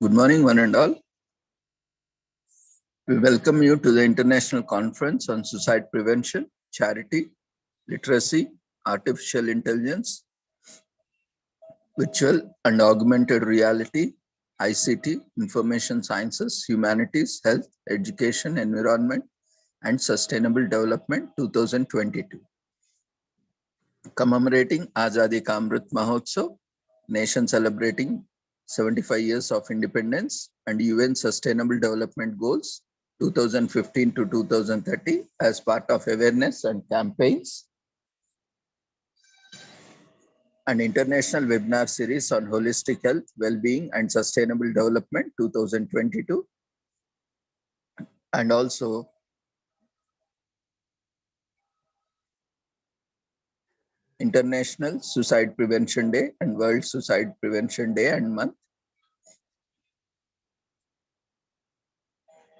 Good morning, one and all. We welcome you to the International Conference on Suicide Prevention, Charity, Literacy, Artificial Intelligence, Virtual and Augmented Reality, ICT, Information Sciences, Humanities, Health, Education, Environment, and Sustainable Development 2022. Commemorating Azadi Ka Amrit Mahotsav, nation celebrating 75 years of independence and UN Sustainable Development Goals 2015 to 2030 as part of awareness and campaigns. An international webinar series on holistic health, well-being and sustainable development 2022. And also International Suicide Prevention Day and World Suicide Prevention Day and month.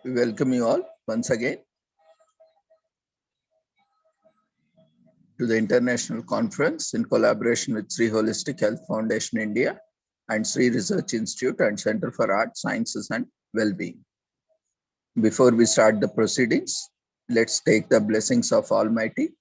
We welcome you all once again to the international conference in collaboration with Sri Holistic Health Foundation India and Sri Research Institute and Center for Art, Sciences and Well-being. Before we start the proceedings, let's take the blessings of Almighty.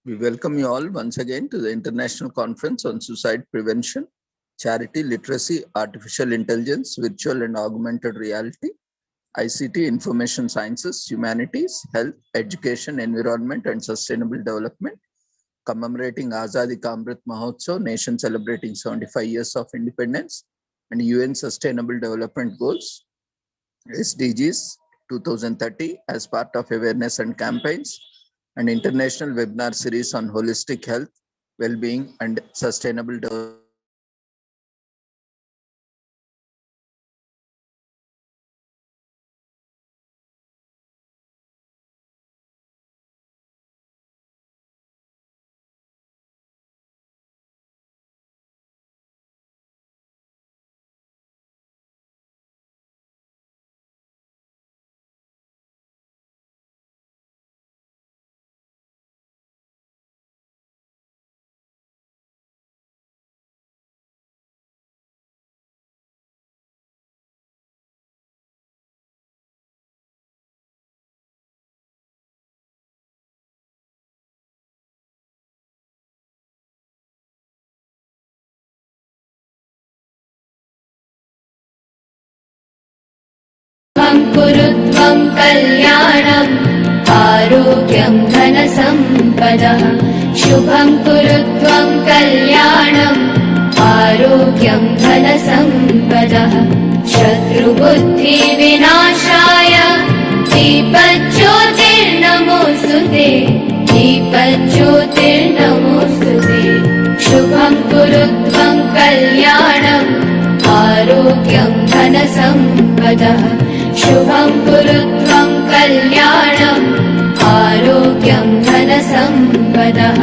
We welcome you all once again to the International Conference on Suicide Prevention, Charity, Literacy, Artificial Intelligence, Virtual and Augmented Reality, ICT, Information Sciences, Humanities, Health, Education, Environment and Sustainable Development, commemorating Azadi Ka Amrit Mahotsav, nation celebrating 75 years of independence and UN Sustainable Development Goals, SDGs 2030 as part of awareness and campaigns, an international webinar series on holistic health, well-being and sustainable development. कुरुत्वं कल्याणम् आरोग्यं धनसम्पदः शुभं कुरुत्वं कल्याणम् आरोग्यं धनसम्पदः शत्रुबुद्धिविनाशाय दीपज्योतिर्नमोऽस्तुते दीपज्योतिर्नमोऽस्तुते शुभं कुरुत्वं कल्याणम् आरोग्यं धनसम्पदः शुभं कुरुत्वं कल्याणम् आरोग्यं धनसम्पदः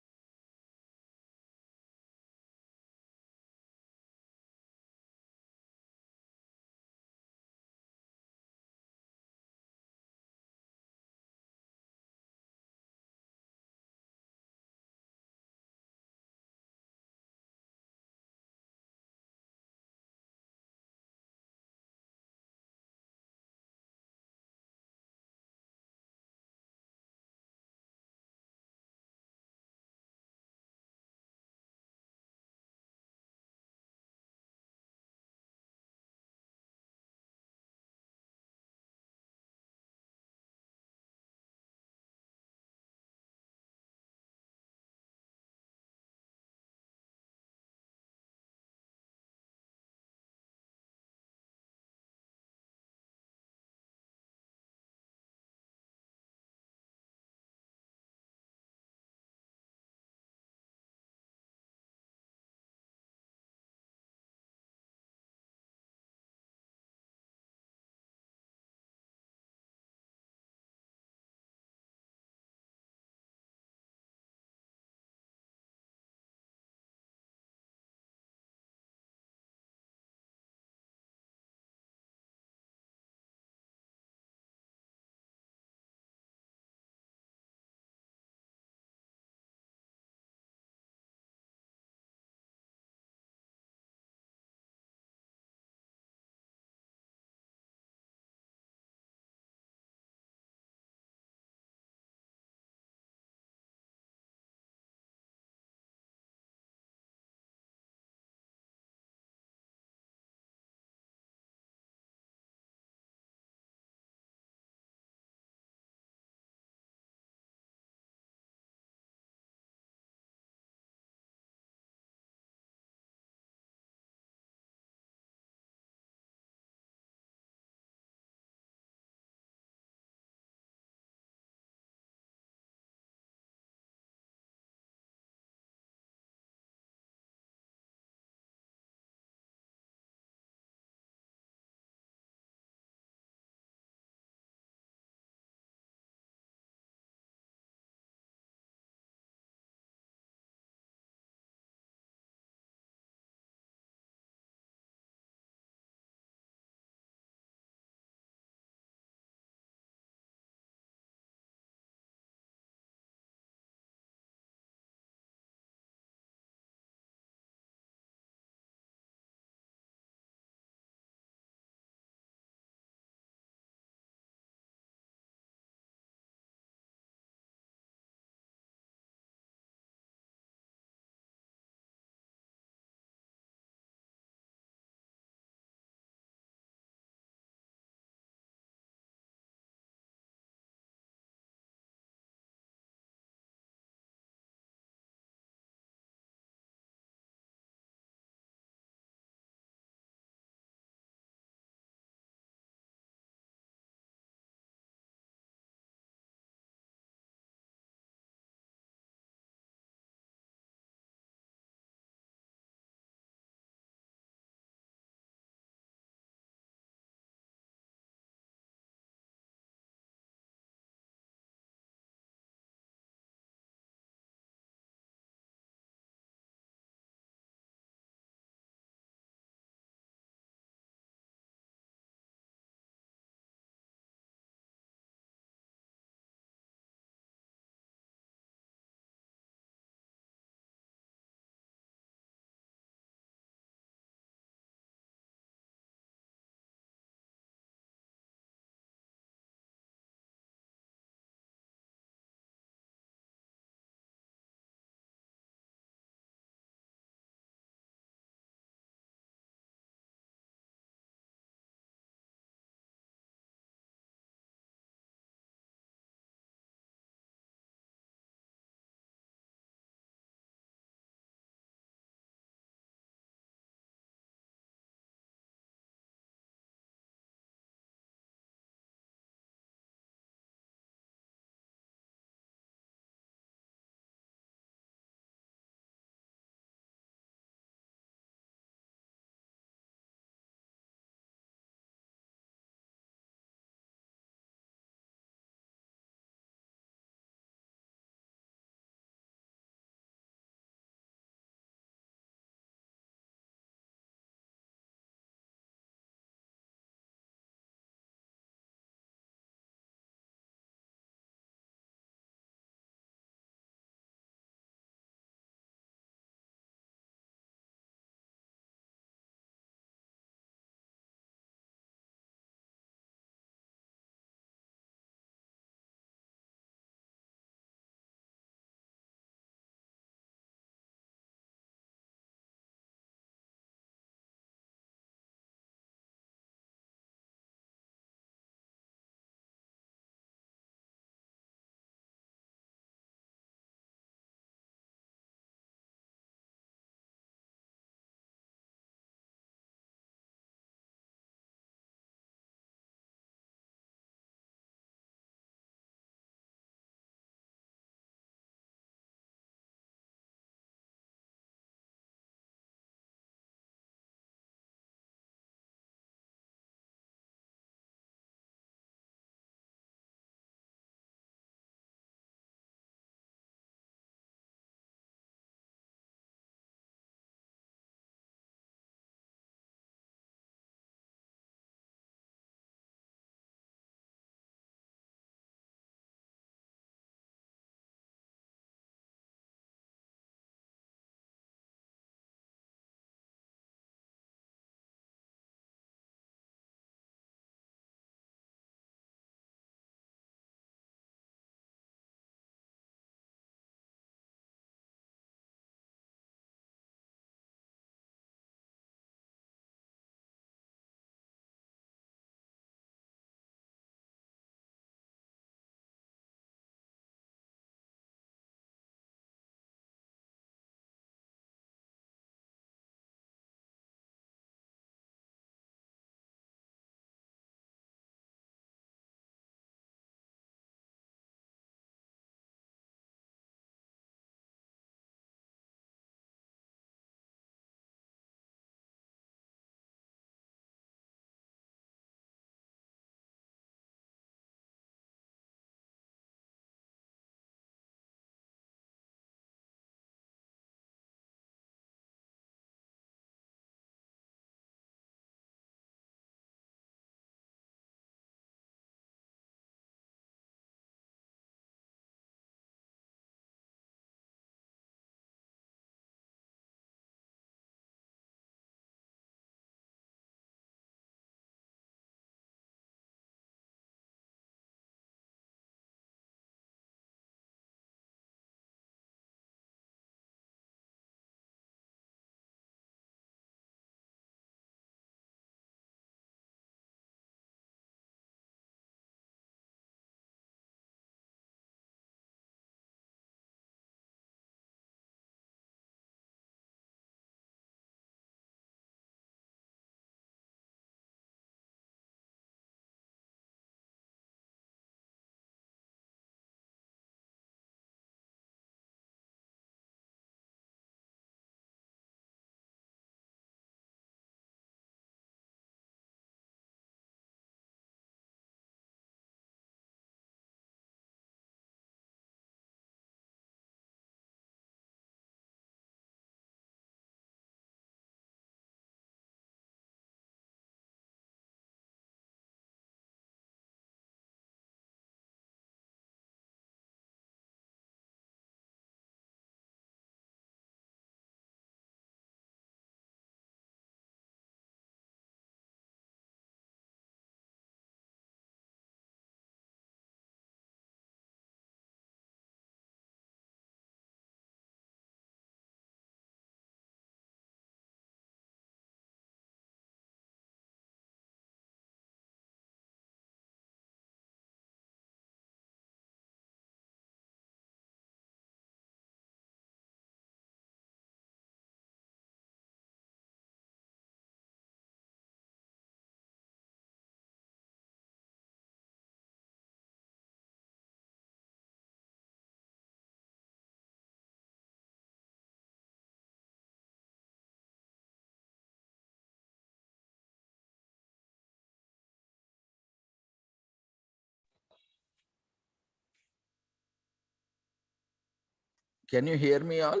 Can you hear me all?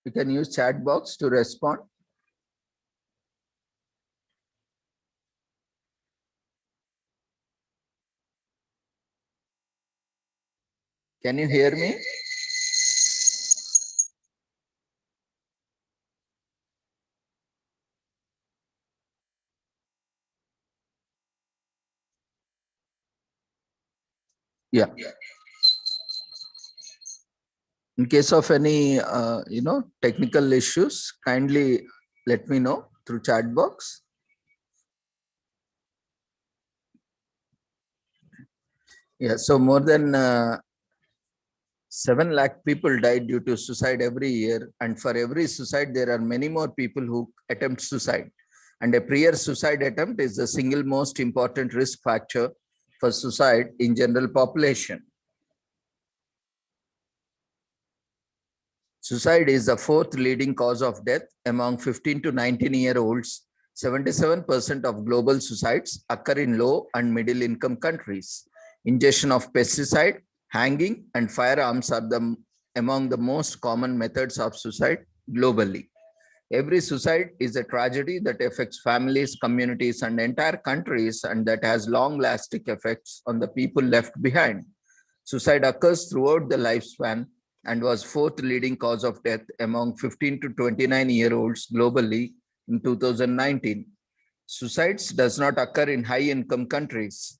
You can use chat box to respond. Can you hear me? Yeah. In case of any, technical issues, kindly let me know through chat box. Yeah, so more than 7 lakh people died due to suicide every year. And for every suicide, there are many more people who attempt suicide. And a prior suicide attempt is the single most important risk factor for suicide in general population. Suicide is the fourth leading cause of death among 15 to 19-year-olds. 77% of global suicides occur in low and middle income countries. Ingestion of pesticide, hanging, and firearms are among the most common methods of suicide globally. Every suicide is a tragedy that affects families, communities, and entire countries, and that has long-lasting effects on the people left behind. Suicide occurs throughout the lifespan and was fourth leading cause of death among 15 to 29-year-olds globally in 2019. Suicides does not occur in high-income countries.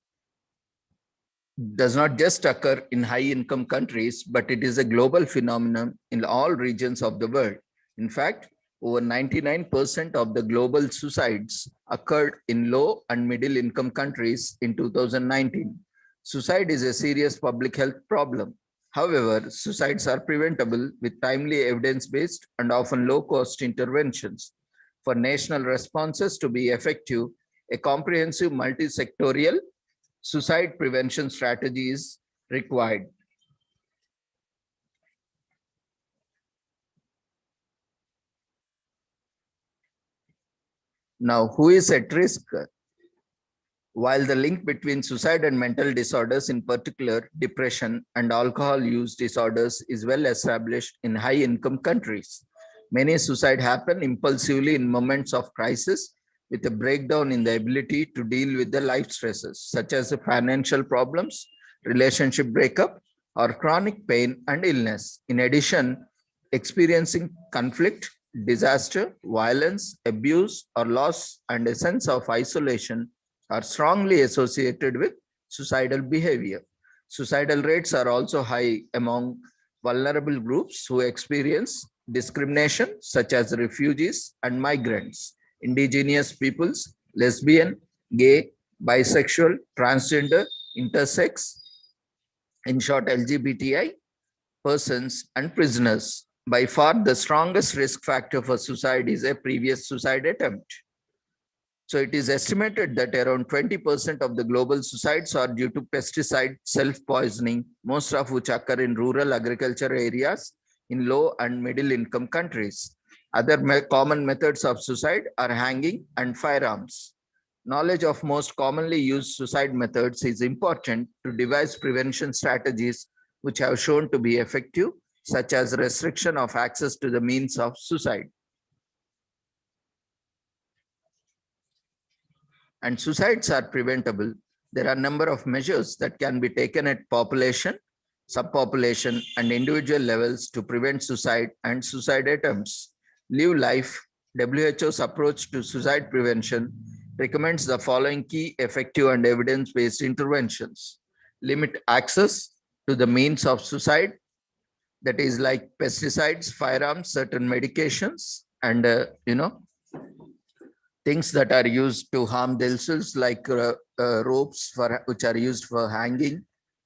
Does not just occur in high-income countries, but it is a global phenomenon in all regions of the world. In fact, over 99% of the global suicides occurred in low and middle income countries in 2019. Suicide is a serious public health problem. However, suicides are preventable with timely evidence-based and often low-cost interventions. For national responses to be effective, a comprehensive multi-sectorial suicide prevention strategy is required. Now, who is at risk? While the link between suicide and mental disorders, in particular depression and alcohol use disorders, is well established in high-income countries, many suicides happen impulsively in moments of crisis with a breakdown in the ability to deal with the life stresses, such as financial problems, relationship breakup, or chronic pain and illness. In addition, experiencing conflict, disaster, violence, abuse, or loss, and a sense of isolation are strongly associated with suicidal behavior. Suicidal rates are also high among vulnerable groups who experience discrimination, such as refugees and migrants, indigenous peoples, lesbian, gay, bisexual, transgender, intersex, in short, LGBTI persons and prisoners. By far, the strongest risk factor for suicide is a previous suicide attempt. So it is estimated that around 20% of the global suicides are due to pesticide self-poisoning, most of which occur in rural agriculture areas in low and middle income countries. Other common methods of suicide are hanging and firearms. Knowledge of most commonly used suicide methods is important to devise prevention strategies which have shown to be effective, such as restriction of access to the means of suicide. And suicides are preventable. There are a number of measures that can be taken at population, subpopulation, and individual levels to prevent suicide and suicide attempts. Live Life, WHO's approach to suicide prevention, recommends the following key effective and evidence-based interventions. Limit access to the means of suicide, that is like pesticides, firearms, certain medications, and things that are used to harm themselves, like ropes which are used for hanging,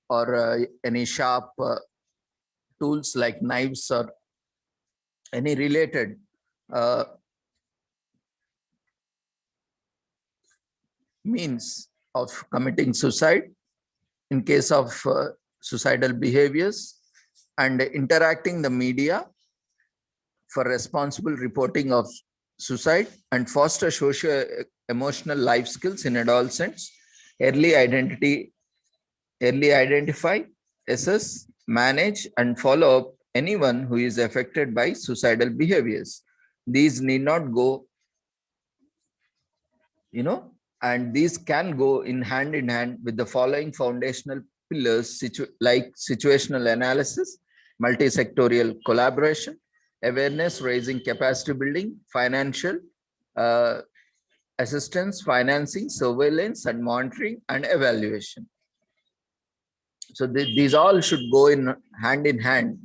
or any sharp tools like knives or any related means of committing suicide in case of suicidal behaviors, and interacting the media for responsible reporting of suicide, and foster socio-emotional life skills in adolescents, early identify assess, manage, and follow up anyone who is affected by suicidal behaviors. These need not go, and these can go in hand with the following foundational pillars like situational analysis, multi-sectorial collaboration, awareness raising, capacity building, financial uh, assistance, financing, surveillance, and monitoring and evaluation. So these all should go in hand,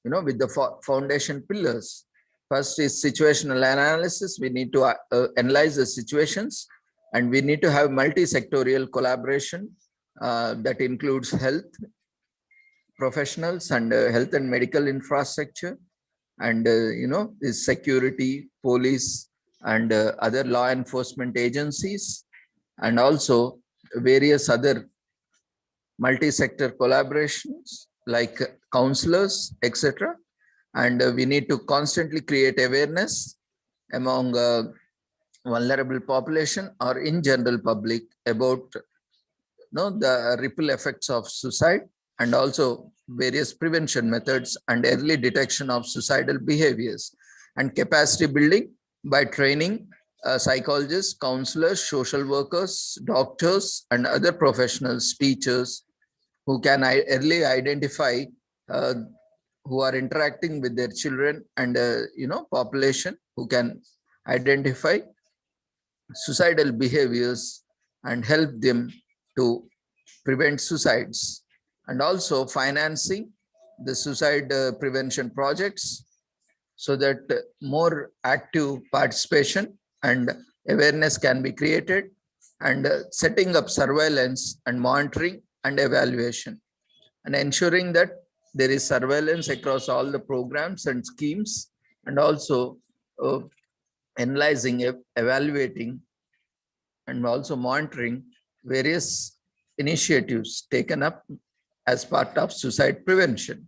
with the foundation pillars. First is situational analysis. We need to analyze the situations, and we need to have multi-sectorial collaboration that includes health professionals and health and medical infrastructure, and is security, police, and other law enforcement agencies, and also various other multi-sector collaborations like counselors, etc. And we need to constantly create awareness among vulnerable population or in general public about the ripple effects of suicide, and also various prevention methods and early detection of suicidal behaviors, and capacity building by training psychologists, counselors, social workers, doctors, and other professionals, teachers, who can early identify uh, who are interacting with their children, and population who can identify suicidal behaviors and help them to prevent suicides, and also financing the suicide prevention projects, so that more active participation and awareness can be created, and setting up surveillance and monitoring and evaluation, and ensuring that there is surveillance across all the programs and schemes, and also uh, analyzing, evaluating, and also monitoring various initiatives taken up as part of suicide prevention.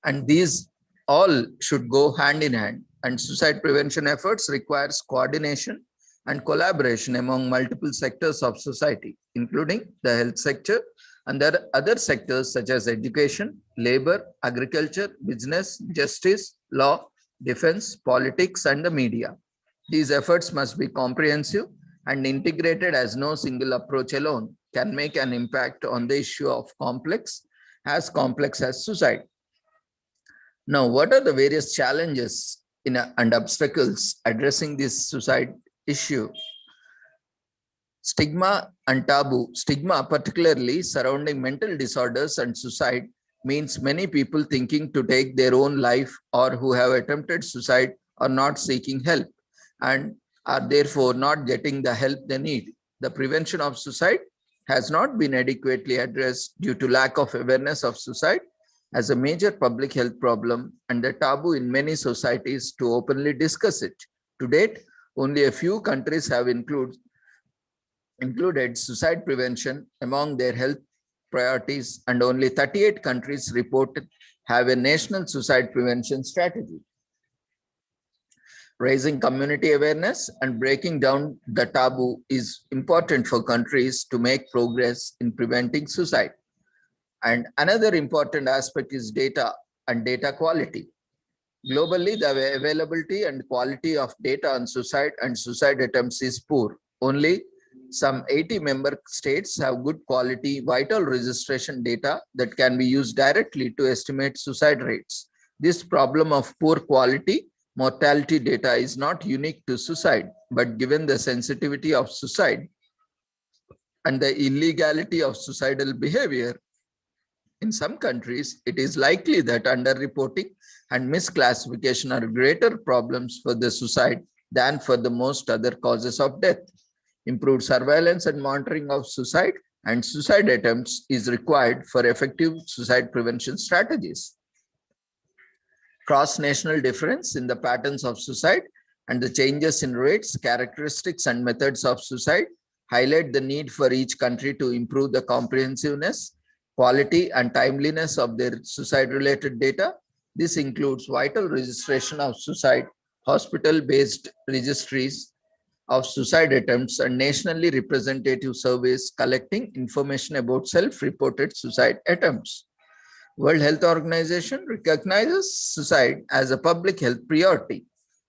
And these all should go hand in hand. And suicide prevention efforts requires coordination and collaboration among multiple sectors of society, including the health sector and there are other sectors such as education, labor, agriculture, business, justice, law, defense, politics, and the media. These efforts must be comprehensive and integrated, as no single approach alone can make an impact on the issue of complex as suicide. Now, what are the various challenges and obstacles addressing this suicide issue? Stigma and taboo. Stigma, particularly surrounding mental disorders and suicide, means many people thinking to take their own life or who have attempted suicide are not seeking help and are therefore not getting the help they need. The prevention of suicide has not been adequately addressed due to lack of awareness of suicide as a major public health problem and the taboo in many societies to openly discuss it. To date, only a few countries have included suicide prevention among their health priorities, and only 38 countries reported have a national suicide prevention strategy. Raising community awareness and breaking down the taboo is important for countries to make progress in preventing suicide. And another important aspect is data and data quality. Globally, the availability and quality of data on suicide and suicide attempts is poor. Only some 80 member states have good quality vital registration data that can be used directly to estimate suicide rates. This problem of poor quality mortality data is not unique to suicide, but given the sensitivity of suicide and the illegality of suicidal behavior, in some countries, it is likely that underreporting and misclassification are greater problems for the suicide than for the most other causes of death. Improved surveillance and monitoring of suicide and suicide attempts is required for effective suicide prevention strategies. Cross-national difference in the patterns of suicide and the changes in rates, characteristics, and methods of suicide highlight the need for each country to improve the comprehensiveness, quality, and timeliness of their suicide-related data. This includes vital registration of suicide, hospital-based registries of suicide attempts, and nationally representative surveys collecting information about self-reported suicide attempts. World Health Organization recognizes suicide as a public health priority.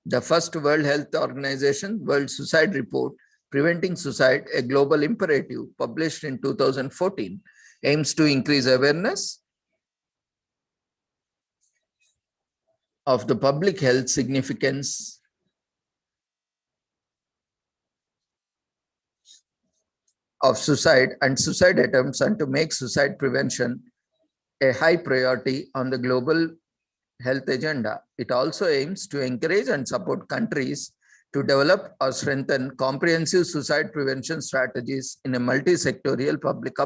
The first World Health Organization World Suicide Report, Preventing Suicide, a Global Imperative, published in 2014, aims to increase awareness of the public health significance of suicide and suicide attempts and to make suicide prevention a high priority on the global health agenda. It also aims to encourage and support countries to develop or strengthen comprehensive suicide prevention strategies in a multi-sectorial public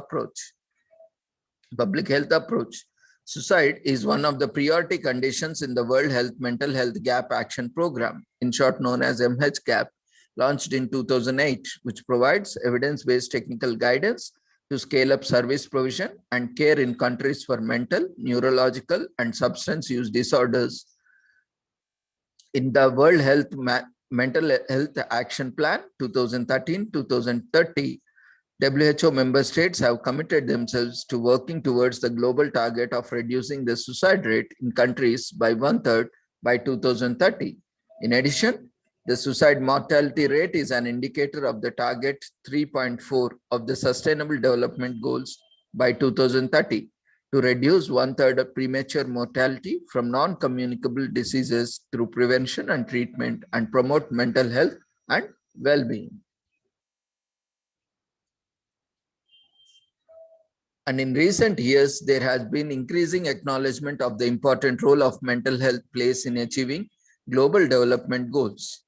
health approach. Suicide is one of the priority conditions in the World Health Mental Health Gap Action Program, in short known as MHGAP, launched in 2008, which provides evidence-based technical guidance to scale up service provision and care in countries for mental, neurological, and substance use disorders. In the World Health Mental Health Action Plan 2013-2030, WHO member states have committed themselves to working towards the global target of reducing the suicide rate in countries by 1/3 by 2030. In addition, the suicide mortality rate is an indicator of the target 3.4 of the Sustainable Development Goals by 2030 to reduce 1/3 of premature mortality from non-communicable diseases through prevention and treatment and promote mental health and well-being. And in recent years, there has been increasing acknowledgement of the important role of mental health plays in achieving global development goals.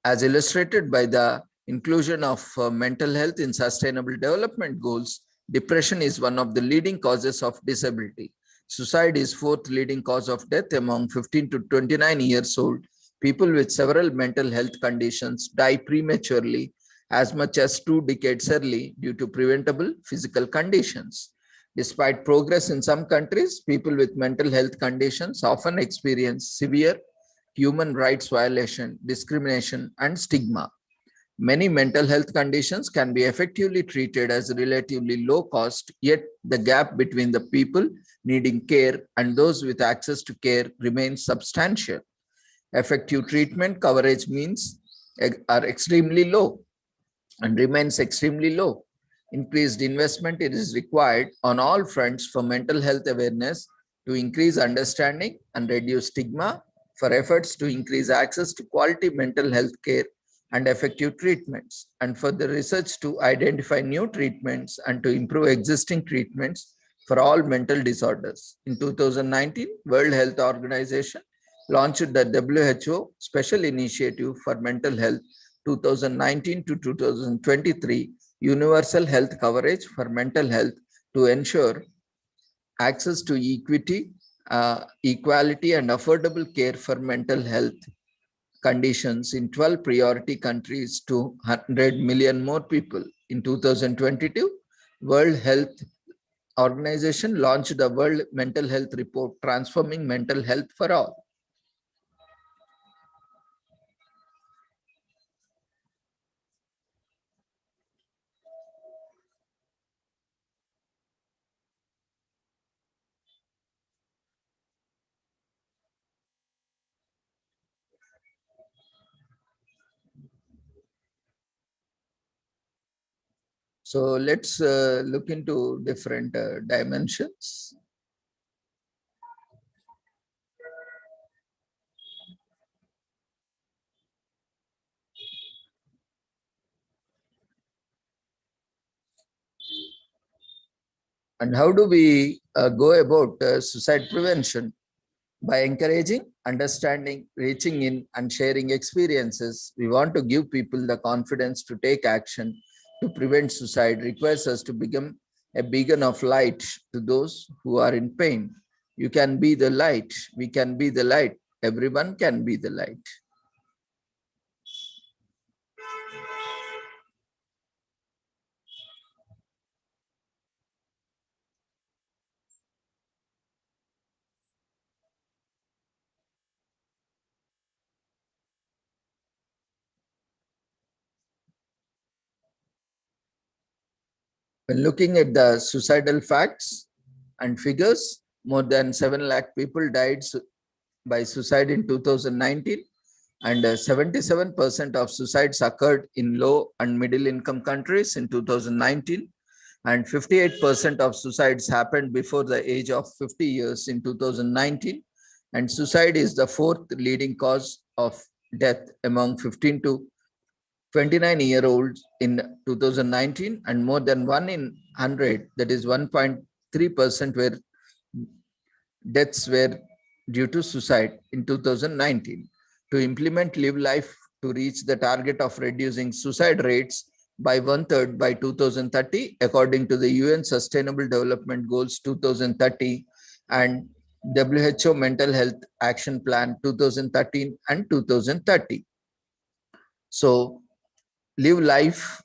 As illustrated by the inclusion of mental health in sustainable development goals, depression is one of the leading causes of disability. Suicide is fourth leading cause of death among 15 to 29 years old. People with several mental health conditions die prematurely as much as 2 decades early due to preventable physical conditions. Despite progress in some countries, people with mental health conditions often experience severe human rights violation, discrimination, and stigma. Many mental health conditions can be effectively treated as relatively low cost, yet the gap between the people needing care and those with access to care remains substantial. Effective treatment coverage means are extremely low and remains extremely low. Increased investment is required on all fronts for mental health awareness to increase understanding and reduce stigma, for efforts to increase access to quality mental health care and effective treatments, and for the research to identify new treatments and to improve existing treatments for all mental disorders. In 2019, World Health Organization launched the WHO Special Initiative for Mental Health 2019 to 2023 universal health coverage for mental health to ensure access to equity, equality, and affordable care for mental health conditions in 12 priority countries to 100 million more people. In 2022, World Health Organization launched the World Mental Health Report, Transforming Mental Health for All. So let's look into different dimensions. And how do we go about suicide prevention? By encouraging, understanding, reaching in, and sharing experiences, we want to give people the confidence to take action to prevent suicide. Requires us to become a beacon of light to those who are in pain. You can be the light. We can be the light. Everyone can be the light. When looking at the suicidal facts, And figures, more than 7 lakh people died by suicide in 2019, and 77% of suicides occurred in low and middle income countries in 2019, and 58% of suicides happened before the age of 50 years in 2019, and suicide is the fourth leading cause of death among 15 to 29-year-olds in 2019, and more than 1 in 100, that is 1.3%, were deaths were due to suicide in 2019. To implement Live Life to reach the target of reducing suicide rates by 1/3 by 2030, according to the UN Sustainable Development Goals 2030 and WHO Mental Health Action Plan 2013 and 2030. So, Live Life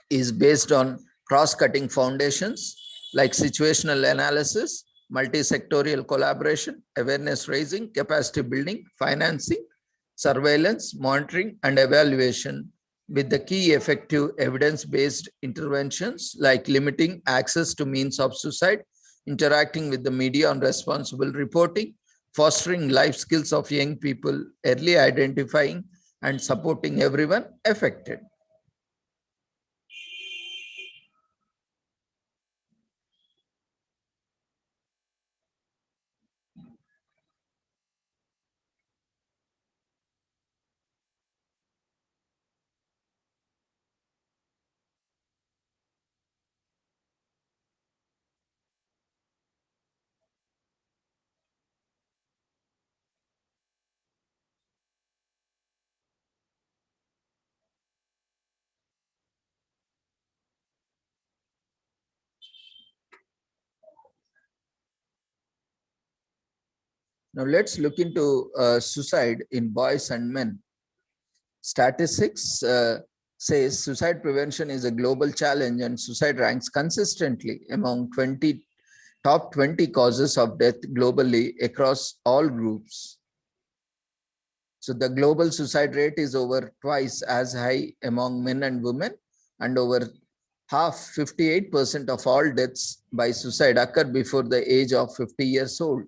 is based on cross-cutting foundations like situational analysis, multi-sectorial collaboration, awareness raising, capacity building, financing, surveillance, monitoring, and evaluation, with the key effective evidence-based interventions like limiting access to means of suicide, interacting with the media on responsible reporting, fostering life skills of young people, early identifying and supporting everyone affected. Now let's look into suicide in boys and men. Statistics says suicide prevention is a global challenge, and suicide ranks consistently among top 20 causes of death globally across all groups. So the global suicide rate is over twice as high among men and women, and over half, 58% of all deaths by suicide occur before the age of 50 years old.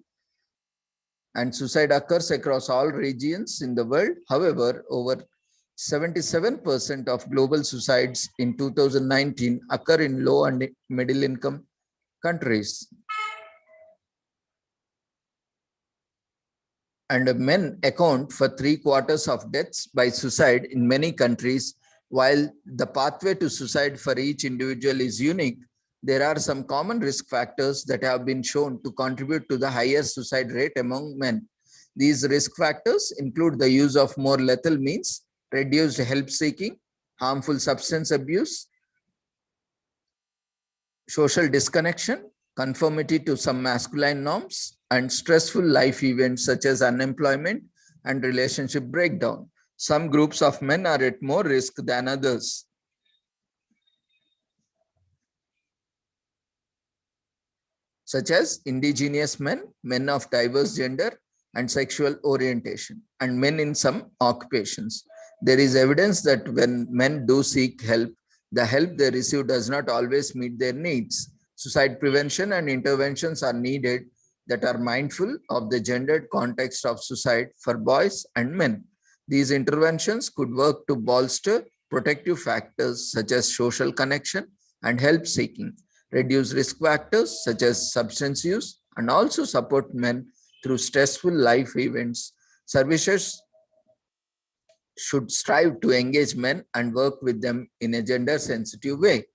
And suicide occurs across all regions in the world. However, over 77% of global suicides in 2019 occur in low and middle income countries. And men account for 3/4 of deaths by suicide in many countries. While the pathway to suicide for each individual is unique, there are some common risk factors that have been shown to contribute to the higher suicide rate among men. These risk factors include the use of more lethal means, reduced help seeking, harmful substance abuse, social disconnection, conformity to some masculine norms, and stressful life events such as unemployment and relationship breakdown. Some groups of men are at more risk than others. Such as indigenous men, men of diverse gender and sexual orientation, and men in some occupations. There is evidence that when men do seek help, the help they receive does not always meet their needs. Suicide prevention and interventions are needed that are mindful of the gendered context of suicide for boys and men. These interventions could work to bolster protective factors such as social connection and help seeking, reduce risk factors such as substance use, and also support men through stressful life events. Services should strive to engage men and work with them in a gender-sensitive way.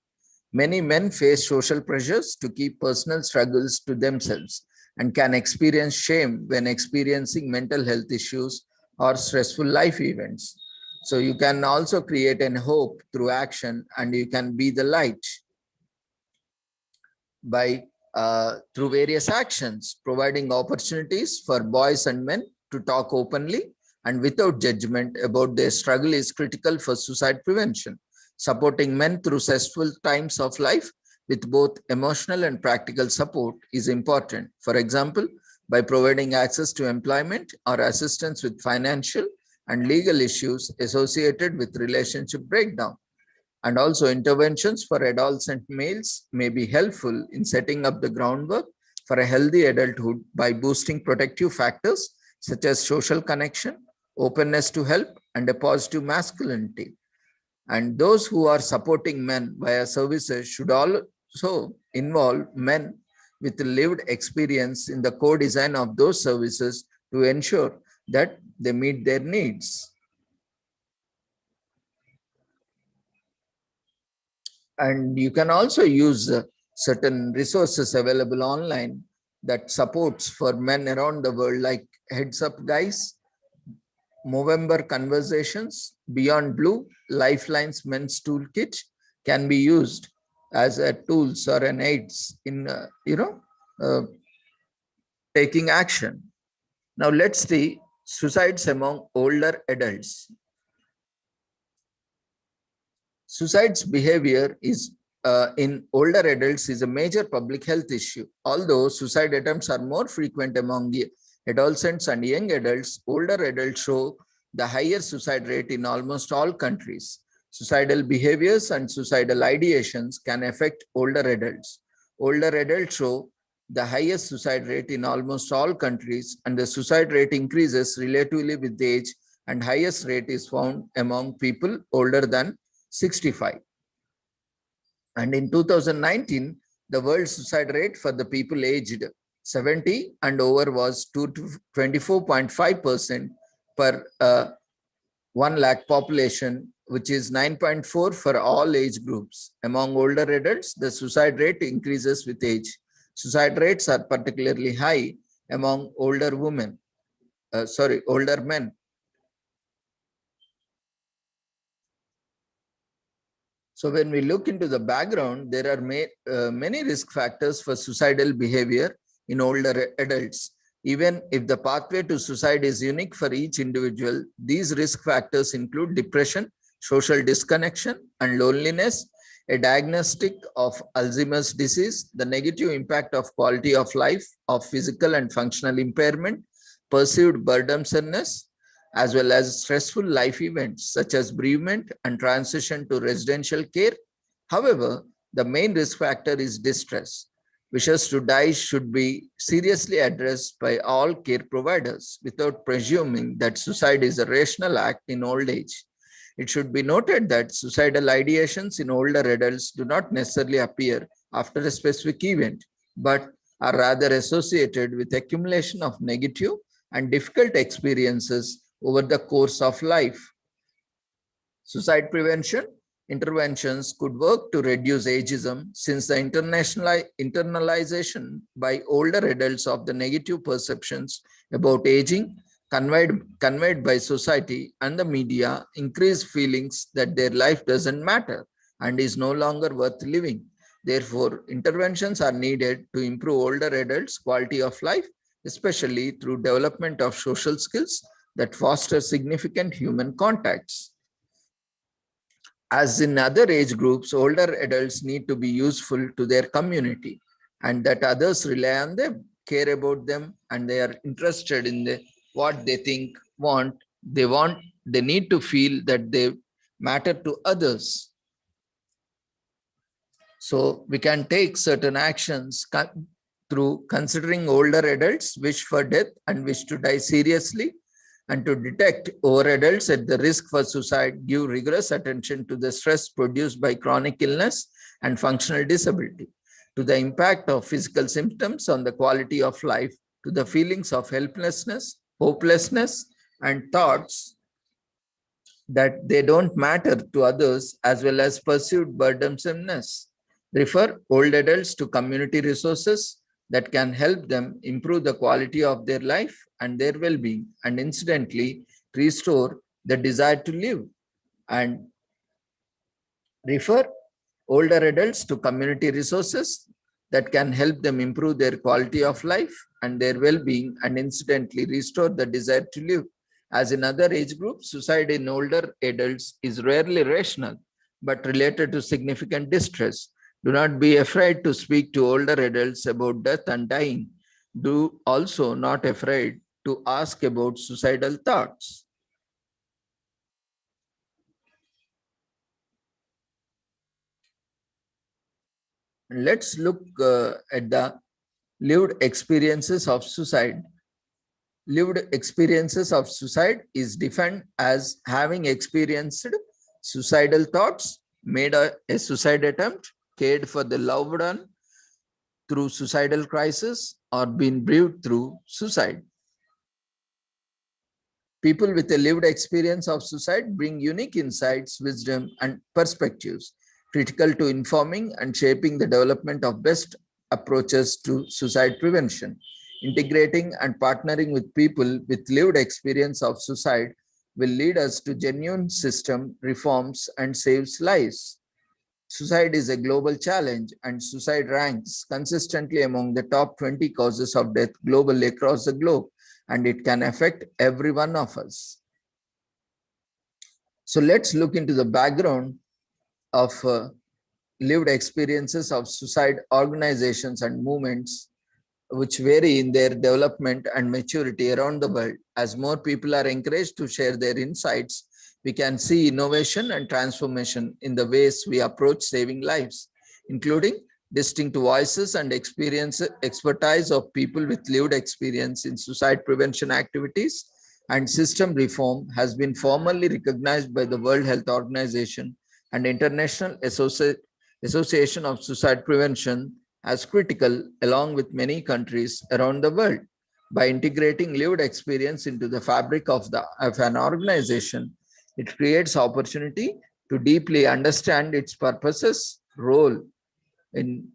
Many men face social pressures to keep personal struggles to themselves and can experience shame when experiencing mental health issues or stressful life events. So you can also create an hope through action, and you can be the light by through various actions, providing opportunities for boys and men to talk openly and without judgment about their struggle is critical for suicide prevention. Supporting men through stressful times of life with both emotional and practical support is important. For example, by providing access to employment or assistance with financial and legal issues associated with relationship breakdown. And also interventions for adolescent males may be helpful in setting up the groundwork for a healthy adulthood by boosting protective factors such as social connection, openness to help, and a positive masculinity. And those who are supporting men via services should also involve men with lived experience in the co-design of those services to ensure that they meet their needs. And you can also use certain resources available online that supports for men around the world, like Heads Up Guys, Movember Conversations, Beyond Blue, Lifelines Men's Toolkit can be used as a tools or an aids in uh, taking action. Now let's see suicides among older adults. Suicide's behavior is in older adults is a major public health issue. Although suicide attempts are more frequent among adolescents and young adults, older adults show the higher suicide rate in almost all countries. Suicidal behaviors and suicidal ideations can affect older adults. Older adults show the highest suicide rate in almost all countries, and the suicide rate increases relatively with age, and highest rate is found among people older than 65. And in 2019, the world suicide rate for the people aged 70 and over was 24.5% per 1 lakh population, which is 9.4 for all age groups. Among older adults, the suicide rate increases with age. Suicide rates are particularly high among older older men. So when we look into the background, there are many risk factors for suicidal behavior in older adults. Even if the pathway to suicide is unique for each individual, these risk factors include depression, social disconnection, and loneliness, a diagnostic of Alzheimer's disease, the negative impact of quality of life, of physical and functional impairment, perceived burdensomeness, as well as stressful life events such as bereavement and transition to residential care. However, the main risk factor is distress. Wishes to die should be seriously addressed by all care providers without presuming that suicide is a rational act in old age. It should be noted that suicidal ideations in older adults do not necessarily appear after a specific event, but are rather associated with accumulation of negative and difficult experiences over the course of life. Suicide prevention interventions could work to reduce ageism, since the internalization by older adults of the negative perceptions about aging conveyed by society and the media increase feelings that their life doesn't matter and is no longer worth living. Therefore, interventions are needed to improve older adults' quality of life, especially through development of social skills that foster significant human contacts. As in other age groups, older adults need to be useful to their community, and that others rely on them, care about them, and they are interested in what they think, they need to feel that they matter to others. So we can take certain actions through considering older adults wish for death and wish to die seriously, and to detect over adults at the risk for suicide, give rigorous attention to the stress produced by chronic illness and functional disability, to the impact of physical symptoms on the quality of life, to the feelings of helplessness, hopelessness, and thoughts that they don't matter to others, as well as perceived burdensomeness. Refer old adults to community resources that can help them improve the quality of their life and their well-being, and incidentally restore the desire to live. And refer older adults to community resources that can help them improve their quality of life and their well-being, and incidentally restore the desire to live. As in other age groups, suicide in older adults is rarely rational, but related to significant distress. Do not be afraid to speak to older adults about death and dying. Do also not afraid to ask about suicidal thoughts. Let's look at the lived experiences of suicide. Lived experiences of suicide is defined as having experienced suicidal thoughts, made a suicide attempt, cared for the loved one through suicidal crisis, or been bereaved through suicide. People with a lived experience of suicide bring unique insights, wisdom, and perspectives critical to informing and shaping the development of best approaches to suicide prevention. Integrating and partnering with people with lived experience of suicide will lead us to genuine system reforms and saves lives. Suicide is a global challenge, and suicide ranks consistently among the top 20 causes of death globally across the globe, and it can affect every one of us. So let's look into the background of lived experiences of suicide organizations and movements, which vary in their development and maturity around the world. As more people are encouraged to share their insights, we can see innovation and transformation in the ways we approach saving lives, including distinct voices and expertise of people with lived experience in suicide prevention activities and system reform has been formally recognized by the World Health Organization and International Association of Suicide Prevention as critical, along with many countries around the world. By integrating lived experience into the fabric of an organization, it creates opportunity to deeply understand its purposes, role in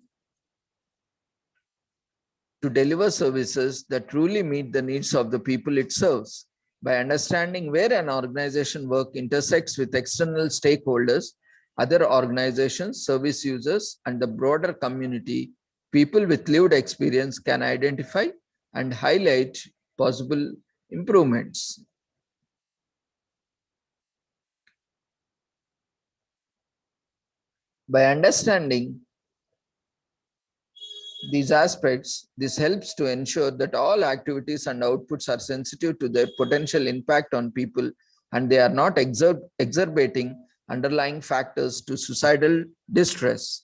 to deliver services that truly meet the needs of the people it serves. By understanding where an organization work intersects with external stakeholders, other organizations, service users, and the broader community, people with lived experience can identify and highlight possible improvements. By understanding these aspects, this helps to ensure that all activities and outputs are sensitive to their potential impact on people and they are not exacerbating underlying factors to suicidal distress.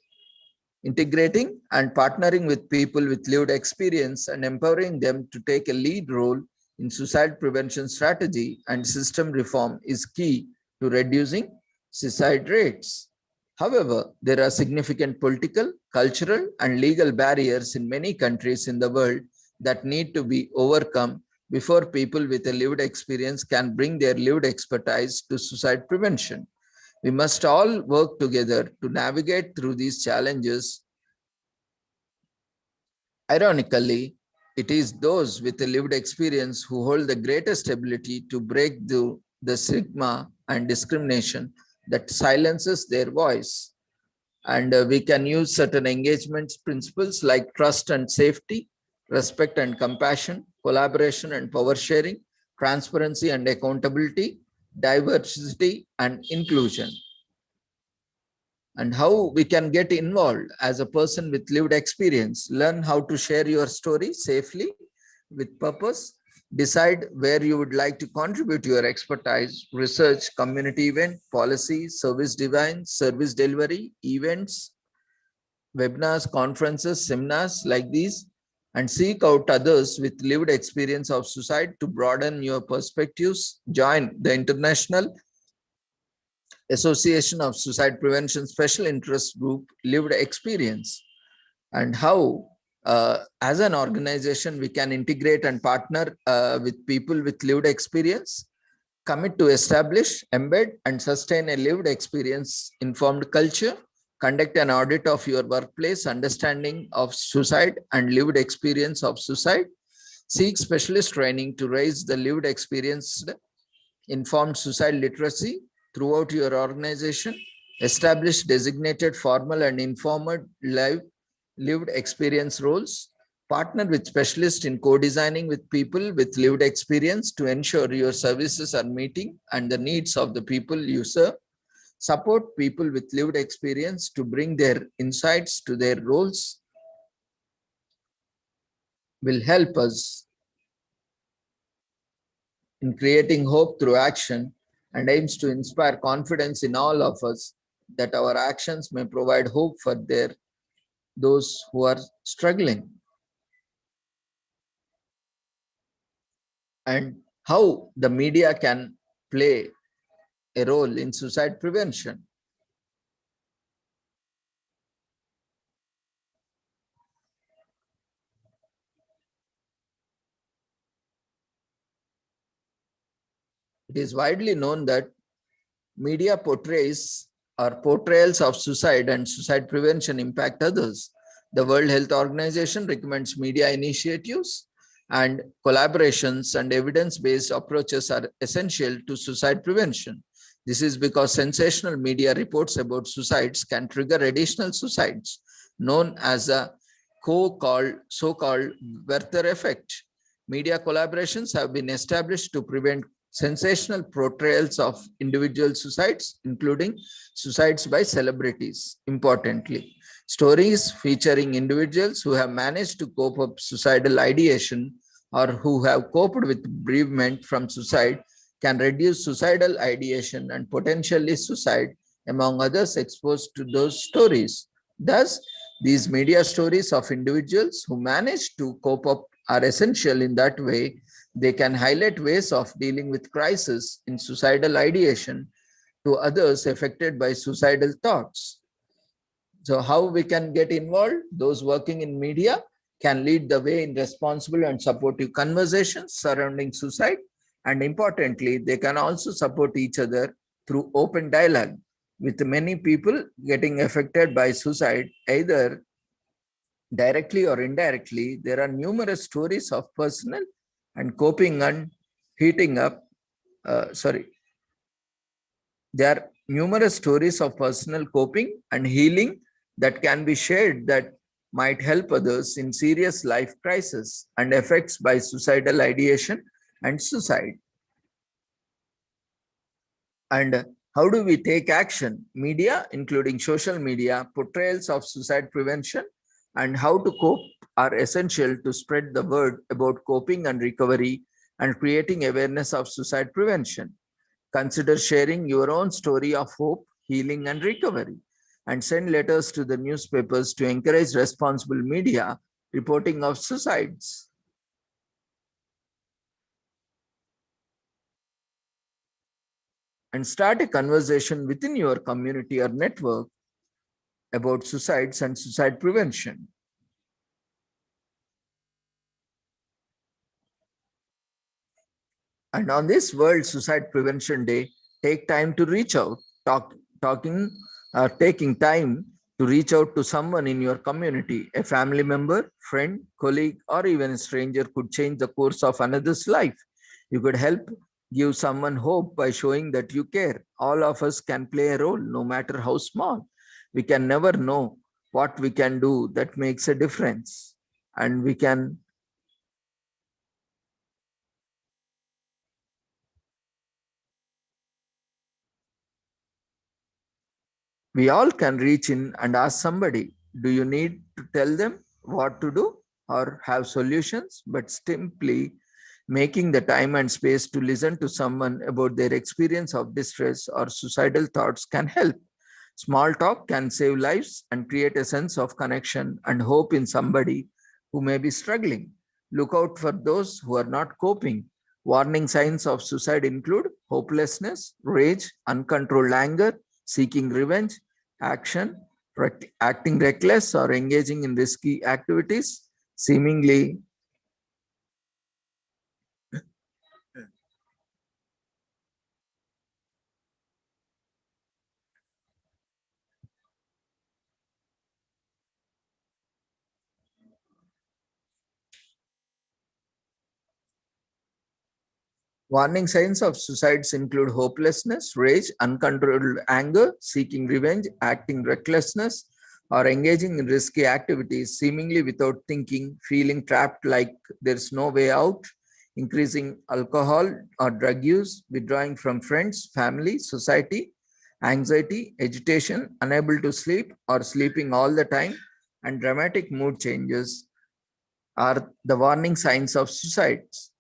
Integrating and partnering with people with lived experience and empowering them to take a lead role in suicide prevention strategy and system reform is key to reducing suicide rates. However, there are significant political, cultural, and legal barriers in many countries in the world that need to be overcome before people with a lived experience can bring their lived expertise to suicide prevention. We must all work together to navigate through these challenges. Ironically, it is those with a lived experience who hold the greatest ability to break the stigma and discrimination that silences their voice. And we can use certain engagement principles like trust and safety, respect and compassion, collaboration and power sharing, transparency and accountability, diversity and inclusion. And how we can get involved as a person with lived experience. Learn how to share your story safely with purpose. Decide where you would like to contribute your expertise, research, community event, policy, service design, service delivery, events, webinars, conferences, seminars like these, and seek out others with lived experience of suicide to broaden your perspectives. Join the International Association of Suicide Prevention Special Interest Group Lived Experience, and how as an organization we can integrate and partner with people with lived experience, commit to establish, embed, and sustain a lived experience informed culture, conduct an audit of your workplace understanding of suicide and lived experience of suicide, seek specialist training to raise the lived experience informed suicide literacy throughout your organization, establish designated formal and informal lived experience roles, partner with specialists in co-designing with people with lived experience to ensure your services are meeting and the needs of the people you serve, support people with lived experience to bring their insights to their roles will help us in creating hope through action and aims to inspire confidence in all of us that our actions may provide hope for those who are struggling. And how the media can play a role in suicide prevention. It is widely known that media portrayals of suicide and suicide prevention impact others. The World Health Organization recommends media initiatives and collaborations and evidence-based approaches are essential to suicide prevention. This is because sensational media reports about suicides can trigger additional suicides, known as a so-called Werther effect. Media collaborations have been established to prevent sensational portrayals of individual suicides, including suicides by celebrities. Importantly, stories featuring individuals who have managed to cope up suicidal ideation or who have coped with bereavement from suicide can reduce suicidal ideation and potentially suicide among others exposed to those stories. Thus, these media stories of individuals who manage to cope up are essential in that way. They can highlight ways of dealing with crisis in suicidal ideation to others affected by suicidal thoughts. So how we can get involved? Those working in media can lead the way in responsible and supportive conversations surrounding suicide. And importantly, they can also support each other through open dialogue. With many people getting affected by suicide, either directly or indirectly, there are numerous stories of personal and coping and heating up. There are numerous stories of personal coping and healing that can be shared that might help others in serious life crisis and effects by suicidal ideation and suicide. And how do we take action? Media, including social media, portrayals of suicide prevention and how to cope are essential to spread the word about coping and recovery and creating awareness of suicide prevention. Consider sharing your own story of hope, healing, and recovery, and send letters to the newspapers to encourage responsible media reporting of suicides. And start a conversation within your community or network about suicides and suicide prevention. And on this World Suicide Prevention Day, take time to reach out, taking time to reach out to someone in your community, a family member, friend, colleague, or even a stranger could change the course of another's life. You could help give someone hope by showing that you care. All of us can play a role, no matter how small. We can never know what we can do that makes a difference. And we all can reach in and ask somebody, do you need to tell them what to do or have solutions? But simply making the time and space to listen to someone about their experience of distress or suicidal thoughts can help. Small talk can save lives and create a sense of connection and hope in somebody who may be struggling. Look out for those who are not coping. Warning signs of suicide include hopelessness, rage, uncontrolled anger, seeking revenge, action, acting reckless, or engaging in risky activities, seemingly warning signs of suicides include hopelessness, rage, uncontrolled anger, seeking revenge, acting recklessness, or engaging in risky activities seemingly without thinking, feeling trapped like there's no way out, increasing alcohol or drug use, withdrawing from friends, family, society, anxiety, agitation, unable to sleep or sleeping all the time, and dramatic mood changes are the warning signs of suicides.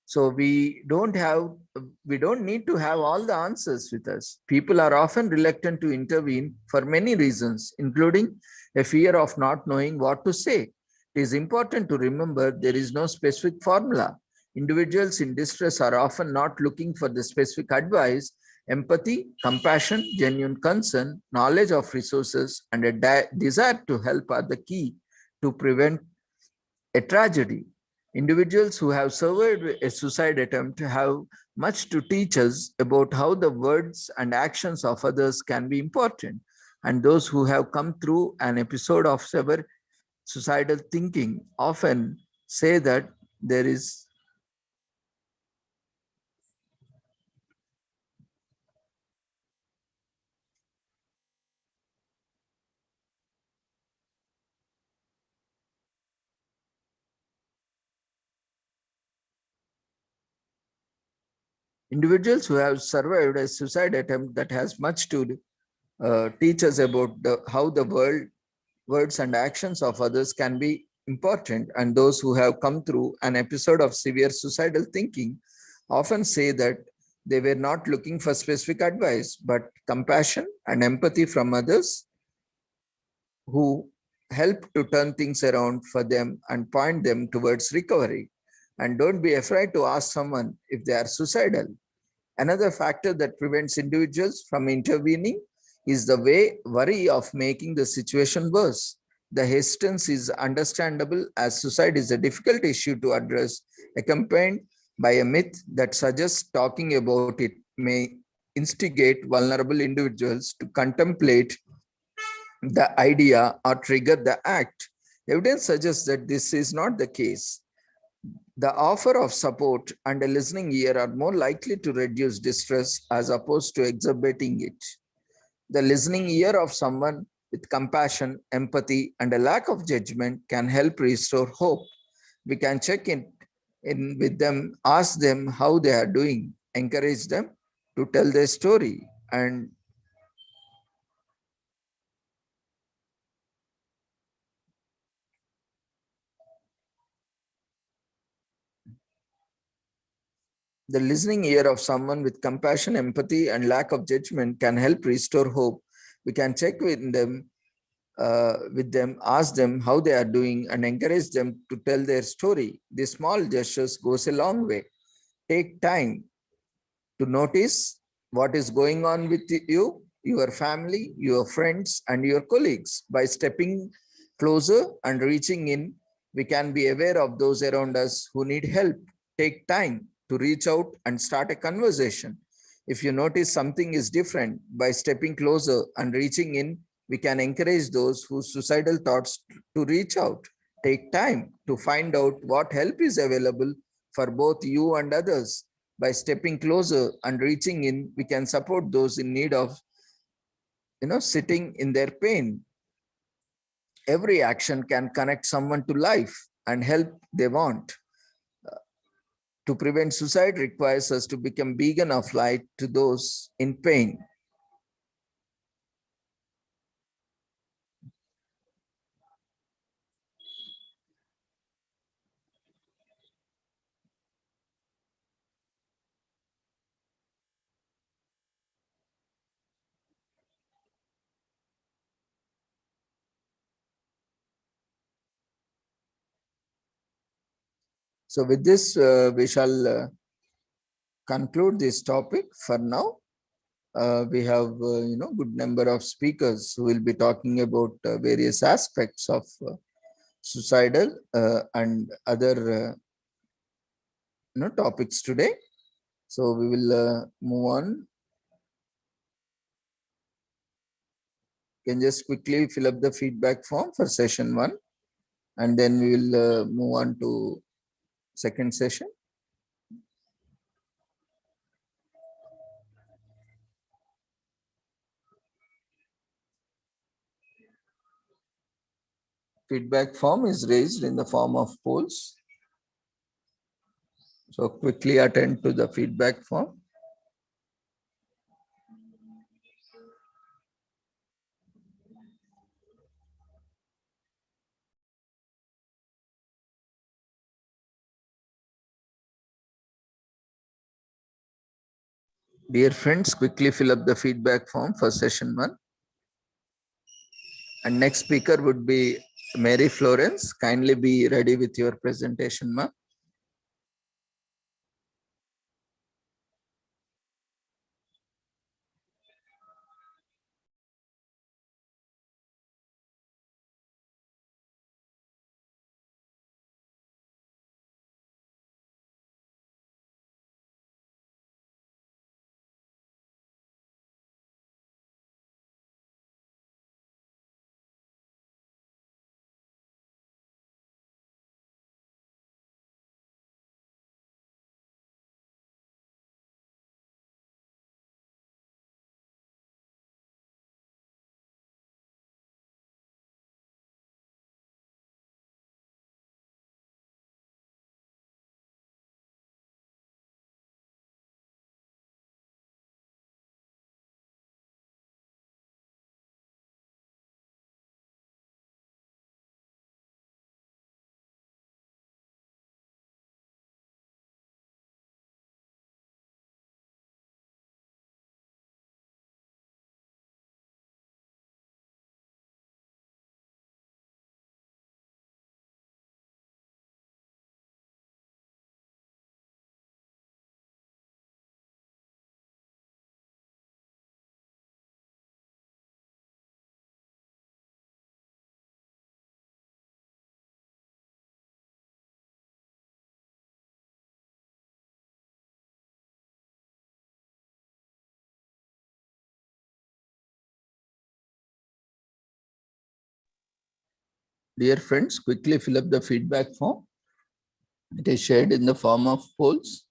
So we don't need to have all the answers with us. People are often reluctant to intervene for many reasons, including a fear of not knowing what to say. It is important to remember there is no specific formula. Individuals in distress are often not looking for the specific advice. Empathy, compassion, genuine concern, knowledge of resources, and a desire to help are the key to prevent a tragedy. Individuals who have survived a suicide attempt have much to teach us about how the words and actions of others can be important. And those who have come through an episode of severe suicidal thinking often say that there is individuals who have survived a suicide attempt that has much to teach us about how the words and actions of others can be important, and those who have come through an episode of severe suicidal thinking often say that they were not looking for specific advice but compassion and empathy from others who help to turn things around for them and point them towards recovery. And don't be afraid to ask someone if they are suicidal. Another factor that prevents individuals from intervening is the worry of making the situation worse. The hesitance is understandable as suicide is a difficult issue to address, accompanied by a myth that suggests talking about it may instigate vulnerable individuals to contemplate the idea or trigger the act. Evidence suggests that this is not the case. The offer of support and a listening ear are more likely to reduce distress as opposed to exacerbating it. The listening ear of someone with compassion, empathy, and a lack of judgment can help restore hope. We can check in with them, ask them how they are doing, encourage them to tell their story, and the listening ear of someone with compassion, empathy, and lack of judgment can help restore hope. We can check with them, ask them how they are doing, and encourage them to tell their story. These small gestures goes a long way. Take time to notice what is going on with you, your family, your friends, and your colleagues. By stepping closer and reaching in, we can be aware of those around us who need help. Take time to reach out and start a conversation. If you notice something is different, by stepping closer and reaching in, we can encourage those whose suicidal thoughts to reach out. Take time to find out what help is available for both you and others. By stepping closer and reaching in, we can support those in need of sitting in their pain. Every action can connect someone to life and help they want. To prevent suicide requires us to become beacon of light to those in pain. So with this, we shall conclude this topic for now. We have good number of speakers who will be talking about various aspects of suicidal and other topics today. So we will move on. You can just quickly fill up the feedback form for session 1, and then we will move on to second session. Feedback form is raised in the form of polls. So quickly attend to the feedback form. Dear friends, quickly fill up the feedback form for session 1. And next speaker would be Mary Florence. Kindly be ready with your presentation, ma'am. Dear friends, quickly fill up the feedback form. It is shared in the form of polls.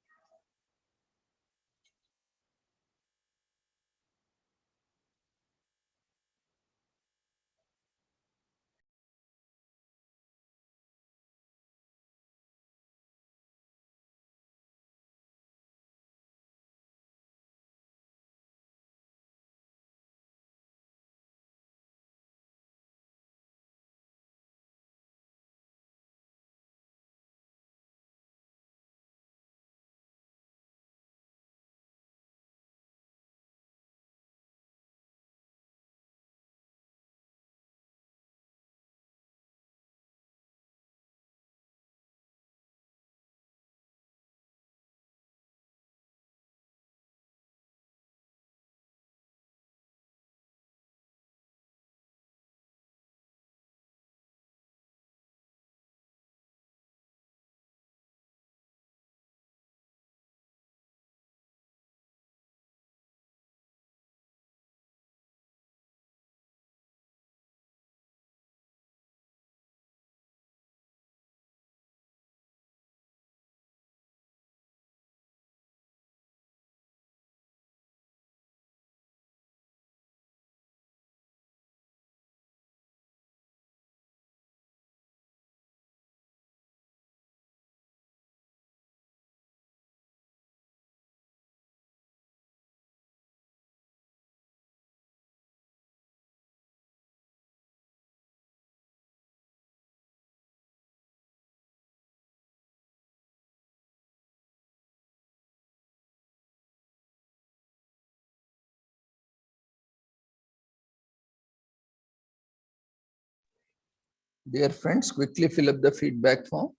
Dear friends, quickly fill up the feedback form.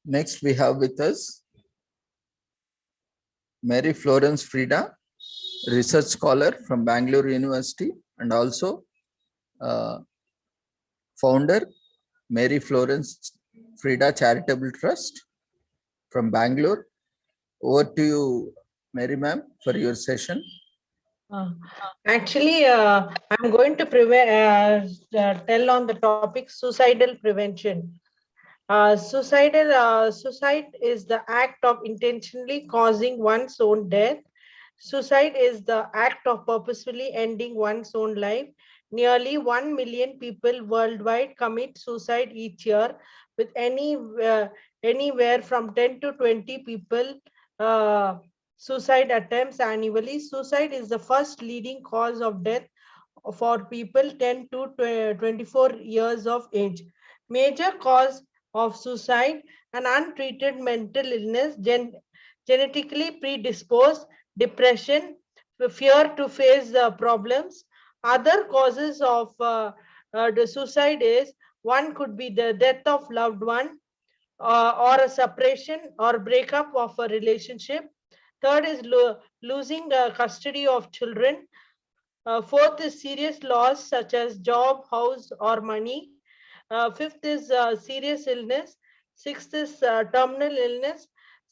Next, we have with us Mary Florence Frida, research scholar from Bangalore University and also founder, Mary Florence Frida Charitable Trust from Bangalore. Over to you, Mary ma'am, for your session. Actually, I'm going to tell on the topic suicidal prevention. Suicide is the act of intentionally causing one's own death. Suicide is the act of purposefully ending one's own life. Nearly 1 million people worldwide commit suicide each year, with anywhere from 10 to 20 people suicide attempts annually. Suicide is the first leading cause of death for people 10 to 24 years of age. Major cause of suicide: an untreated mental illness, genetically predisposed, depression, fear to face the problems. Other causes of the suicide is: one could be the death of loved one, or a separation or breakup of a relationship. Third is losing custody of children. Fourth is serious loss such as job, house, or money. Fifth is serious illness. Sixth is terminal illness.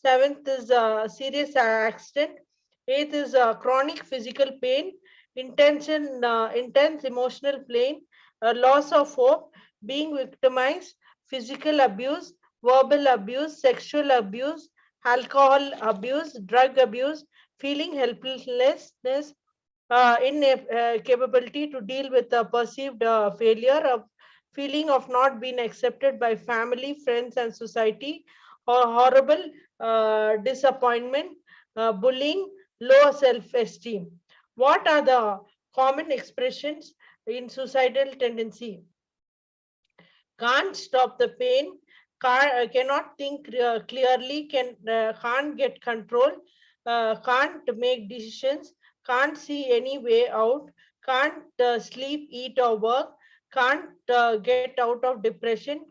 Seventh is serious accident. Eighth is chronic physical pain, intense emotional pain, loss of hope, being victimized, physical abuse, verbal abuse, sexual abuse, alcohol abuse, drug abuse, feeling helplessness, incapability to deal with the perceived failure, of feeling of not being accepted by family, friends, and society, or horrible disappointment, bullying, low self-esteem. What are the common expressions in suicidal tendency? Can't stop the pain, cannot think clearly, can't get control, can't make decisions, can't see any way out, can't sleep, eat, or work, can't get out of depression,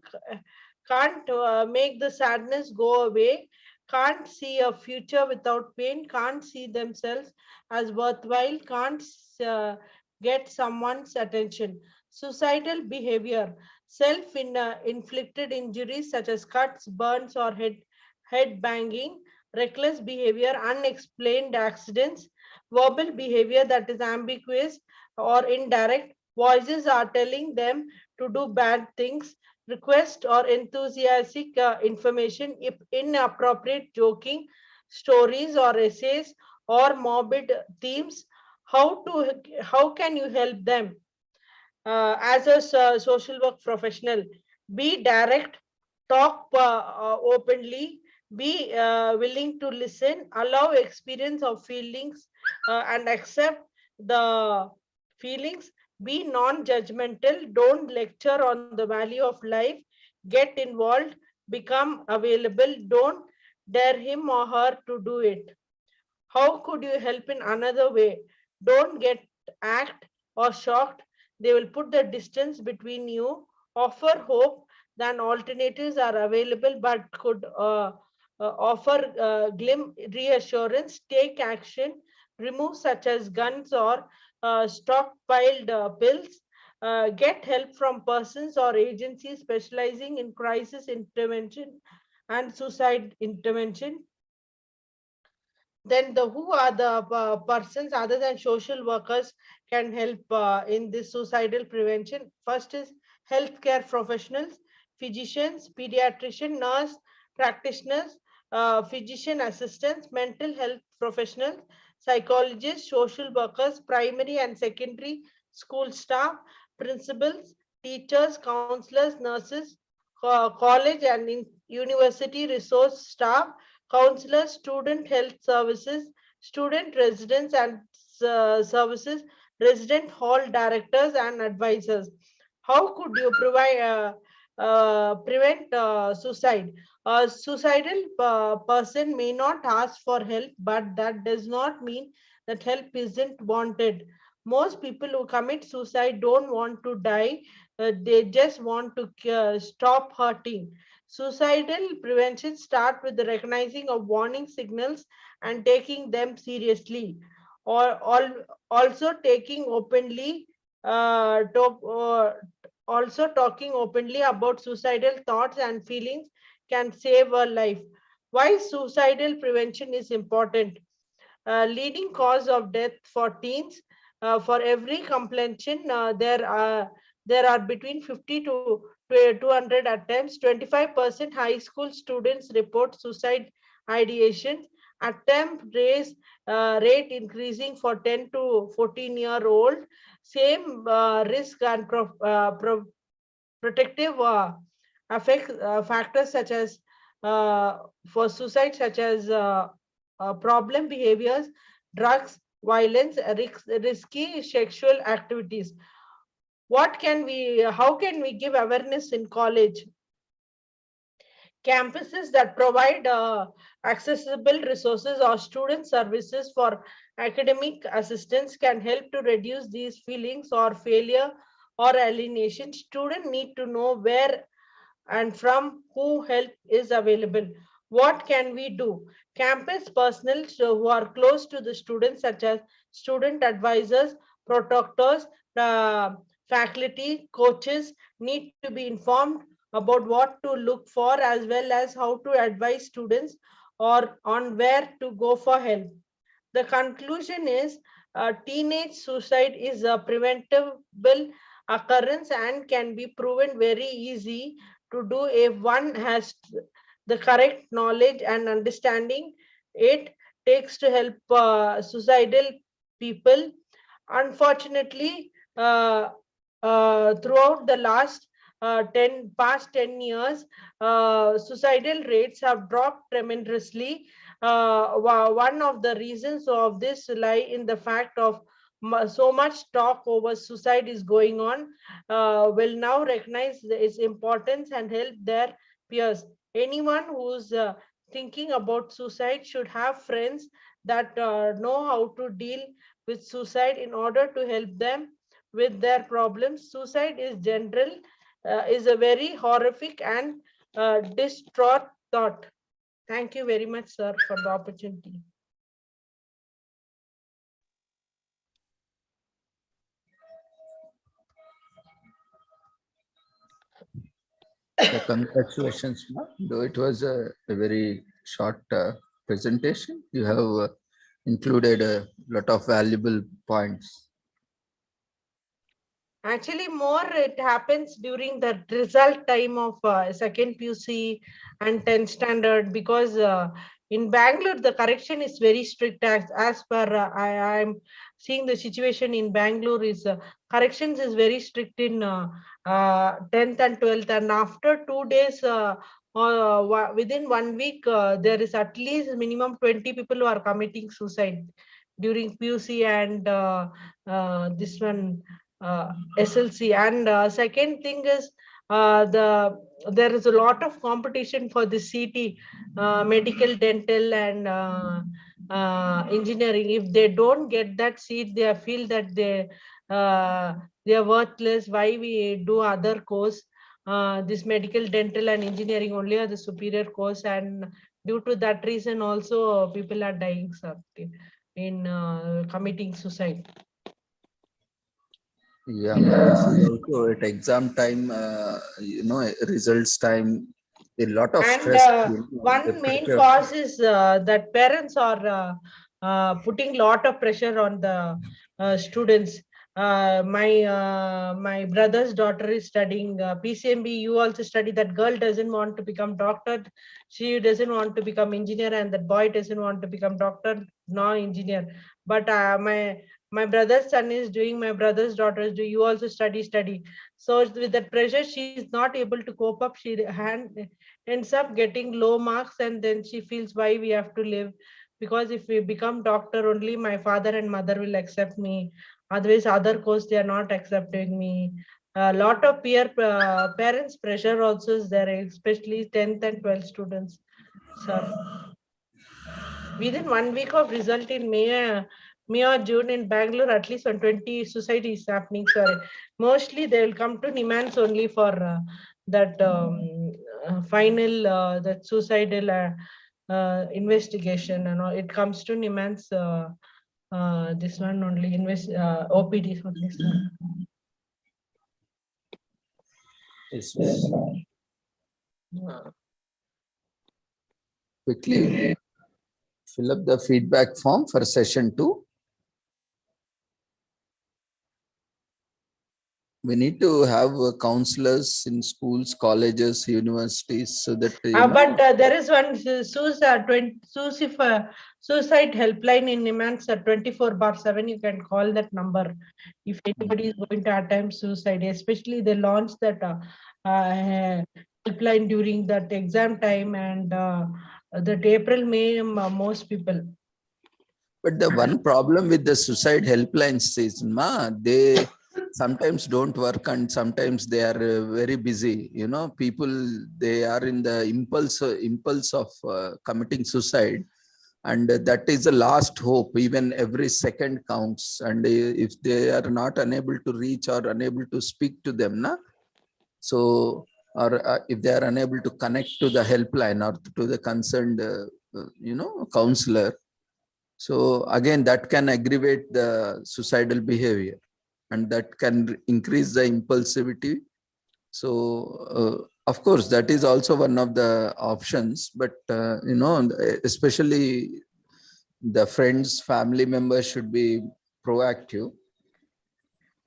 can't make the sadness go away, can't see a future without pain, can't see themselves as worthwhile, can't get someone's attention. Suicidal behavior: self-inflicted injuries such as cuts, burns, or head banging; reckless behavior, unexplained accidents; verbal behavior that is ambiguous or indirect, voices are telling them to do bad things; request or enthusiastic information; if inappropriate joking, stories or essays, or morbid themes. How can you help them? As a social work professional, be direct, talk openly, be willing to listen, allow experience of feelings, and accept the feelings, be non-judgmental, don't lecture on the value of life, get involved, become available, don't dare him or her to do it. How could you help in another way? Don't get act or shocked. They will put the distance between you. Offer hope that alternatives are available, but could offer reassurance. Take action. Remove such as guns or stockpiled pills. Get help from persons or agencies specializing in crisis intervention and suicide intervention. Then who are the persons other than social workers can help in this suicidal prevention? First is healthcare professionals, physicians, pediatrician, nurse practitioners, physician assistants, mental health professionals, psychologists, social workers, primary and secondary school staff, principals, teachers, counselors, nurses, college and university resource staff, counselors, student health services, student residence and services, resident hall directors and advisors. How could you prevent suicide? A suicidal person may not ask for help, but that does not mean that help isn't wanted. Most people who commit suicide don't want to die, they just want to stop hurting. Suicidal prevention start with the recognizing of warning signals and taking them seriously, or also taking openly also talking openly about suicidal thoughts and feelings can save a life. Why suicidal prevention is important? Leading cause of death for teens. For every completion, there are between 50 to 200 attempts. 25% high school students report suicide ideation. Attempt rate increasing for 10 to 14-year-old. Same risk and protective factors such as for suicide, such as problem behaviors, drugs, violence, risky sexual activities. How can we give awareness in college? Campuses that provide accessible resources or student services for academic assistance can help to reduce these feelings or failure or alienation. Students need to know where and from who help is available. What can we do? Campus personnel who are close to the students, such as student advisors, protectors, faculty, coaches, need to be informed about what to look for, as well as how to advise students or on where to go for help. The conclusion is teenage suicide is a preventable occurrence and can be proven very easy to do if one has the correct knowledge and understanding it takes to help suicidal people. Unfortunately, throughout the past 10 years, suicidal rates have dropped tremendously. One of the reasons of this lie in the fact of so much talk over suicide is going on, will now recognize its importance and help their peers. Anyone who's thinking about suicide should have friends that know how to deal with suicide in order to help them with their problems. Suicide is a very horrific and distraught thought. Thank you very much, sir, for the opportunity. So congratulations, ma'am. Though it was a very short presentation, you have included a lot of valuable points. Actually, more it happens during the result time of second PUC and 10th standard, because in Bangalore, the correction is very strict as per I'm seeing the situation in Bangalore is corrections is very strict in 10th and 12th. And after 2 days, within 1 week, there is at least minimum 20 people who are committing suicide during PUC and this one SLC. And second thing is there is a lot of competition for the CT, medical, dental, and engineering. If they don't get that seat, they feel that they are worthless. Why we do other course? This medical, dental, and engineering only are the superior course, and due to that reason also people are dying, sir, in committing suicide. Yeah, this is also at exam time, results time, a lot of stress. And one main cause is that parents are putting lot of pressure on the students. My brother's daughter is studying PCMB. You also study. That girl doesn't want to become doctor. She doesn't want to become engineer, and that boy doesn't want to become doctor nor engineer. But my brother's son is doing. My brother's daughter is doing. You also study. So with that pressure, she is not able to cope up. She ends up getting low marks, and then she feels why we have to live, because if we become doctor only my father and mother will accept me, otherwise other course they are not accepting me. A lot of parents pressure also is there, especially 10th and 12th students, sir. Within 1 week of result in May or June in Bangalore, at least 120 suicide is happening, sir. Mostly they will come to Nimans only for that final that suicidal investigation and all. It comes to NIMANS this one only OPD for this one. Yes, quickly fill up the feedback form for session 2. We need to have counselors in schools, colleges, universities, so that but there is one suicide helpline in NIMANS 24/7. You can call that number if anybody is going to attempt suicide. Especially they launched that helpline during that exam time and that April, May, most people. But the one problem with the suicide helplines is, they sometimes don't work and sometimes they are very busy. People, they are in the impulse of committing suicide, and that is the last hope. Even every second counts, and if they are not unable to reach or unable to speak to them, so or if they are unable to connect to the helpline or to the concerned counselor, so again that can aggravate the suicidal behavior and that can increase the impulsivity. So of course that is also one of the options, but especially the friends, family members should be proactive.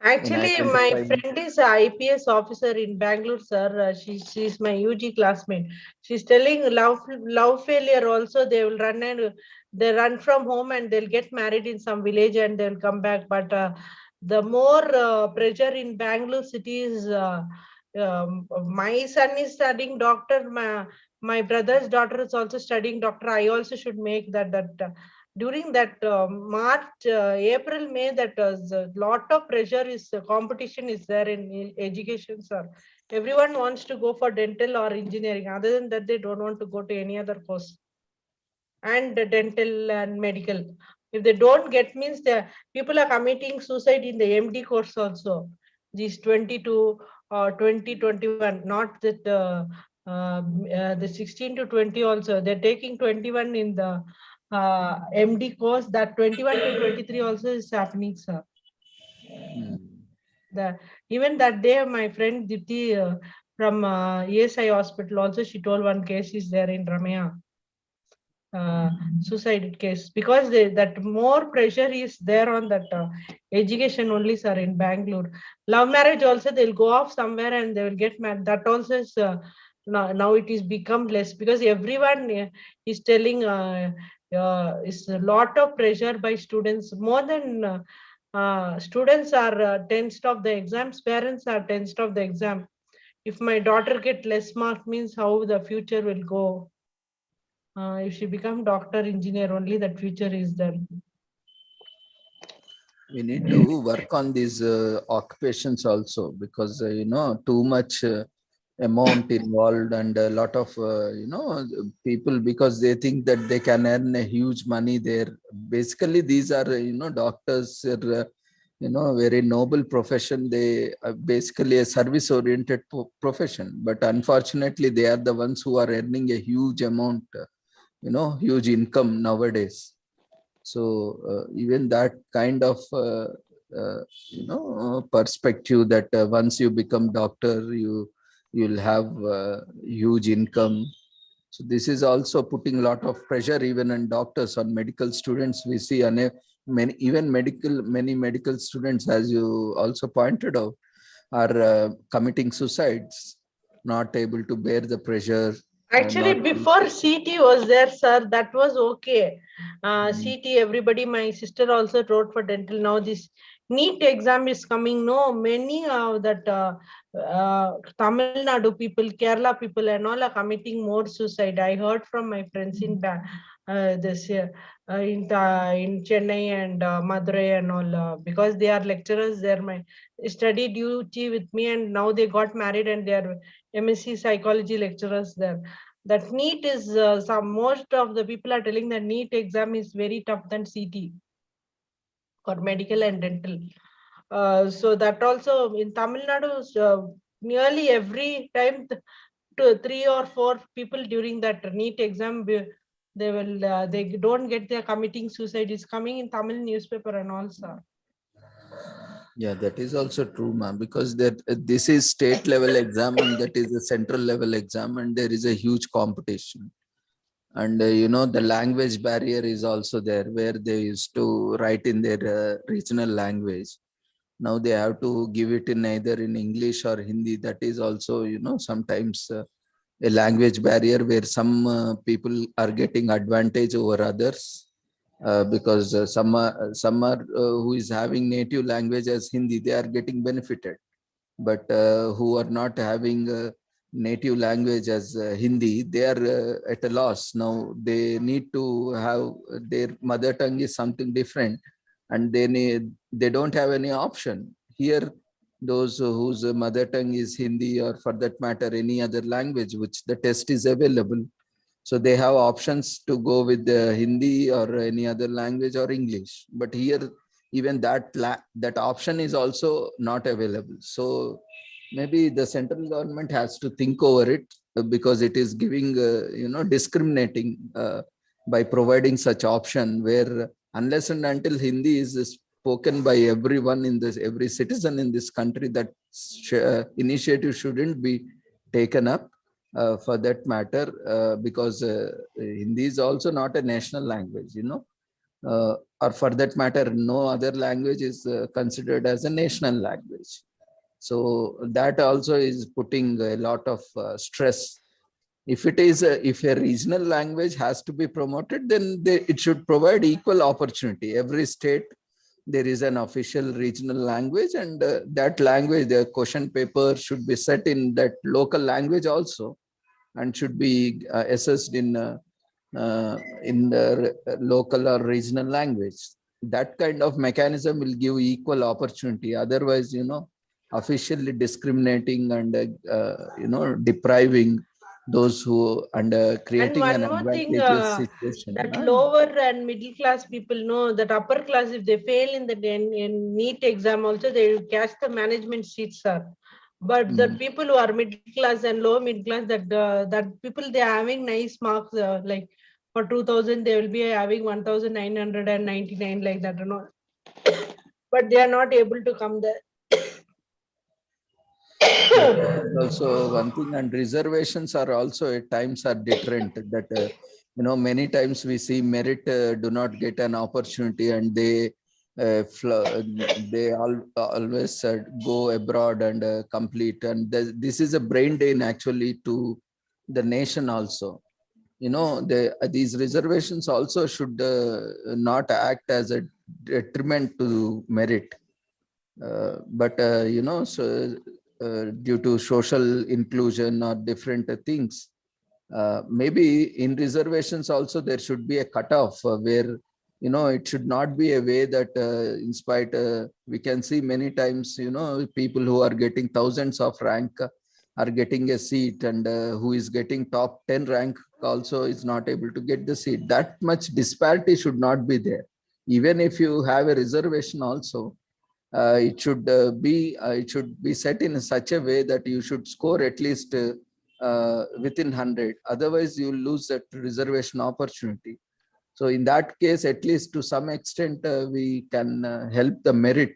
Actually, my friend is an IPS officer in Bangalore, sir. She's my UG classmate. She's telling love failure also. They will run and they run from home and they'll get married in some village and they'll come back. But the more pressure in Bangalore city is. My son is studying doctor. My brother's daughter is also studying doctor. I also should make that during that March, April, May, that was a lot of pressure is competition is there in education, sir. Everyone wants to go for dental or engineering. Other than that, they don't want to go to any other course. And dental and medical. If they don't get, means the people are committing suicide in the MD course also. These 22 or 2021, not that the 16 to 20 also. They're taking 21 in the MD course. That 21 to 23 also is happening, sir. Even that day, my friend Dipti from ESI hospital also, she told one case is there in Ramaya. Suicide case, because that more pressure is there on that education only, sir, in Bangalore. Love marriage also, they'll go off somewhere and they will get married. That also is now it is become less because everyone is telling is a lot of pressure by students. More than students are tensed of the exams, parents are tensed of the exam. If my daughter get less mark, means how the future will go. If she become doctor, engineer, only that future is there. We need to work on these occupations also, because too much amount involved and a lot of people, because they think that they can earn a huge money there. Basically these are doctors are very noble profession. They are basically a service oriented profession, but unfortunately they are the ones who are earning a huge amount, huge income nowadays. So even that kind of perspective that once you become doctor, you'll have huge income. So this is also putting a lot of pressure even on doctors, on medical students. We see many medical students, as you also pointed out, are committing suicides, not able to bear the pressure. Actually, before CT was there, sir, that was okay. CT, everybody, my sister also wrote for dental. Now this NEET exam is coming. No, many that Tamil Nadu people, Kerala people and all are committing more suicide. I heard from my friends in this in Chennai and Madurai and all, because they are lecturers. They're my studied UT with me, and now they got married and they are MSc psychology lecturers there. That NEET is most of the people are telling that NEET exam is very tough than CT for medical and dental. So that also in Tamil Nadu, nearly every time 3 or 4 people during that NEET exam, they don't get, their committing suicide. Is coming in Tamil newspaper and all, sir. Yeah, that is also true, ma'am, because that this is state level exam and that is a central level exam, and there is a huge competition. And the language barrier is also there, where they used to write in their regional language. Now they have to give it in either in English or Hindi. That is also, sometimes a language barrier where some people are getting advantage over others, because some are who is having native language as Hindi, they are getting benefited, but who are not having native language as Hindi, they are at a loss. Now they need to have their mother tongue is something different, and they don't have any option. Here, those whose mother tongue is Hindi, or for that matter any other language which the test is available, so they have options to go with the Hindi or any other language or English. But here, even that option is also not available. So maybe the central government has to think over it, because it is giving, discriminating by providing such option, where unless and until Hindi is spoken by everyone in this, every citizen in this country, that initiative shouldn't be taken up. For that matter, because Hindi is also not a national language, or for that matter, no other language is considered as a national language. So that also is putting a lot of stress. If it is, if a regional language has to be promoted, then it should provide equal opportunity. Every state, there is an official regional language, and that language, the question paper should be set in that local language also, and should be assessed in the local or regional language. That kind of mechanism will give equal opportunity. Otherwise, officially discriminating and depriving those who, and creating one an more thing, advantageous situation. that lower and middle class people know that upper class, if they fail in the in NEET exam also, they will catch the management seats, sir. But the people who are middle class and low middle class, that people, they are having nice marks, like for 2000 they will be having 1999 like that, but they are not able to come there. Also one thing, and reservations are also at times are deterrent, that many times we see merit do not get an opportunity, and they always go abroad and complete, and this is a brain drain actually to the nation also. These reservations also should not act as a detriment to merit, but so due to social inclusion or different things, maybe in reservations also there should be a cutoff, where it should not be a way that in spite, we can see many times, people who are getting thousands of rank are getting a seat, and who is getting top 10 rank also is not able to get the seat. That much disparity should not be there. Even if you have a reservation also, it should be set in such a way that you should score at least within 100. Otherwise, you lose that reservation opportunity. So in that case, at least to some extent, we can help the merit.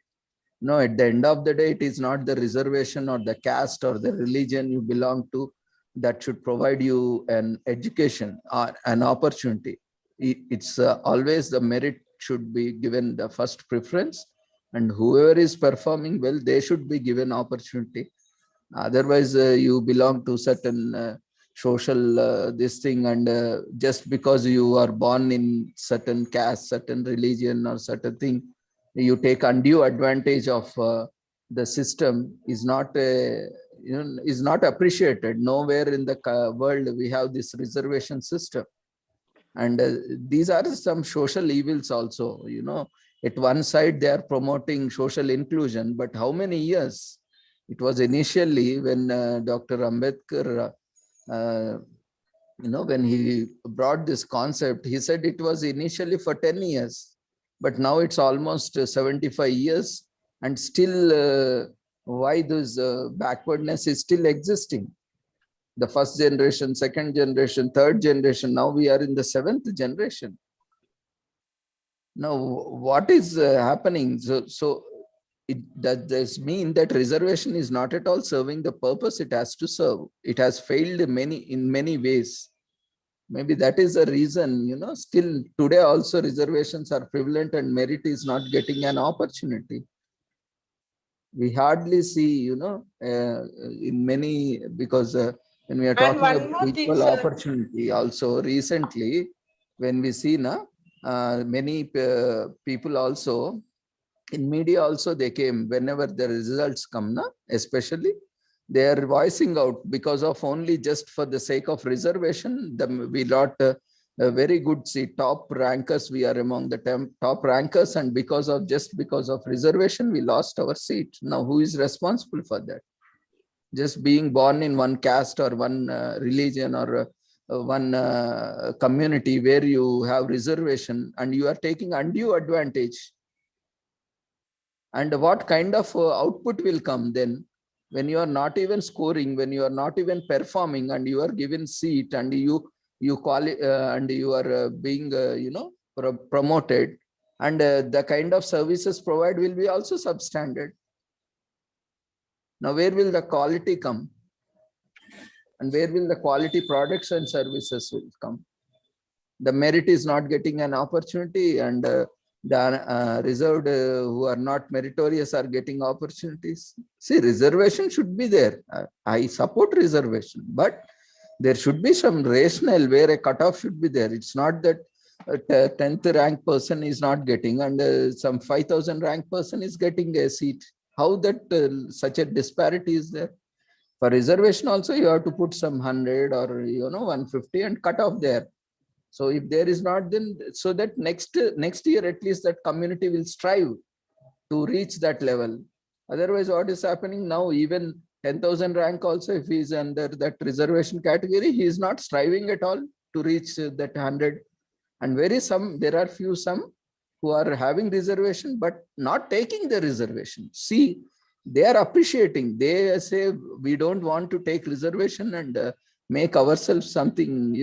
At the end of the day, it is not the reservation or the caste or the religion you belong to that should provide you an education or an opportunity. It's always the merit should be given the first preference, and whoever is performing well, they should be given opportunity. Otherwise, you belong to certain social this thing, and just because you are born in certain caste, certain religion, or certain thing, you take undue advantage of the system is not is not appreciated. Nowhere in the world we have this reservation system, and these are some social evils also. At one side they are promoting social inclusion, but how many years? It was initially when Dr. Ambedkar, when he brought this concept, he said it was initially for 10 years, but now it's almost 75 years, and still why this backwardness is still existing? the first generation, second generation, third generation. Now we are in the seventh generation. Now, what is happening? So does this mean that reservation is not at all serving the purpose it has to serve? It has failed in many ways. Maybe that is the reason, still today also reservations are prevalent and merit is not getting an opportunity. We hardly see, in many, because when we are And talking one about more thing, equal sir. opportunity also recently, when we see many people also, in media also they came, whenever the results come, especially, they are voicing out because of only just for the sake of reservation, we got a very good seat, top rankers, we are among the top rankers, and because of reservation, we lost our seat. Now, who is responsible for that? Just being born in one caste or one religion or one community where you have reservation and you are taking undue advantage. And what kind of output will come then when you are not even scoring, when you are not even performing, and you are given seat and you and you are being promoted, and the kind of services provided will be also substandard. Now, where will the quality come? And where will the quality products and services will come? The merit is not getting an opportunity, and the reserved who are not meritorious are getting opportunities. See, reservation should be there. I support reservation, but there should be some rationale where a cutoff should be there. It's not that a 10th rank person is not getting and some 5,000 rank person is getting a seat. How that such a disparity is there? For reservation also, you have to put some 100 or 150 and cut off there. So if there is not, then so that next year at least that community will strive to reach that level. Otherwise, what is happening now? Even 10,000 rank also, if he is under that reservation category, he is not striving at all to reach that 100. And there are few some who are having reservation but not taking the reservation. See, they are appreciating. They say, we don't want to take reservation and make ourselves something,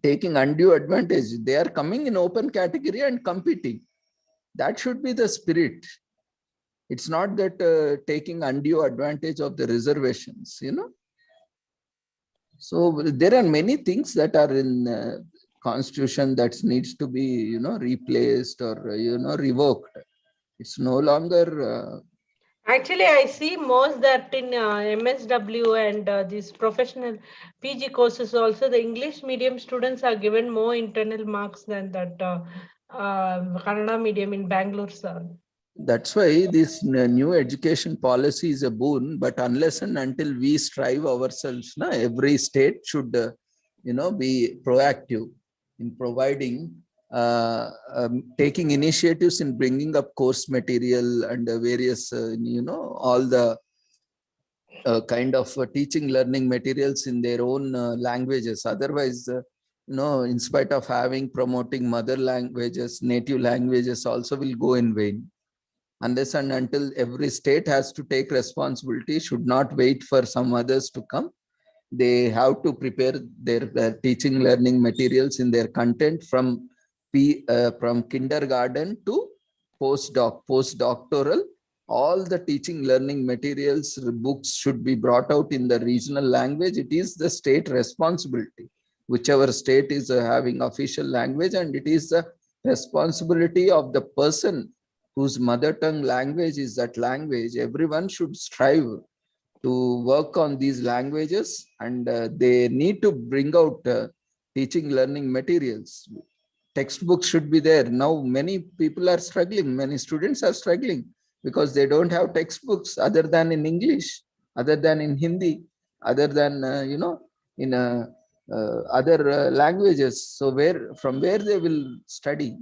taking undue advantage. They are coming in open category and competing. That should be the spirit. It's not that taking undue advantage of the reservations, So there are many things that are in constitution that needs to be, replaced or, revoked. It's no longer Actually, I see most that in MSW and these professional PG courses also, the English medium students are given more internal marks than that Kannada medium in Bangalore, sir. That's why this new education policy is a boon, but unless and until we strive ourselves, every state should, be proactive in providing, taking initiatives in bringing up course material and various, all the kind of teaching learning materials in their own languages. Otherwise, in spite of promoting mother languages, native languages also will go in vain. Unless and until every state has to take responsibility, should not wait for some others to come. They have to prepare their teaching learning materials in their content from kindergarten to postdoctoral. All the teaching learning materials, books should be brought out in the regional language. It is the state responsibility, whichever state is having official language, and it is the responsibility of the person whose mother tongue language is that language. Everyone should strive to work on these languages, and they need to bring out teaching learning materials. Textbooks should be there. Now many people are struggling, many students are struggling because they don't have textbooks other than in English, other than in Hindi, other than in other languages. So from where they will study?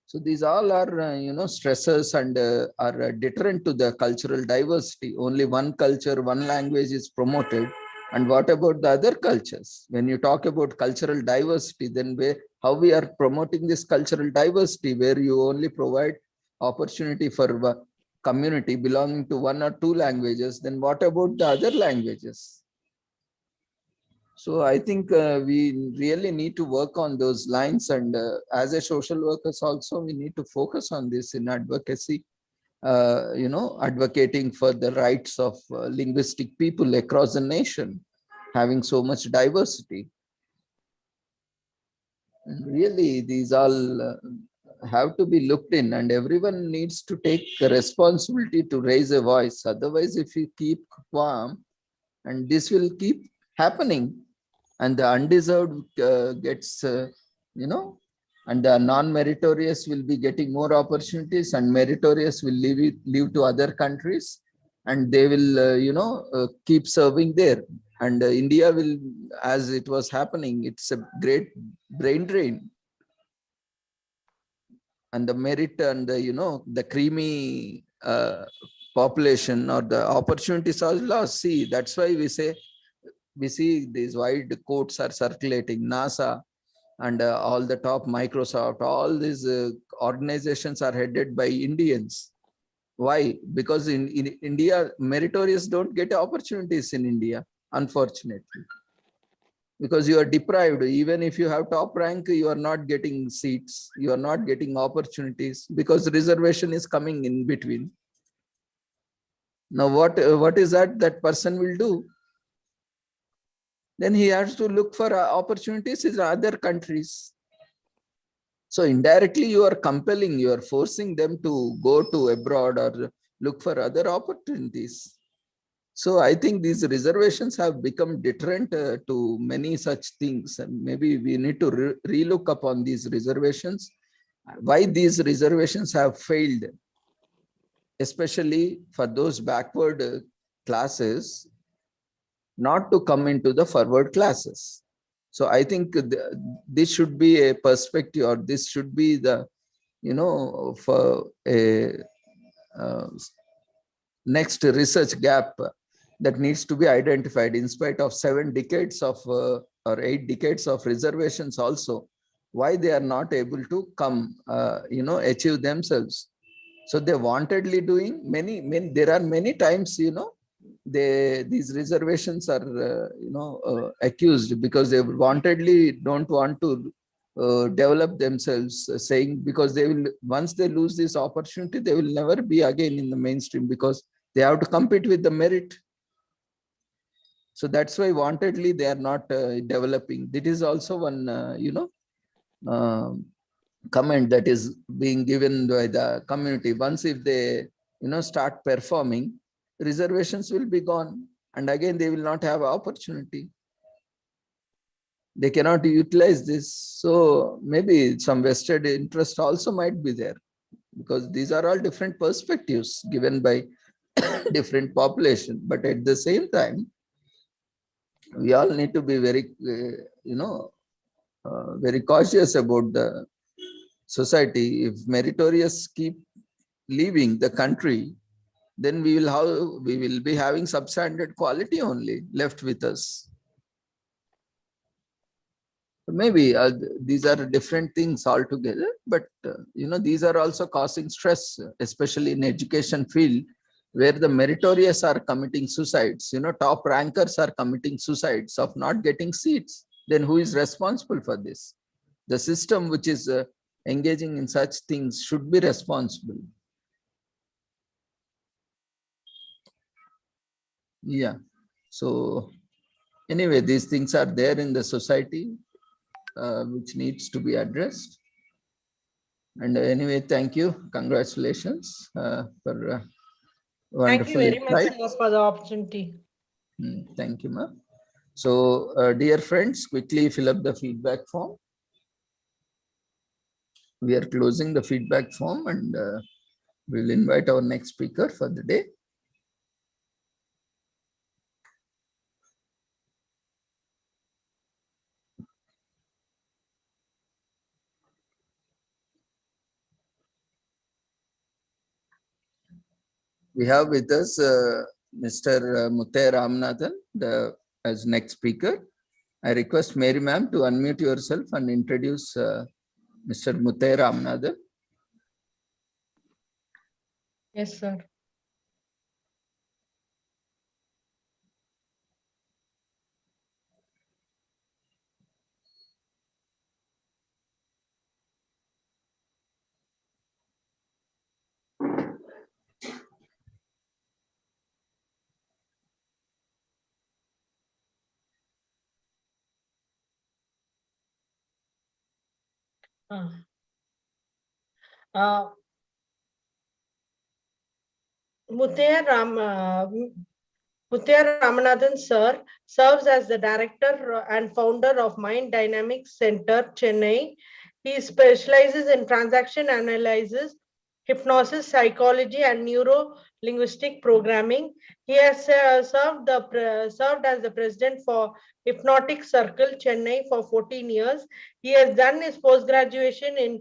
So these all are, stressors and are a deterrent to the cultural diversity. Only one culture, one language is promoted. And what about the other cultures? When you talk about cultural diversity, then how we are promoting this cultural diversity, where you only provide opportunity for community belonging to one or two languages, then what about the other languages? So I think we really need to work on those lines, and as a social workers also, we need to focus on this in advocacy, advocating for the rights of linguistic people across the nation, having so much diversity. And really, these all have to be looked in, and everyone needs to take a responsibility to raise a voice. Otherwise, if you keep calm, and this will keep happening, and the undeserved gets, and the non-meritorious will be getting more opportunities, and meritorious will leave to other countries, and they will, keep serving there. And India will, as it was happening, it's a great brain drain. And the merit and the creamy population or the opportunities are lost. See, that's why we see these wide quotes are circulating. NASA and all the top Microsoft, all these organizations are headed by Indians. Why? Because in India, meritorious don't get opportunities in India, unfortunately. Because you are deprived. Even if you have top rank, you are not getting seats, you are not getting opportunities, because reservation is coming in between. Now what is that person will do? Then he has to look for opportunities in other countries. So indirectly you are compelling, you are forcing them to go to abroad or look for other opportunities. So I think these reservations have become deterrent to many such things, and maybe we need to relook upon these reservations, why these reservations have failed, especially for those backward classes not to come into the forward classes. So I think this should be a perspective, or this should be the, for a next research gap that needs to be identified. In spite of 7 decades of or 8 decades of reservations also, why they are not able to come, achieve themselves. So they wantedly doing many, there are many times, these reservations are, accused because they wantedly don't want to develop themselves, saying because they will, once they lose this opportunity, they will never be again in the mainstream, because they have to compete with the merit. So that's why wantedly they are not developing. This is also one, comment that is being given by the community. Once if they, start performing, reservations will be gone, and again they will not have opportunity. They cannot utilize this. So maybe some vested interest also might be there, because these are all different perspectives given by different population. But at the same time, we all need to be very, very cautious about the society. If meritorious keep leaving the country, then we will be having substandard quality only left with us. Maybe these are different things altogether, but these are also causing stress, especially in education field, where the meritorious are committing suicides. Top rankers are committing suicides of not getting seats. Then who is responsible for this? The system which is engaging in such things should be responsible. Yeah. So anyway, these things are there in the society, which needs to be addressed. And anyway, thank you. Congratulations for wonderful Thank you very much, insight. sir, for the opportunity. Thank you, ma'am. So, dear friends, quickly fill up the feedback form. We are closing the feedback form, and we will invite our next speaker for the day. We have with us Mr. Muthay Ramanathan as next speaker. I request Mary ma'am to unmute yourself and introduce Mr. Muthay Ramanathan. Yes, sir. Uh, uh, Muthiah Ramanathan Sir serves as the director and founder of Mind Dynamics Center, Chennai. He specializes in transaction analysis, hypnosis, psychology, and neuro linguistic programming. He has served as the president for Hypnotic Circle, Chennai for 14 years. He has done his post graduation in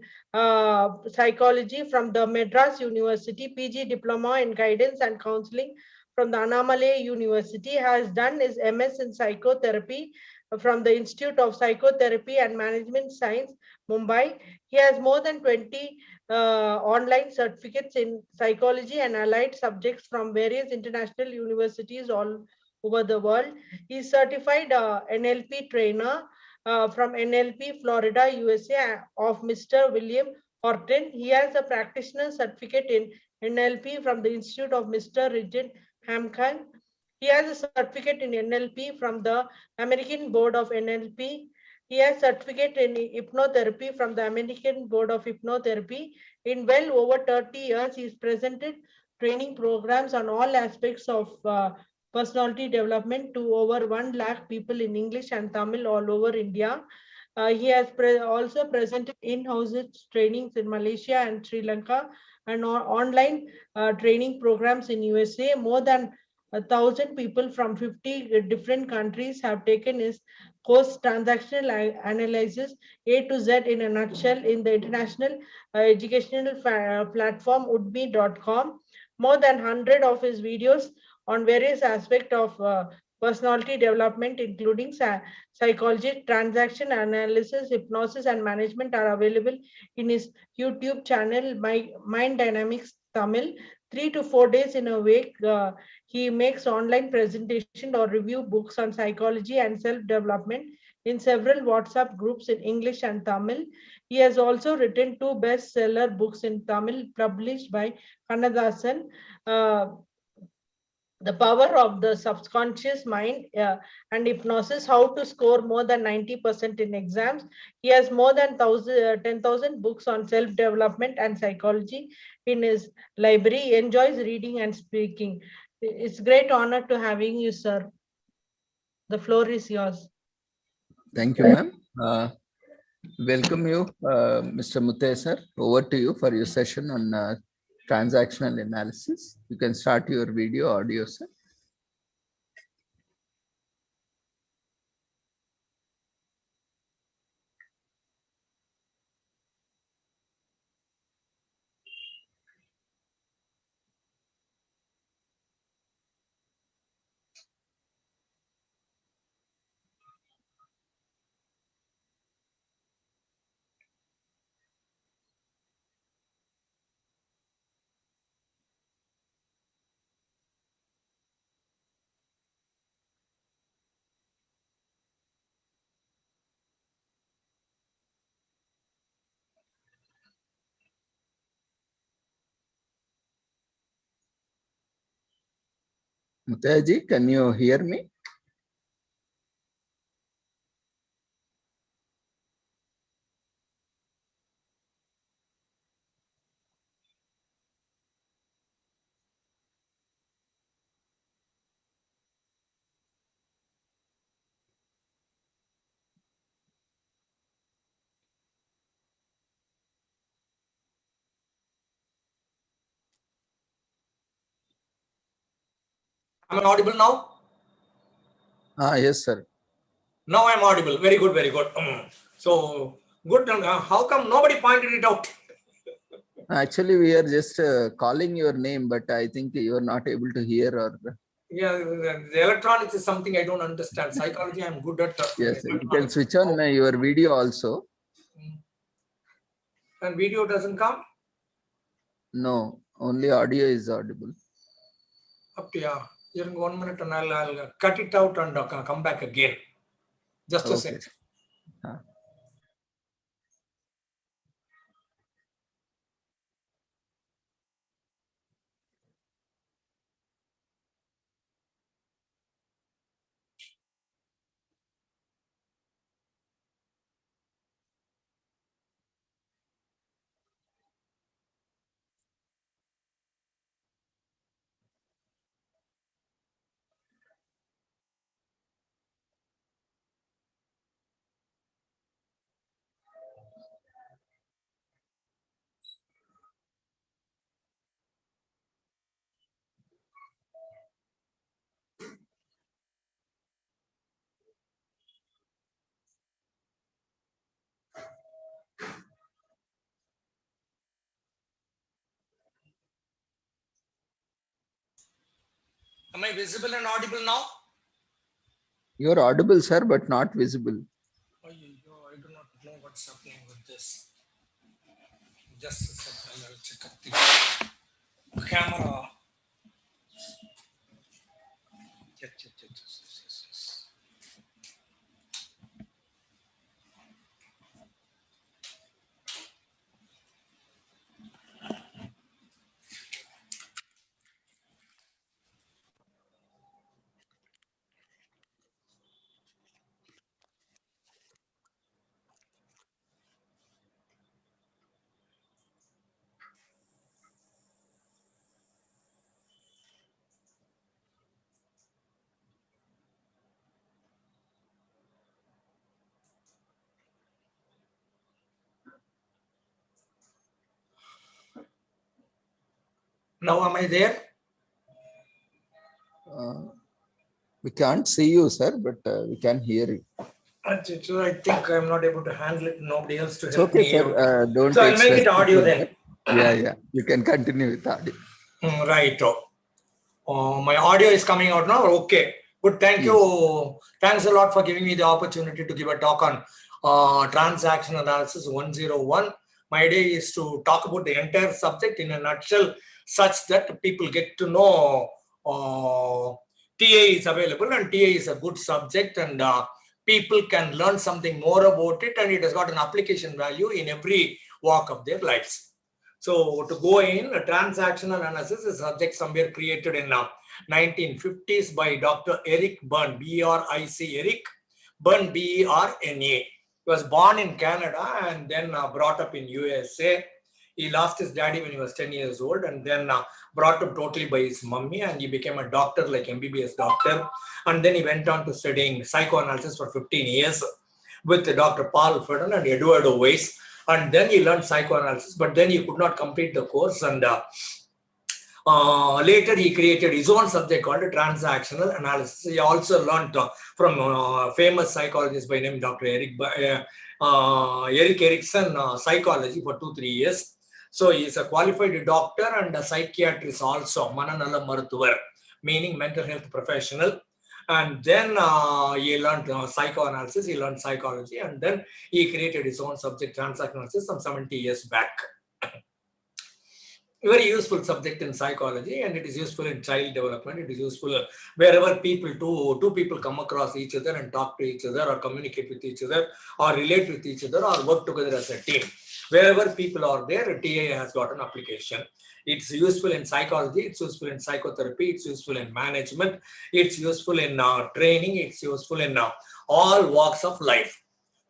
psychology from the Madras University, PG diploma in guidance and counseling from the Annamalai University, has done his MS in psychotherapy from the Institute of Psychotherapy and Management Science, Mumbai. He has more than 20 online certificates in psychology and allied subjects from various international universities all over the world. He is certified NLP trainer from NLP Florida, USA of Mr. William Horton. He has a practitioner certificate in NLP from the Institute of Mr. Richard Hamkan. He has a certificate in NLP from the American Board of NLP. He has certificate in hypnotherapy from the American Board of Hypnotherapy. In well over 30 years, he's presented training programs on all aspects of personality development to over 1 lakh people in English and Tamil all over India. He has also presented in-house trainings in Malaysia and Sri Lanka and online training programs in USA. More than 1,000 people from 50 different countries have taken his course transactional analysis A to Z in a nutshell in the international educational platform udemy.com. More than 100 of his videos on various aspects of personality development, including psychology, transaction analysis, hypnosis, and management, are available in his YouTube channel, Mind Dynamics Tamil. 3 to 4 days in a week, he makes online presentation or review books on psychology and self-development in several WhatsApp groups in English and Tamil. He has also written 2 bestseller books in Tamil published by Kannadasan. The power of the subconscious mind and hypnosis, how to score more than 90% in exams. He has more than 10,000 books on self-development and psychology in his library. He enjoys reading and speaking. It's great honor to having you, sir. The floor is yours. Thank you, ma'am. Welcome you, Mr. Muthiah, sir. Over to you for your session on transactional analysis. You can start your video audio, sir. Muthiah ji, can you hear me? Am I audible now? Yes, sir. Now I'm audible. Very good, very good. So, good. How come nobody pointed it out? Actually, we are just calling your name, but I think you are not able to hear or. Yeah, the electronics is something I don't understand. Psychology, I'm good at. Yes, you can switch on your video also. And video doesn't come? No, only audio is audible. Okay, yeah. Here in 1 minute and I'll cut it out and come back again. Just a second. Am I visible and audible now? You're audible, sir, but not visible. I do not know what's happening with this. Just a second, I'll check up the camera. Yes. Now am I there? We can't see you, sir, but we can hear you. I think I'm not able to handle it. Nobody else to It's help okay, me. sir. Don't So I'll make it stressful audio with then. that. Yeah. You can continue with audio. Right. My audio is coming out now. Okay. Good. Thank you. Thanks a lot for giving me the opportunity to give a talk on transaction analysis 101. My idea is to talk about the entire subject in a nutshell, such that people get to know TA is available, and TA is a good subject, and people can learn something more about it, and it has got an application value in every walk of their lives. So to go in, a transactional analysis is a subject somewhere created in 1950s by Dr. Eric Berne, B-R-I-C, Eric Berne, B-E-R-N-A. He was born in Canada and then brought up in USA. He lost his daddy when he was 10 years old, and then brought up totally by his mummy, and he became a doctor, like MBBS doctor. And then he went on to studying psychoanalysis for 15 years with Dr. Paul Ferdinand and Eduardo Weiss. And then he learned psychoanalysis, but then he could not complete the course. And later he created his own subject called transactional analysis. He also learned from famous psychologist by name Dr. Erik Erikson psychology for 2-3 years. So he is a qualified doctor and a psychiatrist also, Mananala Maruthuvar, meaning mental health professional. And then he learned psychoanalysis, he learned psychology, and then he created his own subject, transactional analysis, some 70 years back. Very useful subject in psychology, and it is useful in child development. It is useful wherever two people come across each other and talk to each other, or communicate with each other, or relate with each other, or work together as a team. Wherever people are there, TA has got an application. It's useful in psychology, it's useful in psychotherapy, it's useful in management, it's useful in training, it's useful in all walks of life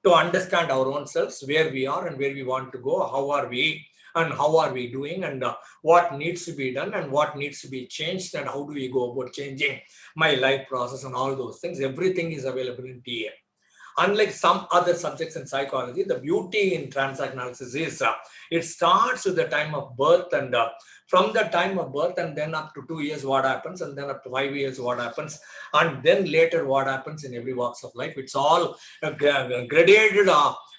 to understand our own selves, where we are and where we want to go, how are we and how are we doing, and what needs to be done and what needs to be changed, and how do we go about changing my life process and all those things. Everything is available in TA. Unlike some other subjects in psychology, the beauty in transaction analysis is it starts with the time of birth, and from the time of birth and then up to 2 years what happens, and then up to 5 years what happens, and then later what happens in every walks of life. It's all graded,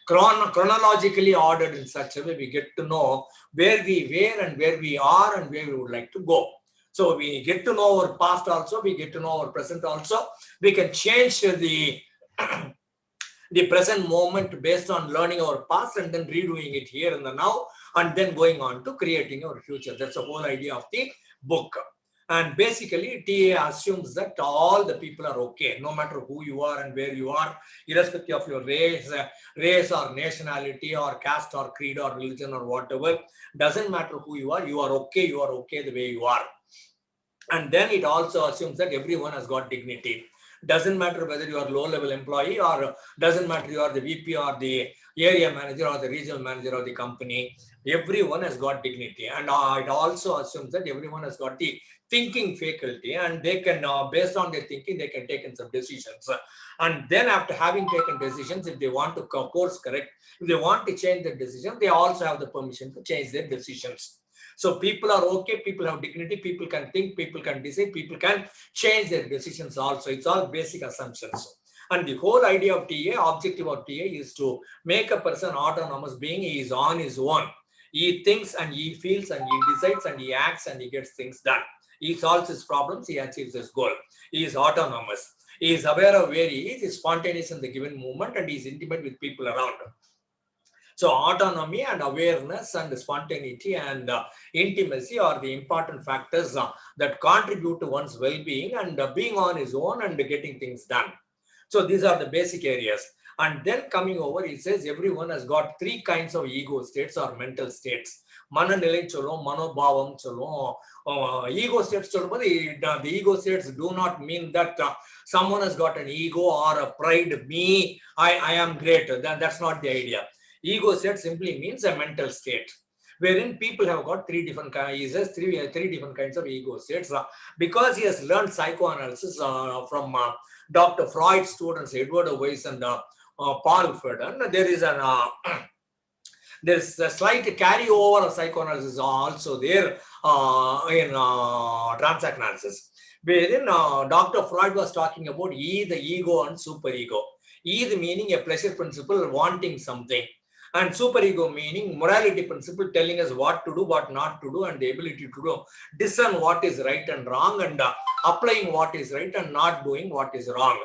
chronologically ordered in such a way we get to know where we were and where we are and where we would like to go. So we get to know our past also, we get to know our present also. We can change the present moment based on learning our past and then redoing it here in the now, and then going on to creating our future. That's the whole idea of the book. And basically, TA assumes that all the people are okay, no matter who you are and where you are, irrespective of your race or nationality or caste or creed or religion or whatever. Doesn't matter who you are okay the way you are. And then it also assumes that everyone has got dignity. Doesn't matter whether you are low-level employee, or doesn't matter you are the VP or the area manager or the regional manager of the company. Everyone has got dignity. And it also assumes that everyone has got the thinking faculty, and they can, based on their thinking, they can take in some decisions. And then after having taken decisions, if they want to course correct, if they want to change their decision, they also have the permission to change their decisions. So people are okay, people have dignity, people can think, people can decide, people can change their decisions also. It's all basic assumptions. And the whole idea of TA, objective of TA, is to make a person autonomous being. He is on his own. He thinks and he feels and he decides and he acts and he gets things done. He solves his problems, he achieves his goal. He is autonomous. He is aware of where he is spontaneous in the given moment, and he is intimate with people around him. So autonomy and awareness and spontaneity and intimacy are the important factors that contribute to one's well-being and being on his own and getting things done. So these are the basic areas. And then coming over, he says everyone has got three kinds of ego states or mental states. Mananilai cholom, manobhavam cholom. Ego states, the ego states do not mean that someone has got an ego or a pride, me, I am great. That's not the idea. Ego state simply means a mental state, wherein people have got three different kinds of ego states. Because he has learned psychoanalysis from Dr. Freud's students, Edward Weiss and Paul Ferdinand, there's a slight carryover of psychoanalysis also there in transacanalysis, wherein Dr. Freud was talking about the ego and superego. The meaning a pleasure principle wanting something, and superego meaning morality principle telling us what to do, what not to do, and the ability to discern what is right and wrong, and applying what is right and not doing what is wrong.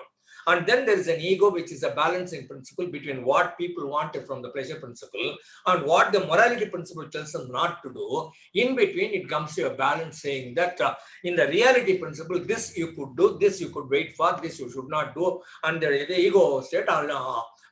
And then there is an ego, which is a balancing principle between what people want from the pleasure principle and what the morality principle tells them not to do. In between, it comes to a balance saying that in the reality principle, this you could do, this you could wait for, this you should not do. And the ego state,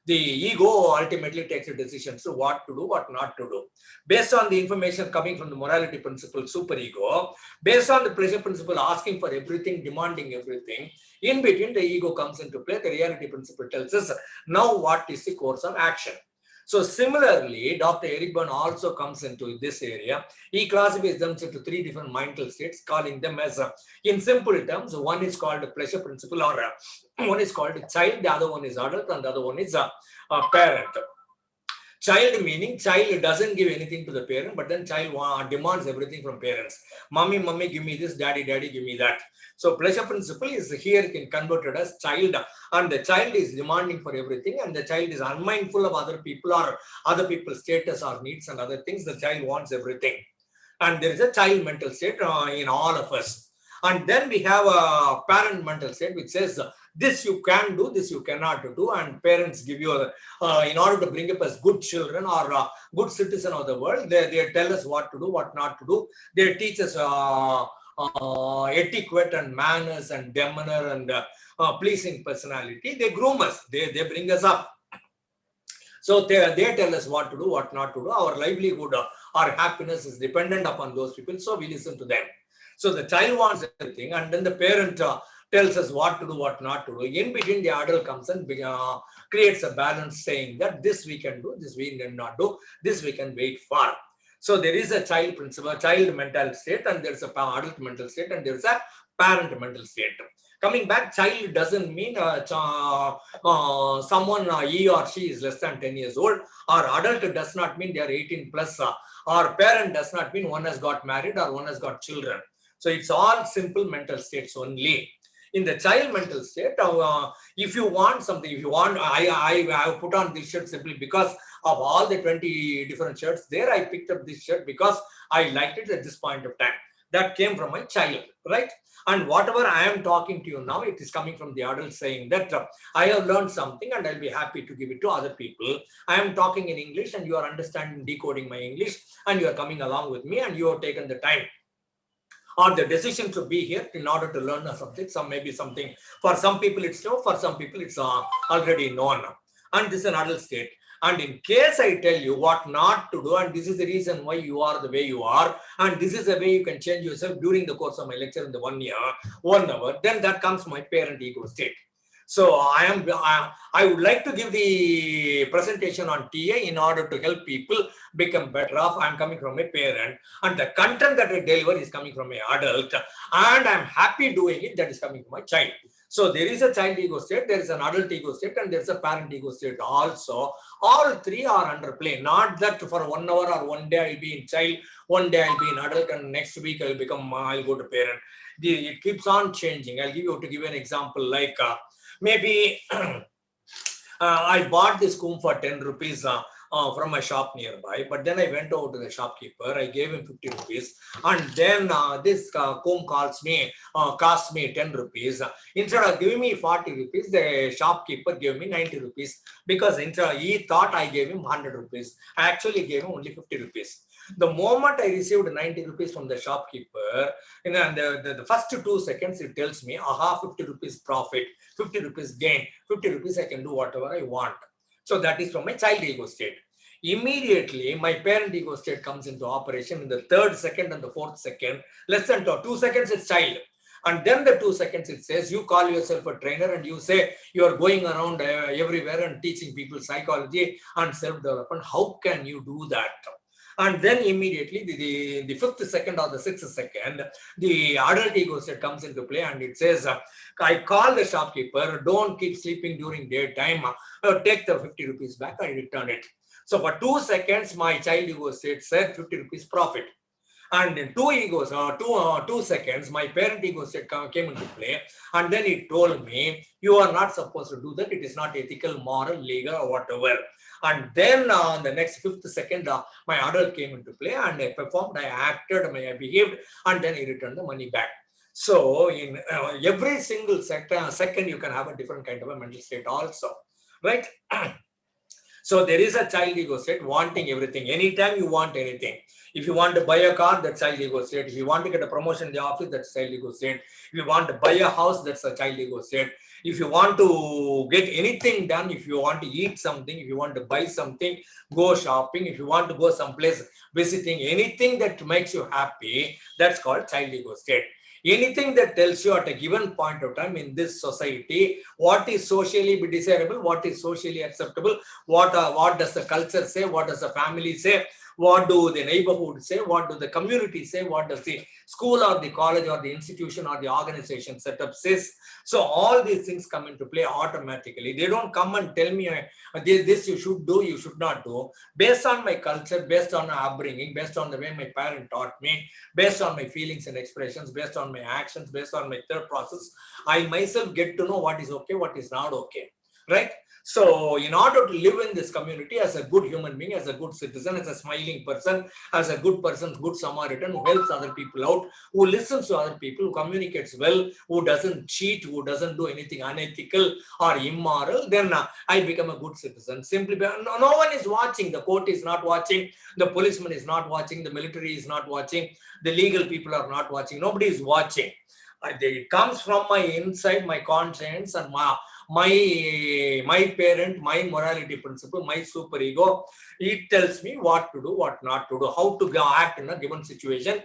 the ego ultimately takes a decision to what to do, what not to do. Based on the information coming from the morality principle, superego, based on the pleasure principle, asking for everything, demanding everything, in between the ego comes into play. The reality principle tells us now what is the course of action. So similarly, Dr. Eric Berne also comes into this area. He classifies them into three different mental states, calling them as, in simple terms, one is called a pleasure principle, or one is called a child, the other one is adult, and the other one is a parent. Child meaning child doesn't give anything to the parent, but then child demands everything from parents. Mommy, mommy, give me this, daddy, daddy, give me that. So pleasure principle is here converted as child, and the child is demanding for everything, and the child is unmindful of other people or other people's status or needs and other things. The child wants everything. And there is a child mental state in all of us. And then we have a parent mental state, which says, this you can do, this you cannot do, and parents give you, in order to bring up as good children or good citizen of the world, they tell us what to do, what not to do. They teach us etiquette and manners and demeanor and pleasing personality. They groom us, they bring us up. So they tell us what to do, what not to do. Our livelihood, our happiness is dependent upon those people, so we listen to them. So the child wants everything, and then the parent tells us what to do, what not to do. In between, the adult comes and creates a balance, saying that this we can do, this we can not do, this we can wait for. So there is a child principle, a child mental state, and there's a adult mental state, and there's a parent mental state. Coming back, child doesn't mean someone, he or she is less than 10 years old, or adult does not mean they are 18 plus, or parent does not mean one has got married or one has got children. So it's all simple mental states only. In the child mental state, if you want something, if you want, I put on this shirt simply because of all the 20 different shirts there, I picked up this shirt because I liked it at this point of time. That came from my child, right? And whatever I am talking to you now, it is coming from the adult saying that I have learned something and I'll be happy to give it to other people. I am talking in English and you are understanding, decoding my English, and you are coming along with me and you have taken the time or the decision to be here in order to learn a subject. Some maybe something, for some people it's new, for some people it's already known. And this is an adult state. And in case I tell you what not to do, and this is the reason why you are the way you are, and this is the way you can change yourself during the course of my lecture in the 1 hour, then that comes my parent ego state. So I would like to give the presentation on TA in order to help people become better off. I'm coming from a parent, and the content that I deliver is coming from an adult, and I'm happy doing it, that is coming from my child. So there is a child ego state, there is an adult ego state, and there's a parent ego state also. All three are under play. Not that for 1 hour or 1 day I'll be in child, 1 day I'll be in adult, and next week I'll go to parent. It keeps on changing. I'll give you an example, like maybe I bought this comb for 10 rupees from a shop nearby. But then I went over to the shopkeeper. I gave him 50 rupees. And then this comb cost me 10 rupees. Instead of giving me 40 rupees, the shopkeeper gave me 90 rupees because he thought I gave him 100 rupees. I actually gave him only 50 rupees. The moment I received 90 rupees from the shopkeeper, in the first 2 seconds, it tells me, aha, 50 rupees profit, 50 rupees gain, 50 rupees I can do whatever I want. So that is from my child ego state. Immediately, my parent ego state comes into operation in the 3rd second and the 4th second. Less than 2 seconds, it's child. And then the 2 seconds, it says, you call yourself a trainer and you say you are going around everywhere and teaching people psychology and self-development. How can you do that? And then immediately the 5th second or the 6th second, the adult ego state comes into play and it says, I call the shopkeeper, don't keep sleeping during daytime, take the 50 rupees back, I return it. So for 2 seconds, my child ego state said 50 rupees profit. And in 2 seconds, my parent ego state came into play. And then it told me, you are not supposed to do that. It is not ethical, moral, legal, or whatever. And then on the next 5th second, my adult came into play and I performed, I acted, I behaved, and then he returned the money back. So in every single second, you can have a different kind of a mental state also, right? So there is a child ego state wanting everything. Anytime you want anything. If you want to buy a car, that's child ego state. If you want to get a promotion in the office, that's child ego state. If you want to buy a house, that's a child ego state. If you want to get anything done, if you want to eat something, if you want to buy something, go shopping. If you want to go someplace visiting, anything that makes you happy, that's called child ego state. Anything that tells you at a given point of time in this society, what is socially desirable, what is socially acceptable, what does the culture say, what does the family say, what do the neighborhood say, what do the community say, what does the school or the college or the institution or the organization setup says. So all these things come into play automatically. They don't come and tell me this you should do, you should not do. Based on my culture, based on my upbringing, based on the way my parent taught me, based on my feelings and expressions, based on my actions, based on my thought process, I myself get to know what is okay, what is not okay, right? So in order to live in this community as a good human being, as a good citizen, as a smiling person, as a good person, good Samaritan, who helps other people out, who listens to other people, who communicates well, who doesn't cheat, who doesn't do anything unethical or immoral, then I become a good citizen. Simply because no one is watching. The court is not watching. The policeman is not watching. The military is not watching. The legal people are not watching. Nobody is watching. It comes from my inside, my conscience, and my parent, my morality principle, my super ego. It tells me what to do, what not to do, how to act in a given situation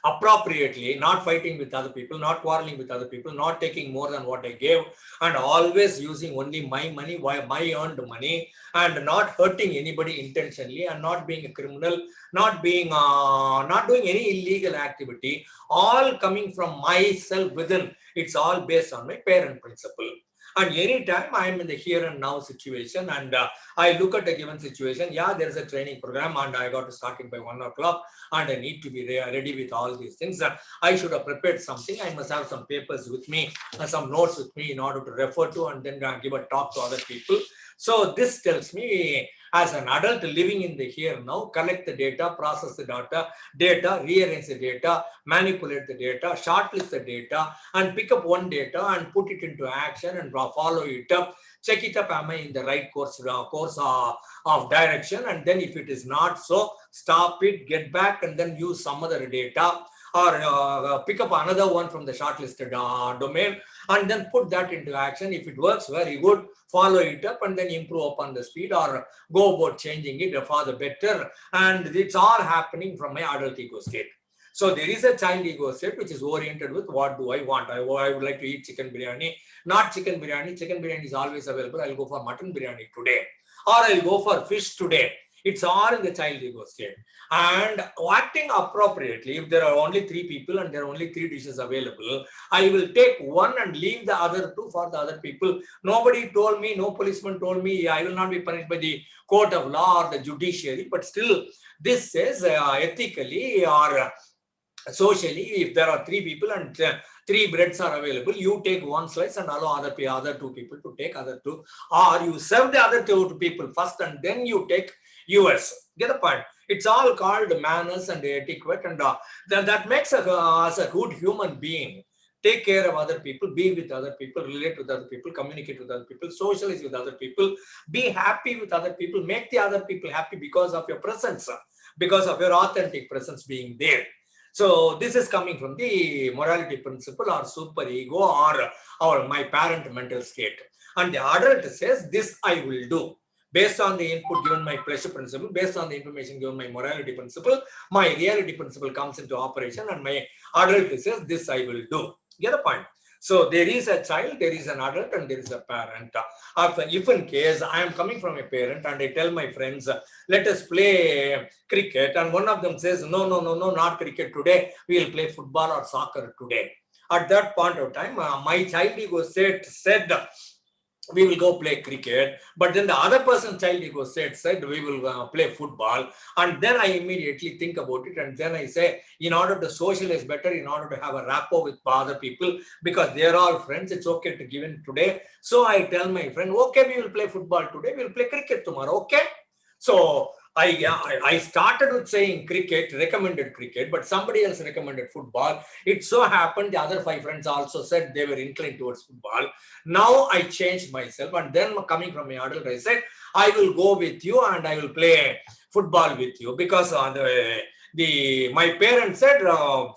appropriately, not fighting with other people, not quarreling with other people, not taking more than what I gave, and always using only my money, my earned money, and not hurting anybody intentionally, and not being a criminal, not doing any illegal activity, all coming from myself within. It's all based on my parent principle. And anytime I am in the here and now situation and I look at a given situation, yeah, there's a training program and I got to start it by 1 o'clock and I need to be ready with all these things. I should have prepared something. I must have some papers with me, some notes with me in order to refer to and then give a talk to other people. So this tells me as an adult living in the here now, collect the data, process the data, rearrange the data, manipulate the data, shortlist the data, and pick up one data and put it into action and follow it up, check it up, am I in the right course of direction? And then if it is not so, stop it, get back, and then use some other data, or pick up another one from the shortlisted domain and then put that into action. If it works, very good, follow it up and then improve upon the speed or go about changing it for the better. And it's all happening from my adult ego state. So there is a child ego state which is oriented with what do I want. I would like to eat chicken biryani, not chicken biryani. Chicken biryani is always available. I'll go for mutton biryani today, or I'll go for fish today. It's all in the child ego state. And acting appropriately, if there are only 3 people and there are only 3 dishes available, I will take one and leave the other 2 for the other people. Nobody told me, no policeman told me, I will not be punished by the court of law or the judiciary, but still this says ethically or socially, if there are three people and three breads are available, you take one slice and allow other two people to take other two, or you serve the other two people first and then you take yours. Get the point? It's all called manners and etiquette, and that makes us a good human being. Take care of other people, be with other people, relate with other people, communicate with other people, socialize with other people, be happy with other people, make the other people happy because of your presence, because of your authentic presence being there. So this is coming from the morality principle or super ego or my parent mental state. And the adult says, this I will do. Based on the input given my pleasure principle, based on the information given my morality principle, my reality principle comes into operation and my adult says, this I will do. Get the point? So there is a child, there is an adult, and there is a parent. If in case I am coming from a parent and I tell my friends, let us play cricket, and one of them says, no, not cricket today, we will play football or soccer today. At that point of time, my child ego said, we will go play cricket, but then the other person's child ego said we will play football, and then I immediately think about it, and then I say, in order to socialize better, in order to have a rapport with other people, because they're all friends, it's okay to give in today. So I tell my friend, okay, we will play football today, we will play cricket tomorrow, okay? So I started with saying cricket, recommended cricket, but somebody else recommended football. It so happened the other 5 friends also said they were inclined towards football. Now I changed myself, and then coming from my adult, I said, I will go with you and I will play football with you, because my parents said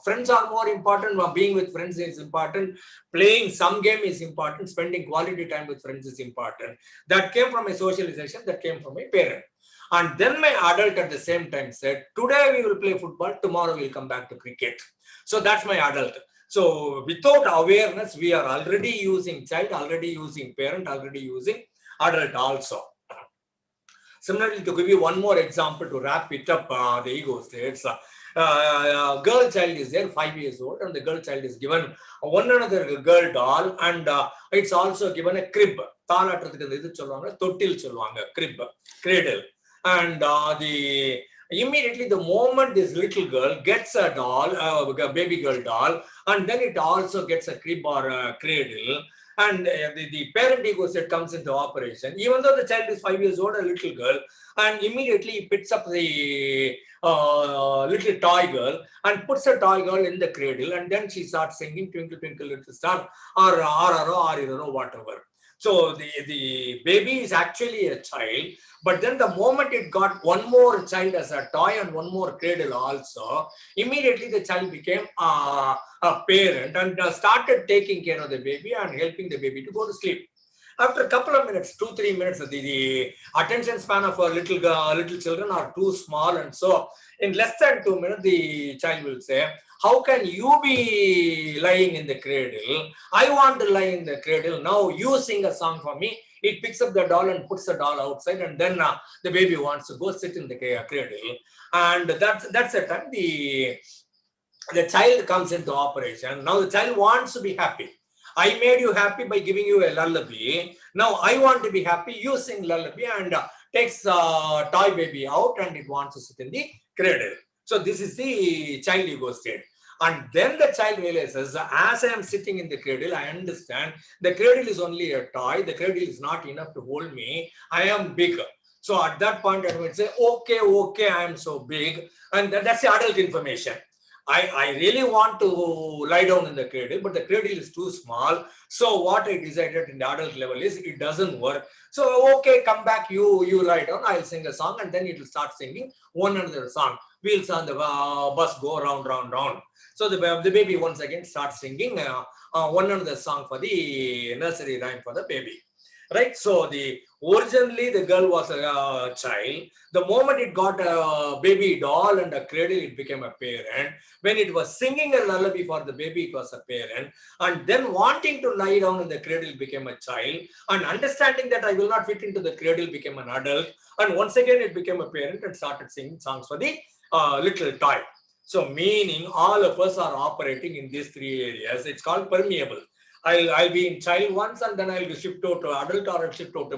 friends are more important, being with friends is important, playing some game is important, spending quality time with friends is important. That came from my socialization, that came from my parent. And then my adult at the same time said, today we will play football, tomorrow we'll come back to cricket. So that's my adult. So without awareness, we are already using child, already using parent, already using adult also. Similarly, to give you one more example to wrap it up, the ego states, girl child is there, 5 years old, and the girl child is given one another girl doll, and it's also given a crib. Crib, cradle. And immediately the moment this little girl gets a doll, a baby girl doll, and then it also gets a crib or a cradle, and the parent ego set comes into operation, even though the child is 5 years old, a little girl, and immediately he picks up the little toy girl and puts a toy girl in the cradle, and then she starts singing Twinkle Twinkle Little Star or RRO, whatever. So the baby is actually a child, but then the moment it got one more child as a toy and one more cradle also, immediately the child became a parent and started taking care of the baby and helping the baby to go to sleep. After a couple of minutes, 2-3 minutes, the attention span of little children are too small, and so in less than 2 minutes, the child will say, how can you be lying in the cradle? I want to lie in the cradle. Now you sing a song for me. It picks up the doll and puts the doll outside, and then the baby wants to go sit in the cradle. And that's the time the child comes into operation. Now the child wants to be happy. I made you happy by giving you a lullaby. Now I want to be happy. You sing lullaby, and takes toy baby out, and it wants to sit in the cradle. So this is the child ego state. And then the child realizes, as I am sitting in the cradle, I understand the cradle is only a toy. The cradle is not enough to hold me. I am big. So at that point, I would say, okay, I am so big. And that's the adult information. I really want to lie down in the cradle, but the cradle is too small. So what I decided in the adult level is it doesn't work. So, okay, come back, you lie down, I'll sing a song, and then it will start singing one another song. Wheels on the bus go round. So the baby once again starts singing one another song for the nursery rhyme for the baby. Right, so originally the girl was a child. The moment it got a baby doll and a cradle, it became a parent. When it was singing a lullaby for the baby, it was a parent. And then wanting to lie down in the cradle became a child. And understanding that I will not fit into the cradle became an adult. And once again, it became a parent and started singing songs for the little toy. So meaning all of us are operating in these 3 areas. It's called permeable. I'll be in child once, and then I'll shift out to adult, or I'll shift out to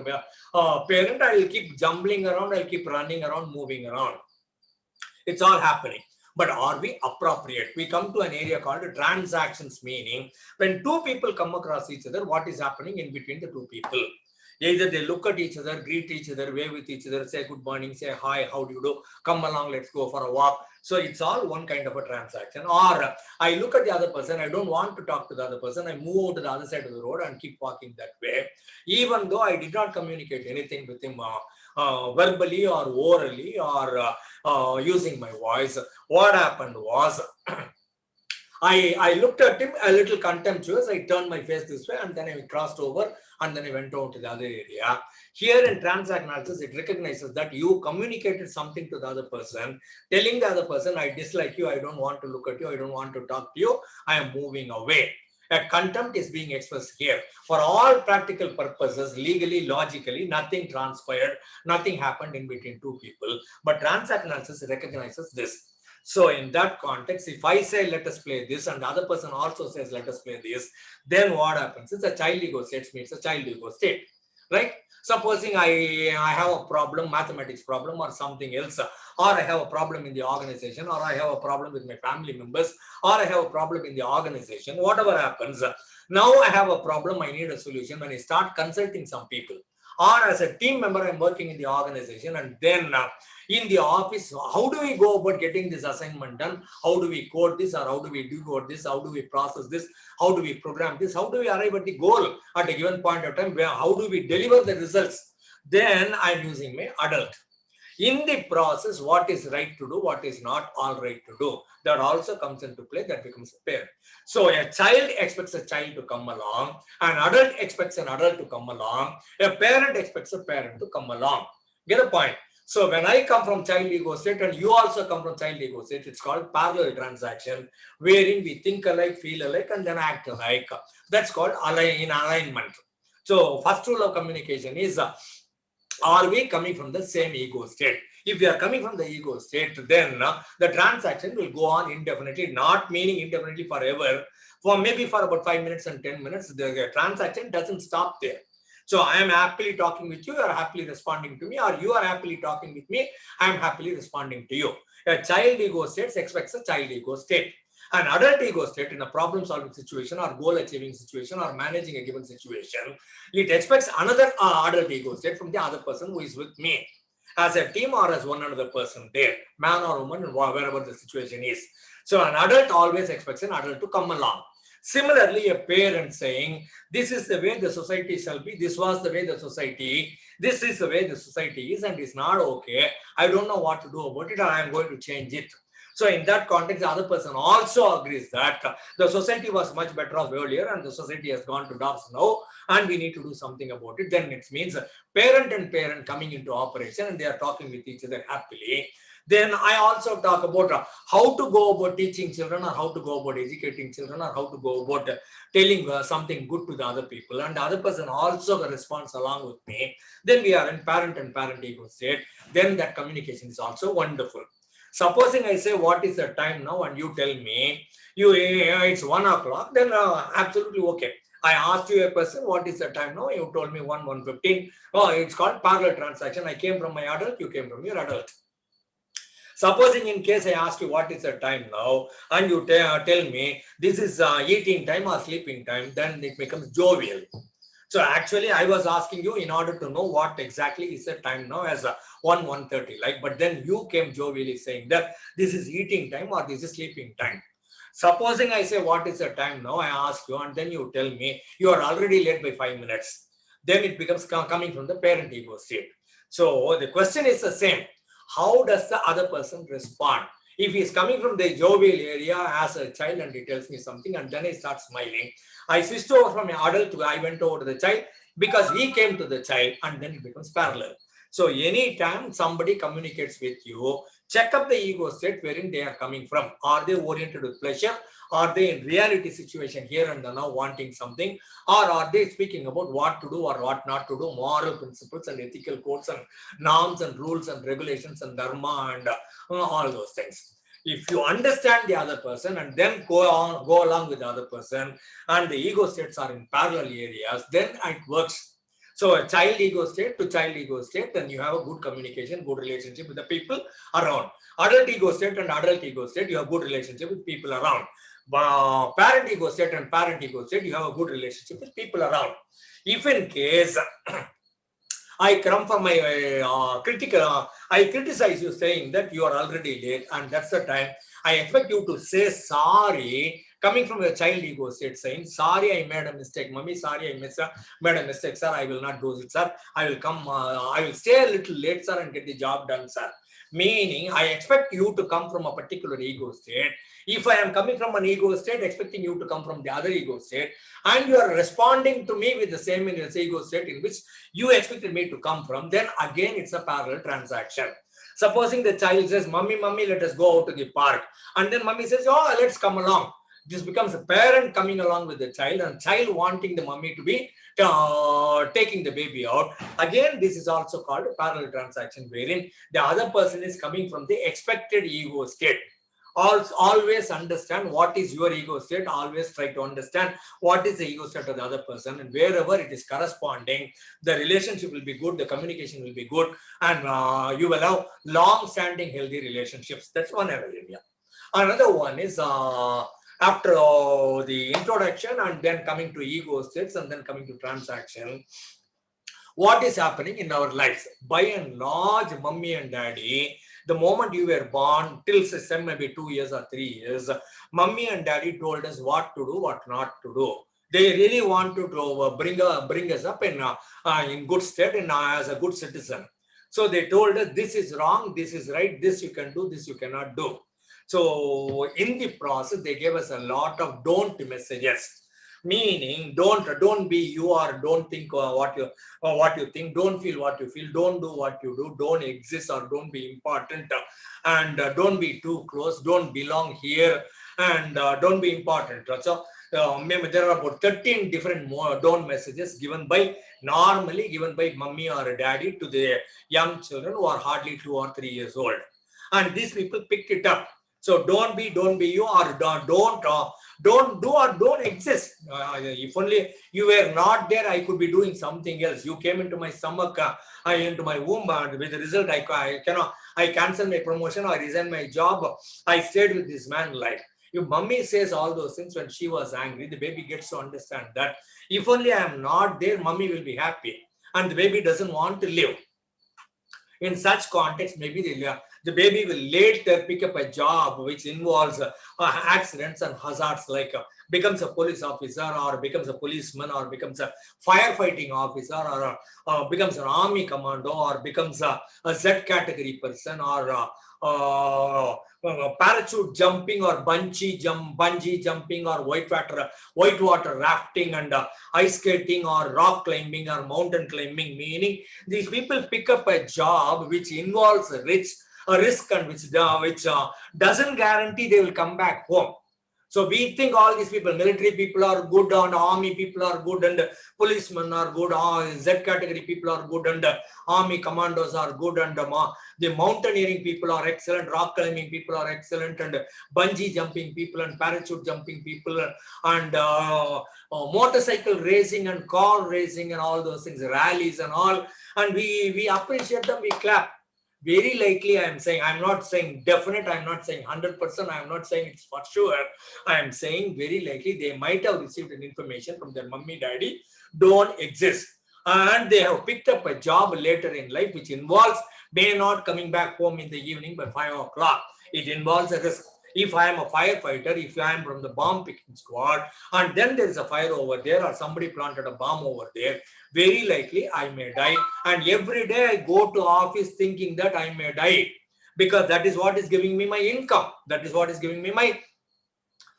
parent. I'll keep jumbling around, I'll keep running around, moving around. It's all happening. but are we appropriate? We come to an area called transactions, meaning when two people come across each other, what is happening in between the two people? Either they look at each other, greet each other, wave with each other, say good morning, say hi, how do you do, come along, let's go for a walk. So it's all one kind of a transaction. Or I look at the other person, I don't want to talk to the other person, I move over to the other side of the road and keep walking that way, even though I did not communicate anything with him verbally or orally or using my voice. What happened was, I looked at him a little contemptuous. I turned my face this way and then I crossed over and then I went over to the other area. Here in transact analysis, it recognizes that you communicated something to the other person, telling the other person, I dislike you, I don't want to look at you, I don't want to talk to you, I am moving away. A contempt is being expressed here. For all practical purposes, legally, logically, nothing transpired, nothing happened in between two people. But transact analysis recognizes this. So in that context, if I say, let us play this, and the other person also says, let us play this, then what happens? It's a child ego state meets a child ego state, right? Supposing I have a problem, mathematics problem or something else, or I have a problem in the organization, or I have a problem with my family members, or I have a problem in the organization, whatever happens, now I have a problem, I need a solution. When I start consulting some people, or as a team member, I'm working in the organization, and then in the office, how do we go about getting this assignment done? How do we code this, or how do we decode this? How do we process this? How do we program this? How do we arrive at the goal at a given point of time? How do we deliver the results? Then I'm using my adult. In the process, what is right to do, what is not all right to do, that also comes into play, that becomes a parent. So a child expects a child to come along, an adult expects an adult to come along, a parent expects a parent to come along. Get the point? So when I come from child ego state and you also come from child ego state, it's called parallel transaction, wherein we think alike, feel alike, and then act alike. That's called alignment. So first rule of communication is, are we coming from the same ego state? If we are coming from the ego state, then the transaction will go on indefinitely, not meaning indefinitely forever. For maybe for about 5 minutes and 10 minutes, the transaction doesn't stop there. So I am happily talking with you, you are happily responding to me, or you are happily talking with me, I am happily responding to you. A child ego state expects a child ego state. An adult ego state in a problem solving situation or goal achieving situation or managing a given situation, it expects another adult ego state from the other person who is with me, as a team or as one another person there, man or woman, wherever the situation is. So an adult always expects an adult to come along. Similarly, a parent saying, this is the way the society shall be, this was the way the society, this is the way the society is, and it's not okay. I don't know what to do about it, and I am going to change it. So in that context, the other person also agrees that the society was much better off earlier and the society has gone to dogs now and we need to do something about it. Then it means parent and parent coming into operation and they are talking with each other happily. Then I also talk about how to go about teaching children, or how to go about educating children, or how to go about telling something good to the other people, and the other person also responds along with me. Then we are in parent and parent ego state. Then that communication is also wonderful. Supposing I say, what is the time now? And you tell me, it's 1 o'clock, then absolutely okay. I asked you a question, what is the time now? You told me 1:15. Oh, it's called parallel transaction. I came from my adult, you came from your adult. Supposing in case I ask you what is the time now, and you tell me this is eating time or sleeping time, then it becomes jovial. So actually I was asking you in order to know what exactly is the time now as 1:30, like, but then you came jovially saying that this is eating time or this is sleeping time. Supposing I say what is the time now, I ask you and then you tell me you are already late by 5 minutes. Then it becomes coming from the parent ego state. So the question is the same. How does the other person respond? If he is coming from the jovial area as a child and he tells me something and then he starts smiling, I switched over from an adult to I went over to the child because he came to the child, and then it becomes parallel. So anytime somebody communicates with you, check up the ego state wherein they are coming from. Are they oriented with pleasure? Are they in reality situation here and now wanting something? Or are they speaking about what to do or what not to do, moral principles and ethical codes and norms and rules and regulations and dharma and all those things? If you understand the other person and then go along with the other person, and the ego states are in parallel areas, then it works. So a child ego state to child ego state, then you have a good communication, good relationship with the people around. Adult ego state and adult ego state, you have good relationship with people around. Parent ego state and parent ego state, you have a good relationship with people around. If in case I come from my I criticize you saying that you are already late and that's the time I expect you to say sorry, coming from a child ego state saying, sorry, I made a mistake, mommy, sorry, I made a mistake, sir, I will not do it, sir, I will come, I will stay a little late, sir, and get the job done, sir. Meaning, I expect you to come from a particular ego state. If I am coming from an ego state, expecting you to come from the other ego state, and you are responding to me with the same ego state in which you expected me to come from, then again it's a parallel transaction. Supposing the child says, mommy, let us go out to the park. And then mommy says, oh, let's come along. This becomes a parent coming along with the child and child wanting the mommy to be taking the baby out. Again, this is also called a parallel transaction wherein the other person is coming from the expected ego state. Always understand what is your ego state. Always try to understand what is the ego state of the other person, and wherever it is corresponding, the relationship will be good, the communication will be good, and you will have long-standing healthy relationships. That's one area. Another one is after the introduction and then coming to ego states and then coming to transaction, what is happening in our lives? By and large, mommy and daddy, the moment you were born till system maybe 2 years or 3 years, mommy and daddy told us what to do, what not to do. They really want to bring us up in good state and as a good citizen. So they told us this is wrong, this is right, this you can do, this you cannot do. So in the process, they gave us a lot of don't messages. Meaning, don't be you, or don't think what you think, don't feel what you feel, don't do what you do, don't exist or don't be important, and don't be too close, don't belong here, and don't be important. So there are about 13 different don't messages normally given by mommy or daddy to the young children who are hardly 2 or 3 years old, and these people picked it up. So don't be you, or don't do or don't exist. If only you were not there, I could be doing something else. You came into my stomach, into my womb, and with the result, I cancel my promotion or resign my job. I stayed with this man life. If mommy says all those things when she was angry, the baby gets to understand that if only I am not there, mommy will be happy, and the baby doesn't want to live. In such context, maybe the baby will later pick up a job which involves accidents and hazards, like becomes a police officer, or becomes a policeman, or becomes a firefighting officer, or becomes an army commando, or becomes a Z category person, or parachute jumping, or bungee jumping, or whitewater rafting, and ice skating, or rock climbing, or mountain climbing. Meaning, these people pick up a job which involves a risk and which doesn't guarantee they will come back home. So we think all these people, military people are good, and army people are good, and policemen are good, Z category people are good, and army commandos are good, and the mountaineering people are excellent, rock climbing people are excellent, and bungee jumping people and parachute jumping people, and motorcycle racing and car racing and all those things, rallies and all, and we appreciate them, we clap. Very likely, I'm not saying definite, I'm not saying 100%, I'm not saying it's for sure. I'm saying very likely they might have received an information from their mummy, daddy, don't exist. And they have picked up a job later in life which involves may not coming back home in the evening by 5 o'clock. It involves a risk. If I am a firefighter, if I am from the bomb picking squad, and then there is a fire over there, or somebody planted a bomb over there, very likely I may die. And every day I go to office thinking that I may die, because that is what is giving me my income. That is what is giving me my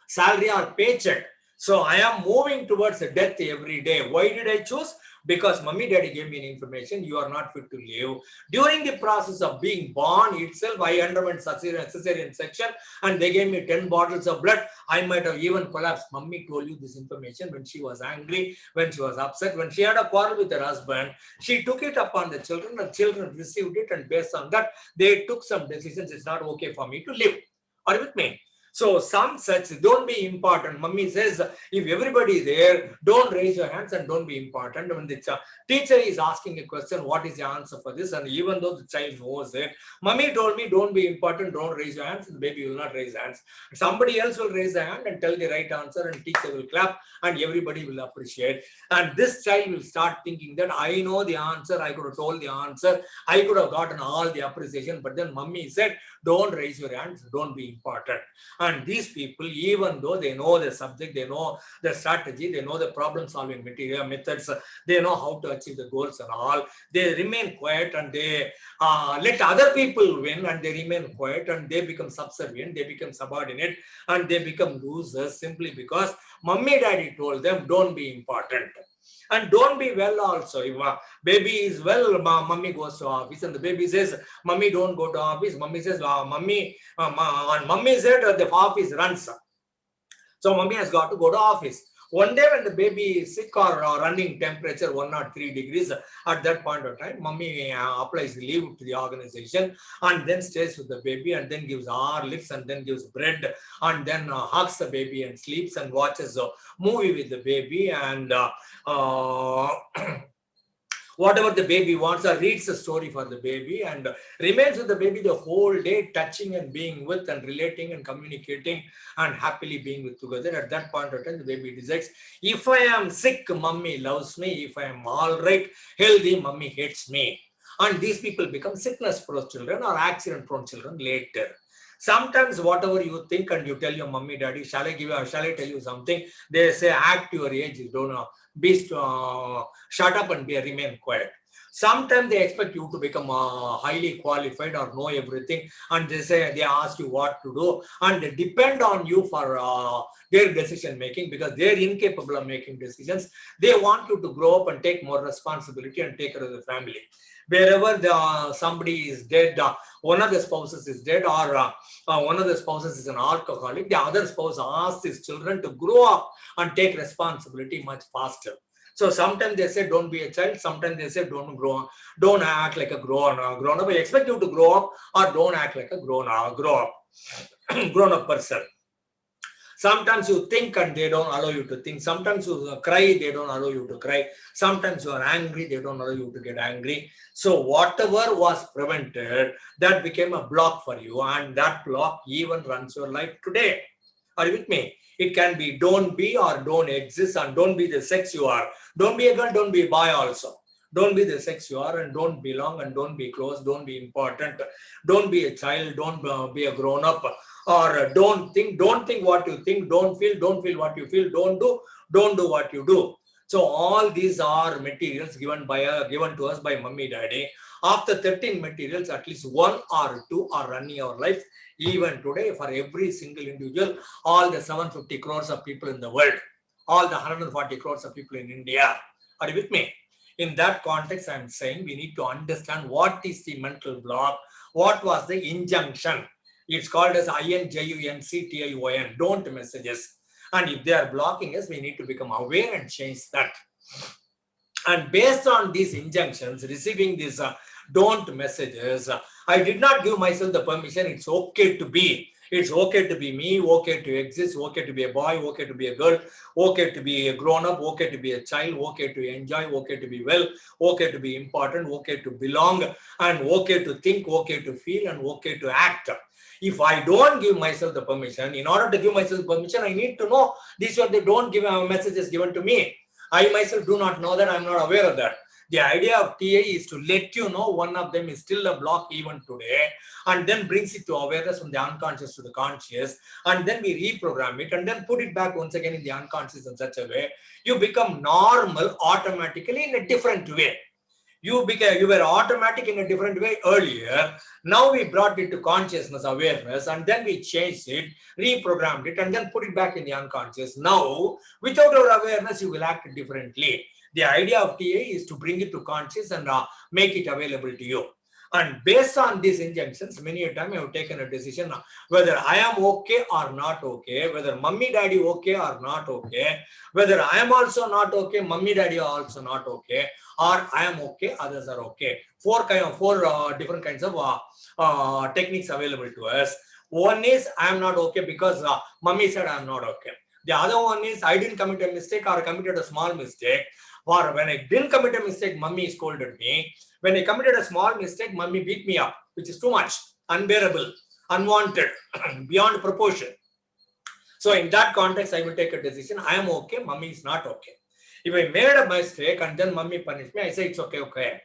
salary or paycheck. So I am moving towards death every day. Why did I choose? Because mummy, daddy gave me an information, you are not fit to live. During the process of being born itself, I underwent cesarean section, and they gave me 10 bottles of blood. I might have even collapsed. Mummy told you this information when she was angry, when she was upset, when she had a quarrel with her husband. She took it upon the children received it, and based on that, they took some decisions. It's not okay for me to live. Are you with me? So some such, don't be important. Mummy says, if everybody is there, don't raise your hands and don't be important. When the teacher is asking a question, what is the answer for this? And even though the child knows it, Mummy told me, don't be important, don't raise your hands. And the baby will not raise hands. Somebody else will raise the hand and tell the right answer, and teacher will clap and everybody will appreciate. And this child will start thinking that I know the answer, I could have told the answer, I could have gotten all the appreciation, but then Mummy said, don't raise your hands, don't be important. And these people, even though they know the subject, they know the strategy, they know the problem solving material methods, they know how to achieve the goals and all, they remain quiet and they let other people win, and they remain quiet and they become subservient, they become subordinate, and they become losers simply because Mummy Daddy told them, don't be important. And don't be well also. If baby is well, Mummy goes to office, and the baby says, Mummy, don't go to office. Mummy says, Mummy said the office runs. So Mummy has got to go to office. One day when the baby is sick or running temperature 103 degrees, at that point of time, Mummy applies leave to the organization and then stays with the baby and then gives Horlicks and then gives bread and then hugs the baby and sleeps and watches a movie with the baby and whatever the baby wants, or reads a story for the baby and remains with the baby the whole day, touching and being with and relating and communicating and happily being with together. At that point of time, the baby decides, if I am sick, Mummy loves me. If I am all right, healthy, Mummy hates me. And these people become sickness-prone children or accident-prone children later. Sometimes whatever you think and you tell your Mummy, Daddy, shall I tell you something? They say, act your age, you don't know. Shut up and remain quiet. Sometimes they expect you to become highly qualified or know everything, and they ask you what to do, and they depend on you for their decision making because they're incapable of making decisions. They want you to grow up and take more responsibility and take care of the family. Wherever somebody is dead, one of the spouses is dead, or one of the spouses is an alcoholic, the other spouse asks his children to grow up and take responsibility much faster. So sometimes they say don't be a child, sometimes they say don't act like a grown up. We expect you to grow up, or don't act like a grown up person. Sometimes you think and they don't allow you to think. Sometimes you cry, they don't allow you to cry. Sometimes you are angry, they don't allow you to get angry. So whatever was prevented, that became a block for you, and that block even runs your life today. Are you with me? It can be don't be or don't exist, and don't be the sex you are. Don't be a girl, don't be a boy also. Don't be the sex you are, and don't belong, and don't be close, don't be important. Don't be a child, don't be a grown up, or don't think what you think, don't feel what you feel, don't do what you do. So all these are materials given to us by Mummy Daddy. After 13 materials, at least 1 or 2 are running our life. Even today, for every single individual, all the 750 crores of people in the world, all the 140 crores of people in India. Are you with me? In that context, I'm saying we need to understand what is the mental block, what was the injunction. It's called as INJUNCTION, don't messages. And if they are blocking us, we need to become aware and change that. And based on these injunctions, receiving these don't messages, I did not give myself the permission. It's okay to be. It's okay to be me, okay to exist, okay to be a boy, okay to be a girl, okay to be a grown-up, okay to be a child, okay to enjoy, okay to be well, okay to be important, okay to belong, and okay to think, okay to feel, and okay to act. If I don't give myself the permission, in order to give myself permission, I need to know these are the don't give messages given to me. I myself do not know that, I'm not aware of that. The idea of TA is to let you know one of them is still a block even today, and then brings it to awareness from the unconscious to the conscious, and then we reprogram it and then put it back once again in the unconscious in such a way you become normal automatically in a different way. You were automatic in a different way earlier. Now we brought it to consciousness, awareness, and then we changed it, reprogrammed it, and then put it back in the unconscious. Now, without our awareness, you will act differently. The idea of TA is to bring it to conscious and make it available to you. And based on these injunctions, many a time I have taken a decision whether I am okay or not okay, whether Mummy Daddy okay or not okay, whether I am also not okay, Mummy Daddy are also not okay, or I am okay, others are okay. Four different kinds of techniques available to us. One is I am not okay because mummy said I am not okay. The other one is I didn't commit a mistake or committed a small mistake. Or when I didn't commit a mistake, mummy scolded me. When I committed a small mistake, mummy beat me up, which is too much, unbearable, unwanted, beyond proportion. So in that context, I will take a decision. I am okay, mummy is not okay. If I made a mistake and then mummy punished me, I say it's okay, okay.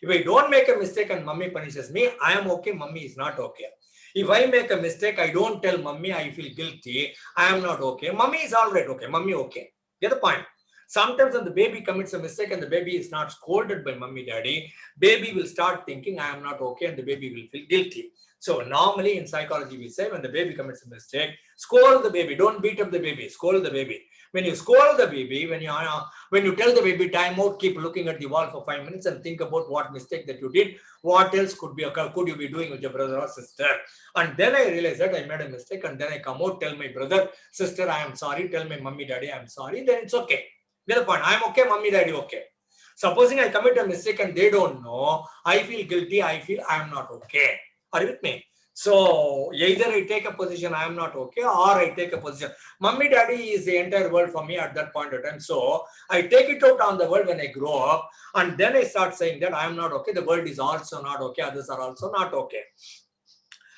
If I don't make a mistake and mummy punishes me, I am okay, mummy is not okay. If I make a mistake, I don't tell mummy, I feel guilty, I am not okay. Mummy is all right, okay, mummy okay. Get the point? Sometimes when the baby commits a mistake and the baby is not scolded by mummy, daddy, baby will start thinking I am not okay and the baby will feel guilty. So normally in psychology, we say when the baby commits a mistake, scold the baby, don't beat up the baby, scold the baby. When you scold the baby, when you tell the baby time out, keep looking at the wall for 5 minutes and think about what mistake that you did, what else could you be doing with your brother or sister. And then I realize that I made a mistake and then I come out, tell my brother, sister, I am sorry, tell my mummy, daddy, I am sorry, then it's okay. Get the point? I am okay, mummy, daddy, okay. Supposing I commit a mistake and they don't know, I feel guilty, I feel I am not okay. Are you with me? So either I take a position, I am not okay, or I take a position. Mummy, daddy is the entire world for me at that point of time. So I take it out on the world when I grow up, and then I start saying that I am not okay. The world is also not okay. Others are also not okay.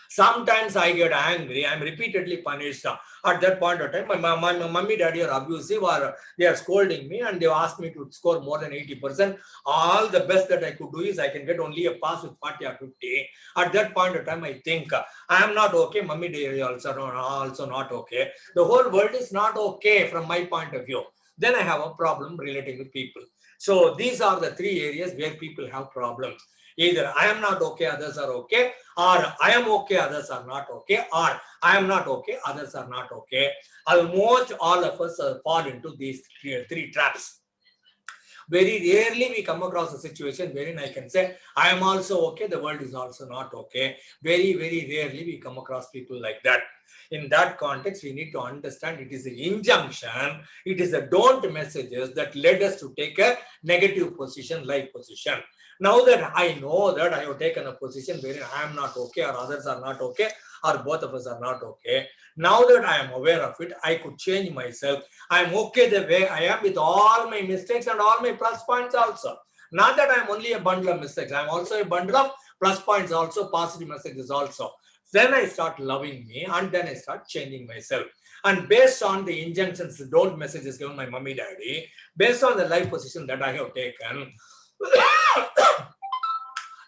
Sometimes I get angry. I'm repeatedly punished. At that point of time, my mummy, daddy are abusive, or they are scolding me, and they asked me to score more than 80%. All the best that I could do is I can get only a pass with 40 or 50. At that point of time, I think I am not okay. Mummy, daddy also not okay. The whole world is not okay from my point of view. Then I have a problem relating with people. So these are the three areas where people have problems. Either I am not okay, others are okay, or I am okay, others are not okay, or I am not okay, others are not okay. Almost all of us fall into these three traps. Very rarely we come across a situation wherein I can say, I am also okay, the world is also not okay. Very, very rarely we come across people like that. In that context, we need to understand it is an injunction, it is the don't messages that led us to take a negative position, like position. Now that I know that I have taken a position wherein I am not okay, or others are not okay, or both of us are not okay, now that I am aware of it, I could change myself. I am okay the way I am with all my mistakes and all my plus points also. Not that I am only a bundle of mistakes, I am also a bundle of plus points also, positive messages also. Then I start loving me, and then I start changing myself. And based on the injunctions, don't messages given my mummy, daddy, based on the life position that I have taken,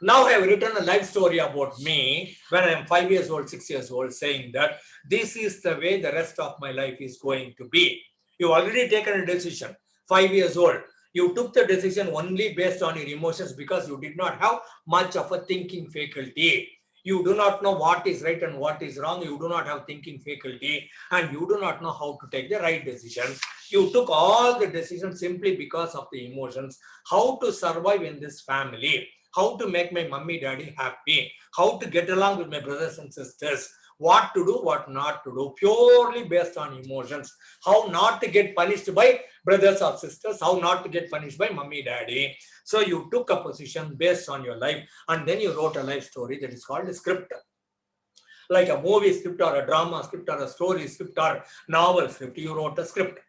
now I have written a life story about me when I am 5 years old, 6 years old, saying that this is the way the rest of my life is going to be. You already taken a decision, 5 years old. You took the decision only based on your emotions because you did not have much of a thinking faculty. You do not know what is right and what is wrong. You do not have thinking faculty, and you do not know how to take the right decision. You took all the decisions simply because of the emotions. How to survive in this family, how to make my mummy, daddy happy, how to get along with my brothers and sisters, what to do, what not to do, purely based on emotions. How not to get punished by brothers or sisters, how not to get punished by mummy, daddy. So you took a position based on your life, and then you wrote a life story that is called a script. Like a movie script or a drama script or a story script or novel script, you wrote a script.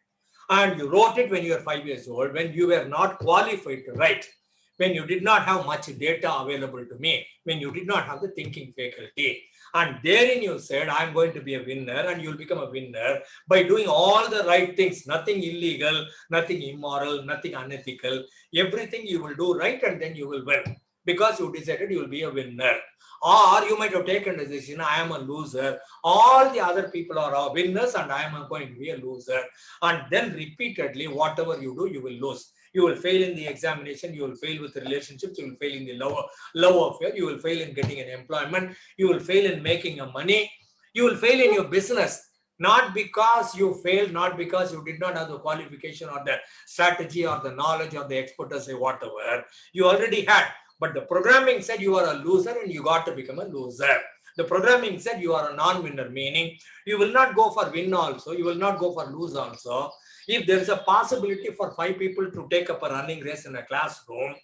And you wrote it when you were 5 years old, when you were not qualified to write, when you did not have much data available to me, when you did not have the thinking faculty. And therein you said, I'm going to be a winner, and you'll become a winner by doing all the right things, nothing illegal, nothing immoral, nothing unethical. Everything you will do right, and then you will win because you decided you will be a winner. Or you might have taken a decision, I am a loser. All the other people are winners and I am going to be a loser. And then repeatedly, whatever you do, you will lose. You will fail in the examination, you will fail with relationships, you will fail in the love affair, you will fail in getting an employment, you will fail in making a money, you will fail in your business. Not because you failed, not because you did not have the qualification or the strategy or the knowledge or the expertise or whatever. You already had. But the programming said you are a loser and you got to become a loser. The programming said you are a non-winner, meaning you will not go for win also, you will not go for lose also. If there is a possibility for 5 people to take up a running race in a classroom,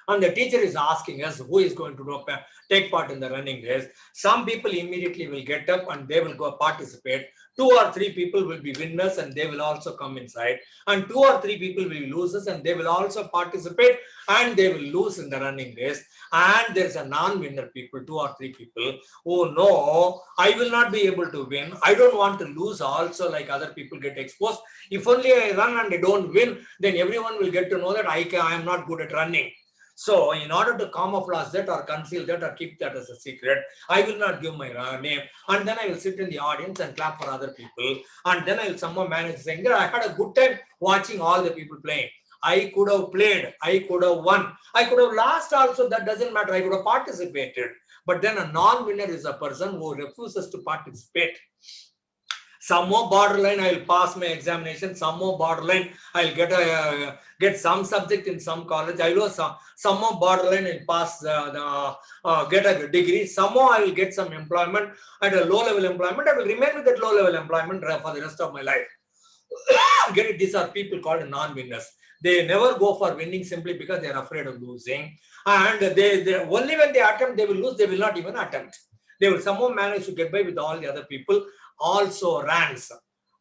and the teacher is asking us who is going to take part in the running race. Some people immediately will get up and they will go participate. 2 or 3 people will be winners and they will also come inside, and 2 or 3 people will be losers and they will also participate and they will lose in the running race. And there's a non-winner people, 2 or 3 people who know I will not be able to win. I don't want to lose also, like other people get exposed. If only I run and I don't win, then everyone will get to know that I am not good at running. So in order to camouflage that or conceal that or keep that as a secret, I will not give my name, and then I will sit in the audience and clap for other people, and then I will somehow manage saying that I had a good time watching all the people playing. I could have played, I could have won, I could have lost also, that doesn't matter, I could have participated. But then a non-winner is a person who refuses to participate. Some more borderline, I'll pass my examination. Some more borderline, I'll get some subject in some college. I will some more borderline, I'll pass get a degree. Some more, I will get some employment at a low-level employment. I will remain with that low-level employment for the rest of my life. Get it? These are people called non-winners. They never go for winning simply because they are afraid of losing. And they only when they attempt, they will lose. They will not even attempt. They will somehow manage to get by with all the other people. Also rants,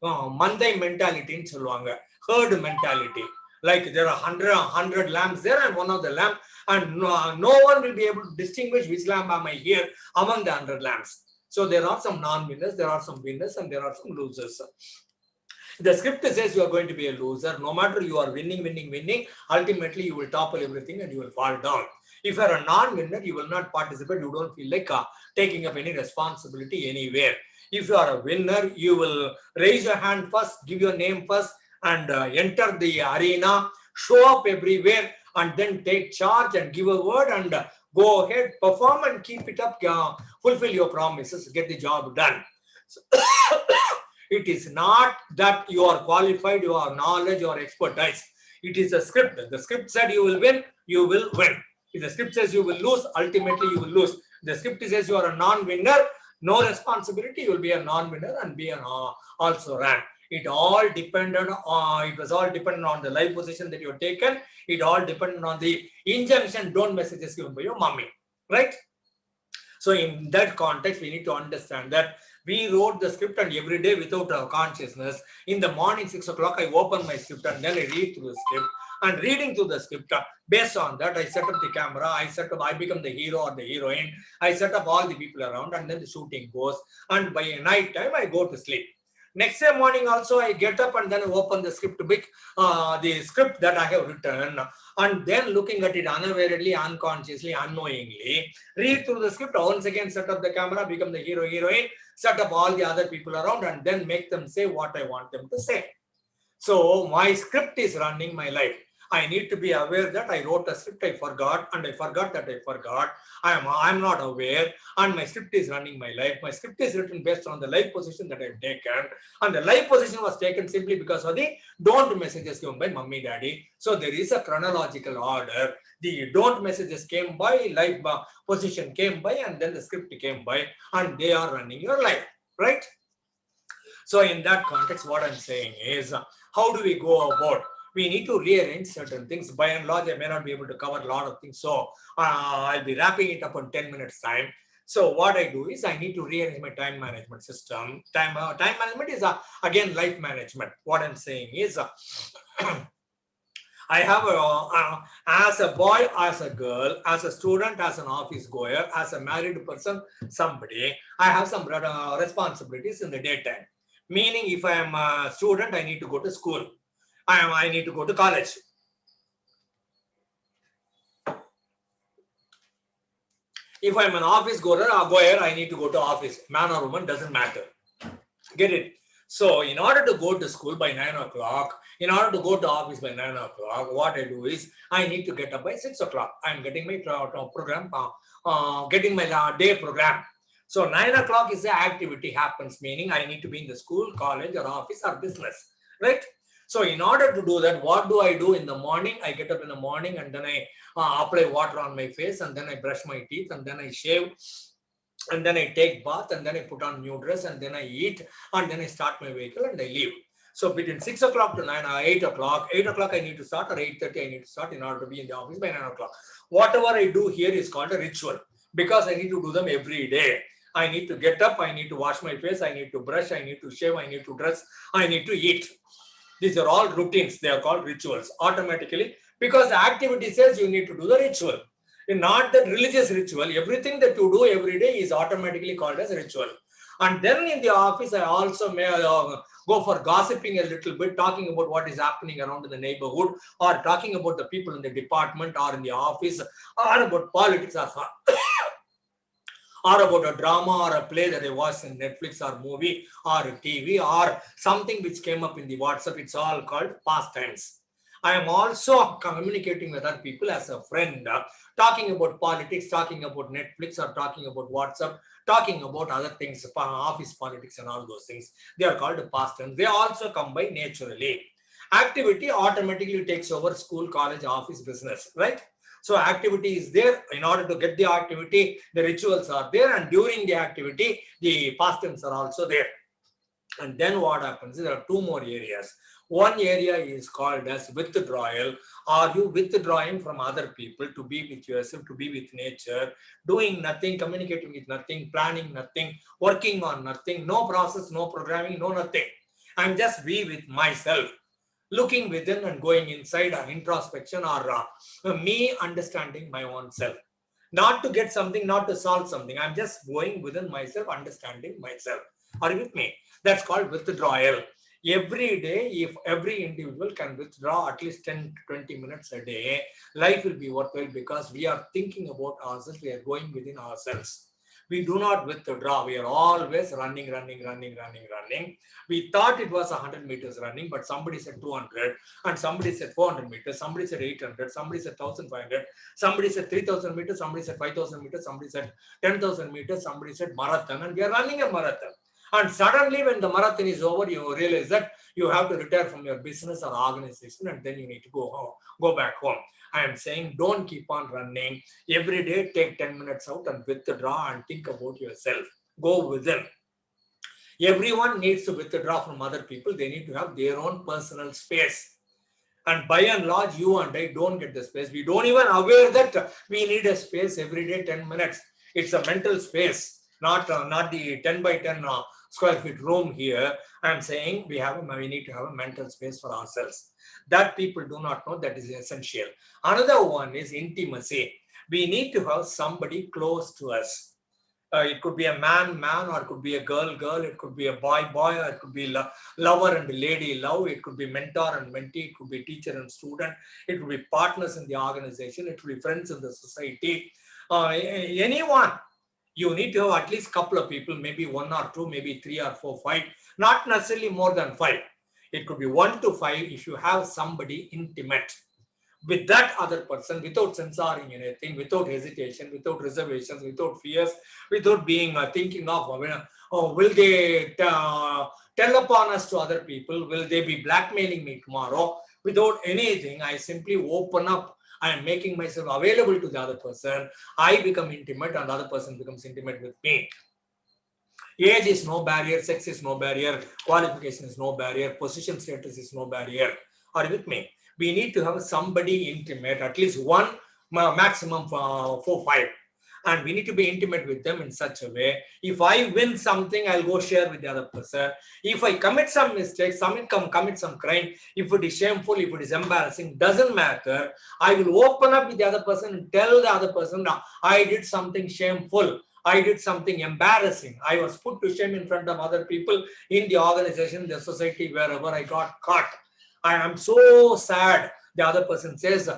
Mandai mentality in Solvanga, herd mentality. Like there are 100 lambs there and one of the lamb, and no one will be able to distinguish which lamb am I here among the 100 lambs. So there are some non-winners, there are some winners, and there are some losers. The script says you are going to be a loser. No matter you are winning, ultimately you will topple everything and you will fall down. If you are a non-winner, you will not participate. You don't feel like taking up any responsibility anywhere. If you are a winner, you will raise your hand first, give your name first, and enter the arena, show up everywhere, and then take charge and give a word and go ahead, perform and keep it up, fulfill your promises, get the job done. So, it is not that you are qualified, your knowledge or expertise. It is a script. The script said you will win, you will win. If the script says you will lose, ultimately you will lose. The script says you are a non-winner, no responsibility, you will be a non-winner and be an also ran. It all depended on, it was all dependent on the life position that you have taken. It all depended on the injunction, don't messages given by your mommy, right? So in that context, we need to understand that we wrote the script, and every day without our consciousness, in the morning 6 o'clock, I open my script and then I read through the script. And reading through the script, based on that, I set up the camera, I become the hero or the heroine, I set up all the people around, and then the shooting goes. And by night time, I go to sleep. Next day morning also, I get up and then I open the script book, the script that I have written, and then looking at it unawarely, unconsciously, unknowingly, read through the script, once again set up the camera, become the hero, heroine, set up all the other people around, and then make them say what I want them to say. So my script is running my life. I need to be aware that I wrote a script, I forgot, and I forgot that I forgot. I'm not aware, and my script is running my life. My script is written based on the life position that I've taken, and the life position was taken simply because of the don't messages given by mommy, daddy. So there is a chronological order. The don't messages came by, life position came by, and then the script came by, and they are running your life, right? So in that context, what I'm saying is, how do we go about? We need to rearrange certain things. By and large, I may not be able to cover a lot of things. So I'll be wrapping it up in 10 minutes time. So what I do is I need to rearrange my time management system. Time management is, again, life management. What I'm saying is, I have as a boy, as a girl, as a student, as an office goer, as a married person, somebody, I have some responsibilities in the daytime. Meaning, if I am a student, I need to go to school. I need to go to college. If I'm an office goer, I need to go to office. Man or woman, doesn't matter. Get it? So in order to go to school by 9 o'clock, in order to go to office by 9 o'clock, what I do is I need to get up by 6 o'clock. I'm getting my program, getting my day program. So 9 o'clock is the activity happens, meaning I need to be in the school, college, or office, or business, right? So in order to do that, what do I do in the morning? I get up in the morning and then I apply water on my face, and then I brush my teeth, and then I shave, and then I take bath, and then I put on new dress, and then I eat, and then I start my vehicle and I leave. So between 6 o'clock to 8 o'clock, 8 o'clock I need to start, or 8:30 I need to start in order to be in the office by 9 o'clock. Whatever I do here is called a ritual because I need to do them every day. I need to get up, I need to wash my face, I need to brush, I need to shave, I need to dress, I need to eat. These are all routines. They are called rituals automatically because the activity says you need to do the ritual. Not the religious ritual. Everything that you do every day is automatically called as a ritual. And then in the office, I also may go for gossiping a little bit, talking about what is happening around in the neighborhood, or talking about the people in the department or in the office, or about politics, or about a drama or a play that I watched in Netflix or movie or TV or something which came up in the WhatsApp. It's all called pastimes. I am also communicating with other people as a friend, talking about politics, talking about Netflix, or talking about WhatsApp, talking about other things, office politics and all those things. They are called pastimes. They also come by naturally. Activity automatically takes over school, college, office, business, right? So activity is there. In order to get the activity, the rituals are there, and during the activity, the pastimes are also there. And then what happens is there are two more areas. One area is called as withdrawal. Are you withdrawing from other people to be with yourself, to be with nature, doing nothing, communicating with nothing, planning nothing, working on nothing, no process, no programming, no nothing. I'm just be with myself, looking within and going inside, or introspection, or me understanding my own self. Not to get something, not to solve something. I'm just going within myself, understanding myself. Are you with me? That's called withdrawal. Every day, if every individual can withdraw at least 10 to 20 minutes a day, life will be worthwhile because we are thinking about ourselves, we are going within ourselves. We do not withdraw. We are always running. We thought it was 100 meters running, but somebody said 200, and somebody said 400 meters, somebody said 800, somebody said 1,500, somebody said 3,000 meters, somebody said 5,000 meters, somebody said 10,000 meters, somebody said marathon, and we are running a marathon. And suddenly when the marathon is over, you realize that you have to retire from your business or organization, and then you need to go back home. I am saying don't keep on running. Every day, take 10 minutes out and withdraw and think about yourself. Go within. Everyone needs to withdraw from other people. They need to have their own personal space. And by and large, you and I don't get the space. We don't even aware that we need a space every day, 10 minutes. It's a mental space, not the 10 by 10 square feet room here. I'm saying we need to have a mental space for ourselves. That people do not know, that is essential. Another one is intimacy. We need to have somebody close to us. It could be a man, or it could be a girl, it could be a boy, or it could be lover and lady love. It could be mentor and mentee. It could be teacher and student. It could be partners in the organization. It could be friends in the society. Anyone. You need to have at least a couple of people, maybe 1 or 2, maybe 3 or 4, 5, not necessarily more than 5. It could be 1 to 5 if you have somebody intimate with that other person, without censoring anything, without hesitation, without reservations, without fears, without being thinking of, will they tell upon us to other people? Will they be blackmailing me tomorrow? Without anything, I simply open up. I am making myself available to the other person. I become intimate and the other person becomes intimate with me. Age is no barrier, sex is no barrier, qualification is no barrier, position status is no barrier. Are you with me? We need to have somebody intimate, at least one, maximum 4, 5. And we need to be intimate with them in such a way. If I win something, I'll go share with the other person. If I commit some mistakes, commit some crime, if it is shameful, if it is embarrassing, doesn't matter. I will open up with the other person and tell the other person, I did something shameful. I did something embarrassing. I was put to shame in front of other people in the organization, the society, wherever I got caught. I am so sad. The other person says,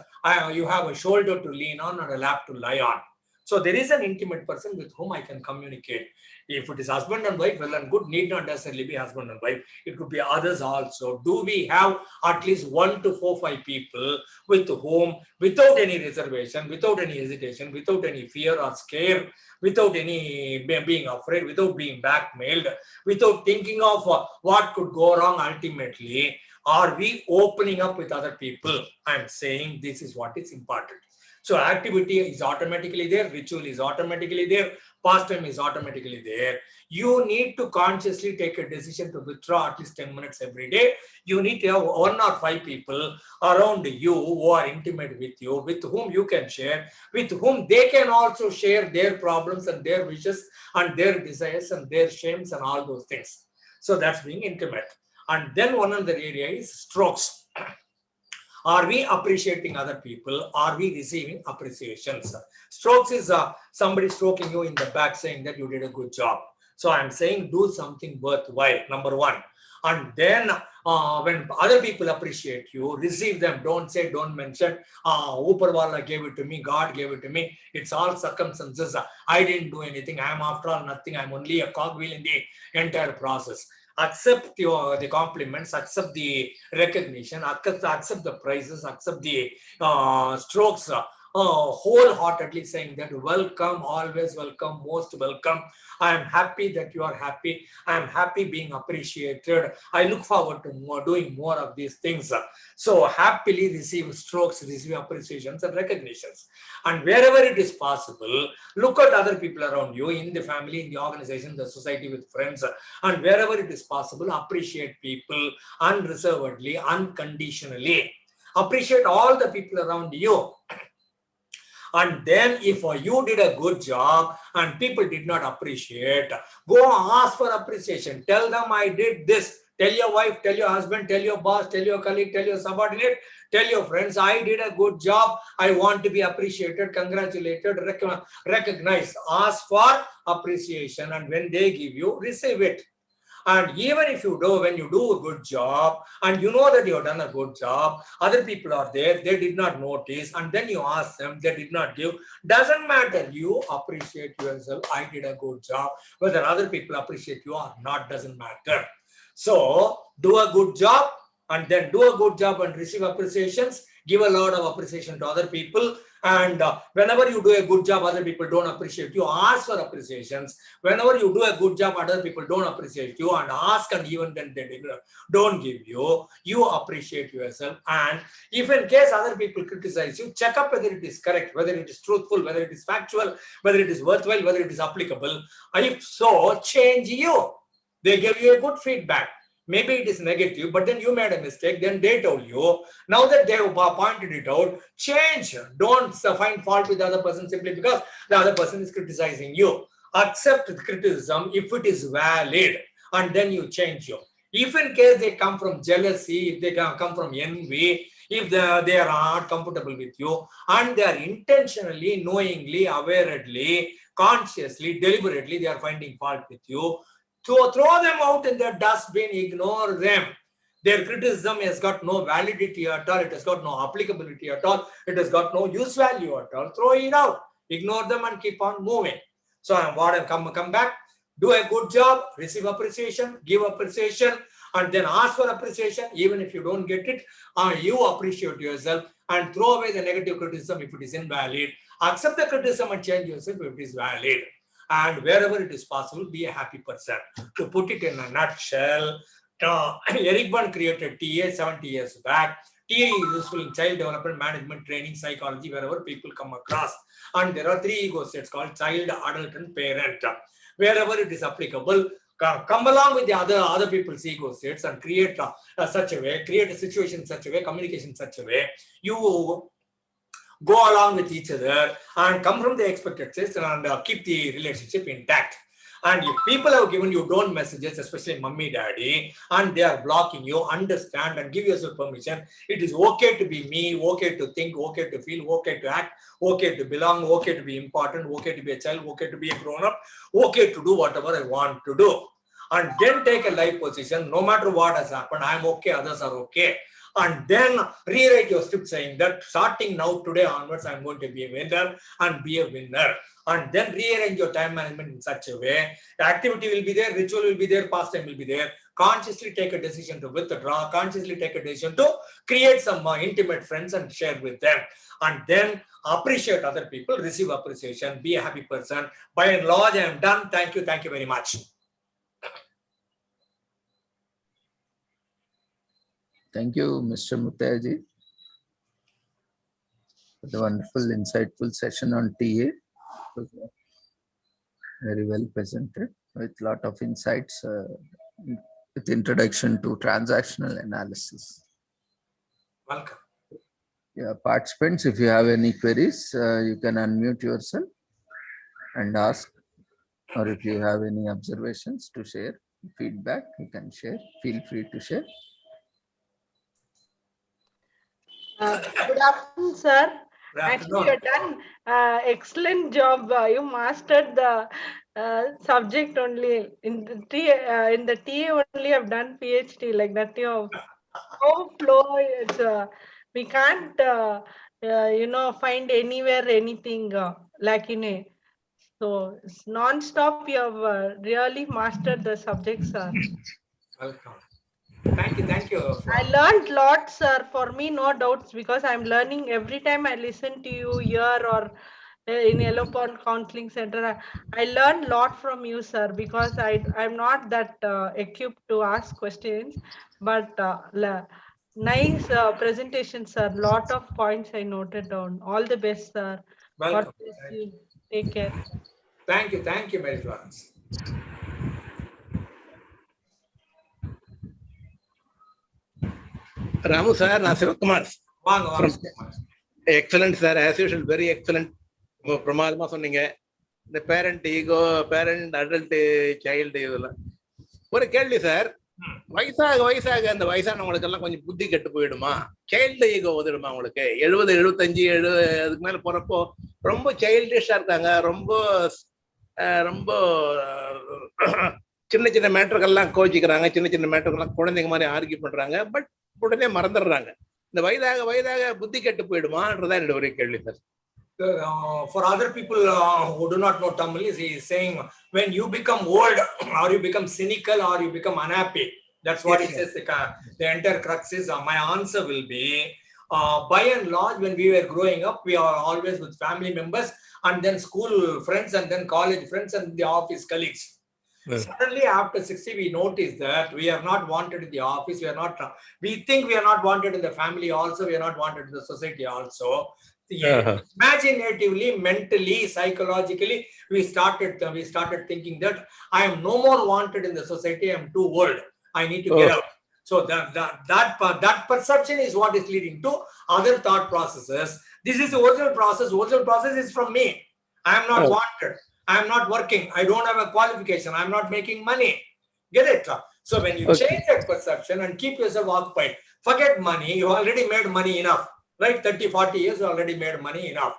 you have a shoulder to lean on or a lap to lie on. So there is an intimate person with whom I can communicate. If it is husband and wife, well and good, need not necessarily be husband and wife. It could be others also. Do we have at least 1 to 4, 5 people with whom, without any reservation, without any hesitation, without any fear or scare, without any being afraid, without being blackmailed, without thinking of what could go wrong ultimately, are we opening up with other people? I'm saying this is what is important. So activity is automatically there, ritual is automatically there, pastime is automatically there. you need to consciously take a decision to withdraw at least 10 minutes every day. You need to have 1 or 5 people around you who are intimate with you, with whom you can share, with whom they can also share their problems and their wishes and their desires and their shames and all those things. So that's being intimate. And then one other area is strokes. Are we appreciating other people? Are we receiving appreciations? Strokes is somebody stroking you in the back saying that you did a good job. So I'm saying do something worthwhile, number one. And then when other people appreciate you, receive them. Don't say, don't mention, Uparwala gave it to me, God gave it to me. It's all circumstances. I didn't do anything. I'm after all nothing. I'm only a cogwheel in the entire process. Accept the compliments, accept the recognition, accept the prizes, accept the strokes, wholeheartedly saying that welcome, always welcome, most welcome. I am happy that you are happy. I am happy being appreciated. I look forward to doing more of these things. So happily receive strokes, receive appreciations and recognitions. And wherever it is possible, look at other people around you, in the family, in the organization, the society, with friends, and wherever it is possible, appreciate people unreservedly, unconditionally. Appreciate all the people around you. And then if you did a good job and people did not appreciate, go ask for appreciation. Tell them I did this. Tell your wife, tell your husband, tell your boss, tell your colleague, tell your subordinate, tell your friends, I did a good job. I want to be appreciated, congratulated, recognized. Ask for appreciation, and when they give you, receive it. And even if you do, when you do a good job and you know that you have done a good job, other people are there, they did not notice, and then you ask them, they did not give, doesn't matter. You appreciate yourself. I did a good job. Whether other people appreciate you or not, doesn't matter. So do a good job, and then do a good job and receive appreciations. Give a lot of appreciation to other people. And whenever you do a good job, other people don't appreciate you, ask for appreciations. Whenever you do a good job, other people don't appreciate you, and ask, and even then they don't give you, you appreciate yourself. And if in case other people criticize you, check up whether it is correct, whether it is truthful, whether it is factual, whether it is worthwhile, whether it is applicable. If so, change you. They give you a good feedback. Maybe it is negative, but then you made a mistake. Then they told you. Now that they have pointed it out, change. Don't find fault with the other person simply because the other person is criticizing you. Accept the criticism if it is valid, and then you change you. If in case they come from jealousy, if they come from envy, if they are not comfortable with you, and they are intentionally, knowingly, awarenessly, consciously, deliberately, they are finding fault with you, so throw them out in the dustbin, ignore them. Their criticism has got no validity at all. It has got no applicability at all. It has got no use value at all. Throw it out. Ignore them and keep on moving. So come back. Do a good job. Receive appreciation. Give appreciation. And then ask for appreciation. Even if you don't get it, you appreciate yourself and throw away the negative criticism if it is invalid. Accept the criticism and change yourself if it is valid. And wherever it is possible, be a happy person. To put it in a nutshell, Eric Berne created TA 70 years back. TA is useful in child development, management, training, psychology, wherever people come across. And there are 3 ego states called child, adult, and parent. Wherever it is applicable, come along with the other people's ego states and create such a way, create a situation in such a way, communication in such a way. You go along with each other and come from the expected states and keep the relationship intact. And if people have given you don't messages, especially mommy, daddy, and they are blocking you, understand and give yourself permission. It is okay to be me, okay to think, okay to feel, okay to act, okay to belong, okay to be important, okay to be a child, okay to be a grown-up, okay to do whatever I want to do. And then take a life position, no matter what has happened, I'm okay, others are okay. And then rewrite your script saying that starting now, today onwards, I'm going to be a winner and be a winner. And then rearrange your time management in such a way. The activity will be there, ritual will be there, pastime will be there. Consciously take a decision to withdraw, consciously take a decision to create some intimate friends and share with them. And then appreciate other people, receive appreciation, be a happy person. By and large, I am done. Thank you. Thank you very much. Thank you, Mr. Mutaya, for the wonderful, insightful session on TA. Very well presented. with lot of insights with introduction to transactional analysis. Welcome. Yeah, participants, if you have any queries, you can unmute yourself and ask, or if you have any observations to share, feedback, you can share. Feel free to share. Good afternoon, sir. Good Actually, afternoon. you've done excellent job. You mastered the subject only. In the TA only, I've done PhD like that. So flow. It's we can't find anywhere anything like in a. So it's non-stop. You have really mastered the subject, sir. Welcome. Thank you. Thank you. I learned lots, sir. For me, no doubts, because I'm learning every time I listen to you here or in Yellow Pond Counseling Center. I learn lot from you, sir, because I'm not that equipped to ask questions. But nice presentation, sir. Lot of points I noted down. All the best, sir. God Welcome. bless you. Take care. Thank you. Thank you, Mary Florence. Ramu sir, நான் சிவகுமார். வாங்க. Excellent sir, as usual, very excellent. பிரமாதமா சொன்னீங்க. இந்த parent ego, parent adult child இதெல்லாம். ஒரு கேள்வி sir, வயசாக அந்த வயசானவங்களுக்கு எல்லாம் கொஞ்சம் புத்தி கெட்டு போயிடுமா? சைல்டு ஈகோ வந்துடுமா உங்களுக்கு? 70, 75, அதுக்கு மேல போறப்போ ரொம்ப சைல்டிஷா இருக்காங்க. ரொம்ப சின்ன மேட்டர்கள்லாம் கோச்சிக்கிறாங்க. சின்ன மேட்டர்கள்லாம் குழந்தைங்க மாதிரி ஆர்கியூ பண்றாங்க. பட் உடனே மறந்துடுறாங்க. இந்த வயதாக புத்தி கெட்டு போயிடுமான்றதான் என்னோட ஒரே கேள்வி sir. For other people who do not know Tamil, he is saying when you become old or you become cynical or you become unhappy. That's what he says. The entire crux is my answer will be by and large, when we were growing up, we are always with family members and then school friends and then college friends and the office colleagues. Suddenly after 60, we notice that we are not wanted in the office. We think we are not wanted in the family also. We are not wanted in the society also. Imaginatively, mentally, psychologically, we started thinking that I am no more wanted in the society. I am too old. I need to get out. So that perception is what is leading to other thought processes. This is the original process. Original process is from me. I am not wanted. I am not working. I don't have a qualification. I am not making money. Get it? So when you change that perception and keep yourself occupied, forget money. You already made money enough. Right? 30, 40 years, you already made money enough.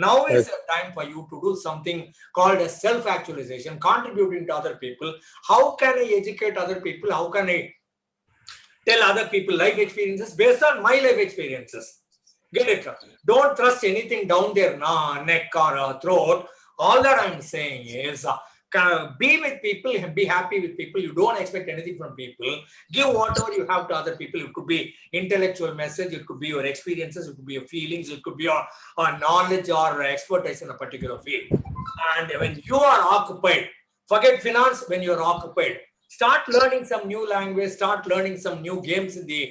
Now is a time for you to do something called as self-actualization, contributing to other people. How can I educate other people? How can I tell other people life experiences based on my life experiences? Get it? Don't thrust anything down their neck or throat. All that I'm saying is be with people, be happy with people. You don't expect anything from people. Give whatever you have to other people. It could be intellectual message, it could be your experiences, it could be your feelings, it could be your knowledge or expertise in a particular field. And when you are occupied, forget finance. When you are occupied, start learning some new language, start learning some new games in the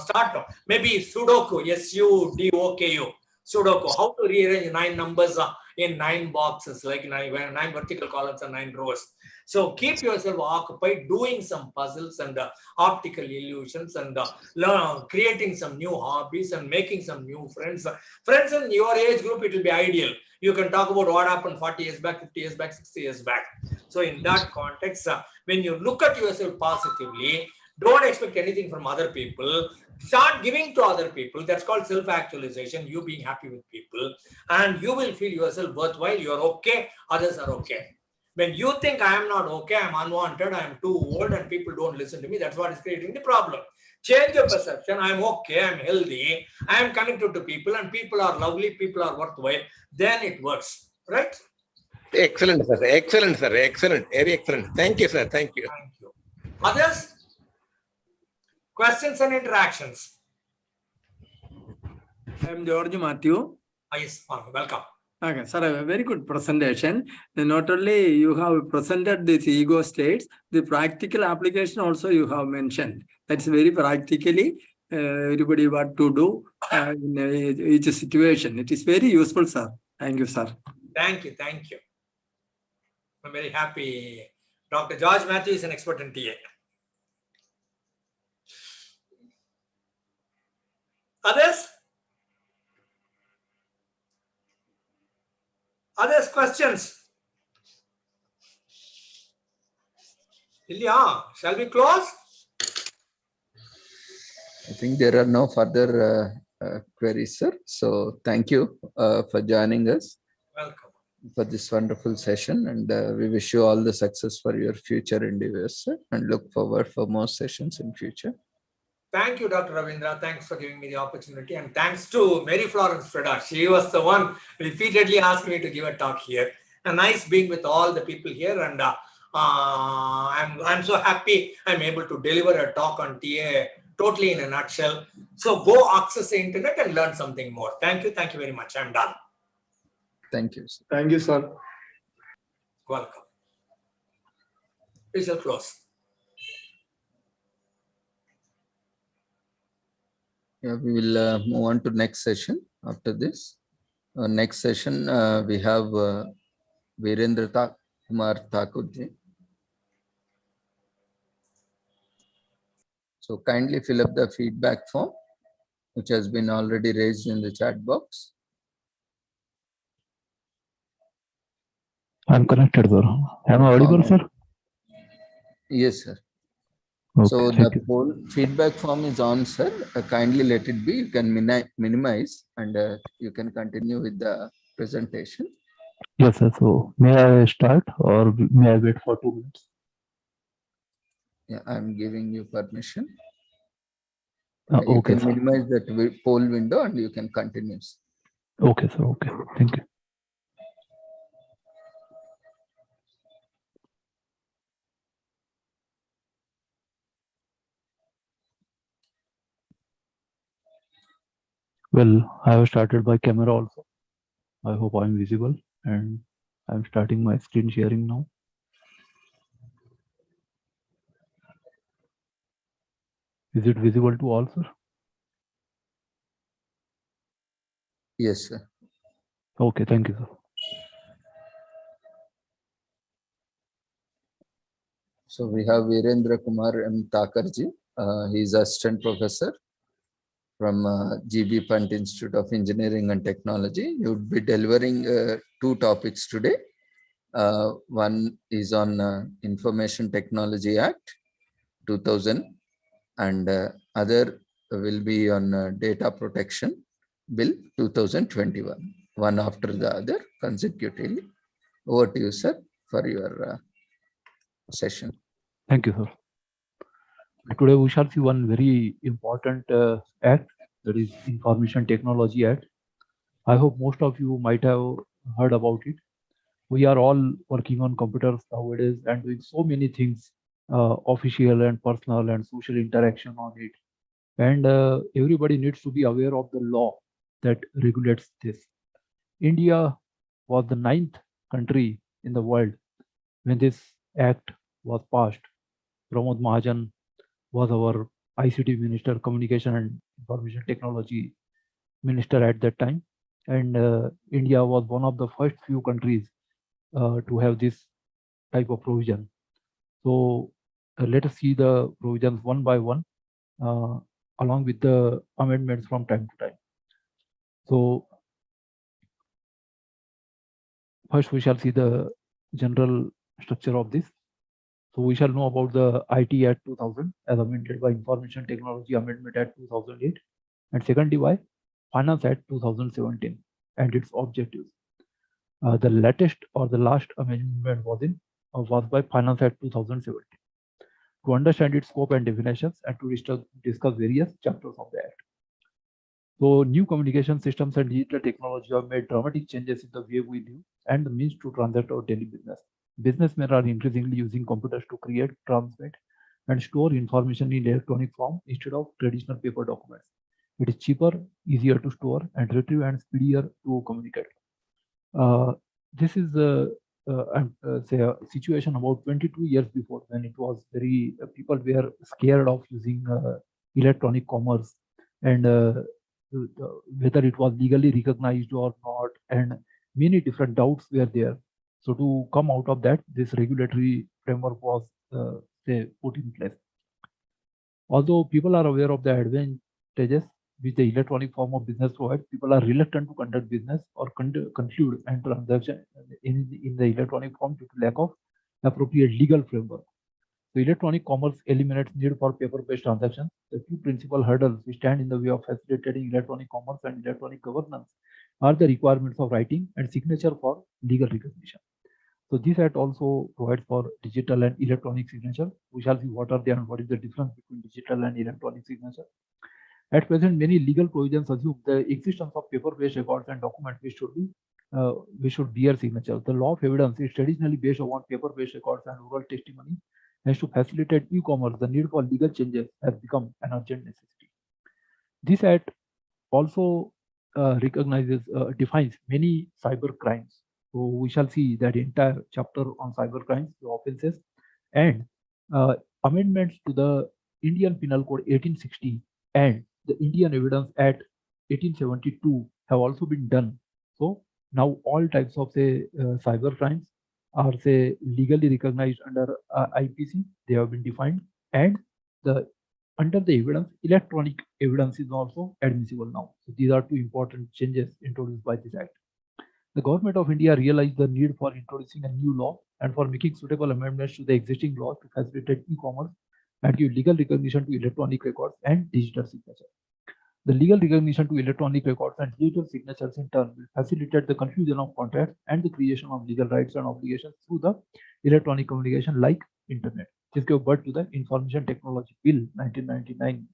start maybe Sudoku, SUDOKU. Sudoku, how to rearrange 9 numbers in 9 boxes, like 9 vertical columns and 9 rows. So keep yourself occupied doing some puzzles and optical illusions and creating some new hobbies and making some new friends. Friends in your age group, it will be ideal. You can talk about what happened 40 years back, 50 years back, 60 years back. So in that context, when you look at yourself positively, don't expect anything from other people. Start giving to other people. That's called self-actualization. You being happy with people, and you will feel yourself worthwhile. You are okay. Others are okay. When you think I am not okay, I am unwanted, I am too old, and people don't listen to me, that's what is creating the problem. Change your perception. I am okay. I am healthy. I am connected to people, and people are lovely. People are worthwhile. Then it works, right? Excellent, sir. Excellent, sir. Excellent. Very excellent. Thank you, sir. Thank you. Thank you. Others? Questions and interactions. I am George Matthew. Yes, welcome. Okay, sir, a very good presentation. Not only you have presented these ego states, the practical application also you have mentioned. That's very practically everybody what to do in each situation. It is very useful, sir. Thank you, sir. Thank you. Thank you. I'm very happy. Dr. George Matthew is an expert in TA. Others? Others questions? Ilya, shall we close? I think there are no further queries, sir. So thank you for joining us Welcome. for this wonderful session, and we wish you all the success for your future endeavors, sir, and look forward for more sessions in future. Thank you, Dr. Ravindra. Thanks for giving me the opportunity. And thanks to Mary Florence Freda. She was the one repeatedly asked me to give a talk here. And nice being with all the people here. And I'm so happy I'm able to deliver a talk on TA totally in a nutshell. So go access the internet and learn something more. Thank you. Thank you very much. I'm done. Thank you, sir. Thank you, sir. Welcome. We shall close. Yeah, we will move on to next session after this. Next session, we have Virendra Kumar Thakurji. So kindly fill up the feedback form, which has been already raised in the chat box. I'm connected, sir. Am I audible, sir? Yes, sir. Okay, So the thank you. whole feedback form is on, sir. Kindly let it be. You can minimize and you can continue with the presentation. Yes, sir. So may I start or may I wait for 2 minutes? Yeah, I'm giving you permission. You Okay, can sir. minimize that poll window and you can continue. Okay, sir. Okay. Thank you. Well, I have started by camera also. I hope I'm visible and I'm starting my screen sharing now. Is it visible to all, sir? Yes, sir. Okay, thank you, sir. So we have Virendra Kumar M. Thakurji. He is assistant professor from GB Pant Institute of Engineering and Technology. You would be delivering 2 topics today. One is on Information Technology Act 2000 and other will be on Data Protection Bill 2021, one after the other consecutively. Over to you, sir, for your session. Thank you, sir. Today we shall see one very important act, that is Information Technology Act. I hope most of you might have heard about it. We are all working on computers nowadays and doing so many things, official and personal and social interaction on it. And everybody needs to be aware of the law that regulates this. India was the 9th country in the world when this act was passed. Pramod Mahajan was our ICT minister, communication and information technology minister at that time. And India was one of the first few countries to have this type of provision. So let us see the provisions one by one, along with the amendments from time to time. So first we shall see the general structure of this. So we shall know about the IT Act 2000 as amended by Information Technology Amendment Act 2008, and secondly by Finance Act 2017 and its objectives. The latest or the last amendment was by Finance Act 2017. To understand its scope and definitions and to discuss various chapters of the Act. So new communication systems and digital technology have made dramatic changes in the way we live and the means to transact our daily business. Businessmen are increasingly using computers to create, transmit, and store information in electronic form instead of traditional paper documents. It is cheaper, easier to store and retrieve, and speedier to communicate. This is say a situation about 22 years before, when it was very people were scared of using electronic commerce and whether it was legally recognized or not, and many different doubts were there. So to come out of that, this regulatory framework was put in place. Although people are aware of the advantages which the electronic form of business provides, people are reluctant to conduct business or conclude and transaction in the electronic form due to lack of appropriate legal framework. So electronic commerce eliminates need for paper-based transactions. The two principal hurdles which stand in the way of facilitating electronic commerce and electronic governance are the requirements of writing and signature for legal recognition. So this act also provides for digital and electronic signature. We shall see what are they and what is the difference between digital and electronic signature. At present, many legal provisions assume the existence of paper-based records and documents which should bear signature. The law of evidence is traditionally based on paper-based records and oral testimony. As to facilitate e-commerce, the need for legal changes has become an urgent necessity. This act also defines many cyber crimes. So we shall see that entire chapter on cyber crimes, the offences, and amendments to the Indian Penal Code 1860 and the Indian Evidence Act 1872 have also been done. So now all types of cyber crimes are legally recognized under IPC. They have been defined, and under the evidence, electronic evidence is also admissible now. So these are two important changes introduced by this act. The government of India realized the need for introducing a new law and for making suitable amendments to the existing law to facilitate e-commerce and give legal recognition to electronic records and digital signature. The legal recognition to electronic records and digital signatures in turn will facilitate the conclusion of contracts and the creation of legal rights and obligations through the electronic communication like internet. This gave birth to the Information Technology Bill 1999.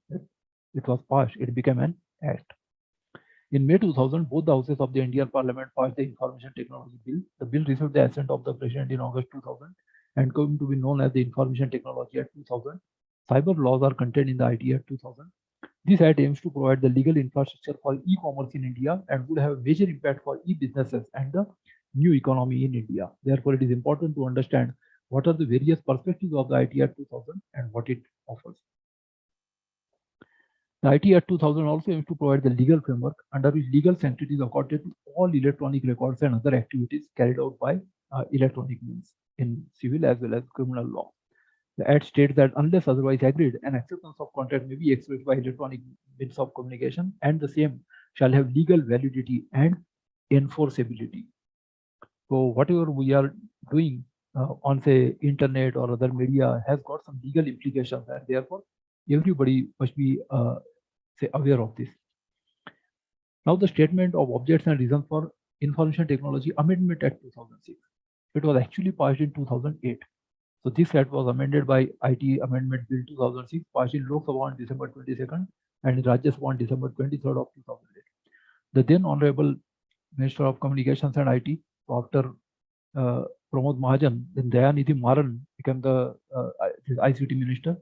It was passed, it became an act. In May 2000, both the houses of the Indian Parliament passed the Information Technology Bill. The bill received the assent of the President in August 2000 and came to be known as the Information Technology Act 2000. Cyber laws are contained in the IT Act 2000. This act aims to provide the legal infrastructure for e-commerce in India and would have a major impact for e-businesses and the new economy in India. Therefore, it is important to understand what are the various perspectives of the IT Act 2000 and what it offers. The IT Act 2000 also aims to provide the legal framework under which legal sanctity is accorded to all electronic records and other activities carried out by electronic means in civil as well as criminal law. The Act states that unless otherwise agreed, an acceptance of contract may be expressed by electronic means of communication, and the same shall have legal validity and enforceability. So whatever we are doing on internet or other media has got some legal implications, and therefore everybody must be aware of this. Now the statement of objects and reasons for Information Technology Amendment Act 2006. It was actually passed in 2008. So this act was amended by IT Amendment Bill 2006, passed in Lok Sabha on December 22nd and in Rajya Sabha on December 23rd of 2008. The then Honorable Minister of Communications and IT, after Pramod Mahajan, then Dayanidhi Maran became the ICT Minister,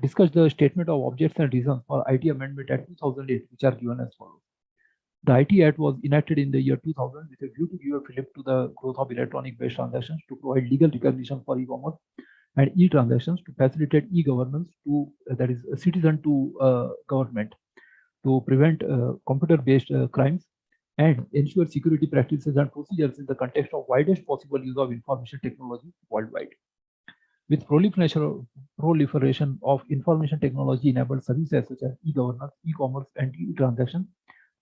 discussed the statement of objects and reasons for IT Amendment Act 2008, which are given as follows. The IT Act was enacted in the year 2000 with a view to give a fillip to the growth of electronic-based transactions, to provide legal recognition for e-commerce and e-transactions, to facilitate e-governance, that is citizen to government, to prevent computer-based crimes, and ensure security practices and procedures in the context of widest possible use of information technology worldwide. With proliferation of information technology-enabled services such as e-governance, e-commerce, and e-transactions,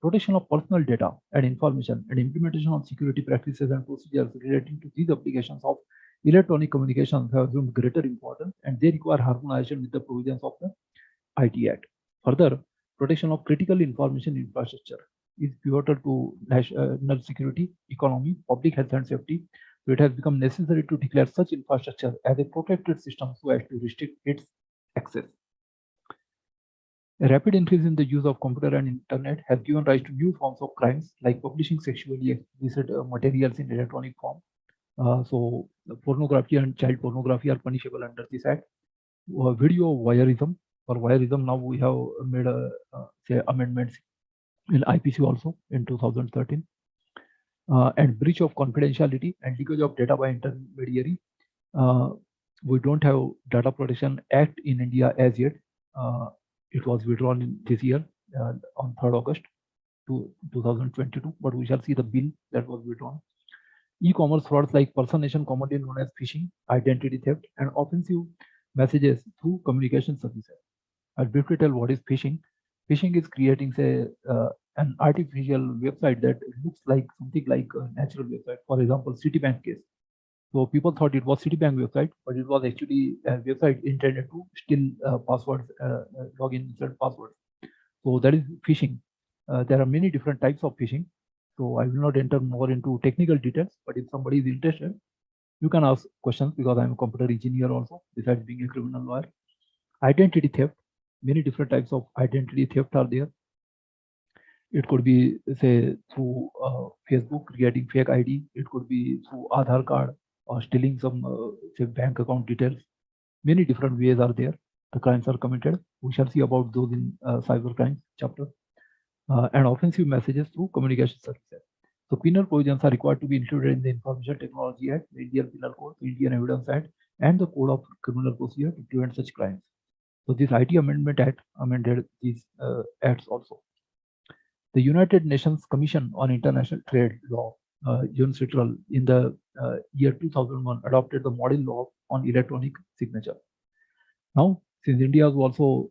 protection of personal data and information, and implementation of security practices and procedures relating to these applications of electronic communications have assumed greater importance, and they require harmonization with the provisions of the IT Act. Further, protection of critical information infrastructure is pivotal to national security, economy, public health and safety. So it has become necessary to declare such infrastructure as a protected system so as to restrict its access. A rapid increase in the use of computer and internet has given rise to new forms of crimes like publishing sexually explicit materials in electronic form. So pornography and child pornography are punishable under this act. Video voyeurism. For voyeurism, now we have made amendments in IPC also in 2013. And breach of confidentiality and leakage of data by intermediary. We don't have Data Protection Act in India as yet. It was withdrawn in this year on 3rd August 2022, but we shall see the bill that was withdrawn. E-commerce frauds like personation, commonly known as phishing, identity theft, and offensive messages through communication services. I'll briefly tell what is phishing. Phishing is creating, say, an artificial website that looks like something like a natural website. For example, Citibank case. So people thought it was Citibank website, but it was actually a website intended to steal passwords, login insert passwords. So that is phishing. There are many different types of phishing. So I will not enter more into technical details, but if somebody is interested, you can ask questions because I'm a computer engineer also, besides being a criminal lawyer. Identity theft, many different types of identity theft are there. It could be, say, through Facebook, creating fake ID. It could be through Aadhaar card or stealing some, say, bank account details. Many different ways are there. The crimes are committed. We shall see about those in cyber crimes chapter. And offensive messages through communication services. So penal provisions are required to be included in the Information Technology Act, the Indian Penal Code, the Indian Evidence Act, and the Code of Criminal Procedure to prevent such crimes. So this IT Amendment Act amended these acts also. The United Nations Commission on International Trade Law, UNCITRAL, in the year 2001 adopted the model law on electronic signature. Now, since India was also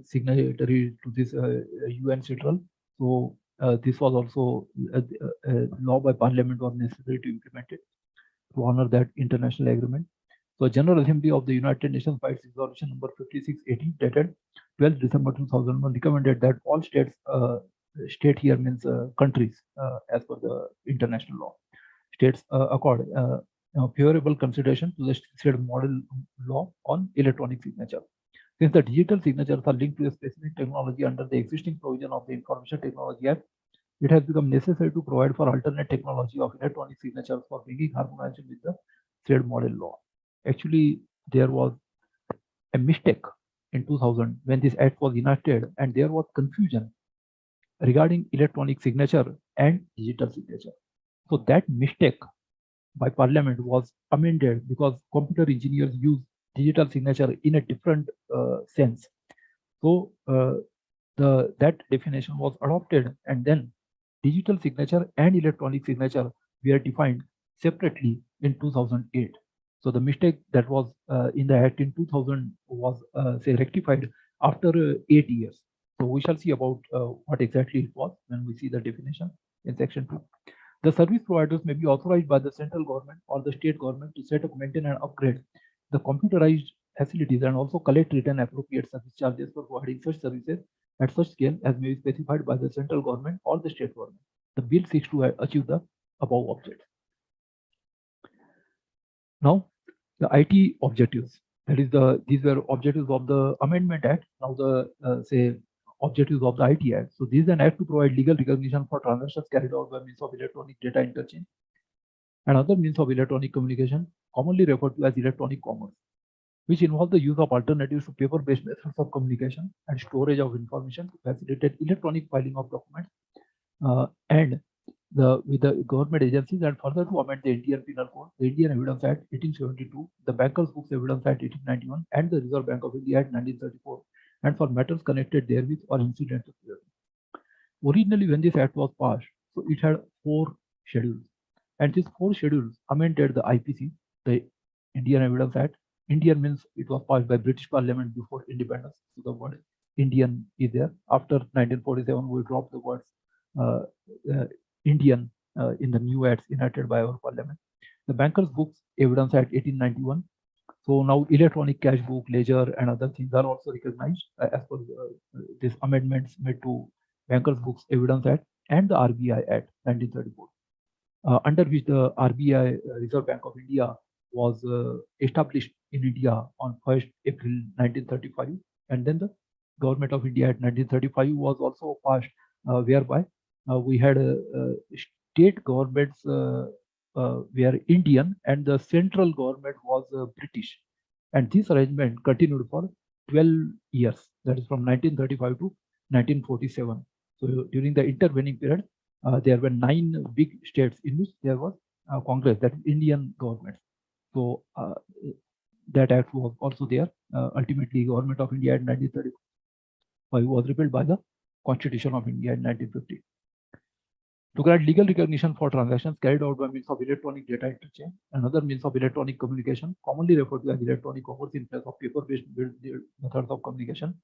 signatory to this UNCITRAL, so this was also a law by Parliament was necessary to implement it to honor that international agreement. So General Assembly of the United Nations by its resolution number 5618 dated 12 December 2001 recommended that all states, state here means countries as per the international law, states accord favorable consideration to the state model law on electronic signature. Since the digital signatures are linked to a specific technology under the existing provision of the Information Technology Act, it has become necessary to provide for alternate technology of electronic signatures for bringing harmonization with the said model law. Actually, there was a mistake in 2000 when this act was enacted, and there was confusion regarding electronic signature and digital signature. So that mistake by Parliament was amended because computer engineers use digital signature in a different sense. So that definition was adopted, and then digital signature and electronic signature were defined separately in 2008. So the mistake that was in the act in 2000 was say rectified after 8 years. So we shall see about what exactly it was when we see the definition in section 2. The service providers may be authorized by the central government or the state government to set up, maintain, and upgrade the computerized facilities and also collect, return appropriate service charges for providing such services at such scale as may be specified by the central government or the state government. The bill seeks to achieve the above objectives. Now, the IT objectives. That is these were objectives of the Amendment Act. Now the say objectives of the IT Act. So this is an act to provide legal recognition for transactions carried out by means of electronic data interchange and other means of electronic communication, commonly referred to as electronic commerce, which involve the use of alternatives to paper-based methods of communication and storage of information to facilitate electronic filing of documents and with the government agencies, and further to amend the Indian Penal Code, the Indian Evidence Act 1872, the Bankers Books Evidence Act 1891, and the Reserve Bank of India Act 1934, and for matters connected therewith or incidental to them. Originally, when this act was passed, so it had 4 schedules, and these 4 schedules amended the IPC, the Indian Evidence Act. Indian means it was passed by British Parliament before independence, so the word Indian is there. After 1947, we dropped the words Indian in the new acts enacted by our Parliament. The Bankers Books Evidence Act 1891. So now electronic cash book, ledger, and other things are also recognized as per these amendments made to Bankers Books Evidence Act and the RBI Act 1934, under which the RBI, Reserve Bank of India, was established in India on 1st April 1935, and then the Government of India Act 1935 was also passed, whereby we had state governments were Indian and the central government was British, and this arrangement continued for 12 years, that is from 1935 to 1947. So during the intervening period, there were 9 big states in which there was Congress, that is Indian government. So that act was also there. Ultimately, Government of India in 1935 was repealed by the Constitution of India in 1950. To grant legal recognition for transactions carried out by means of electronic data interchange and other means of electronic communication, commonly referred to as electronic commerce in place of paper-based methods of communication,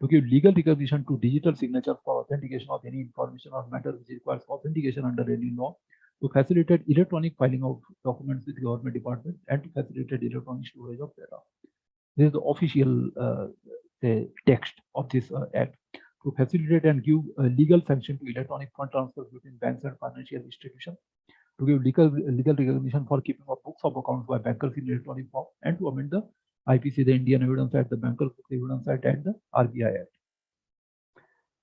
to give legal recognition to digital signatures for authentication of any information or matter which requires authentication under any law, to facilitate electronic filing of documents with government departments, and to facilitate electronic storage of data. This is the official text of this act. To facilitate and give legal sanction to electronic fund transfers between banks and financial institutions, to give legal recognition for keeping of books of accounts by bankers in electronic form, and to amend the IPC, the Indian Evidence Act, the Bankers Book Evidence Act, and the RBI Act.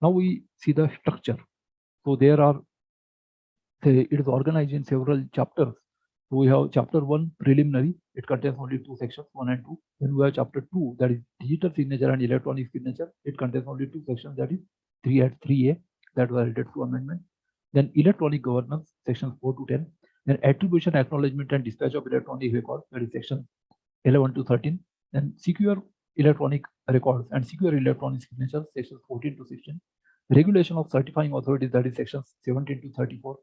Now we see the structure. So there are, it is organized in several chapters. So we have chapter 1, preliminary. It contains only 2 sections, 1 and 2. Then we have chapter 2, that is digital signature and electronic signature. It contains only 2 sections, that is 3 and 3A, that were related to amendment. Then electronic governance, sections 4 to 10. Then attribution, acknowledgement, and dispatch of electronic records, that is section 11 to 13. Then secure electronic records and secure electronic signatures, sections 14 to 16. Regulation of certifying authorities, that is sections 17 to 34.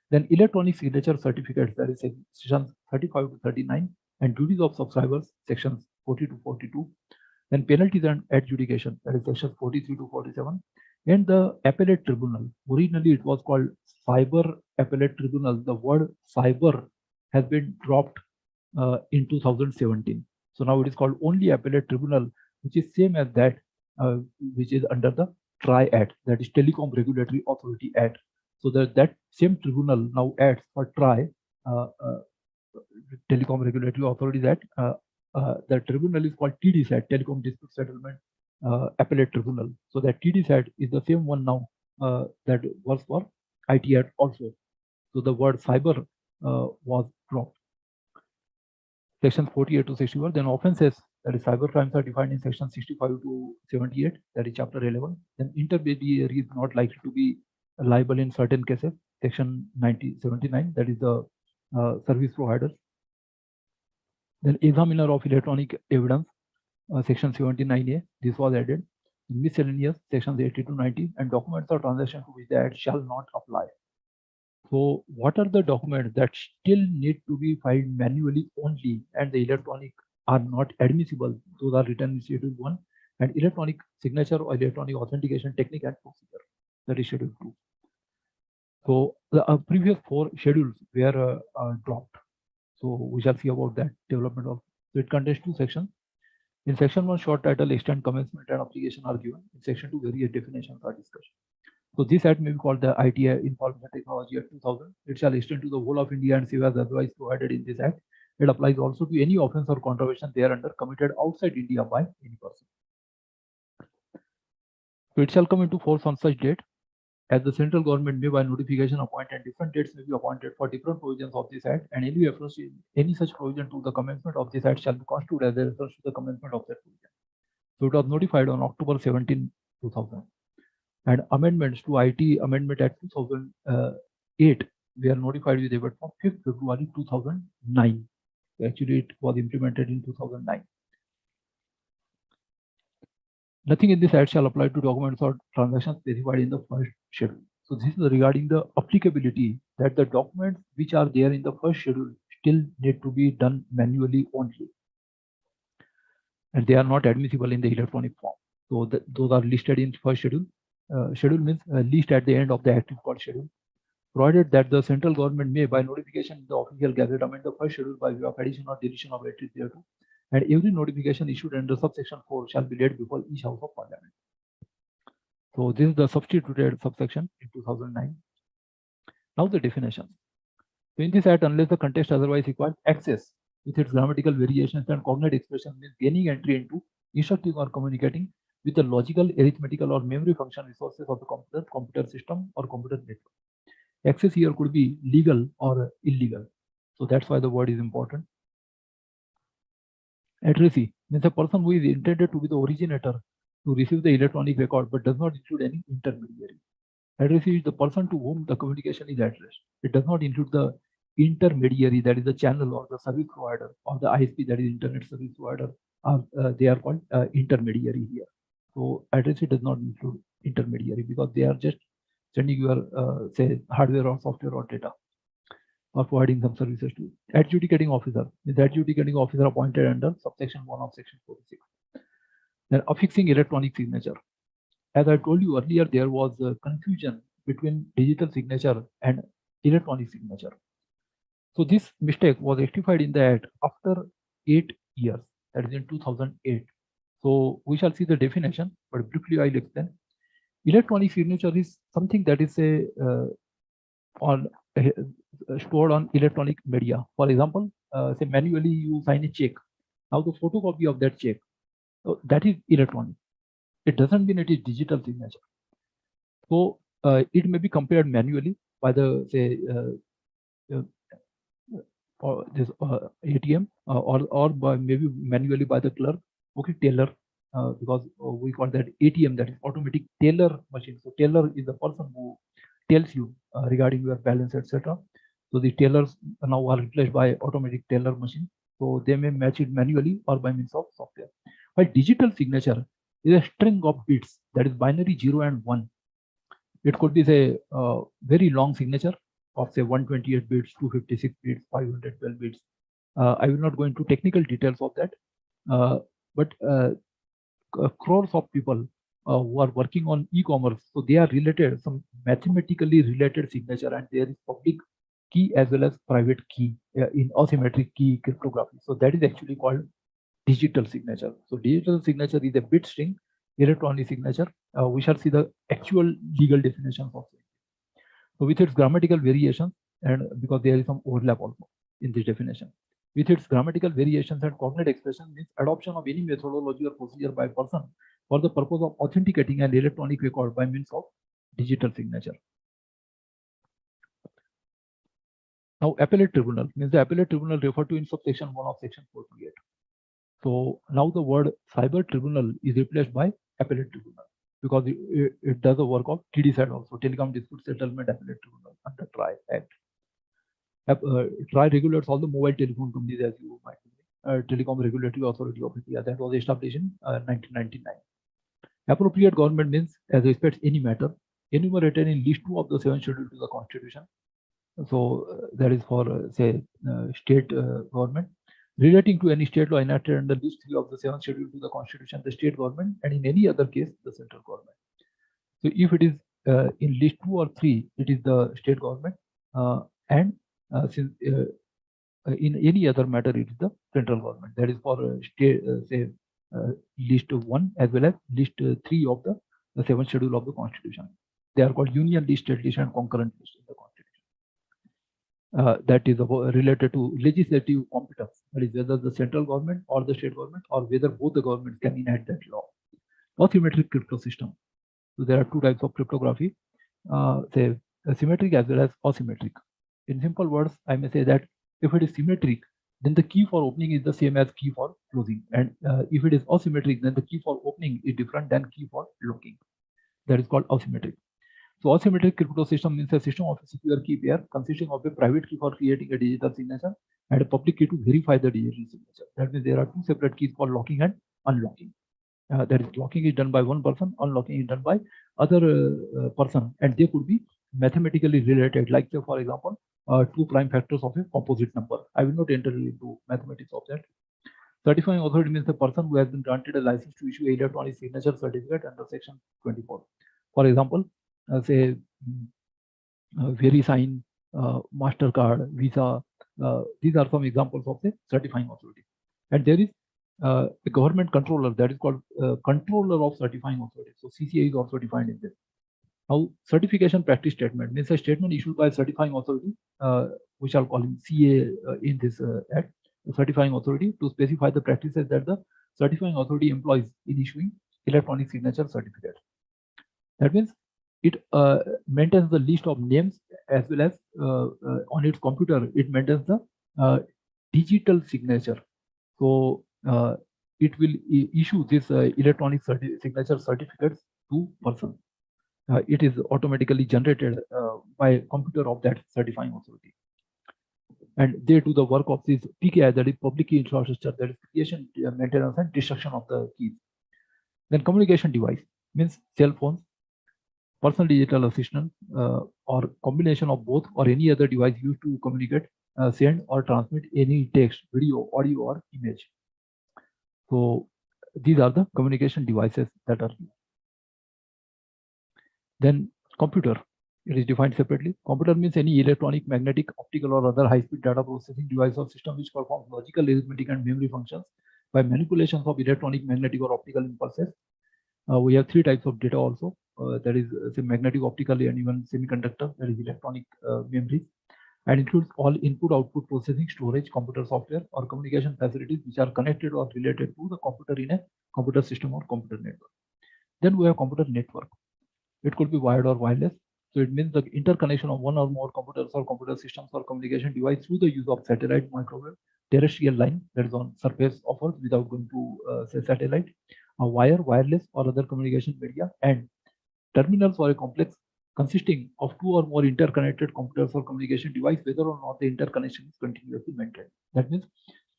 Then electronic signature certificates, that is sections 35 to 39, and duties of subscribers, sections 40 to 42. Then penalties and adjudication, that is sections 43 to 47. And the appellate tribunal, originally it was called Cyber Appellate Tribunal. The word cyber has been dropped in 2017. So now it is called only Appellate Tribunal, which is same as that, which is under the TRI Act, that is Telecom Regulatory Authority Act. So that same tribunal now acts for TRI, Telecom Regulatory Authorities Act. The tribunal is called TDSAT, Telecom Dispute Settlement Appellate Tribunal. So that TDSAT is the same one now that was for IT Act also. So the word cyber was dropped. Section 48 to 61. Then offenses, that is cyber crimes, are defined in section 65 to 78, that is chapter 11. Then intermediary is not likely to be liable in certain cases, section 79, that is the service providers. Then examiner of electronic evidence, section 79A, this was added. Miscellaneous, sections 80 to 90, and documents or transactions to which the act shall not apply. So what are the documents that still need to be filed manually only, and the electronic are not admissible? Those are written in Schedule 1, and electronic signature or electronic authentication technique and procedure, that is Schedule 2. So the previous 4 schedules were dropped. So we shall see about that development of. So it contains 2 sections. In section 1, short title, extent, commencement, and application are given. In section 2, various definitions are discussed. So this act may be called the IT Information Technology Act 2000. It shall extend to the whole of India and save as otherwise provided in this act. It applies also to any offence or contravention thereunder committed outside India by any person. So it shall come into force on such date as the central government may by notification appoint, and different dates may be appointed for different provisions of this act, and any reference to any such provision to the commencement of this act shall be constituted as a reference to the commencement of that provision. So it was notified on October 17, 2000. And amendments to IT Amendment Act 2008 were notified with effect from 5th February 2009. Actually, it was implemented in 2009. Nothing in this act shall apply to documents or transactions specified in the first schedule. So this is regarding the applicability, that the documents which are there in the first schedule still need to be done manually only, and they are not admissible in the electronic form. So those are listed in first schedule. Schedule means list at the end of the act is called schedule. Provided that the central government may by notification in the official gazette amend the first schedule by way of addition or deletion of entries thereto, and every notification issued under subsection 4 shall be laid before each House of Parliament. So this is the substituted subsection in 2009. Now the definitions. So in this act, unless the context otherwise requires, access with its grammatical variations and cognate expressions means gaining entry into, instructing or communicating with the logical, arithmetical, or memory function resources of the computer system or computer network. Access here could be legal or illegal. So that's why the word is important. Addressee means a person who is intended to be the originator to receive the electronic record but does not include any intermediary. Addressee is the person to whom the communication is addressed. It does not include the intermediary, that is the channel or the service provider, or the ISP, that is internet service provider. They are called intermediary here. So addressee does not include intermediary because they are just sending your say hardware or software or data, or providing some services to. Adjudicating officer is the adjudicating officer appointed under subsection 1 of section 46. Then affixing electronic signature. As I told you earlier, there was a confusion between digital signature and electronic signature. So this mistake was rectified in the Act after 8 years, that is in 2008. So we shall see the definition, but briefly I'll explain. Electronic signature is something that is stored on electronic media. For example, say manually you sign a check. Now the photocopy of that check, so that is electronic. It doesn't mean it is digital signature. So it may be compared manually by the say or this ATM or by maybe manually by the clerk, okay, teller, because we call that ATM, that is automatic teller machine. So teller is the person who tells you regarding your balance, etc. So the tellers now are replaced by automatic teller machine. So they may match it manually or by means of software. While digital signature is a string of bits, that is binary 0 and 1. It could be say very long signature of say 128 bits, 256 bits, 512 bits. I will not go into technical details of that, but crores of people who are working on e-commerce, so they are related, some mathematically related signature, and there is public key as well as private key in asymmetric key cryptography. So that is actually called digital signature. So digital signature is a bit string. Electronic signature, we shall see the actual legal definitions of it. So with its grammatical variations, and because there is some overlap also in this definition, with its grammatical variations and cognate expression means adoption of any methodology or procedure by a person for the purpose of authenticating an electronic record by means of digital signature. Now, appellate tribunal means the appellate tribunal referred to in subsection 1 of section 428. So now the word cyber tribunal is replaced by appellate tribunal because it does the work of TDSAT also, Telecom Dispute Settlement Appellate Tribunal under TRAI Act. TRAI regulates all the mobile telephone companies, as you might know, Telecom Regulatory Authority of India, that was established in 1999. Appropriate government means as respects any matter enumerated in list 2 of the 7th schedule to the Constitution. So that is for say state government. Relating to any state law enacted under list 3 of the 7th schedule to the Constitution, the state government, and in any other case, the central government. So if it is in list 2 or 3, it is the state government, and since in any other matter, it is the central government. That is for state, say list 1 as well as list 3 of the 7th schedule of the Constitution. They are called union list, state list, and concurrent list in the Constitution. That is related to legislative competence, that is whether the central government or the state government or whether both the governments can enact that law. Asymmetric crypto system. So there are 2 types of cryptography, say symmetric as well as asymmetric. In simple words, I may say that if it is symmetric, then the key for opening is the same as key for closing, and if it is asymmetric, then the key for opening is different than key for locking. That is called asymmetric. So asymmetric crypto system means a system of a secure key pair consisting of a private key for creating a digital signature and a public key to verify the digital signature. That means there are 2 separate keys for locking and unlocking. That is, locking is done by one person, unlocking is done by other person, and they could be mathematically related, like say for example 2 prime factors of a composite number. I will not enter into mathematics of that. Certifying authority means the person who has been granted a license to issue electronic signature certificate under section 24. For example, say VeriSign, MasterCard, Visa. These are some examples of the certifying authority. And there is a government controller that is called controller of certifying authority. So CCA is also defined in this. Now, certification practice statement means a statement issued by a certifying authority, we shall call him CA in this act, the certifying authority, to specify the practices that the certifying authority employs in issuing electronic signature certificate. That means it maintains the list of names as well as on its computer, it maintains the digital signature. So it will issue this electronic signature certificates to person. It is automatically generated by computer of that certifying authority. And they do the work of this PKI, that is public key infrastructure, that is creation, maintenance, and destruction of the keys. Then communication device means cell phones, personal digital assistant, or combination of both or any other device used to communicate, send or transmit any text, video, audio or image. So these are the communication devices that are used. Then computer, it is defined separately. Computer means any electronic, magnetic, optical or other high-speed data processing device or system which performs logical, arithmetic and memory functions by manipulations of electronic, magnetic or optical impulses. We have three types of data also. That is say magnetic, optical and even semiconductor, that is electronic memory, and includes all input, output processing, storage, computer software or communication facilities which are connected or related to the computer in a computer system or computer network. Then we have computer network. It could be wired or wireless. So it means the interconnection of one or more computers or computer systems or communication device through the use of satellite, microwave, terrestrial line that is on surface of Earth without going to say satellite, a wire, wireless or other communication media, and terminals or a complex consisting of two or more interconnected computers or communication device, whether or not the interconnection is continuously maintained. That means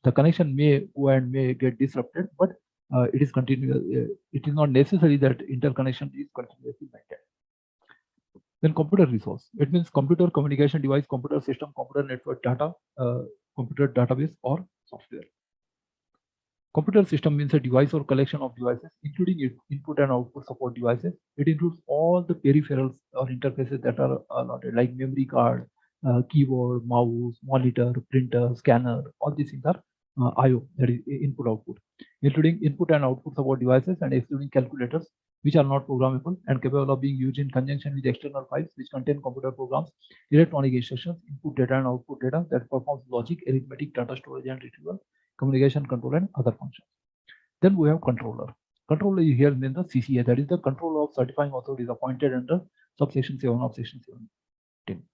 the connection may go and may get disrupted, but it is continuous. It is not necessary that interconnection is continuously maintained. Then computer resource. It means computer, communication device, computer system, computer network data, computer database or software. Computer system means a device or collection of devices, including its input and output support devices. It includes all the peripherals or interfaces that are allotted, like memory card, keyboard, mouse, monitor, printer, scanner. All these things are I/O, that is input output, including input and output support devices and excluding calculators, which are not programmable and capable of being used in conjunction with external files which contain computer programs, electronic instructions, input data and output data that performs logic, arithmetic, data storage and retrieval, communication control and other functions. Then we have controller. Controller here means the CCA, that is the controller of certifying authorities appointed under subsection 7 of section 17.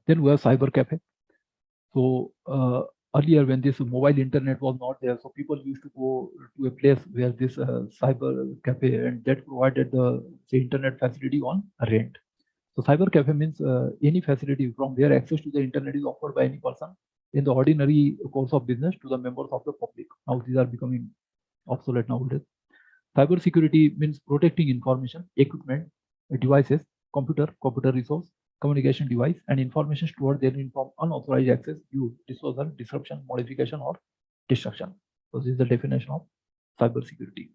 Then we have cyber cafe. So earlier when this mobile internet was not there, so people used to go to a place where this cyber cafe and that provided the internet facility on rent. So cyber cafe means any facility from where access to the internet is offered by any person in the ordinary course of business to the members of the public. Now these are becoming obsolete nowadays. Cyber security means protecting information, equipment, devices, computer resource, communication device, and information stored therein from unauthorized access, use, disposal, disruption, modification, or destruction. So this is the definition of cyber security.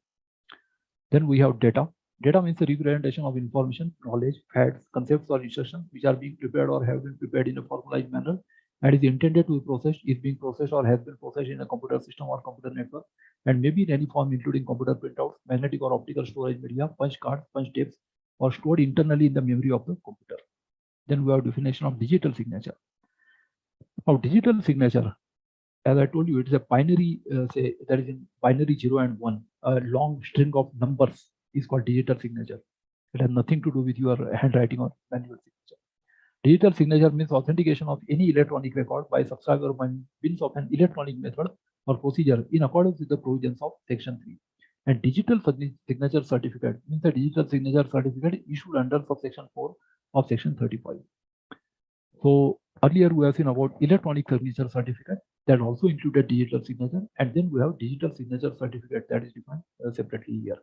Then we have data. Data means the representation of information, knowledge, facts, concepts, or instructions which are being prepared or have been prepared in a formalized manner and is intended to be processed, is being processed, or has been processed in a computer system or computer network, and may be in any form, including computer printouts, magnetic or optical storage media, punch cards, punch tapes, or stored internally in the memory of the computer. Then we have definition of digital signature. Now, digital signature, as I told you, it is a binary, say that is in binary 0 and 1. A long string of numbers is called digital signature. It has nothing to do with your handwriting or manual signature. Digital signature means authentication of any electronic record by subscriber by means of an electronic method or procedure in accordance with the provisions of section 3. And digital signature certificate means a digital signature certificate issued under subsection 4 of section 35. So earlier we have seen about electronic signature certificate that also included digital signature, and then we have digital signature certificate that is defined separately here.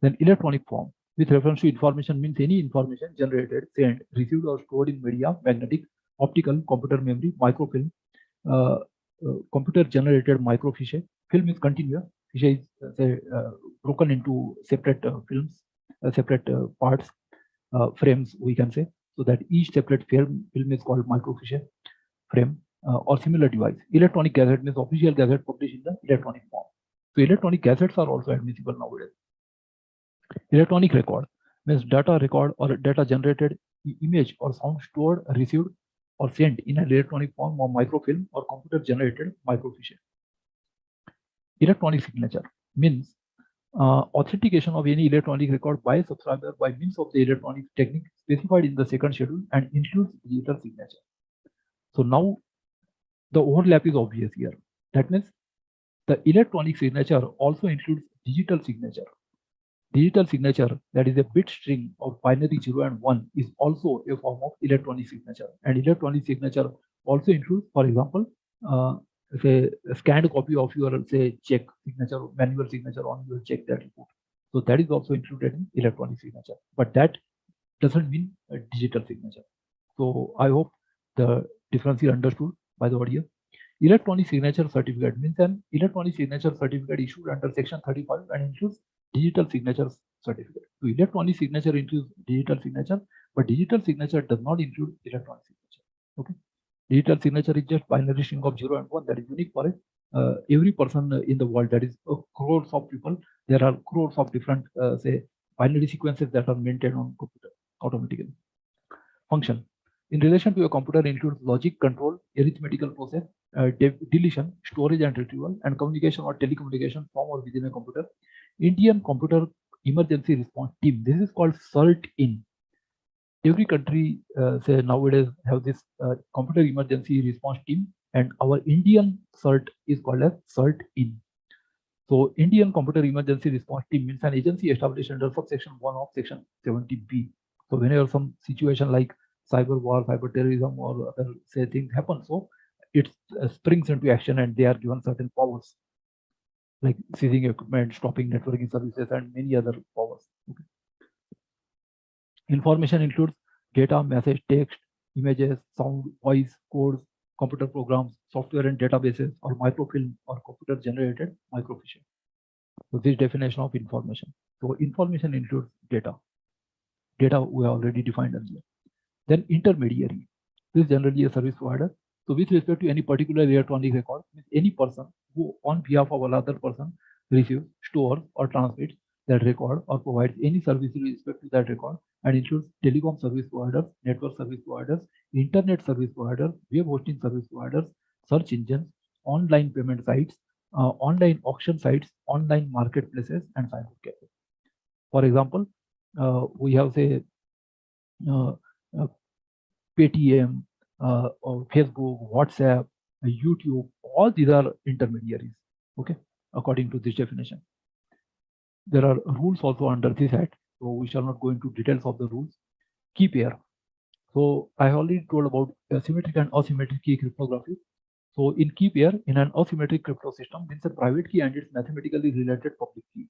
Then electronic form with reference to information means any information generated, sent, received or stored in media, magnetic, optical, computer memory, microfilm, computer generated microfiche. Film is continuous. Fiche is broken into separate films, separate parts, frames we can say, so that each separate film is called microfiche frame or similar device. Electronic gazette means official gazette published in the electronic form. So electronic gazettes are also admissible nowadays. Electronic record means data record or data generated, image or sound stored, received or sent in an electronic form or microfilm or computer generated microfiche. Electronic signature means authentication of any electronic record by a subscriber by means of the electronic technique specified in the second schedule and includes digital signature. So now the overlap is obvious here. That means the electronic signature also includes digital signature. Digital signature, that is a bit string of binary 0 and 1, is also a form of electronic signature. And electronic signature also includes, for example, say a scanned copy of your say check signature, manual signature on your check that you put. So that is also included in electronic signature, but that doesn't mean a digital signature. So I hope the difference is understood by the audience. Electronic signature certificate means an electronic signature certificate issued under section 35 and includes digital signature certificate. So electronic signature includes digital signature, but digital signature does not include electronic signature. Okay. Digital signature is just binary string of 0 and 1 that is unique for every person in the world. That is crores of people. There are crores of different say binary sequences that are maintained on computer automatically. Function in relation to a computer includes logic, control, arithmetical process, deletion, storage and retrieval, and communication or telecommunication from or within a computer. Indian Computer Emergency Response Team. This is called CERT-IN. Every country say nowadays have this computer emergency response team, and our Indian CERT is called as CERT-IN. So Indian Computer Emergency Response Team means an agency established under subsection 1 of section 70B. So whenever some situation like cyber war, cyber terrorism, or other say things happen, so it springs into action and they are given certain powers like seizing equipment, stopping networking services, and many other powers. Okay. Information includes data, message, text, images, sound, voice, codes, computer programs, software and databases, or microfilm or computer generated microfiche. So this definition of information. So information includes data. Data we have already defined earlier. Then intermediary. This is generally a service provider. So with respect to any particular electronic record, any person who on behalf of another person receives, stores, or transmits that record or provides any service with respect to that record, and includes telecom service providers, network service providers, internet service providers, web hosting service providers, search engines, online payment sites, online auction sites, online marketplaces, and cyber cafes. For example, we have say Paytm, or Facebook, WhatsApp, YouTube. All these are intermediaries. Okay, according to this definition. There are rules also under this act, so we shall not go into details of the rules. Key pair. So I already told about symmetric and asymmetric key cryptography. So in key pair, in an asymmetric crypto system, means a private key and its mathematically related public key,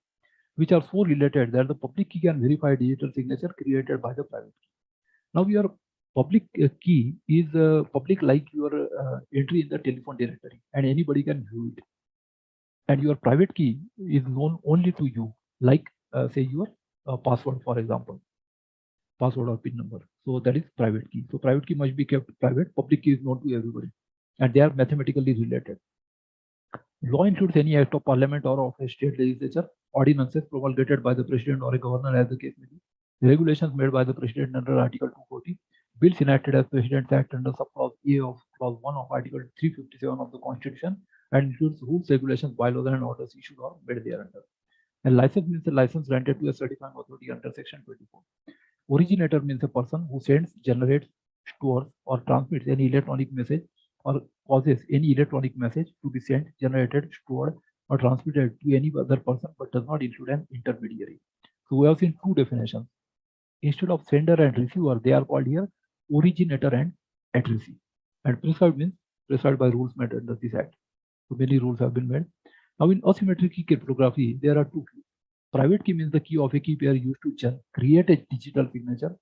which are so related that the public key can verify digital signature created by the private key. Now your public key is public like your entry in the telephone directory, and anybody can view it. And your private key is known only to you, like say your password, for example, password or PIN number. So that is private key. So private key must be kept private. Public key is known to everybody, and they are mathematically related. Law includes any act of parliament or of a state legislature, ordinances promulgated by the president or a governor as the case may be, regulations made by the president under Article 240, bills enacted as President's Act under subclause A of clause 1 of Article 357 of the Constitution, and includes rules, regulations, bylaws, and orders issued or made thereunder. And license means a license granted to a certifying authority under section 24. Originator means a person who sends, generates, stores, or transmits any electronic message or causes any electronic message to be sent, generated, stored, or transmitted to any other person, but does not include an intermediary. So we have seen two definitions. Instead of sender and receiver, they are called here originator and addressee. And prescribed means prescribed by rules made under this act. So many rules have been made. Now in asymmetric key cryptography, there are two keys. Private key means the key of a key pair used to create a digital signature,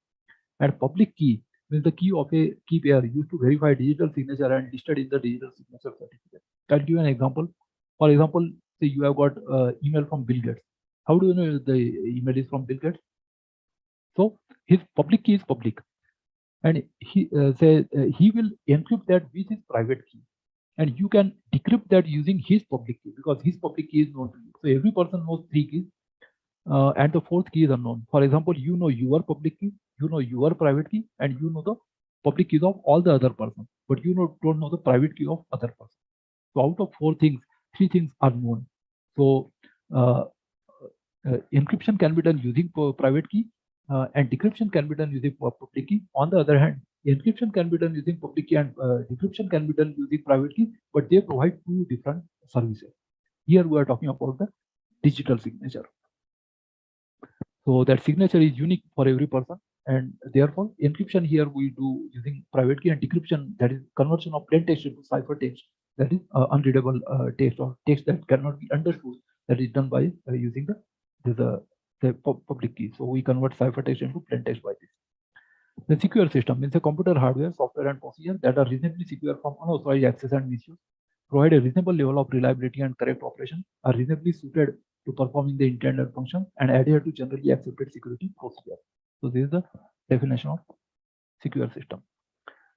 and public key means the key of a key pair used to verify digital signature and listed in the digital signature certificate. I'll give you an example. For example, say you have got email from Bill Gates. How do you know the email is from Bill Gates? So his public key is public, and he he will encrypt that with his private key, and you can decrypt that using his public key, because his public key is known to you. So every person knows three keys, and the fourth key is unknown. For example, you know your public key, you know your private key, and you know the public keys of all the other persons, but you don't know the private key of other person. So out of four things, three things are known. So encryption can be done using private key, and decryption can be done using public key. On the other hand, encryption can be done using public key, and decryption can be done using private key, but they provide two different services. Here we are talking about the digital signature. So that signature is unique for every person, and therefore encryption here we do using private key, and decryption, that is conversion of plain text into ciphertext, that is unreadable text or text that cannot be understood, that is done by using the the public key. So we convert ciphertext into plain text by this. The secure system means a computer hardware, software, and procedure that are reasonably secure from unauthorized access and misuse, provide a reasonable level of reliability and correct operation, are reasonably suited to performing the intended function, and adhere to generally accepted security procedure. So this is the definition of secure system.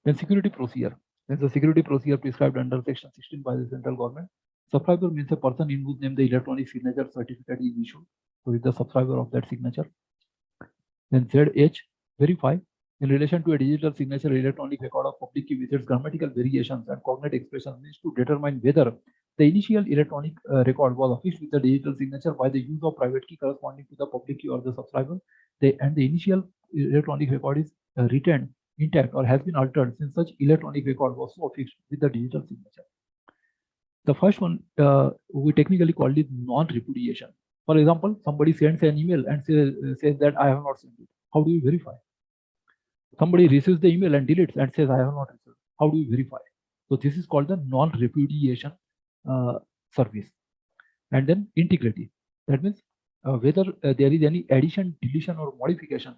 Then security procedure. There's a security procedure prescribed under Section 16 by the central government. Subscriber means a person in whose name the electronic signature certificate is issued. So is the subscriber of that signature. Then ZH, verify. In relation to a digital signature electronic record of public key with its grammatical variations and cognate expressions means to determine whether the initial electronic record was affixed with the digital signature by the use of private key corresponding to the public key or the subscriber. And the initial electronic record is retained intact or has been altered since such electronic record was so affixed with the digital signature. The first one we technically called it non-repudiation. For example, somebody sends an email and says that I have not sent it. How do you verify? Somebody receives the email and deletes and says I have not received. How do you verify? So this is called the non-repudiation service. And then integrity. That means whether there is any addition, deletion, or modification.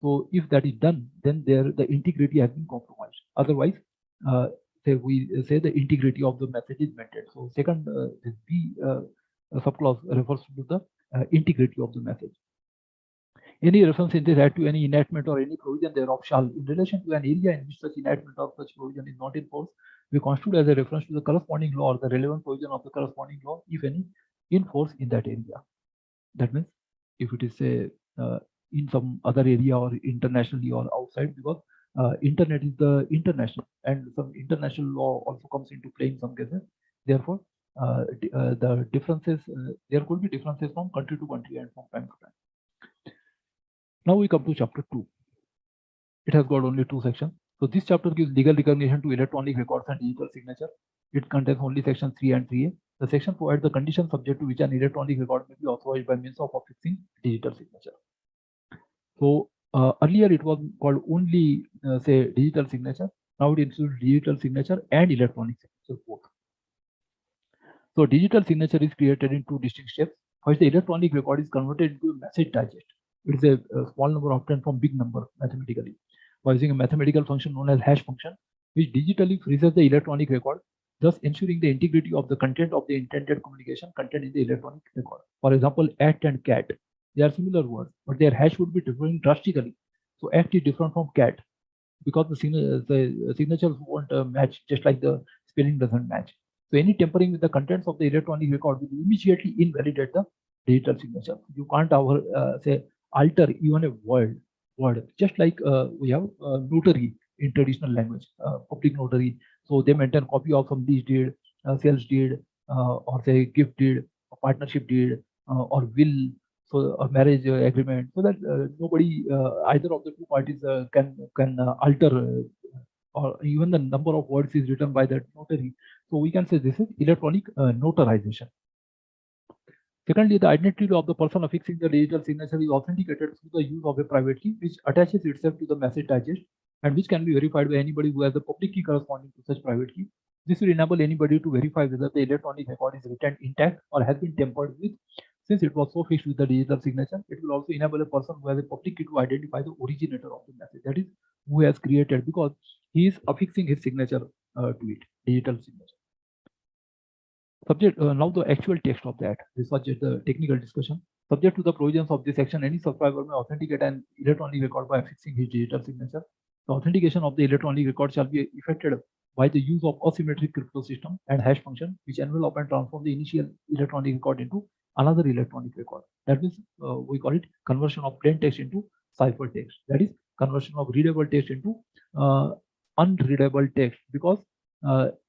So if that is done, then the integrity has been compromised. Otherwise, we say the integrity of the message is maintained. So second, this B subclause refers to the integrity of the message. Any reference in this add to any enactment or any provision thereof shall, in relation to an area in which such enactment or such provision is not in force, be construed as a reference to the corresponding law or the relevant provision of the corresponding law, if any, in force in that area. That means if it is in some other area or internationally or outside, because internet is the international and some international law also comes into play in some cases. Therefore, the differences, there could be differences from country to country and from time to time. Now we come to chapter 2. It has got only 2 sections. So this chapter gives legal recognition to electronic records and digital signature. It contains only section 3 and 3a. The section provides the conditions subject to which an electronic record may be authorized by means of affixing digital signature. So earlier it was called only say digital signature. Now it includes digital signature and electronic signature both. So digital signature is created in 2 distinct steps. First, the electronic record is converted into a message digest. It is a small number obtained from big number mathematically by using a mathematical function known as hash function, which digitally freezes the electronic record, thus ensuring the integrity of the content of the intended communication contained in the electronic record. For example, at and cat, they are similar words, but their hash would be different drastically. So at is different from cat because the signatures won't match, just like the spelling doesn't match. So any tampering with the contents of the electronic record will immediately invalidate the digital signature. You can't say alter even a word, just like we have notary in traditional language, public notary. So they maintain copy of some lease deed, sales deed, or say gift deed, partnership deed, or will, so a marriage agreement, so that nobody, either of the 2 parties can alter, or even the number of words is written by that notary. So we can say this is electronic notarization. Secondly, the identity of the person affixing the digital signature is authenticated through the use of a private key, which attaches itself to the message digest and which can be verified by anybody who has the public key corresponding to such private key. This will enable anybody to verify whether the electronic record is retained intact or has been tampered with. Since it was so fixed with the digital signature, it will also enable a person who has a public key to identify the originator of the message, that is, who has created, because he is affixing his signature to it, digital signature. Subject, now the actual text of that. This was just the technical discussion. Subject to the provisions of this section, any subscriber may authenticate an electronic record by affixing his digital signature. The authentication of the electronic record shall be effected by the use of asymmetric crypto system and hash function, which envelop and transform the initial electronic record into another electronic record. That means we call it conversion of plain text into ciphertext. That is conversion of readable text into unreadable text, because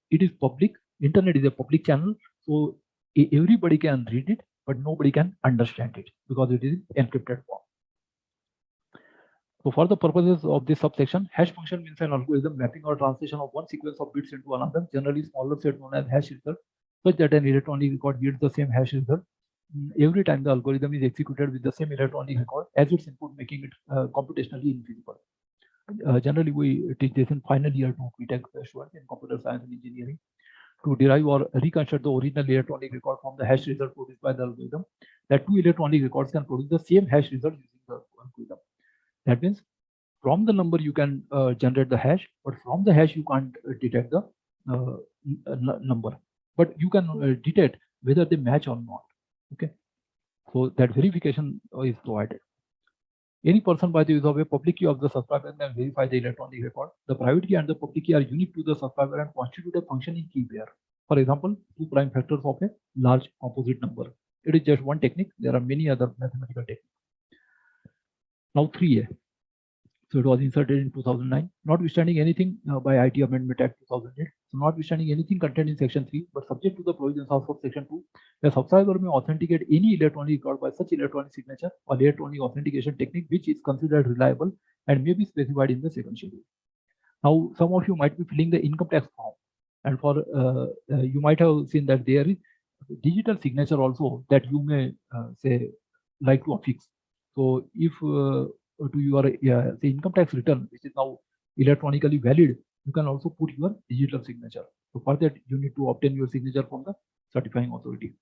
it is public. Internet is a public channel, so everybody can read it, but nobody can understand it because it is in encrypted form. So for the purposes of this subsection, hash function means an algorithm mapping or translation of one sequence of bits into another, generally smaller set known as hash result, such that an electronic record yields the same hash result every time the algorithm is executed with the same electronic record as its input, making it computationally infeasible. Generally, we teach this in final year 2 BTech students in computer science and engineering, to derive or reconstruct the original electronic record from the hash result produced by the algorithm. that two electronic records can produce the same hash result using the algorithm. That means from the number you can generate the hash, but from the hash you can't detect the number, but you can detect whether they match or not. Okay, so that verification is provided. Any person by the use of a public key of the subscriber can verify the electronic record. The private key and the public key are unique to the subscriber and constitute a functioning key pair. For example, two prime factors of a large composite number. It is just one technique. There are many other mathematical techniques. Now 3A. So it was inserted in 2009, notwithstanding anything by IT Amendment Act 2008. So notwithstanding anything contained in Section 3, but subject to the provisions of Section 2, the subscriber may authenticate any electronic record by such electronic signature or electronic authentication technique which is considered reliable and may be specified in the second schedule. Now, some of you might be filling the income tax form, and for you might have seen that there is digital signature also that you may say like to affix. So if to your the income tax return, which is now electronically valid, you can also put your digital signature. So for that, you need to obtain your signature from the certifying authority.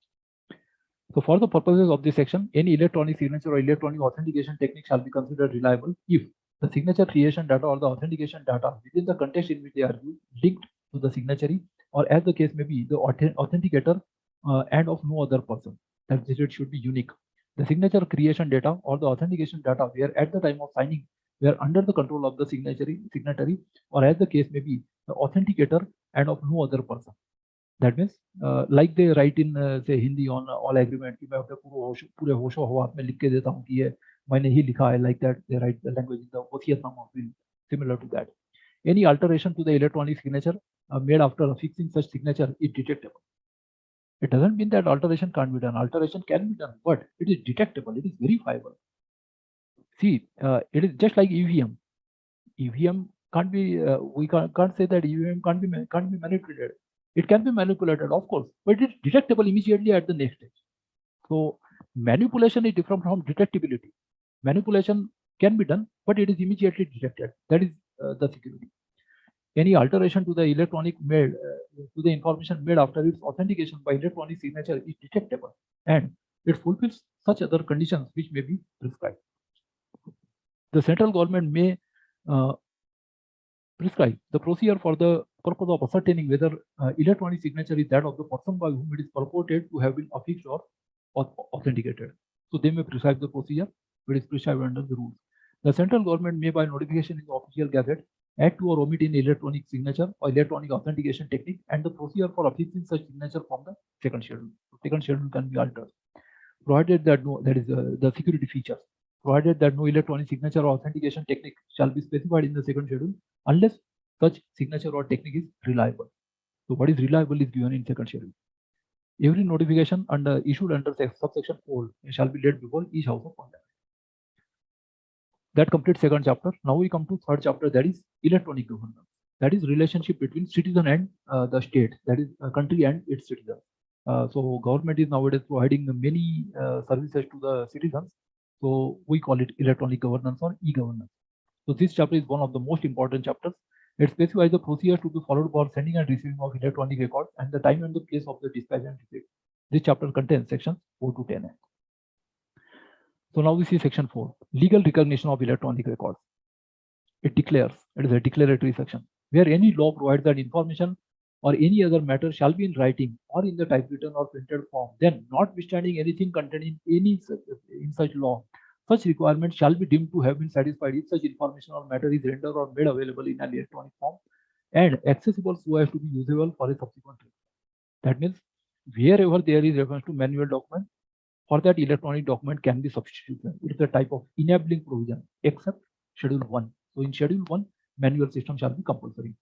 So for the purposes of this section, any electronic signature or electronic authentication technique shall be considered reliable if the signature creation data or the authentication data within the context in which they are used linked to the signatory, or as the case may be, the authenticator and of no other person. That it should be unique. The signature creation data or the authentication data where at the time of signing were under the control of the signatory, or as the case may be, the authenticator and of no other person. That means like they write in say Hindi on all agreement कि मैं अपने पूरे होशो हवास में लिख के देता हूँ कि ये मैंने ही लिखा है, like that they write the language in the वसीयतनामा will similar to that. Any alteration to the electronic signature made after affixing such signature is detectable. It doesn't mean that alteration can't be done. Alteration can be done, but it is detectable. It is verifiable. See, it is just like EVM. EVM can't be. We can't say that EVM can't be manipulated. It can be manipulated, of course, but it is detectable immediately at the next stage. So manipulation is different from detectability. Manipulation can be done, but it is immediately detected. That is the security. Any alteration to the electronic made to the information made after its authentication by electronic signature is detectable, and it fulfills such other conditions which may be prescribed. The central government may prescribe the procedure for the purpose of ascertaining whether electronic signature is that of the person by whom it is purported to have been affixed or authenticated. So they may prescribe the procedure, which is prescribed under the rules. The central government may, by notification in the official gazette, add to or omit in electronic signature or electronic authentication technique and the procedure for affixing such signature from the second schedule. The second schedule can be altered, provided that no, that is the security features, provided that no electronic signature or authentication technique shall be specified in the second schedule unless such signature or technique is reliable. So what is reliable is given in second schedule. Every notification issued under subsection 4 shall be laid before each house of parliament. That completes second chapter. Now we come to third chapter, that is electronic governance. That is relationship between citizen and the state, that is a country and its citizens. So government is nowadays providing many services to the citizens. So we call it electronic governance or e-governance. So this chapter is one of the most important chapters. It specifies the procedure to be followed for sending and receiving of electronic records and the time and the place of the dispatch and receipt. This chapter contains sections 4 to 10. So now we see section 4, legal recognition of electronic records. It declares, it is a declaratory section, where any law provides that information or any other matter shall be in writing or in the typewritten or printed form, then notwithstanding anything contained in such law, such requirement shall be deemed to have been satisfied if such information or matter is rendered or made available in an electronic form and accessible so as to be usable for a subsequent record. That means wherever there is reference to manual document, for that electronic document can be substituted. It is a type of enabling provision except schedule 1. So in schedule 1, manual system shall be compulsory.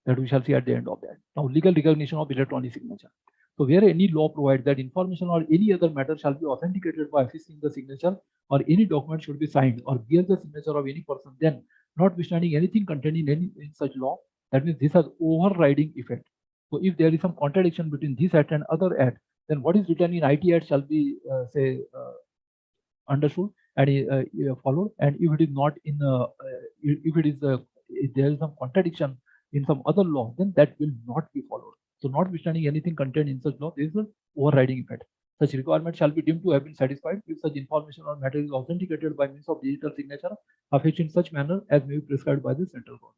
That we shall see at the end of that. Now legal recognition of electronic signature. So where any law provides that information or any other matter shall be authenticated by affixing the signature or any document should be signed or bear the signature of any person, then notwithstanding anything contained in such law, that means this has overriding effect. So if there is some contradiction between this act and other act, then what is written in IT Act shall be understood and followed. And if it is not in, if there is some contradiction in some other law, then that will not be followed. So notwithstanding anything contained in such law, there is an overriding effect. Such requirement shall be deemed to have been satisfied if such information or matter is authenticated by means of digital signature affixed in such manner as may be prescribed by the central government.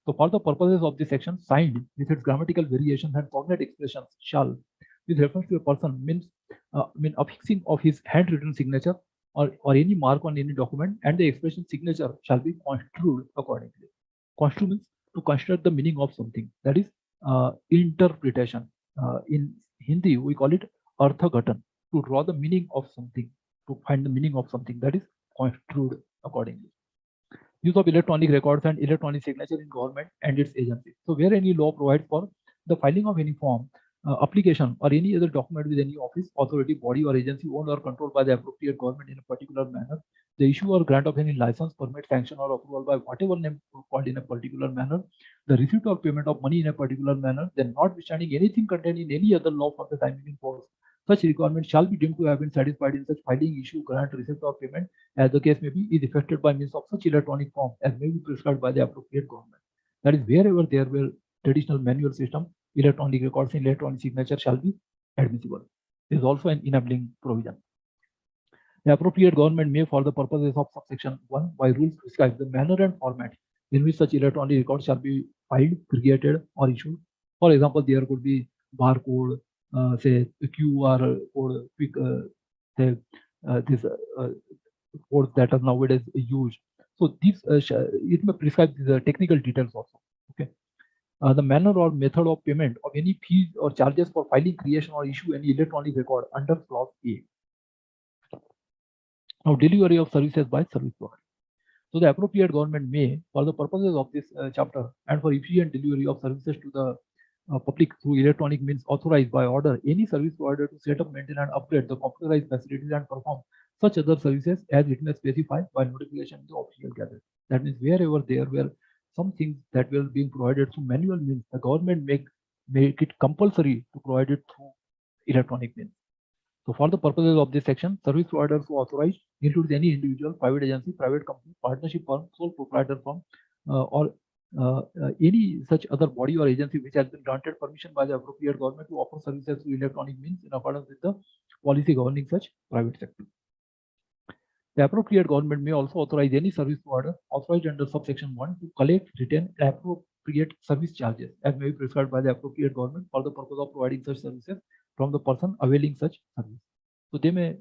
So for the purposes of this section, signed with its grammatical variations and cognate expressions shall, with reference to a person, mean affixing of his handwritten signature or any mark on any document, and the expression signature shall be construed accordingly. Construe means to construct the meaning of something, that is interpretation. In Hindi, we call it arthagatan, to draw the meaning of something, to find the meaning of something, that is construed accordingly. Use of electronic records and electronic signature in government and its agencies. So where any law provides for the filing of any form, application or any other document with any office, authority, body or agency owned or controlled by the appropriate government in a particular manner, the issue or grant of any license, permit, sanction or approval by whatever name called in a particular manner, the receipt or payment of money in a particular manner, then notwithstanding anything contained in any other law for the time in force, such requirement shall be deemed to have been satisfied in such filing, issue, grant, receipt or payment, as the case may be, is effected by means of such electronic form as may be prescribed by the appropriate government. That is, wherever there were traditional manual system, electronic records and electronic signature shall be admissible. There is also an enabling provision. The appropriate government may, for the purposes of subsection 1, by rules prescribe the manner and format in which such electronic records shall be filed, created, or issued. For example, there could be barcode, say QR code, say this codes that are nowadays used. So these it may prescribe the technical details also. Okay. The manner or method of payment of any fees or charges for filing, creation, or issue any electronic record under clause A. Now, delivery of services by service provider. So the appropriate government may, for the purposes of this chapter and for efficient delivery of services to the public through electronic means, authorize by order any service provider to set up, maintain, and upgrade the computerized facilities and perform such other services as it may specify by notification in the official gazette. That means wherever there were some things that were being provided through manual means, the government make it compulsory to provide it through electronic means. So for the purposes of this section, service providers who authorized includes any individual, private agency, private company, partnership firm, sole proprietor firm, or any such other body or agency which has been granted permission by the appropriate government to offer services through electronic means in accordance with the policy governing such private sector. The appropriate government may also authorize any service provider authorized under subsection 1 to collect, retain, and appropriate service charges as may be prescribed by the appropriate government for the purpose of providing such services from the person availing such service. So they may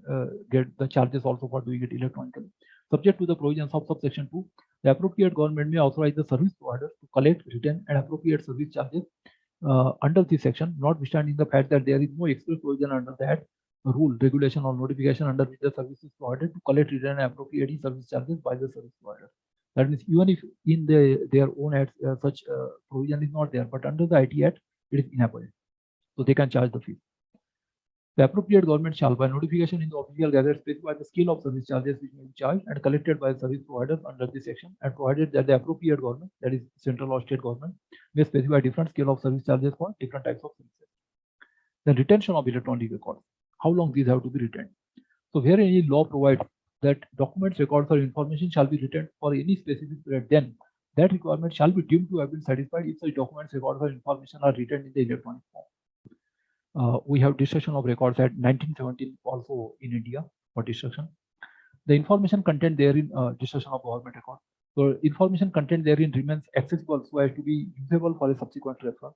get the charges also for doing it electronically. Subject to the provisions of subsection 2, the appropriate government may authorize the service provider to collect, retain, and appropriate service charges under this section, notwithstanding the fact that there is no express provision under that rule, regulation, or notification under which the service is provided to collect, return, and appropriate any service charges by the service provider. That means even if in their own acts such provision is not there, but under the IT Act it is inappropriate, so they can charge the fee. The appropriate government shall, by notification in the official gazette, specify the scale of service charges which may be charged and collected by the service providers under this section, and provided that the appropriate government, that is central or state government, may specify different scale of service charges for different types of services. The retention of electronic records. How long these have to be retained? So where any law provides that documents, records, or information shall be retained for any specific period, then that requirement shall be deemed to have been satisfied if such documents, records, or information are retained in the electronic form. We have destruction of records at 1917 also in India for destruction. The information contained therein, destruction of government record. So information contained therein remains accessible so as to be usable for a subsequent reference.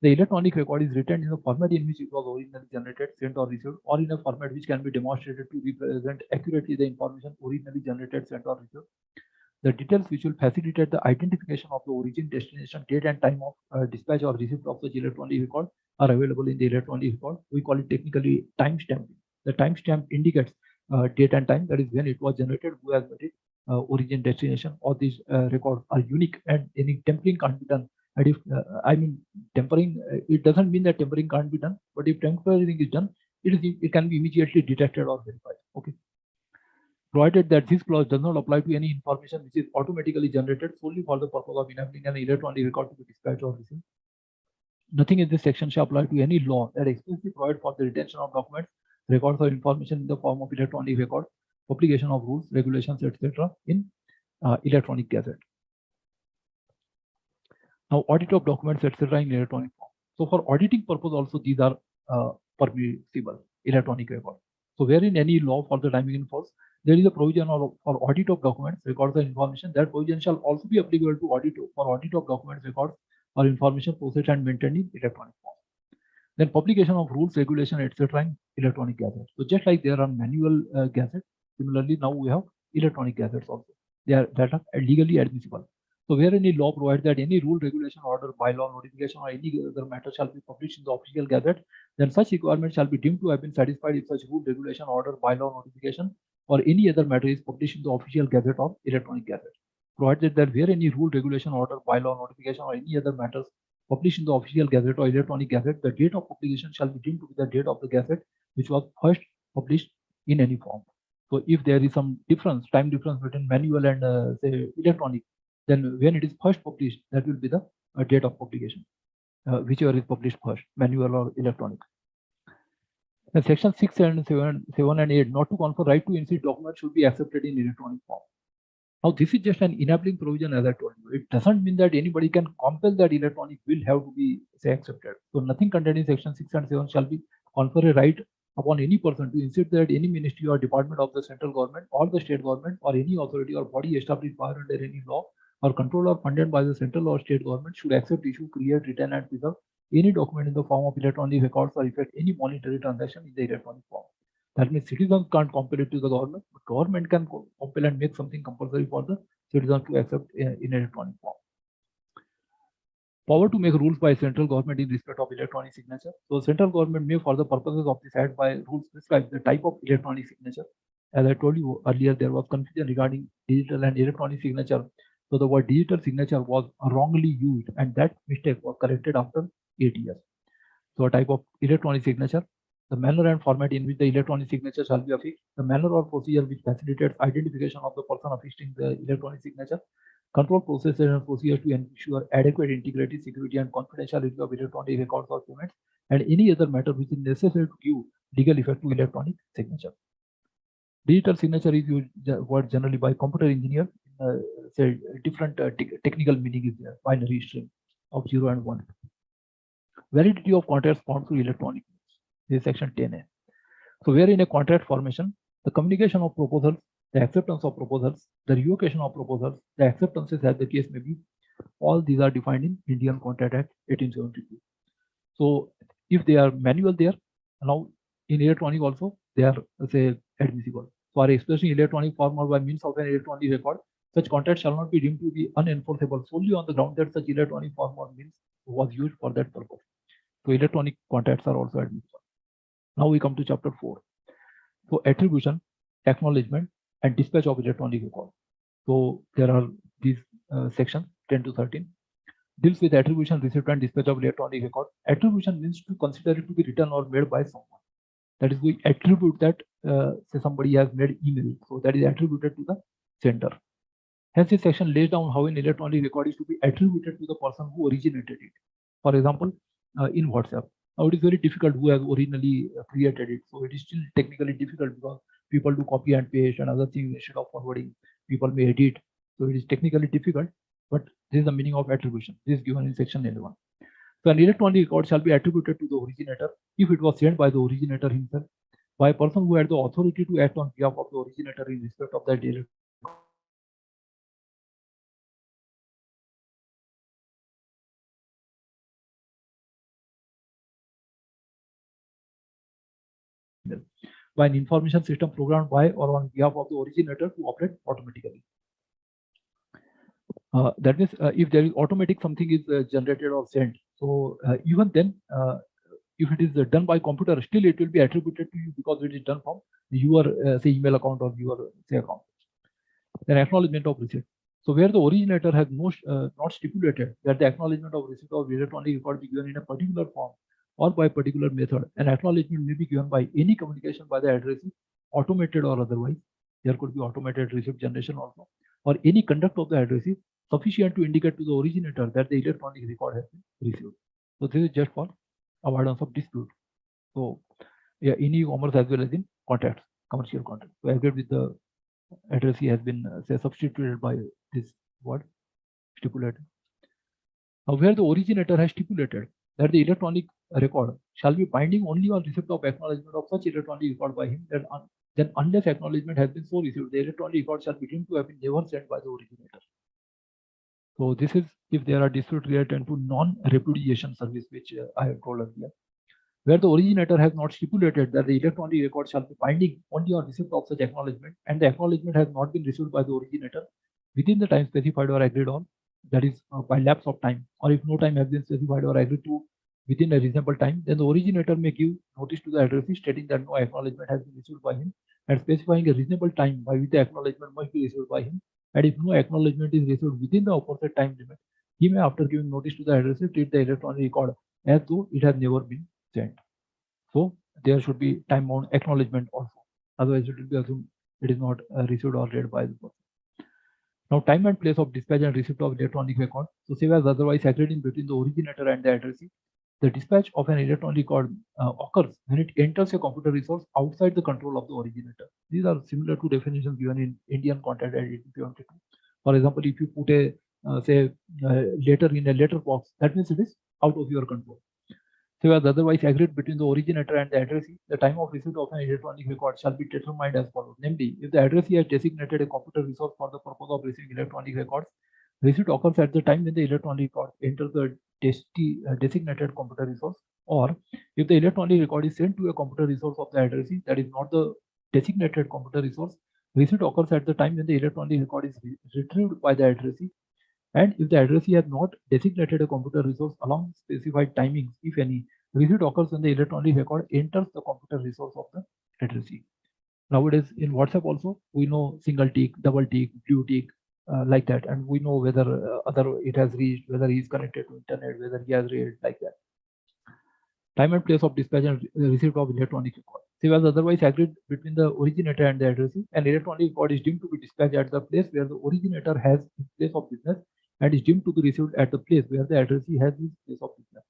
The electronic record is written in a format in which it was originally generated, sent, or received, or in a format which can be demonstrated to represent accurately the information originally generated, sent, or received. The details which will facilitate the identification of the origin, destination, date, and time of dispatch or receipt of such electronic record are available in the electronic record. We call it technically timestamp. The timestamp indicates date and time, that is when it was generated, who has made it, origin, destination. All these records are unique, and any tampering can't be done. And if I mean tampering, it doesn't mean that tampering can't be done, but if tampering is done, it can be immediately detected or verified. Okay. Provided that this clause does not apply to any information which is automatically generated solely for the purpose of enabling an electronic record to be dispatched or received. Nothing in this section shall apply to any law that explicitly provides for the retention of documents, records, or information in the form of electronic record, publication of rules, regulations, etc. in electronic gazette. Now, audit of documents, etc. in electronic form. So for auditing purpose also these are permissible. electronic record. So where in any law for the timing in force, there is a provision for audit of documents, records and information. That provision shall also be applicable to audit of documents, records or information processed and maintained in electronic form. Then publication of rules, regulation, etc. in electronic gazette. So just like there are manual gazettes, similarly now we have electronic gazettes also. That are legally admissible. So where any law provides that any rule, regulation, order, bylaw, notification, or any other matter shall be published in the official gazette, then such requirement shall be deemed to have been satisfied if such rule, regulation, order, bylaw, notification, or any other matter is published in the official gazette or electronic gazette. Provided that where any rule, regulation, order, bylaw, notification, or any other matters published in the official gazette or electronic gazette, the date of publication shall be deemed to be the date of the gazette which was first published in any form. So if there is some difference, time difference between manual and say electronic, then when it is first published, that will be the date of publication, whichever is published first, manual or electronic. Then section 6 and 7 and 8, not to confer right to insert documents should be accepted in electronic form. Now, this is just an enabling provision, as I told you. It doesn't mean that anybody can compel that electronic will have to be, say, accepted. So nothing contained in section 6 and 7 shall be confer a right upon any person to insist that any ministry or department of the central government or the state government or any authority or body established by under any law or controlled or funded by the central or state government should accept, issue, create, retain, and preserve any document in the form of electronic records or effect any monetary transaction in the electronic form. That means citizens can't compel it to the government, but government can compel and make something compulsory for the citizens to accept in electronic form. Power to make rules by central government in respect of electronic signature. So central government may, for the purposes of this act, by rules prescribe the type of electronic signature. As I told you earlier, there was confusion regarding digital and electronic signature. So the word digital signature was wrongly used, and that mistake was corrected after 8 years. So a type of electronic signature, the manner and format in which the electronic signature shall be affixed, the manner or procedure which facilitates identification of the person affixing the electronic signature, control processes and procedures to ensure adequate integrity, security, and confidentiality of electronic records or payments, and any other matter which is necessary to give legal effect to electronic signature. Digital signature is used word generally by computer engineers. Say different technical meaning is there, binary string of 0 and 1. Validity of contracts formed through electronic means. This is section 10A. So where in a contract formation, the communication of proposals, the acceptance of proposals, the revocation of proposals, the acceptances as the case may be, all these are defined in Indian Contract Act 1872. So if they are manual there, now in electronic also, they are, say, admissible. For expressing electronic form or by means of an electronic record, such contract shall not be deemed to be unenforceable solely on the ground that such electronic form or means was used for that purpose. So electronic contracts are also admissible. Now we come to chapter 4. So attribution, acknowledgement, and dispatch of electronic record. So there are these sections 10 to 13 deals with attribution, receipt, and dispatch of electronic record. Attribution means to consider it to be written or made by someone. That is, we attribute that say somebody has made email, so that is attributed to the sender. Hence, this section lays down how an electronic record is to be attributed to the person who originated it. For example, in WhatsApp. Now it is very difficult who has originally created it. So it is still technically difficult because people do copy and paste and other things instead of forwarding. People may edit. So it is technically difficult, but this is the meaning of attribution. This is given in section 11. So an electronic record shall be attributed to the originator if it was sent by the originator himself, by a person who had the authority to act on behalf of the originator in respect of that electronic. By an information system programmed by or on behalf of the originator to operate automatically. That means if there is automatic something is generated or sent, so even then, if it is done by computer, still it will be attributed to you because it is done from your say email account or your say account. Then acknowledgement of receipt. So where the originator has not stipulated that the acknowledgement of receipt of electronic record be given in a particular form or by a particular method, an acknowledgement may be given by any communication by the addressee, automated or otherwise. There could be automated receipt generation also, or any conduct of the addressee sufficient to indicate to the originator that the electronic record has been received. So this is just for avoidance of dispute. So yeah, in e-commerce as well as in contracts, commercial contracts. So agreed with the addressee has been say substituted by this word stipulated. Now where the originator has stipulated that the electronic record shall be binding only on receipt of acknowledgement of such electronic record by him, then unless acknowledgement has been so received, the electronic record shall be deemed to have been never sent by the originator. So this is if there are disputes related to non-repudiation service, which I have told earlier, where the originator has not stipulated that the electronic record shall be binding only on receipt of such acknowledgement, and the acknowledgement has not been received by the originator within the time specified or agreed on, that is by lapse of time, or if no time has been specified or agreed to within a reasonable time, then the originator may give notice to the addressee stating that no acknowledgement has been received by him and specifying a reasonable time by which the acknowledgement must be received by him. And if no acknowledgement is received within the aforesaid time limit, he may, after giving notice to the addressee, treat the electronic record as though it has never been sent. So there should be time bound acknowledgement also. Otherwise, it will be assumed it is not received or read by the person. Now, time and place of dispatch and receipt of electronic record. So, save as otherwise agreed in between the originator and the addressee. The dispatch of an electronic record occurs when it enters a computer resource outside the control of the originator. These are similar to definitions given in Indian Content Act 1872. For example, if you put a letter in a letter box, that means it is out of your control. So, as otherwise agreed between the originator and the addressee, the time of receipt of an electronic record shall be determined as follows. Namely, if the addressee has designated a computer resource for the purpose of receiving electronic records, receipt occurs at the time when the electronic record enters the designated computer resource, or if the electronic record is sent to a computer resource of the addressee that is not the designated computer resource, receipt occurs at the time when the electronic record is retrieved by the addressee. And if the addressee has not designated a computer resource along specified timings, if any, receipt occurs when the electronic record enters the computer resource of the addressee. Nowadays in WhatsApp also, we know single tick, double tick, blue tick, like that, and we know whether it has reached, whether he is connected to internet, whether he has read, like that. Time and place of dispatch and receipt of electronic record. Save as otherwise agreed between the originator and the addressee, an electronic record is deemed to be dispatched at the place where the originator has his place of business and is deemed to be received at the place where the addressee has his place of business.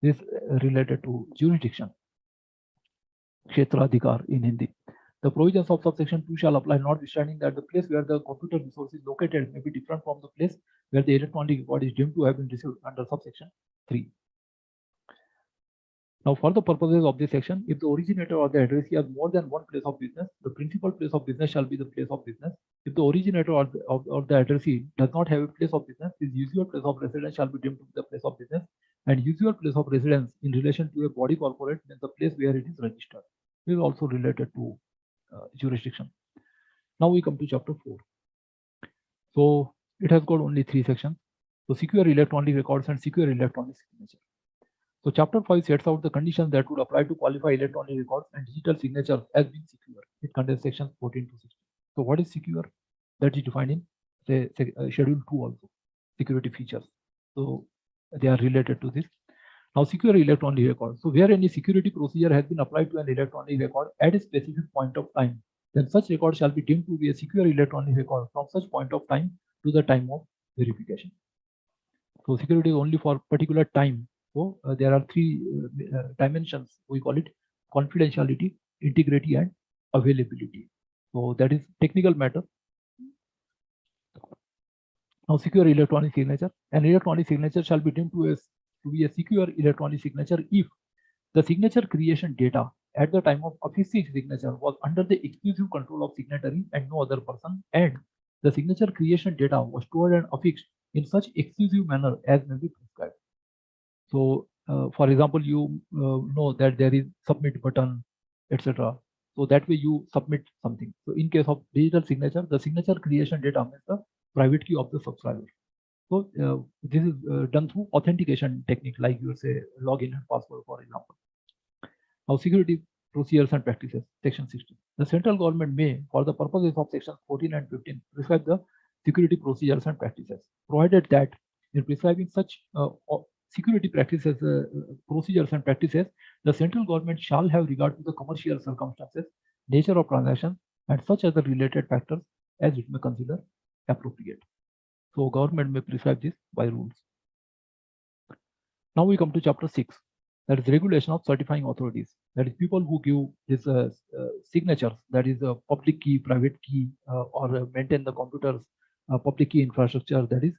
This related to jurisdiction. Kshetra Adhikar in Hindi. The provisions of subsection 2 shall apply, notwithstanding that the place where the computer resource is located may be different from the place where the electronic record is deemed to have been received under subsection 3. Now, for the purposes of this section, if the originator or the addressee has more than one place of business, the principal place of business shall be the place of business. If the originator or the addressee does not have a place of business, his usual place of residence shall be deemed to be the place of business, and usual place of residence in relation to a body corporate means the place where it is registered. This is also related to jurisdiction. Now we come to chapter 4. So it has got only 3 sections. So secure electronic records and secure electronic signature. So chapter 5 sets out the conditions that would apply to qualify electronic records and digital signatures as being secure. It contains sections 14 to 16. So what is secure? That is defined in schedule 2 also, security features. So they are related to this. Now secure electronic records. So where any security procedure has been applied to an electronic record at a specific point of time, then such record shall be deemed to be a secure electronic record from such point of time to the time of verification. So security is only for particular time. So there are 3 dimensions. We call it confidentiality, integrity, and availability. So that is technical matter. Now secure electronic signature. An electronic signature shall be deemed to be a secure electronic signature if the signature creation data at the time of affixing signature was under the exclusive control of signatory and no other person, and the signature creation data was stored and affixed in such exclusive manner as may be prescribed. So, for example, you know that there is submit button, etc. So that way you submit something. So in case of digital signature, the signature creation data means the private key of the subscriber. So this is done through authentication technique, like you say login and password, for example. Now security procedures and practices, section 16. The central government may, for the purposes of sections 14 and 15, prescribe the security procedures and practices, provided that in prescribing such security practices, procedures and practices, the central government shall have regard to the commercial circumstances, nature of transaction, and such other related factors as it may consider appropriate. So government may prescribe this by rules. Now we come to chapter 6, that is regulation of certifying authorities. That is people who give these signatures, that is a public key, private key, or maintain the computer's public key infrastructure, that is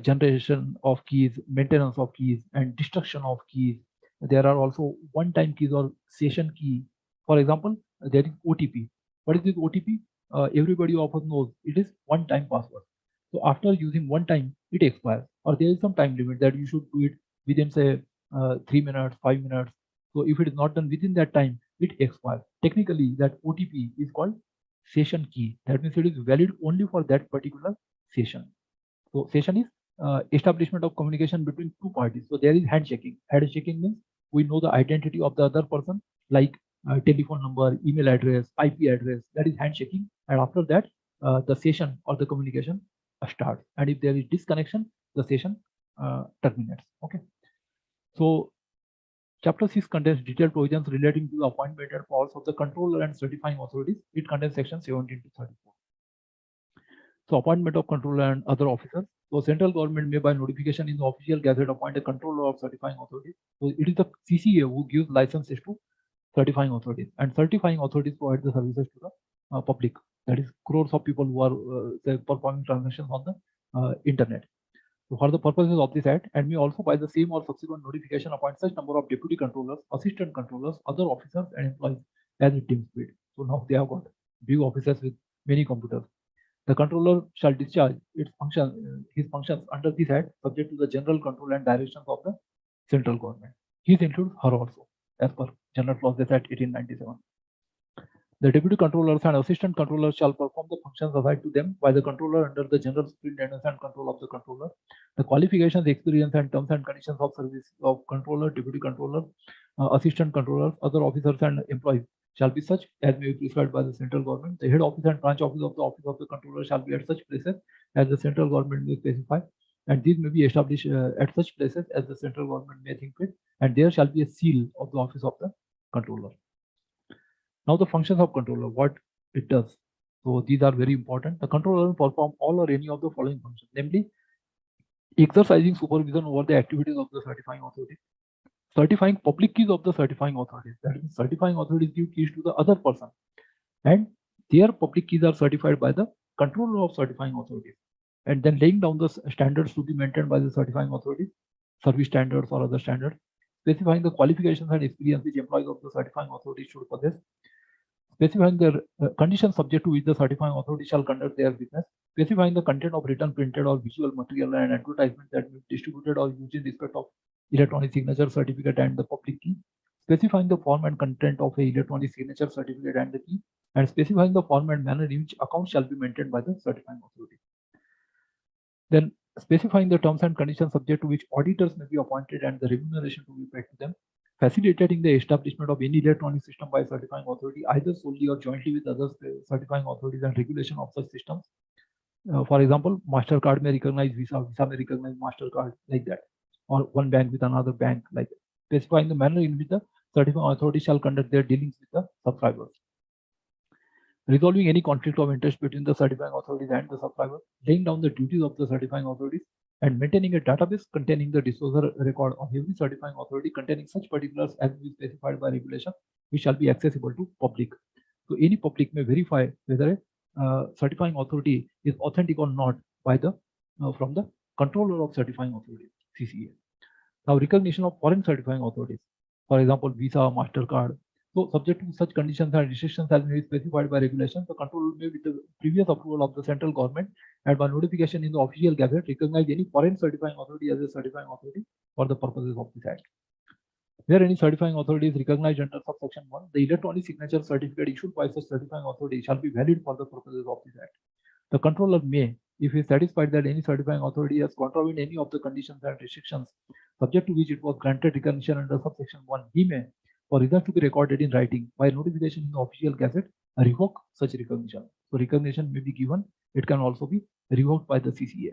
generation of keys, maintenance of keys, and destruction of keys. There are also one-time keys or session key. For example, there is OTP. What is this OTP? Everybody often knows it is one-time password. So after using one time, it expires, or there is some time limit that you should do it within, say, 3 minutes, 5 minutes. So if it is not done within that time, it expires. Technically, that OTP is called session key. That means it is valid only for that particular session. So session is establishment of communication between two parties. So there is handshaking. Handshaking means we know the identity of the other person, like telephone number, email address, IP address. That is handshaking. And after that, the session or the communication starts. And if there is disconnection, the session terminates. Okay. So Chapter 6 contains detailed provisions relating to the appointment and powers of the controller and certifying authorities. It contains sections 17 to 34. So appointment of controller and other officers. So central government may by notification in the official gazette appoint a controller of certifying authorities. So it is the CCA who gives licenses to certifying authorities, and certifying authorities provide the services to the public. That is crores of people who are performing transactions on the internet. So for the purposes of this Act, and may also by the same or subsequent notification appoint such number of deputy controllers, assistant controllers, other officers and employees as it deems fit. So now they have got big officers with many computers. The controller shall discharge its function, his functions under this Act, subject to the general control and directions of the central government. His includes her also, as per General Clauses Act 1897. The deputy controllers and assistant controllers shall perform the functions assigned to them by the controller under the general superintendence and control of the controller. The qualifications, experience, and terms and conditions of service of controller, deputy controller, assistant controllers, other officers, and employees shall be such as may be prescribed by the central government. The head office and branch office of the office of the controller shall be at such places as the central government may specify, and these may be established at such places as the central government may think fit, and there shall be a seal of the office of the controller. Now the functions of controller, what it does. So these are very important. The controller will perform all or any of the following functions, namely exercising supervision over the activities of the certifying authority, certifying public keys of the certifying authorities. That means certifying authorities give keys to the other person, and their public keys are certified by the controller of certifying authorities, and then laying down the standards to be maintained by the certifying authorities, service standards or other standards, specifying the qualifications and experience which employees of the certifying authority should possess, specifying the conditions subject to which the certifying authority shall conduct their business, specifying the content of written, printed, or visual material and advertisement that may be distributed or used in respect of electronic signature certificate and the public key, specifying the form and content of a electronic signature certificate and the key, and specifying the form and manner in which accounts shall be maintained by the certifying authority. Then specifying the terms and conditions subject to which auditors may be appointed and the remuneration to be paid to them, facilitating the establishment of any electronic system by certifying authority, either solely or jointly with other certifying authorities, and regulation of such systems. For example, MasterCard may recognize Visa, Visa may recognize MasterCard, like that, or one bank with another bank, like that. Specifying the manner in which the certifying authority shall conduct their dealings with the subscribers. Resolving any conflict of interest between the certifying authorities and the subscriber, laying down the duties of the certifying authorities, and maintaining a database containing the disclosure record of every certifying authority containing such particulars as will be specified by regulation, which shall be accessible to public. So any public may verify whether a certifying authority is authentic or not by the from the controller of certifying authority, CCA. Now recognition of foreign certifying authorities, for example, Visa, MasterCard. So subject to such conditions and restrictions as may be specified by regulation, the controller may, with the previous approval of the central government and by notification in the official gazette, recognize any foreign certifying authority as a certifying authority for the purposes of this Act. Where any certifying authority is recognized under subsection 1, the electronic signature certificate issued by such certifying authority shall be valid for the purposes of this Act. The controller may, if he is satisfied that any certifying authority has contravened any of the conditions and restrictions subject to which it was granted recognition under subsection 1, he may, for reasons to be recorded in writing by notification in the official gazette, revoke such recognition. So recognition may be given, it can also be revoked by the CCA.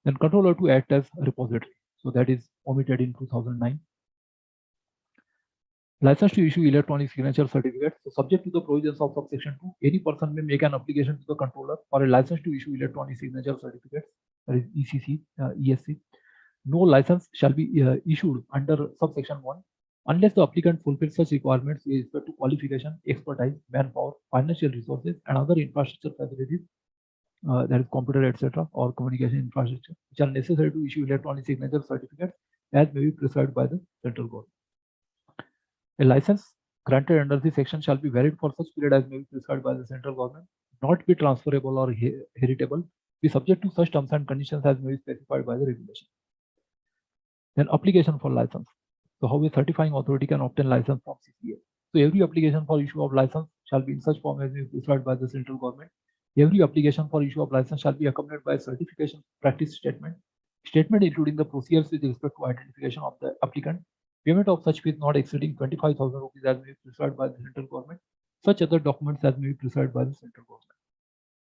Then controller to act as repository. So that is omitted in 2009. License to issue electronic signature certificates. So subject to the provisions of subsection 2, any person may make an application to the controller for a license to issue electronic signature certificates, that is ECC, ESC. No license shall be issued under subsection 1 unless the applicant fulfills such requirements with respect to qualification, expertise, manpower, financial resources, and other infrastructure facilities that is computer, etc., or communication infrastructure, which are necessary to issue electronic signature certificates as may be prescribed by the central government. A license granted under this section shall be valid for such period as may be prescribed by the central government, not be transferable or heritable, be subject to such terms and conditions as may be specified by the regulation. Then application for license. So how a certifying authority can obtain license from CCA. So every application for issue of license shall be in such form as may be prescribed by the central government. Every application for issue of license shall be accompanied by a certification practice statement, including the procedures with respect to identification of the applicant, payment of such fees not exceeding 25,000 rupees as may be prescribed by the central government, such other documents as may be prescribed by the central government.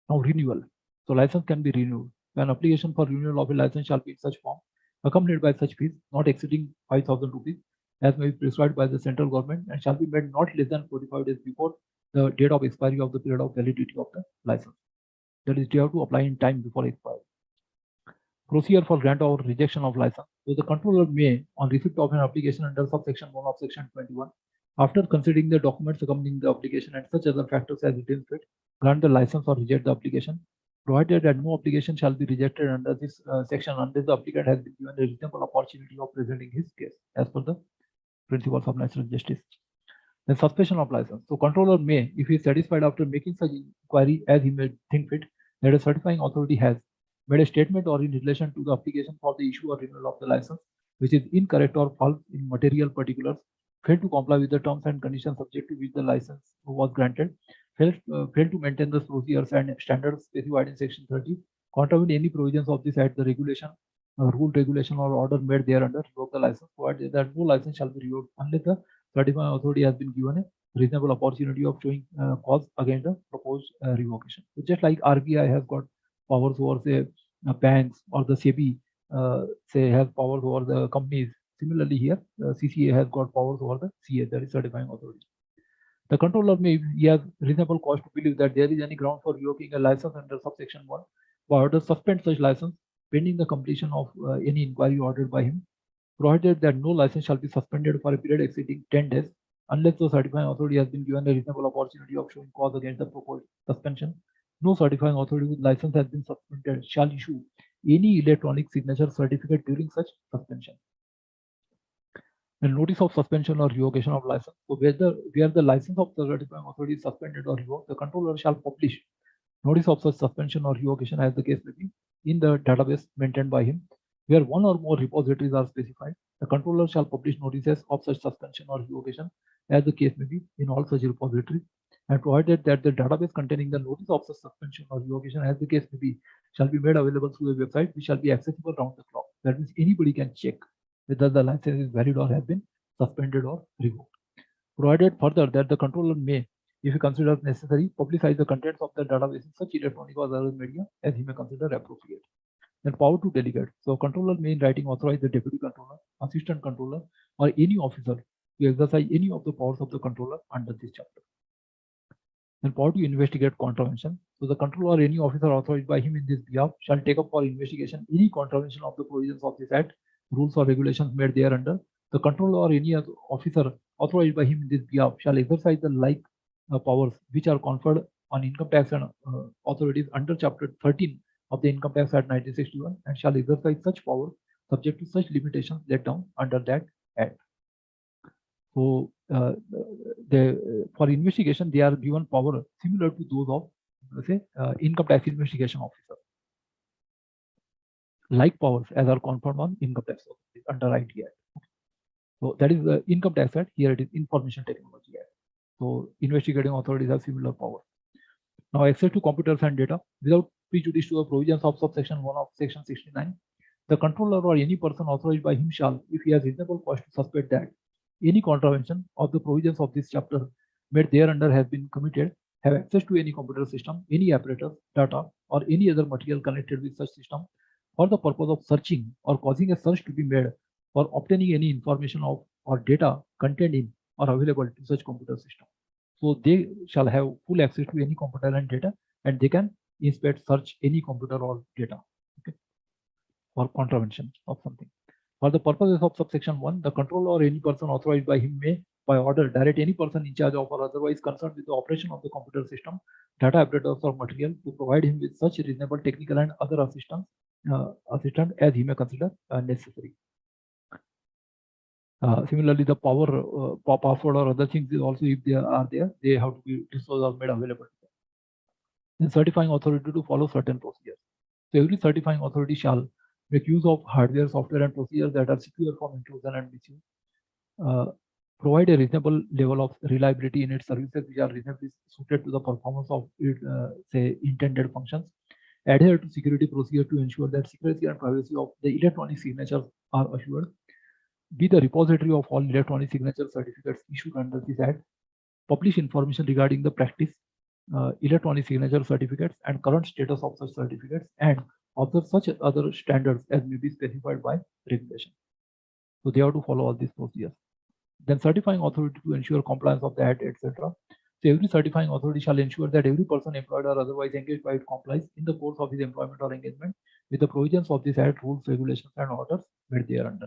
Now renewal. So license can be renewed. An application for renewal of a license shall be in such form, accompanied by such fees not exceeding 5,000 rupees as may be prescribed by the central government, and shall be made not less than 45 days before the date of expiry of the period of validity of the license. That is, you have to apply in time before expiry. Procedure for grant or rejection of license. So the controller may, on receipt of an application under subsection 1 of section 21, after considering the documents accompanying the application and such other factors as it is fit, grant the license or reject the application, provided that no application shall be rejected under this section unless the applicant has been given a reasonable opportunity of presenting his case as per the principles of natural justice. Then suspension of license. So controller may, if he is satisfied after making such inquiry as he may think fit, that a certifying authority has made a statement or in relation to the application for the issue or renewal of the license, which is incorrect or false in material particulars, failed to comply with the terms and conditions subject to which the license was granted, failed to maintain the procedures and standards specified in section 30, contravened any provisions of this Act, the regulation, rule, regulation, or order made thereunder, revoke the license, provided that no license shall be revoked unless the certifying authority has been given a reasonable opportunity of showing cause against the proposed revocation. So just like RBI has got powers over, say, banks, or the SEBI, say, has powers over the companies. Similarly, here, CCA has got powers over the CA, that is certifying authority. The controller may, he has reasonable cause to believe that there is any ground for revoking a license under subsection 1, or suspend such license pending the completion of any inquiry ordered by him, provided that no license shall be suspended for a period exceeding 10 days unless the certifying authority has been given a reasonable opportunity of showing cause against the proposed suspension. No certifying authority with license has been suspended shall issue any electronic signature certificate during such suspension. The notice of suspension or revocation of license. So where the license of the certifying authority is suspended or revoked, the controller shall publish notice of such suspension or revocation as the case may be in the database maintained by him. Where one or more repositories are specified, the controller shall publish notices of such suspension or revocation as the case may be in all such repositories, and provided that the database containing the notice of such suspension or revocation as the case may be shall be made available through a website which shall be accessible round the clock. That means anybody can check whether the license is valid or has been suspended or revoked. Provided further that the controller may, if he considers necessary, publicize the contents of the database in such electronic or other media as he may consider appropriate. Then power to delegate. So controller may in writing authorize the deputy controller, assistant controller, or any officer to exercise any of the powers of the controller under this chapter. Then power to investigate contravention. So the controller or any officer authorized by him in this behalf shall take up for investigation any contravention of the provisions of this Act, rules or regulations made thereunder. The controller or any other officer authorized by him in this behalf shall exercise the like powers which are conferred on income tax and authorities under chapter 13 of the Income Tax Act 1961, and shall exercise such power subject to such limitations laid down under that Act. So for investigation, they are given power similar to those of, say, income tax investigation officer. Like powers as are conferred on income tax under IT Act. So that is the Income Tax Act. Here it is Information Technology Act. So investigating authorities have similar power. Now access to computers and data without prejudice to the provisions of subsection 1 of section 69. The controller or any person authorized by him shall, if he has reasonable cause to suspect that any contravention of the provisions of this chapter made thereunder has been committed, have access to any computer system, any apparatus, data, or any other material connected with such system for the purpose of searching or causing a search to be made or obtaining any information of or data contained in or available to such computer system. So they shall have full access to any computer and data, and they can inspect, search any computer or data, okay, for contravention of something. For the purposes of subsection 1, the controller or any person authorized by him may, by order direct any person in charge of or otherwise concerned with the operation of the computer system, data apparatus or material to provide him with such reasonable technical and other assistance as he may consider necessary. Similarly, the password or other things also, if they are there, they have to be disclosed or made available. Then certifying authority to follow certain procedures. So every certifying authority shall make use of hardware, software, and procedures that are secure from intrusion and misuse. Provide a reasonable level of reliability in its services which are reasonably suited to the performance of its say intended functions. Adhere to security procedure to ensure that secrecy and privacy of the electronic signatures are assured. Be the repository of all electronic signature certificates issued under this Act. Publish information regarding the practice, electronic signature certificates and current status of such certificates, and observe such other standards as may be specified by regulation. So they have to follow all these procedures. Then certifying authority to ensure compliance of the Act, etc. So every certifying authority shall ensure that every person employed or otherwise engaged by it complies in the course of his employment or engagement with the provisions of this Act, rules, regulations, and orders made thereunder.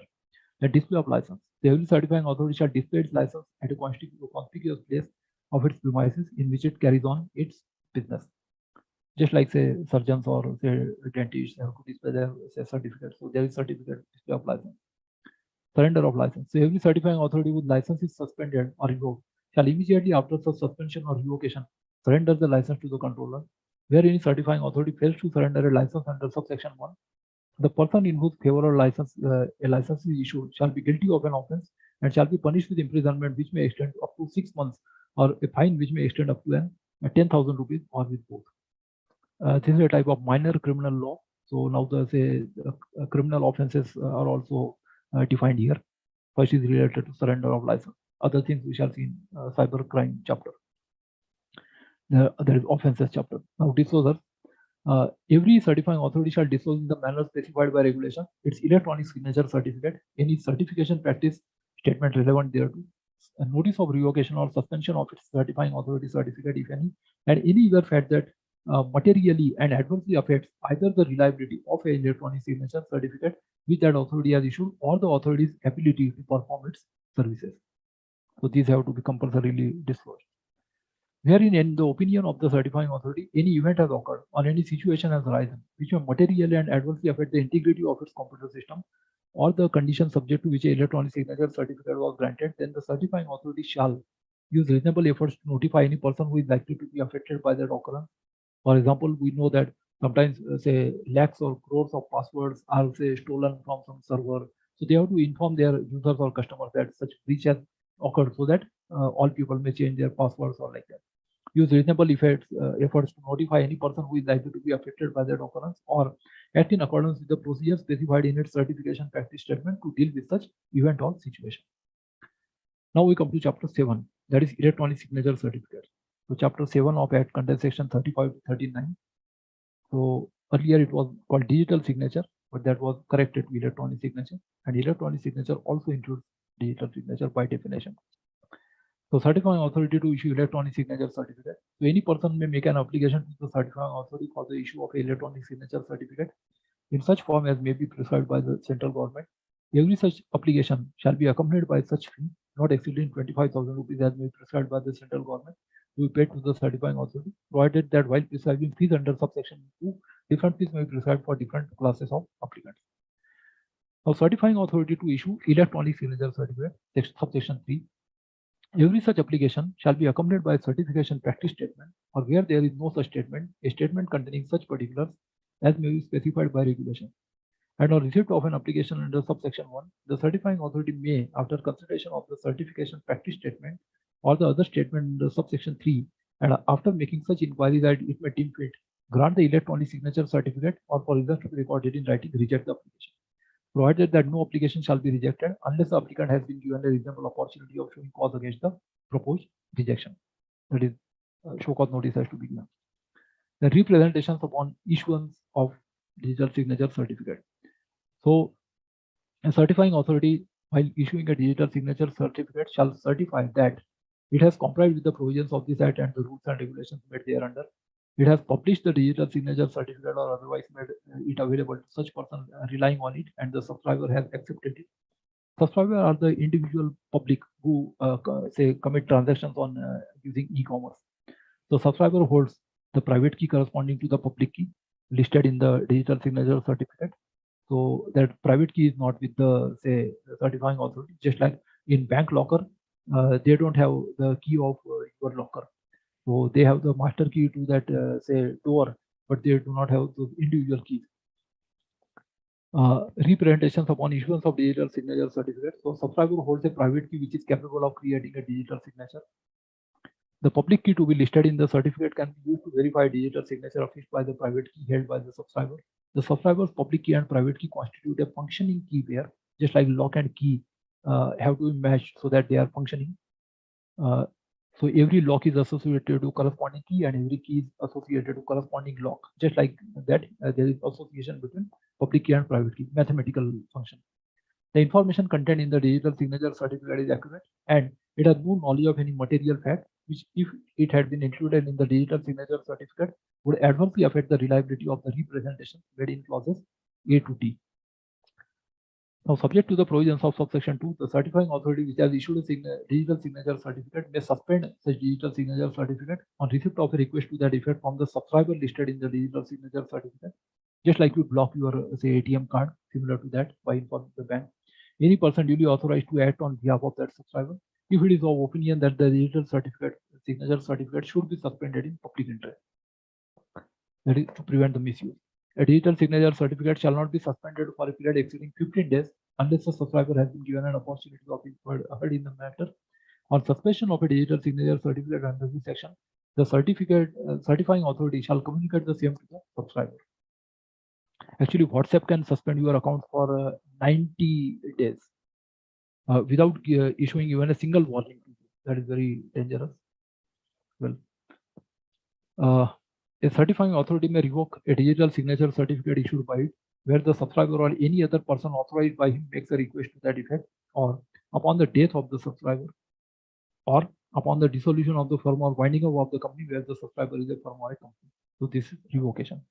The display of license. So every certifying authority shall display its license at a conspicuous place of its premises in which it carries on its business. Just like say surgeons or say dentists have to display their certificate. So there is certificate display of license. Surrender of license. So every certifying authority whose license is suspended or revoked shall immediately after such suspension or revocation surrender the license to the controller. Where any certifying authority fails to surrender a license under subsection 1, the person in whose favor a license is issued shall be guilty of an offence and shall be punished with imprisonment which may extend up to 6 months or a fine which may extend up to 10,000 rupees or with both. This is a type of minor criminal law. So now the criminal offences are also defined here. First is related to surrender of license. Other things we shall see in cyber crime chapter. There is offences chapter. Now disclosure. Every certifying authority shall disclose in the manner specified by regulation its electronic signature certificate, any certification practice statement relevant thereto, a notice of revocation or suspension of its certifying authority certificate, if any, and any other fact that materially and adversely affects either the reliability of an electronic signature certificate which that authority has issued or the authority's ability to perform its services. So these have to be compulsorily disclosed. Wherein, in the opinion of the certifying authority, any event has occurred or any situation has arisen which may materially and adversely affect the integrity of its computer system or the condition subject to which an electronic signature certificate was granted, then the certifying authority shall use reasonable efforts to notify any person who is likely to be affected by that occurrence. For example, we know that sometimes say lakhs or crores of passwords are say stolen from some server. So they have to inform their users or customers that such breach has occurred so that all people may change their passwords or like that. Use reasonable efforts to notify any person who is likely to be affected by that occurrence or act in accordance with the procedures specified in its certification practice statement to deal with such event or situation. Now we come to chapter 7, that is electronic signature certificate. So chapter 7 of Act contains section 35 to 39. So earlier it was called digital signature, but that was corrected to electronic signature, and electronic signature also includes digital signature by definition. So certifying authority to issue electronic signature certificate. So any person may make an application to the certifying authority for the issue of electronic signature certificate in such form as may be prescribed by the central government. Every such application shall be accompanied by such fee not exceeding 25,000 rupees as may be prescribed by the central government to be paid to the certifying authority, provided that while prescribing fees under subsection 2, different fees may be prescribed for different classes of applicants. Now certifying authority to issue electronic signature certificate, subsection 3. Every such application shall be accompanied by a certification practice statement, or where there is no such statement, a statement containing such particulars as may be specified by regulation. And on receipt of an application under subsection 1, the certifying authority may, after consideration of the certification practice statement or the other statement under subsection 3, and after making such inquiry that it may deem fit, grant the electronic signature certificate or for reasons to be recorded in writing, reject the application. Provided that no application shall be rejected unless the applicant has been given a reasonable opportunity of showing cause against the proposed rejection. That is, show cause notice has to be given. The representations upon issuance of digital signature certificate. So, a certifying authority, while issuing a digital signature certificate, shall certify that it has complied with the provisions of this Act and the rules and regulations made thereunder. It has published the digital signature certificate or otherwise made it available to such person relying on it, and the subscriber has accepted it. Subscriber are the individual public who say commit transactions on using e-commerce. So subscriber holds the private key corresponding to the public key listed in the digital signature certificate. So that private key is not with the say certifying authority. Just like in bank locker, they don't have the key of your locker. So they have the master key to that say door, but they do not have those individual keys. Representations upon issuance of digital signature certificate. So subscriber holds a private key which is capable of creating a digital signature. The public key to be listed in the certificate can be used to verify digital signature affixed by the private key held by the subscriber. The subscriber's public key and private key constitute a functioning key pair, just like lock and key have to be matched so that they are functioning. So every lock is associated to corresponding key and every key is associated to corresponding lock. Just like that, there is association between public key and private key, mathematical function. The information contained in the digital signature certificate is accurate and it has no knowledge of any material fact, which if it had been included in the digital signature certificate would adversely affect the reliability of the representation made in clauses A to D. Now, subject to the provisions of subsection 2, the certifying authority which has issued a digital signature certificate may suspend such digital signature certificate on receipt of a request to that effect from the subscriber listed in the digital signature certificate. Just like you block your say ATM card, similar to that by informing the bank. Any person duly authorized to act on behalf of that subscriber, if it is of opinion that the digital certificate signature certificate should be suspended in public interest, that is to prevent the misuse. A digital signature certificate shall not be suspended for a period exceeding 15 days unless the subscriber has been given an opportunity of being heard in the matter. On suspension of a digital signature certificate under this section, the certifying authority shall communicate the same to the subscriber. Actually, WhatsApp can suspend your account for 90 days without issuing even a single warning. That is very dangerous. Well, a certifying authority may revoke a digital signature certificate issued by it, where the subscriber or any other person authorized by him makes a request to that effect, or upon the death of the subscriber, or upon the dissolution of the firm or winding up of the company where the subscriber is a firm or a company. So this is revocation.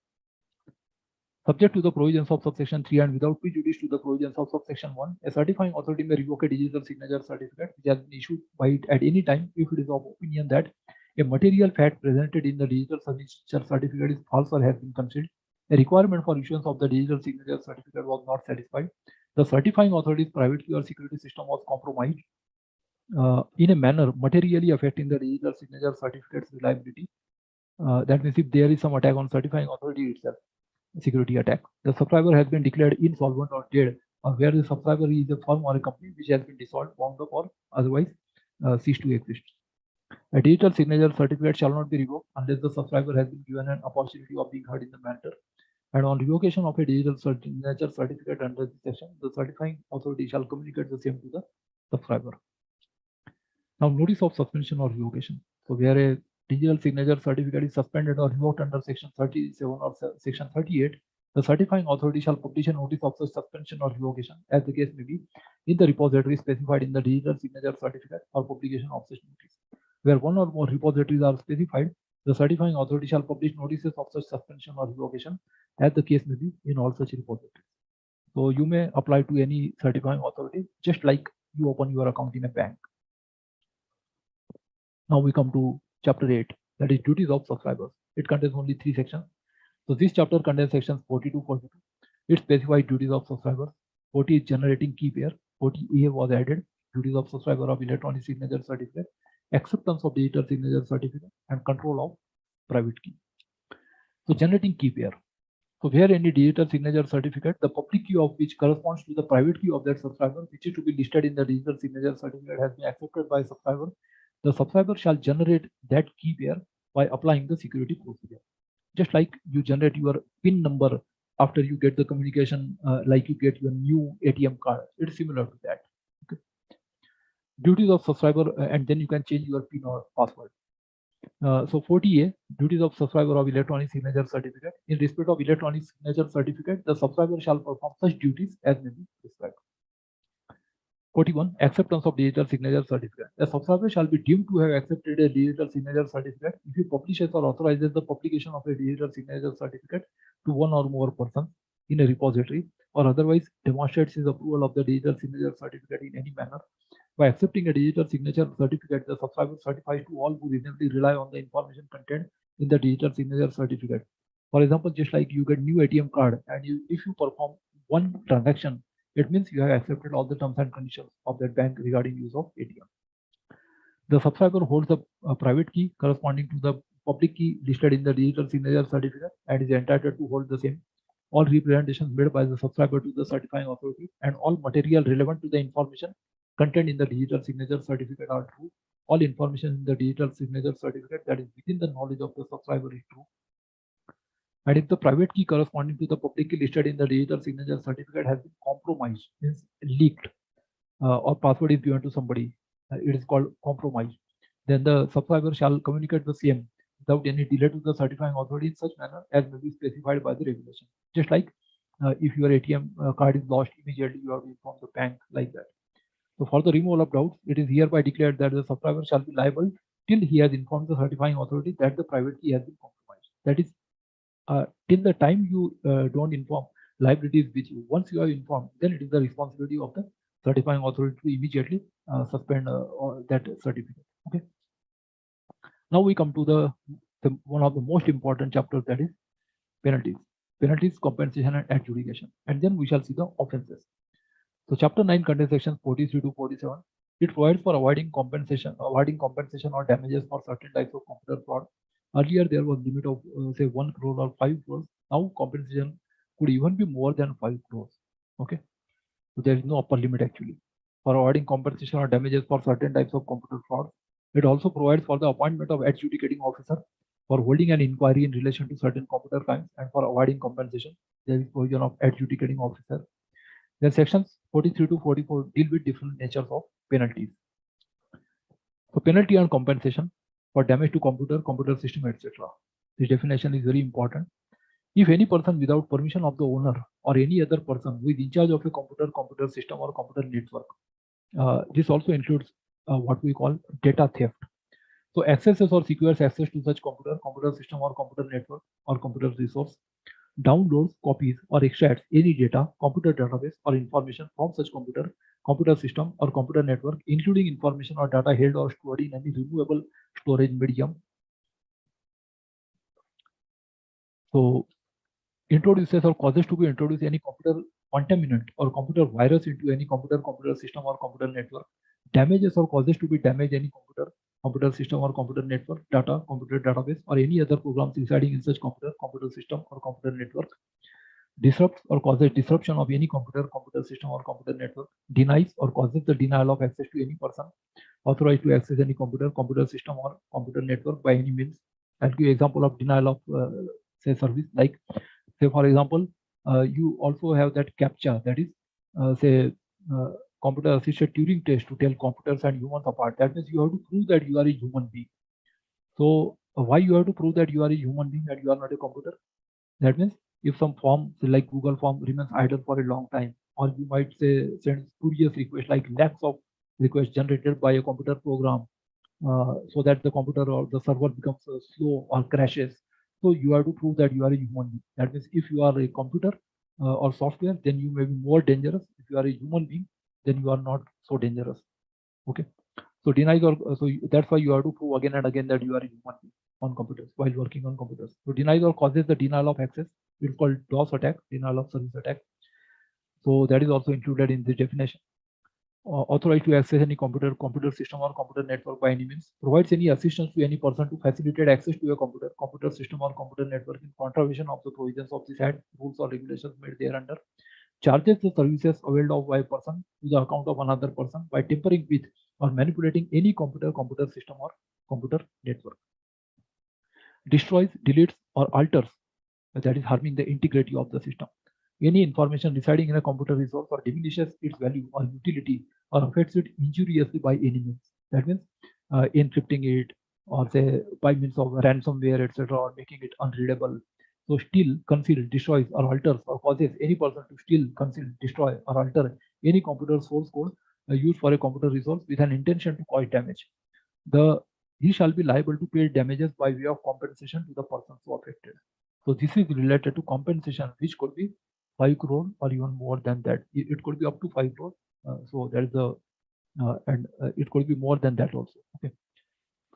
Subject to the provisions of subsection 3 and without prejudice to the provisions of subsection 1, a certifying authority may revoke a digital signature certificate which has been issued by it at any time if it is of opinion that a material fact presented in the digital signature certificate is false or has been concealed. A requirement for issuance of the digital signature certificate was not satisfied. The certifying authority's private key or security system was compromised in a manner materially affecting the digital signature certificate's reliability. That means if there is some attack on certifying authority itself, security attack, the subscriber has been declared insolvent or dead, or where the subscriber is a firm or a company which has been dissolved, wound up, or otherwise ceased to exist. A digital signature certificate shall not be revoked unless the subscriber has been given an opportunity of being heard in the matter. And on revocation of a digital signature certificate under this section, the certifying authority shall communicate the same to the subscriber. Now, notice of suspension or revocation. So, where a digital signature certificate is suspended or revoked under section 37 or section 38, the certifying authority shall publish a notice of such suspension or revocation, as the case may be, in the repository specified in the digital signature certificate or publication of such notice. Where one or more repositories are specified, the certifying authority shall publish notices of such suspension or revocation, as the case may be, in all such repositories. So you may apply to any certifying authority, just like you open your account in a bank. Now we come to chapter 8, that is duties of subscribers. It contains only 3 sections. So this chapter contains sections 40 to 42. It specifies duties of subscribers. 40 is generating key pair. 40A was added, duties of subscriber of electronic signature certificate, acceptance of digital signature certificate, and control of private key. So generating key pair. So where any digital signature certificate, the public key of which corresponds to the private key of that subscriber, which is to be listed in the digital signature certificate, has been accepted by subscriber, the subscriber shall generate that key pair by applying the security procedure. Just like you generate your PIN number after you get the communication, like you get your new ATM card, it's similar to that. Okay. Duties of subscriber, and then you can change your PIN or password. So 40A, duties of subscriber of electronic signature certificate. In respect of electronic signature certificate, the subscriber shall perform such duties as may be prescribed. 41. Acceptance of digital signature certificate. The subscriber shall be deemed to have accepted a digital signature certificate if he publishes or authorizes the publication of a digital signature certificate to one or more persons, in a repository or otherwise demonstrates his approval of the digital signature certificate in any manner. By accepting a digital signature certificate, the subscriber certifies to all who reasonably rely on the information contained in the digital signature certificate. For example, just like you get new ATM card and if you perform one transaction, it means you have accepted all the terms and conditions of that bank regarding use of ATM. The subscriber holds a private key corresponding to the public key listed in the digital signature certificate and is entitled to hold the same. All representations made by the subscriber to the certifying authority and all material relevant to the information contained in the digital signature certificate are true. All information in the digital signature certificate that is within the knowledge of the subscriber is true. And if the private key corresponding to the public key listed in the digital signature certificate has been compromised, means leaked, or password is given to somebody, it is called compromise. Then the subscriber shall communicate the same without any delay to the certifying authority in such manner as may be specified by the regulation. Just like if your ATM card is lost, immediately you have to inform the bank like that. So for the removal of doubts, it is hereby declared that the subscriber shall be liable till he has informed the certifying authority that the private key has been compromised. That is, till the time you don't inform, liability is with you. Once you are informed, then it is the responsibility of the certifying authority to immediately suspend that certificate. Okay. Now we come to the one of the most important chapters, that is penalties. Penalties, compensation, and adjudication. And then we shall see the offenses. So chapter 9 contains sections 43 to 47. It provides for avoiding compensation or damages for certain types of computer fraud. Earlier there was limit of say 1 crore or 5 crores. Now compensation could even be more than 5 crores. Okay. So there is no upper limit actually for avoiding compensation or damages for certain types of computer fraud. It also provides for the appointment of adjudicating officer for holding an inquiry in relation to certain computer crimes and for avoiding compensation. There is provision of adjudicating officer. Then sections 43 to 44 deal with different natures of penalties. So penalty and compensation for damage to computer system, etc. This definition is very important. If any person without permission of the owner or any other person who is in charge of a computer system or computer network, this also includes what we call data theft. So accesses or secures access to such computer system or computer network or computer resource, downloads, copies, or extracts any data, computer database, or information from such computer system or computer network, including information or data held or stored in any removable storage medium. So introduces or causes to be introduced any computer contaminant or computer virus into any computer system or computer network, damages or causes to be damaged any computer system or computer network, data, computer database, or any other programs residing in such computer system or computer network, disrupts or causes disruption of any computer system or computer network, denies or causes the denial of access to any person authorized to access any computer system or computer network by any means. I'll give example of denial of say service, like say for example, you also have that CAPTCHA, that is say computer assisted Turing test to tell computers and humans apart. That means you have to prove that you are a human being. So why you have to prove that you are a human being and you are not a computer? That means if some form like Google form remains idle for a long time, or you might say send spurious requests like lakhs of requests generated by a computer program, so that the computer or the server becomes slow or crashes. So you have to prove that you are a human being. That means if you are a computer or software, then you may be more dangerous. If you are a human being, then you are not so dangerous. Okay. So denies or so that's why you have to prove again and again that you are a human being on computers while working on computers. So denies or causes the denial of access. It's called DOS attack, denial of service attack. So that is also included in the definition. Authorized to access any computer system or computer network by any means, provides any assistance to any person to facilitate access to a computer system or computer network in contravention of the provisions of this Act, rules or regulations made thereunder, charges the services availed of by a person to the account of another person by tampering with or manipulating any computer system or computer network, destroys, deletes, or alters, that is harming the integrity of the system, any information residing in a computer resource or diminishes its value or utility or affects it injuriously by any means. That means encrypting it, or say by means of ransomware, etc., or making it unreadable. So steal, conceal, destroys, or alters, or causes any person to steal, conceal, destroy, or alter any computer source code used for a computer resource with an intention to cause damage. He shall be liable to pay damages by way of compensation to the person so affected. So this is related to compensation, which could be 5 crore or even more than that. It could be up to 5 crore. So that is the it could be more than that also. Okay.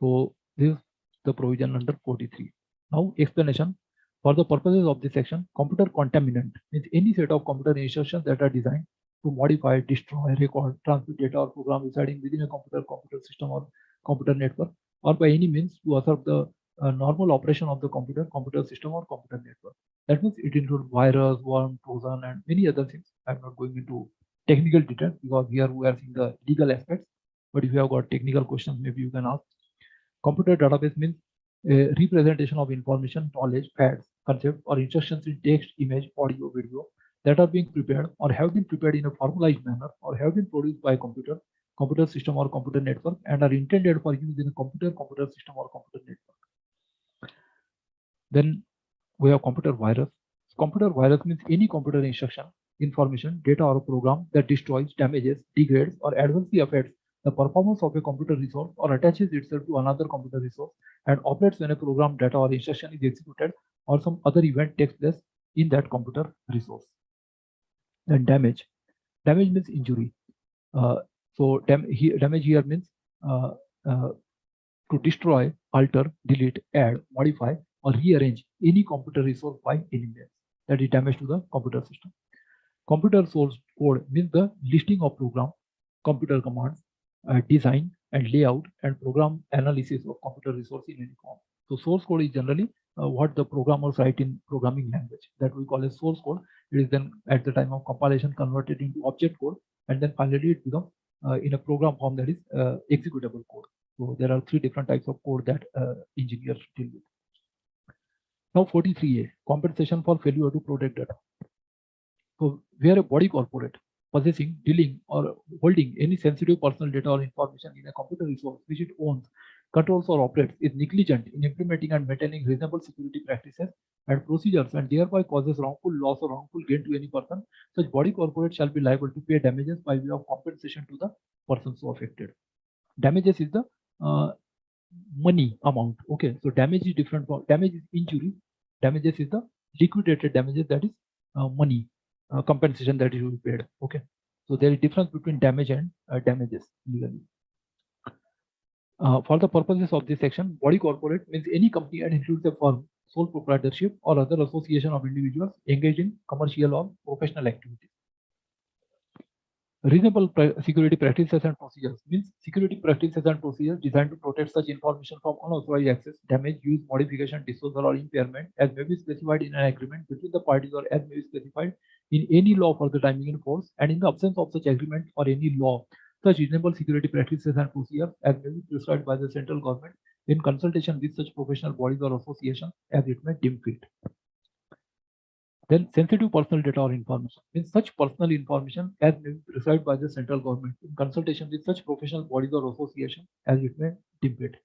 So this is the provision under 43. Now explanation. For the purposes of this section, computer contaminant means any set of computer instructions that are designed to modify, destroy, record, transmit data or program residing within a computer system or computer network, or by any means to usurp the normal operation of the computer system or computer network. That means it includes virus, worm, trojan, and many other things. I'm not going into technical details because here we are seeing the legal aspects. But if you have got technical questions, maybe you can ask. Computer database means a representation of information, knowledge, facts, concepts, or instructions in text, image, audio, video that are being prepared or have been prepared in a formalized manner or have been produced by a computer system or computer network and are intended for use in a computer system or computer network. Then we have computer virus. Computer virus means any computer instruction, information, data, or program that destroys, damages, degrades, or adversely affects the performance of a computer resource or attaches itself to another computer resource and operates when a program, data, or instruction is executed or some other event takes place in that computer resource. Then damage. Damage means injury. So damage here means to destroy, alter, delete, add, modify, or rearrange any computer resource by any means. That is damage to the computer system. Computer source code means the listing of program, computer commands, design and layout, and program analysis of computer resource in any form. So source code is generally what the programmers write in programming language that we call as source code. It is then at the time of compilation converted into object code, and then finally it becomes in a program form that is executable code. So there are 3 different types of code that engineers deal with. Now 43A, compensation for failure to protect data. So where a body corporate possessing, dealing, or holding any sensitive personal data or information in a computer resource which it owns, controls, or operates is negligent in implementing and maintaining reasonable security practices and procedures and thereby causes wrongful loss or wrongful gain to any person, such body corporate shall be liable to pay damages by way of compensation to the person so affected. Damages is the money amount. Okay, so damage is different from damage is injury. Damages is the liquidated damages, that is money compensation that is paid. Okay, so there is difference between damage and damages legally. For the purposes of this section, body corporate means any company and includes a firm, sole proprietorship, or other association of individuals engaged in commercial or professional activities. Reasonable security practices and procedures means security practices and procedures designed to protect such information from unauthorized access, damage, use, modification, disposal, or impairment as may be specified in an agreement between the parties or as may be specified in any law for the timing in force, and in the absence of such agreement or any law, such reasonable security practices and procedures as may be prescribed by the central government in consultation with such professional bodies or associations as it may deem fit. Then sensitive personal data or information means such personal information as may be prescribed by the central government in consultation with such professional bodies or associations as it may deem fit.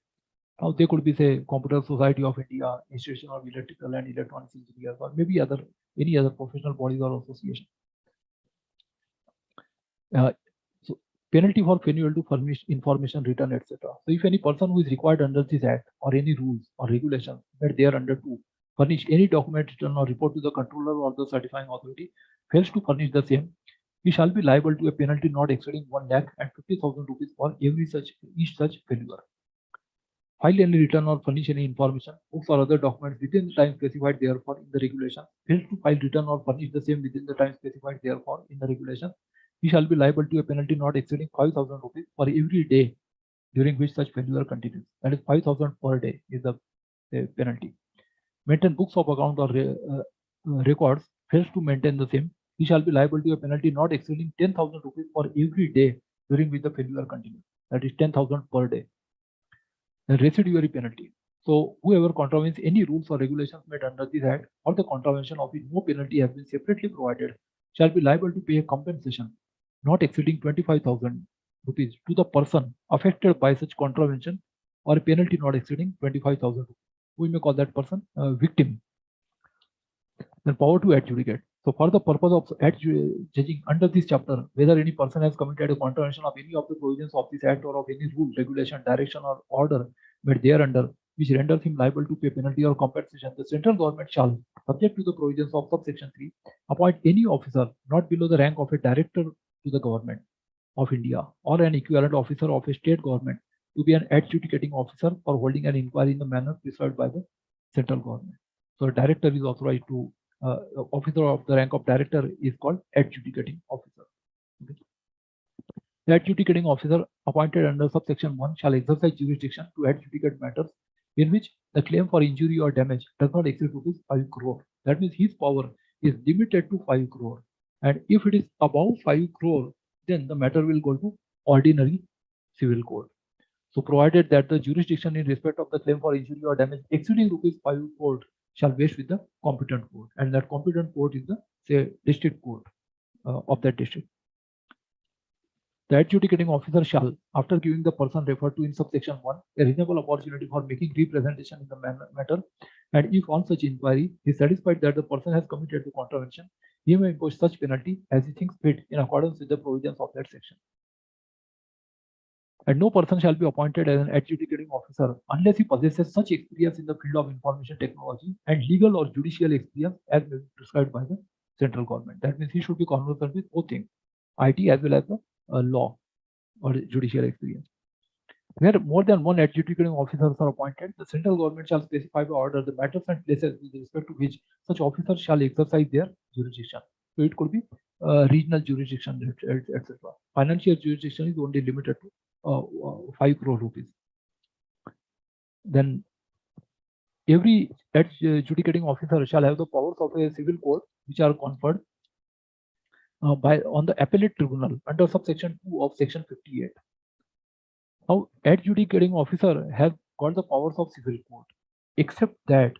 Now they could be, say, Computer Society of India, Institution of Electrical and Electronics Engineers, or maybe any other professional bodies or association. So penalty for failure to furnish information, written, etc. So if any person who is required under this act or any rules or regulations that they are under to furnish any document, written, or report to the controller or the certifying authority fails to furnish the same, he shall be liable to a penalty not exceeding 1,50,000 rupees for each such failure. File any return or furnish any information, books or other documents within the time specified therefore in the regulation, fails to file, return, or furnish the same within the time specified therefore in the regulation, he shall be liable to a penalty not exceeding 5,000 rupees for every day during which such failure continues. That is 5,000 per day is the penalty. Maintain books of account or records, fails to maintain the same, he shall be liable to a penalty not exceeding 10,000 rupees for every day during which the failure continues. That is 10,000 per day. The residuary penalty. So whoever contravenes any rules or regulations made under this act or the contravention of which no penalty has been separately provided shall be liable to pay a compensation not exceeding 25,000 rupees to the person affected by such contravention or a penalty not exceeding 25,000 rupees. We may call that person a victim. Then power to adjudicate. So for the purpose of judging under this chapter, whether any person has committed a contravention of any of the provisions of this act or of any rule, regulation, direction, or order made thereunder, which renders him liable to pay penalty or compensation, the central government shall, subject to the provisions of subsection 3, appoint any officer not below the rank of a director to the government of India or an equivalent officer of a state government to be an adjudicating officer for holding an inquiry in the manner prescribed by the central government. So a director is authorized to, officer of the rank of director is called adjudicating officer. Okay. The adjudicating officer appointed under subsection 1 shall exercise jurisdiction to adjudicate matters in which the claim for injury or damage does not exceed ₹5 crore. That means his power is limited to 5 crore. And if it is above 5 crore, then the matter will go to ordinary civil court. So provided that the jurisdiction in respect of the claim for injury or damage exceeding ₹5 crore shall vest with the competent court, and that competent court is the, say, district court of that district. The adjudicating officer shall, after giving the person referred to in subsection 1 a reasonable opportunity for making representation in the matter, and if on such inquiry he is satisfied that the person has committed the contravention, he may impose such penalty as he thinks fit in accordance with the provisions of that section. And no person shall be appointed as an adjudicating officer unless he possesses such experience in the field of information technology and legal or judicial experience as may be prescribed by the central government. That means he should be conversant with both things, IT as well as the law or judicial experience. Where more than one adjudicating officers are appointed, the central government shall specify by order the matters and places with respect to which such officers shall exercise their jurisdiction. So it could be regional jurisdiction, etc. Financial jurisdiction is only limited to 5 crore rupees. Then every adjudicating officer shall have the powers of a civil court which are conferred on the appellate tribunal under subsection 2 of section 58. Now, adjudicating officer has got the powers of civil court, except that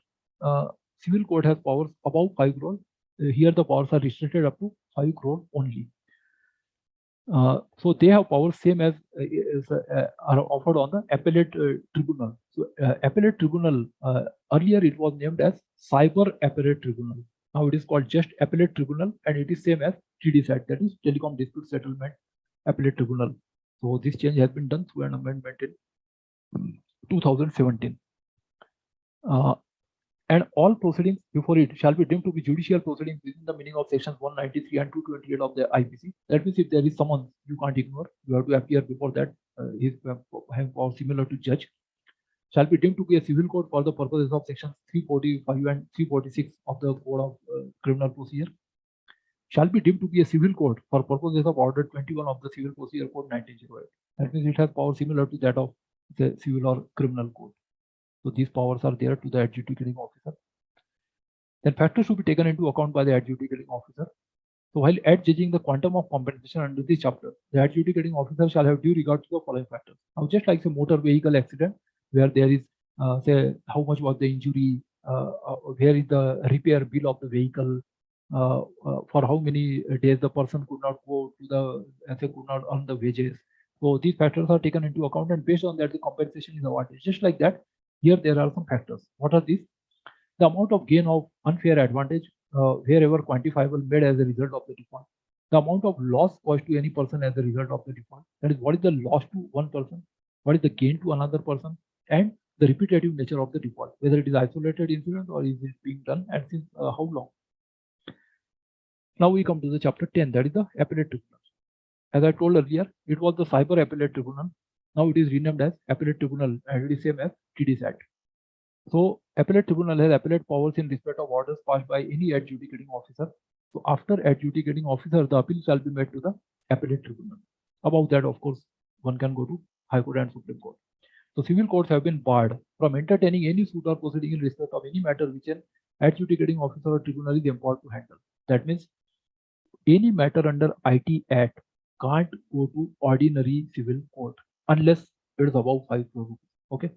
civil court has powers above 5 crore. Here the powers are restricted up to 5 crore only. So they have powers same as are offered on the appellate tribunal. So appellate tribunal, earlier it was named as cyber appellate tribunal. Now it is called just appellate tribunal, and it is same as TDSAT, that is Telecom Dispute Settlement Appellate Tribunal. So this change has been done through an amendment in 2017. And all proceedings before it shall be deemed to be judicial proceedings within the meaning of sections 193 and 228 of the IPC. That means if there is someone you can't ignore, you have to appear before that. His having power similar to judge shall be deemed to be a civil court for the purposes of sections 345 and 346 of the Code of Criminal Procedure. Shall be deemed to be a civil court for purposes of Order 21 of the Civil Procedure Code 1908. That means it has power similar to that of the civil or criminal court. So these powers are there to the adjudicating officer. Then factors should be taken into account by the adjudicating officer. So while adjudging the quantum of compensation under this chapter, the adjudicating officer shall have due regard to the following factors. Now, just like a motor vehicle accident, where there is say how much was the injury, where is the repair bill of the vehicle, for how many days the person could not go to the, could not earn the wages. So these factors are taken into account, and based on that, the compensation is awarded. Just like that, here there are some factors. What are these? The amount of gain of unfair advantage, wherever quantifiable, made as a result of the default. The amount of loss caused to any person as a result of the default. That is, what is the loss to one person, what is the gain to another person, and the repetitive nature of the default, whether it is isolated incident or is it being done and since how long. Now we come to the chapter 10, that is the appellate tribunal. As I told earlier, it was the cyber appellate tribunal. Now it is renamed as appellate tribunal, and it is same as TDSAT. So appellate tribunal has appellate powers in respect of orders passed by any adjudicating officer. So after adjudicating officer, the appeal shall be made to the appellate tribunal. Above that, of course, one can go to High Court and Supreme Court. So civil courts have been barred from entertaining any suit or proceeding in respect of any matter which an adjudicating officer or tribunal is empowered to handle. That means any matter under IT Act can't go to ordinary civil court unless it is above 5 crore rupees. Okay,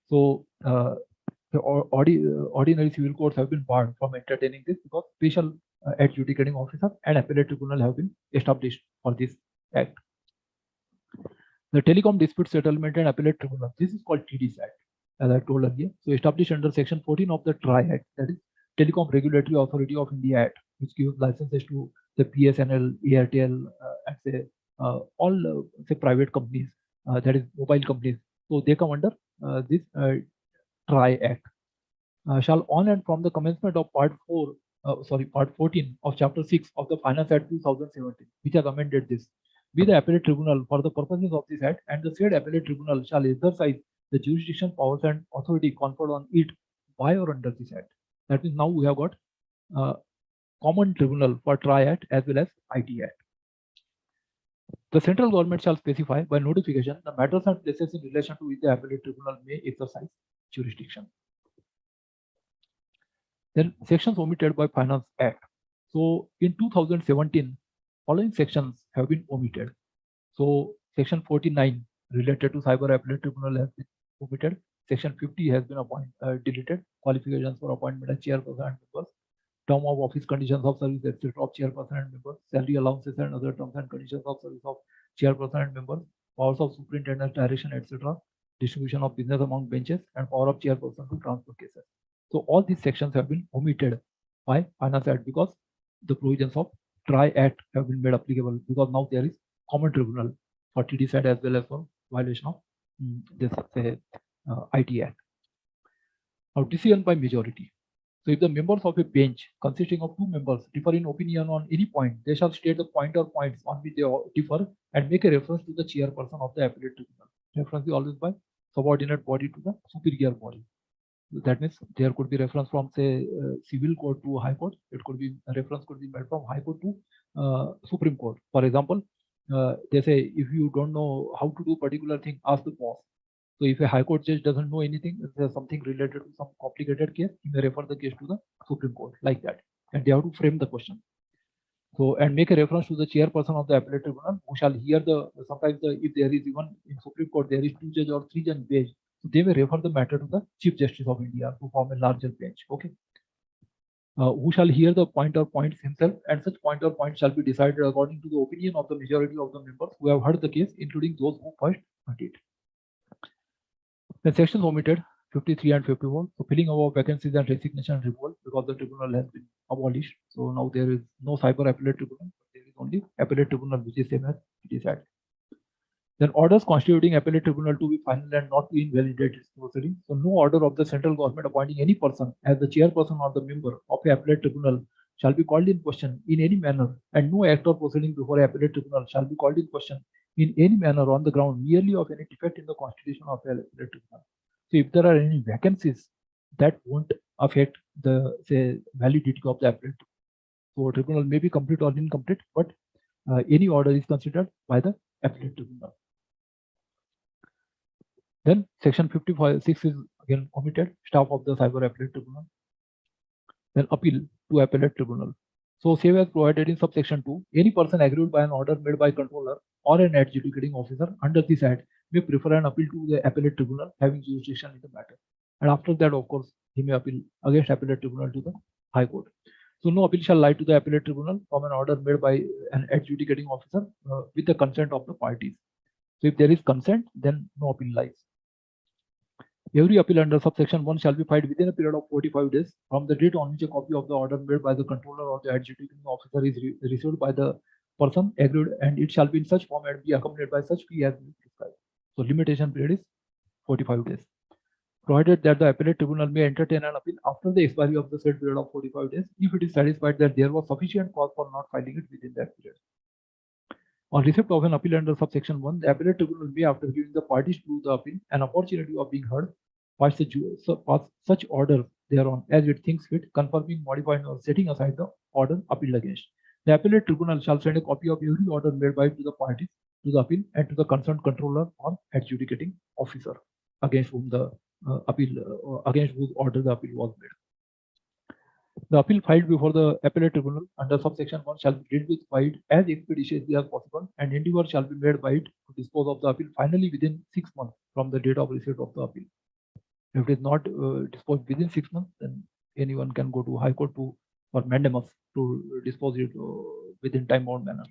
so the ordinary civil courts have been barred from entertaining this because special adjudicating officer and appellate tribunal have been established for this act. The Telecom Dispute Settlement and Appellate Tribunal, this is called TDSAT, as I told earlier. So established under section 14 of the TRI Act, that is Telecom Regulatory Authority of India Act, which gives licenses to the BSNL, Airtel, and say all say private companies, that is mobile companies. So they come under this TRI Act shall on and from the commencement of part 14 of chapter 6 of the Finance Act 2017, which has amended this, be the appellate tribunal for the purposes of this act, and the said appellate tribunal shall exercise the jurisdiction powers and authority conferred on it by or under this act. That means now we have got common tribunal for TRI Act as well as IT Act. The central government shall specify by notification the matters and places in relation to which the appellate tribunal may exercise jurisdiction. Then sections omitted by Finance Act. So in 2017, following sections have been omitted. So section 49 related to cyber appellate tribunal has been omitted. Section 50 has been deleted. Qualifications for appointment as chairperson and members, term of office, conditions of service, etc. of chairperson and members, salary allowances and other terms and conditions of service of chairperson and members, powers of superintendent, direction, etc. Distribution of business among benches, and power of chairperson to transfer cases. So all these sections have been omitted by Finance Act because the provisions of TRI Act have been made applicable, because now there is common tribunal for TD side as well as for violation of this IT Act. Now decision by majority. So if the members of a bench consisting of two members differ in opinion on any point, they shall state the point or points on which they differ and make a reference to the chairperson of the appellate tribunal. Reference is always by subordinate body to the superior body. That means there could be reference from, say, civil court to high court. It could be a reference could be made from high court to Supreme Court. For example, they say if you don't know how to do particular thing, ask the boss. So if a high court judge doesn't know anything, if there's something related to some complicated case, he may refer the case to the Supreme Court, like that. And they have to frame the question. So, and make a reference to the chairperson of the appellate tribunal, who shall hear sometimes if there is even in Supreme Court, there is 2 judge or 3 judge bench. So they may refer the matter to the Chief Justice of India to form a larger bench. Okay. Who shall hear the point or points himself, and such point or point shall be decided according to the opinion of the majority of the members who have heard the case, including those who first heard it. The sections omitted 53 and 51. So filling of vacancies and resignation and removal, because the tribunal has been abolished. So now there is no cyber appellate tribunal. There is only appellate tribunal, which is same as it is at. Then orders constituting appellate tribunal to be final and not to invalidate its proceedings. So no order of the central government appointing any person as the chairperson or the member of the appellate tribunal shall be called in question in any manner, and no act or proceeding before the appellate tribunal shall be called in question in any manner on the ground merely of any defect in the constitution of the appellate tribunal. So if there are any vacancies, that won't affect the, say, validity of the appellate tribunal. So tribunal may be complete or incomplete, but any order is considered by the appellate tribunal. Then section 55(6) is again omitted, staff of the cyber appellate tribunal. Then appeal to appellate tribunal. So save as provided in subsection 2, any person aggrieved by an order made by controller or an adjudicating officer under this act may prefer an appeal to the appellate tribunal having jurisdiction in the matter. And after that, of course, he may appeal against appellate tribunal to the high court. So no appeal shall lie to the appellate tribunal from an order made by an adjudicating officer with the consent of the parties. So if there is consent, then no appeal lies. Every appeal under subsection 1 shall be filed within a period of 45 days from the date on which a copy of the order made by the controller or the adjudicating officer is received by the person aggrieved, and it shall be in such form and be accompanied by such fee as prescribed. So limitation period is 45 days. Provided that the appellate tribunal may entertain an appeal after the expiry of the said period of 45 days, if it is satisfied that there was sufficient cause for not filing it within that period. On receipt of an appeal under subsection 1, the appellate tribunal may, after giving the parties to the appeal an opportunity of being heard, pass such order thereon as it thinks fit, confirming, modifying, or setting aside the order appealed against. The appellate tribunal shall send a copy of every order made by to the parties to the appeal and to the concerned controller or adjudicating officer against whom the against whose order the appeal was made. The appeal filed before the appellate tribunal under subsection 1 shall be dealt with by it as expeditiously as possible, and endeavor shall be made by it to dispose of the appeal finally within 6 months from the date of receipt of the appeal. If it is not disposed within 6 months, then anyone can go to high court for mandamus to dispose it within time-bound manner.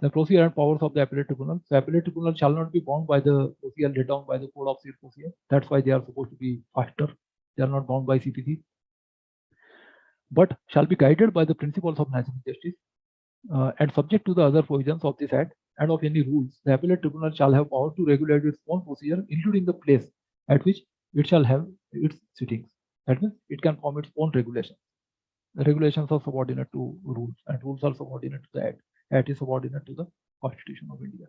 The procedure and powers of the appellate tribunal. The appellate tribunal shall not be bound by the procedure laid down by the code of civil procedure. That's why they are supposed to be faster. They are not bound by CPC, but shall be guided by the principles of natural justice and subject to the other provisions of this act and of any rules. The appellate tribunal shall have power to regulate its own procedure, including the place at which it shall have its sittings. That means it can form its own regulations. The regulations are subordinate to rules, and rules are subordinate to the Act. Act is subordinate to the Constitution of India.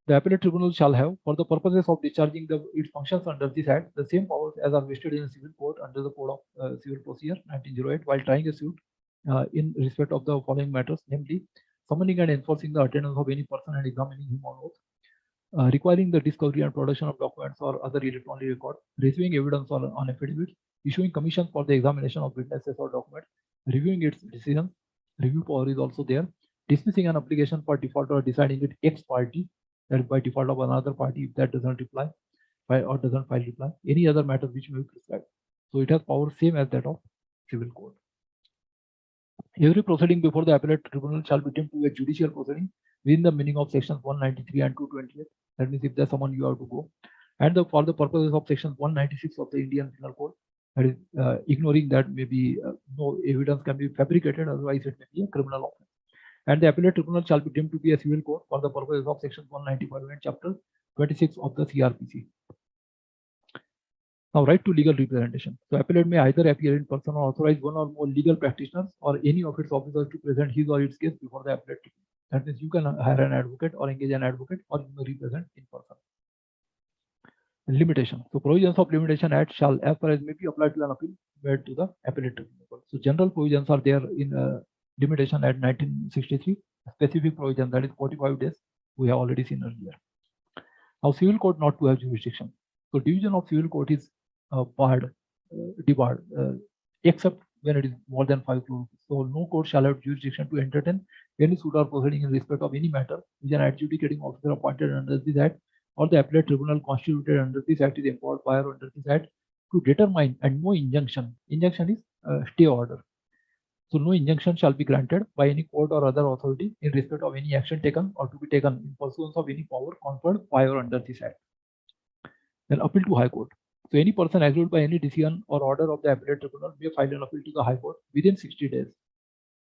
The appellate tribunal shall have, for the purposes of discharging its functions under this Act, the same powers as are vested in a civil court under the Code of Civil Procedure 1908 while trying a suit in respect of the following matters, namely summoning and enforcing the attendance of any person and examining him on oath, requiring the discovery and production of documents or other electronic record, receiving evidence on affidavits, issuing commissions for the examination of witnesses or documents, reviewing its decisions. Review power is also there. Dismissing an application for default or deciding it ex parte, that is by default of another party if that doesn't reply or doesn't file reply. Any other matter which may be prescribed. So it has power same as that of civil court. Every proceeding before the appellate tribunal shall be deemed to be a judicial proceeding within the meaning of sections 193 and 228. That means if there's someone you have to go. And for the purposes of section 196 of the Indian Penal Code, that is ignoring that maybe no evidence can be fabricated, otherwise it may be a criminal offense. And the appellate tribunal shall be deemed to be a civil court for the purposes of section 195 and chapter 26 of the CRPC. Now, right to legal representation. So, appellate may either appear in person or authorize one or more legal practitioners or any of its officers to present his or its case before the appellate tribunal. That means you can hire an advocate or engage an advocate, or you may represent in person. Limitation. So, provisions of Limitation Act shall, as far as may be applied to an appeal made to the appellate tribunal. So, general provisions are there in Limitation Act 1963. Specific provision, that is 45 days, we have already seen earlier. Now, civil court not to have jurisdiction. So, division of civil court is debarred, except when it is more than 5 crore. So, no court shall have jurisdiction to entertain any suit or proceeding in respect of any matter which an adjudicating officer appointed under this Act or the appellate tribunal constituted under this Act is empowered by or under this Act to determine, and no injunction. Injunction is stay order. So, no injunction shall be granted by any court or other authority in respect of any action taken or to be taken in pursuance of any power conferred by or under this Act. Then appeal to High Court. So, any person aggrieved by any decision or order of the appellate tribunal may file an appeal to the High Court within 60 days,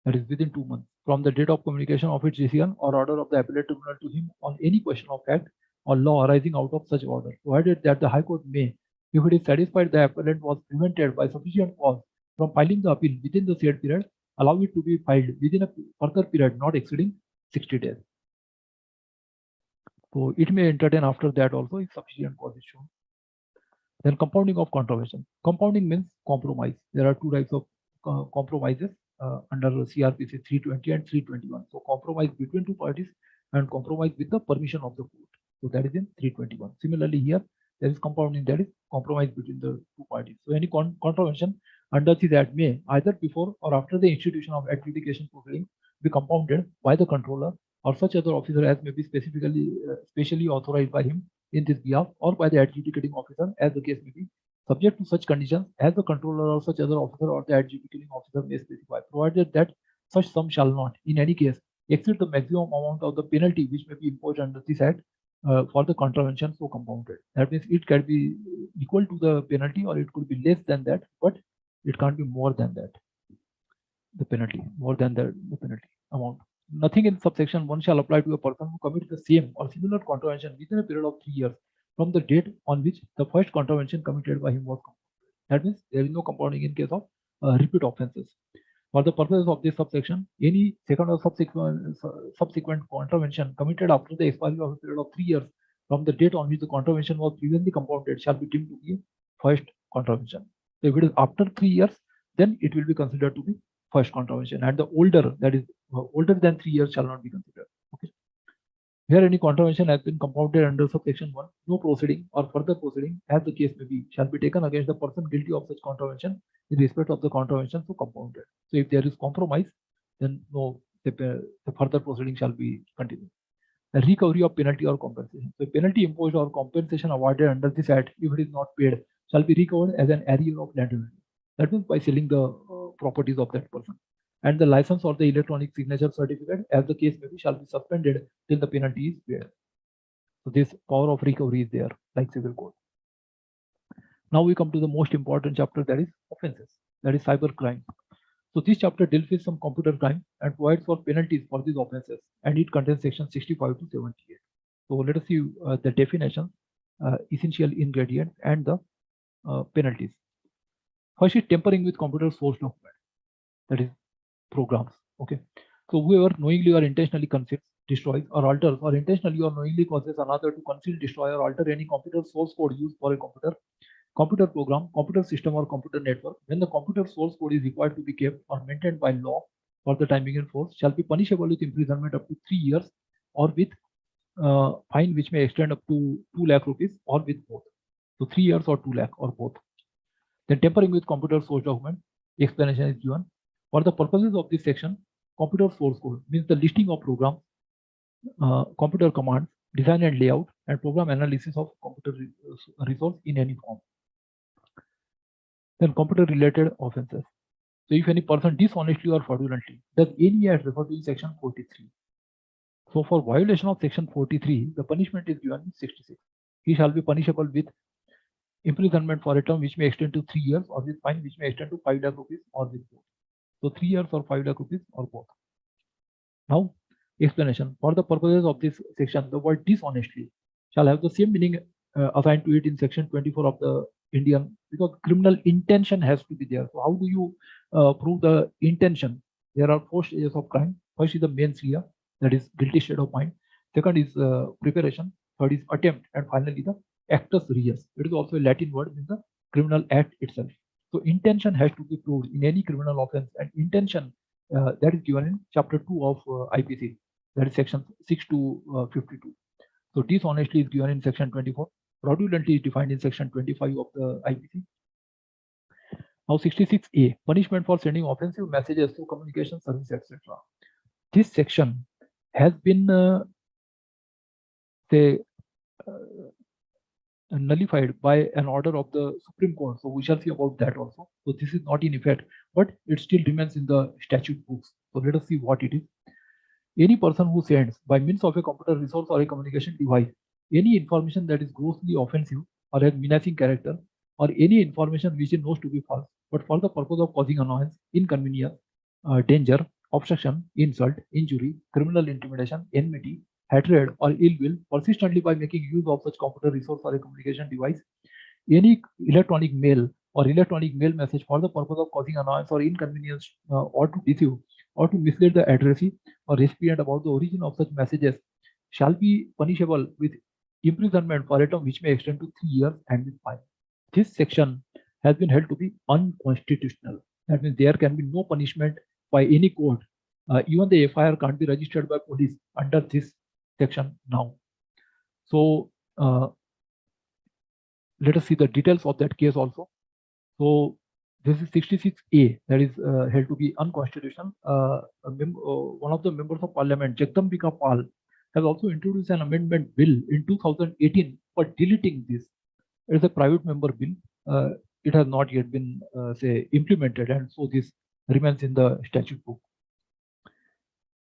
that is within 2 months, from the date of communication of its decision or order of the appellate tribunal to him on any question of fact or law arising out of such order, provided that the High Court may, if it is satisfied the appellant was prevented by sufficient cause from filing the appeal within the said period, allow it to be filed within a further period not exceeding 60 days. So, it may entertain after that also if sufficient cause is shown. Then compounding of contravention. Compounding means compromise. There are two types of compromises under CRPC 320 and 321. So, compromise between two parties and compromise with the permission of the court. So, that is in 321. Similarly, here there is compounding, that is compromise between the two parties. So, any contravention under this Act may either before or after the institution of adjudication proceeding be compounded by the controller or such other officer as may be specially authorized by him in this behalf, or by the adjudicating officer as the case may be, subject to such conditions as the controller or such other officer or the adjudicating officer may specify, provided that such sum shall not, in any case, exceed the maximum amount of the penalty which may be imposed under this Act for the contravention so compounded. That means it can be equal to the penalty or it could be less than that, but it can't be more than that. The penalty, more than the penalty amount. Nothing in subsection 1 shall apply to a person who commits the same or similar contravention within a period of 3 years from the date on which the first contravention committed by him was compounded. That means there is no compounding in case of repeat offences. For the purposes of this subsection, any second or subsequent contravention committed after the expiry of a period of 3 years from the date on which the contravention was previously compounded shall be deemed to be first contravention. So, if it is after 3 years, then it will be considered to be first contravention, and the older, that is older than 3 years, shall not be considered. Okay. Where any contravention has been compounded under subsection 1, no proceeding or further proceeding, as the case may be, shall be taken against the person guilty of such contravention in respect of the contravention so compounded. So, if there is compromise, then no the further proceeding shall be continued. The recovery of penalty or compensation. So, penalty imposed or compensation awarded under this Act, if it is not paid, shall be recovered as an arrear of land revenue. That means by selling the properties of that person. And the license or the electronic signature certificate, as the case may be, shall be suspended till the penalty is paid. So, this power of recovery is there, like civil code. Now, we come to the most important chapter, that is offences, that is cyber crime. So, this chapter deals with some computer crime and provides for penalties for these offences, and it contains section 65 to 78. So, let us see the definition, essential ingredients, and the penalties. First is tampering with computer source document, that is programs. Okay, so whoever knowingly or intentionally conceals, destroys, or alters, or intentionally or knowingly causes another to conceal, destroy, or alter any computer source code used for a computer program, computer system, or computer network, when the computer source code is required to be kept or maintained by law for the time being in force, shall be punishable with imprisonment up to 3 years or with fine which may extend up to 2 lakh rupees or with both. So 3 years or 2 lakh or both. Then tampering with computer source document, explanation is given. For the purposes of this section, computer source code means the listing of programs, computer commands, design and layout, and program analysis of computer resource in any form. Then computer related offenses. So if any person dishonestly or fraudulently does any as referred to in section 43. So for violation of section 43, the punishment is given in 66. He shall be punishable with imprisonment for a term which may extend to 3 years or with fine which may extend to 5 lakh rupees or with both. So 3 years or 5 lakh rupees or both. Now, explanation. For the purposes of this section, the word dishonestly shall have the same meaning assigned to it in section 24 of the Indian, because criminal intention has to be there. So how do you prove the intention? There are 4 stages of crime. First is the mens rea, that is guilty state of mind. Second is preparation. Third is attempt, and finally the actus reus. It is also a Latin word in the criminal act itself. So intention has to be proved in any criminal offense, and intention that is given in chapter 2 of IPC, that is section 6 to 52. So dishonestly is given in section 24. Fraudulently is defined in section 25 of the IPC. Now 66A, punishment for sending offensive messages through communication service, etc. This section has been nullified by an order of the Supreme Court. So we shall see about that also. So this is not in effect, but it still remains in the statute books. So let us see what it is. Any person who sends by means of a computer resource or a communication device any information that is grossly offensive or has menacing character, or any information which he knows to be false, but for the purpose of causing annoyance, inconvenience, danger, obstruction, insult, injury, criminal intimidation, enmity, hatred, or ill will, persistently by making use of such computer resource or a communication device, any electronic mail or electronic mail message for the purpose of causing annoyance or inconvenience, or to deceive or to mislead the addressee or recipient about the origin of such messages, shall be punishable with imprisonment for a term which may extend to 3 years and with fine. This section has been held to be unconstitutional. That means there can be no punishment by any court. Even the FIR can't be registered by police under this section now. So let us see the details of that case also. So this is 66A, that is held to be unconstitutional. One of the members of parliament, Jagdambika Pal, has also introduced an amendment bill in 2018 for deleting this. It is a private member bill. It has not yet been implemented, and so this remains in the statute book.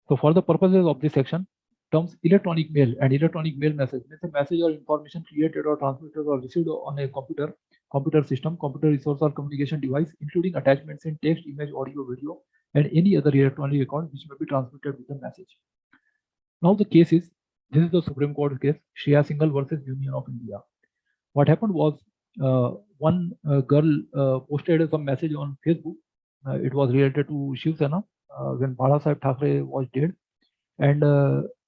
So for the purposes of this section, terms electronic mail and electronic mail message means a message or information created or transmitted or received on a computer system, computer resource, or communication device, including attachments in text, image, audio, video, and any other electronic record which may be transmitted with the message. Now the case is, this is the Supreme Court case, Shreya Singhal versus Union of India. What happened was, one girl posted some message on Facebook. It was related to Shiv Sena when Bala Saheb Thackeray was dead, and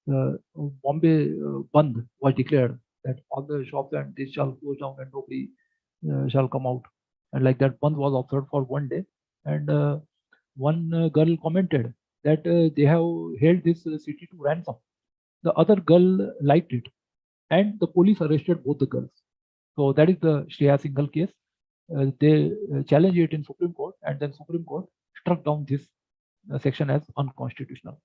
Bombay Bandh was declared, that all the shops and this shall close down and nobody shall come out. And like that, Bandh was observed for 1 day. And one girl commented that they have held this city to ransom. The other girl liked it, and the police arrested both the girls. So that is the Shreya Singhal case. They challenged it in Supreme Court, and then Supreme Court struck down this section as unconstitutional.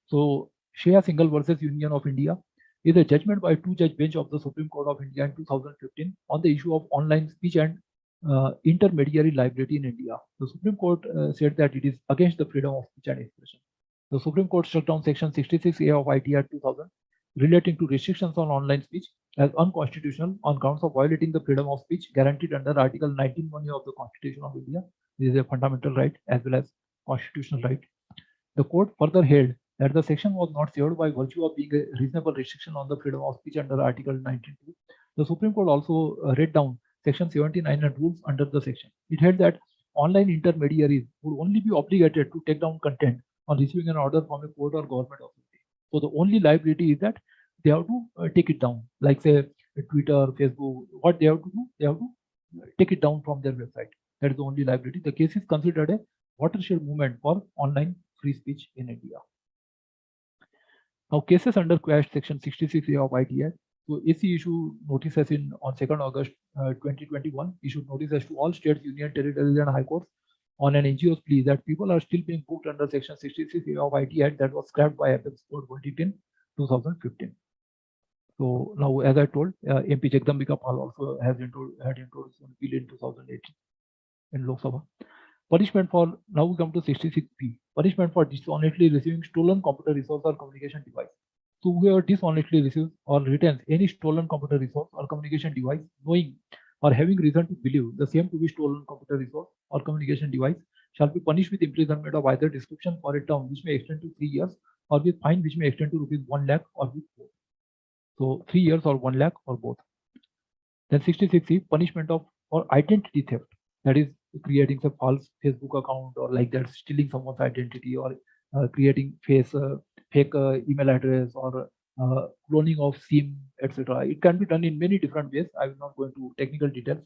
So Shreya Singhal versus Union of India is a judgment by 2-judge bench of the Supreme Court of India in 2015 on the issue of online speech and intermediary liability in India. The Supreme Court said that it is against the freedom of speech and expression. The Supreme Court struck down section 66A of IT Act 2000 relating to restrictions on online speech as unconstitutional on grounds of violating the freedom of speech guaranteed under Article 19(1) of the Constitution of India. This is a fundamental right as well as constitutional right. The court further held that the section was not served by virtue of being a reasonable restriction on the freedom of speech under Article 19(2). The Supreme Court also read down Section 79 and rules under the section. It held that online intermediaries would only be obligated to take down content on receiving an order from a court or government authority. So the only liability is that they have to take it down, like say Twitter, Facebook. What they have to do, they have to take it down from their website. That is the only liability. The case is considered a watershed movement for online free speech in India. Now, cases under Quash Section 66A of ITI. So AC issued notices on 2nd August 2021, issued notices to all states, union territories, and high courts on an NGO's plea that people are still being booked under Section 66A of ITI that was scrapped by Apex Court verdict in 2015. So now, as I told, MP Jagdambika Pal also had introduced an appeal in 2018 in Lok Sabha. Punishment for, now we come to 66P, punishment for dishonestly receiving stolen computer resource or communication device. So whoever dishonestly receives or retains any stolen computer resource or communication device, knowing or having reason to believe the same to be stolen computer resource or communication device, shall be punished with imprisonment of either description for a term which may extend to 3 years, or with fine which may extend to rupees 1 lakh, or with both. So 3 years or 1 lakh or both. Then 66C, punishment for identity theft, that is creating a false Facebook account or like that, stealing someone's identity, or creating fake email address, or cloning of SIM, etc. It can be done in many different ways. I will not go into technical details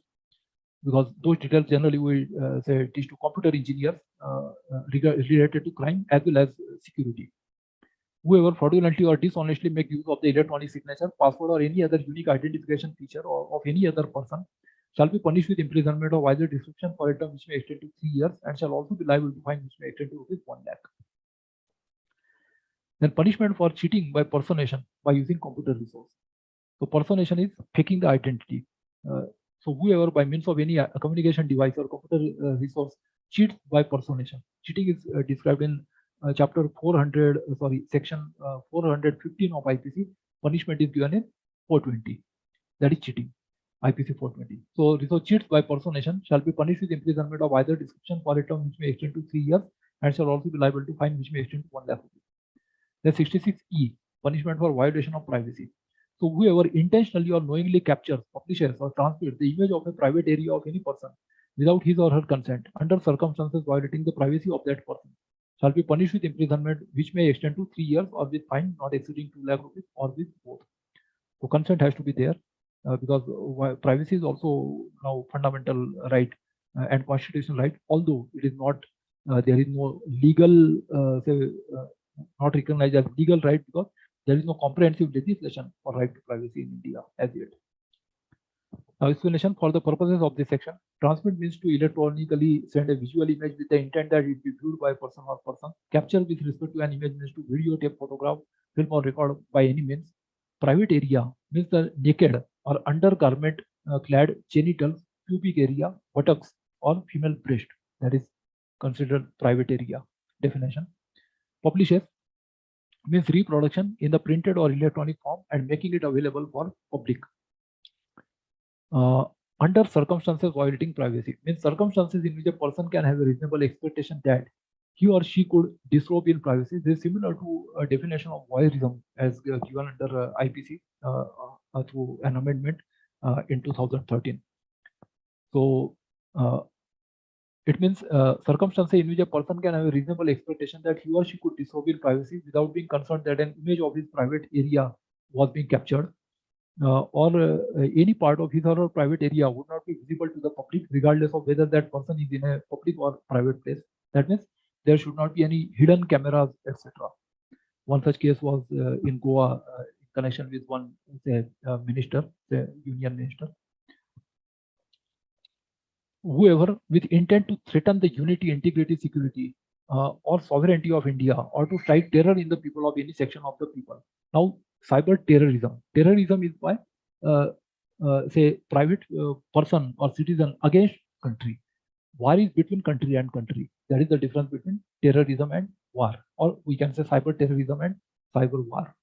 because those details generally we say teach to computer engineers related to crime as well as security. Whoever fraudulently or dishonestly make use of the electronic signature, password, or any other unique identification feature of any other person shall be punished with imprisonment of either description for a term which may extend to 3 years, and shall also be liable to fine which may extend to rupees 1 lakh. Then punishment for cheating by personation by using computer resource. So personation is faking the identity. So whoever by means of any communication device or computer resource cheats by personation. Cheating is described in chapter 400, section 415 of IPC. Punishment is given in 420. That is cheating. IPC 420. So cheats by personation shall be punished with imprisonment of either description for a term which may extend to 3 years, and shall also be liable to fine which may extend to 1 lakh rupees. The 66E, punishment for violation of privacy. So whoever intentionally or knowingly captures, publishes, or transmits the image of a private area of any person without his or her consent under circumstances violating the privacy of that person shall be punished with imprisonment which may extend to 3 years, or with fine not exceeding 2 lakh rupees, or with both. So consent has to be there because privacy is also now fundamental right and constitutional right, although it is not, there is no legal, not recognized as legal right because there is no comprehensive legislation for right to privacy in India as yet. Now, explanation for the purposes of this section. Transmit means to electronically send a visual image with the intent that it be viewed by a person or person. Capture with respect to an image means to videotape, photograph, film, or record by any means. Private area means the naked or undergarment clad genitals, pubic area, buttocks, or female breast. That is considered private area. Definition. Publishes means reproduction in the printed or electronic form and making it available for public. Under circumstances violating privacy means circumstances in which a person can have a reasonable expectation that he or she could disrobe in privacy. This is similar to a definition of voyeurism as given under IPC through an amendment in 2013. So it means circumstances in which a person can have a reasonable expectation that he or she could disrobe in privacy without being concerned that an image of his private area was being captured, or any part of his or her private area would not be visible to the public, regardless of whether that person is in a public or private place. That means there should not be any hidden cameras, etc. One such case was in Goa in connection with one minister, the union minister. Whoever with intent to threaten the unity, integrity, security, or sovereignty of India, or to strike terror in the people of any section of the people. Now, cyber terrorism. Terrorism is by say private person or citizen against country. War is between country and country. That is the difference between terrorism and war, or we can say cyber terrorism and cyber war.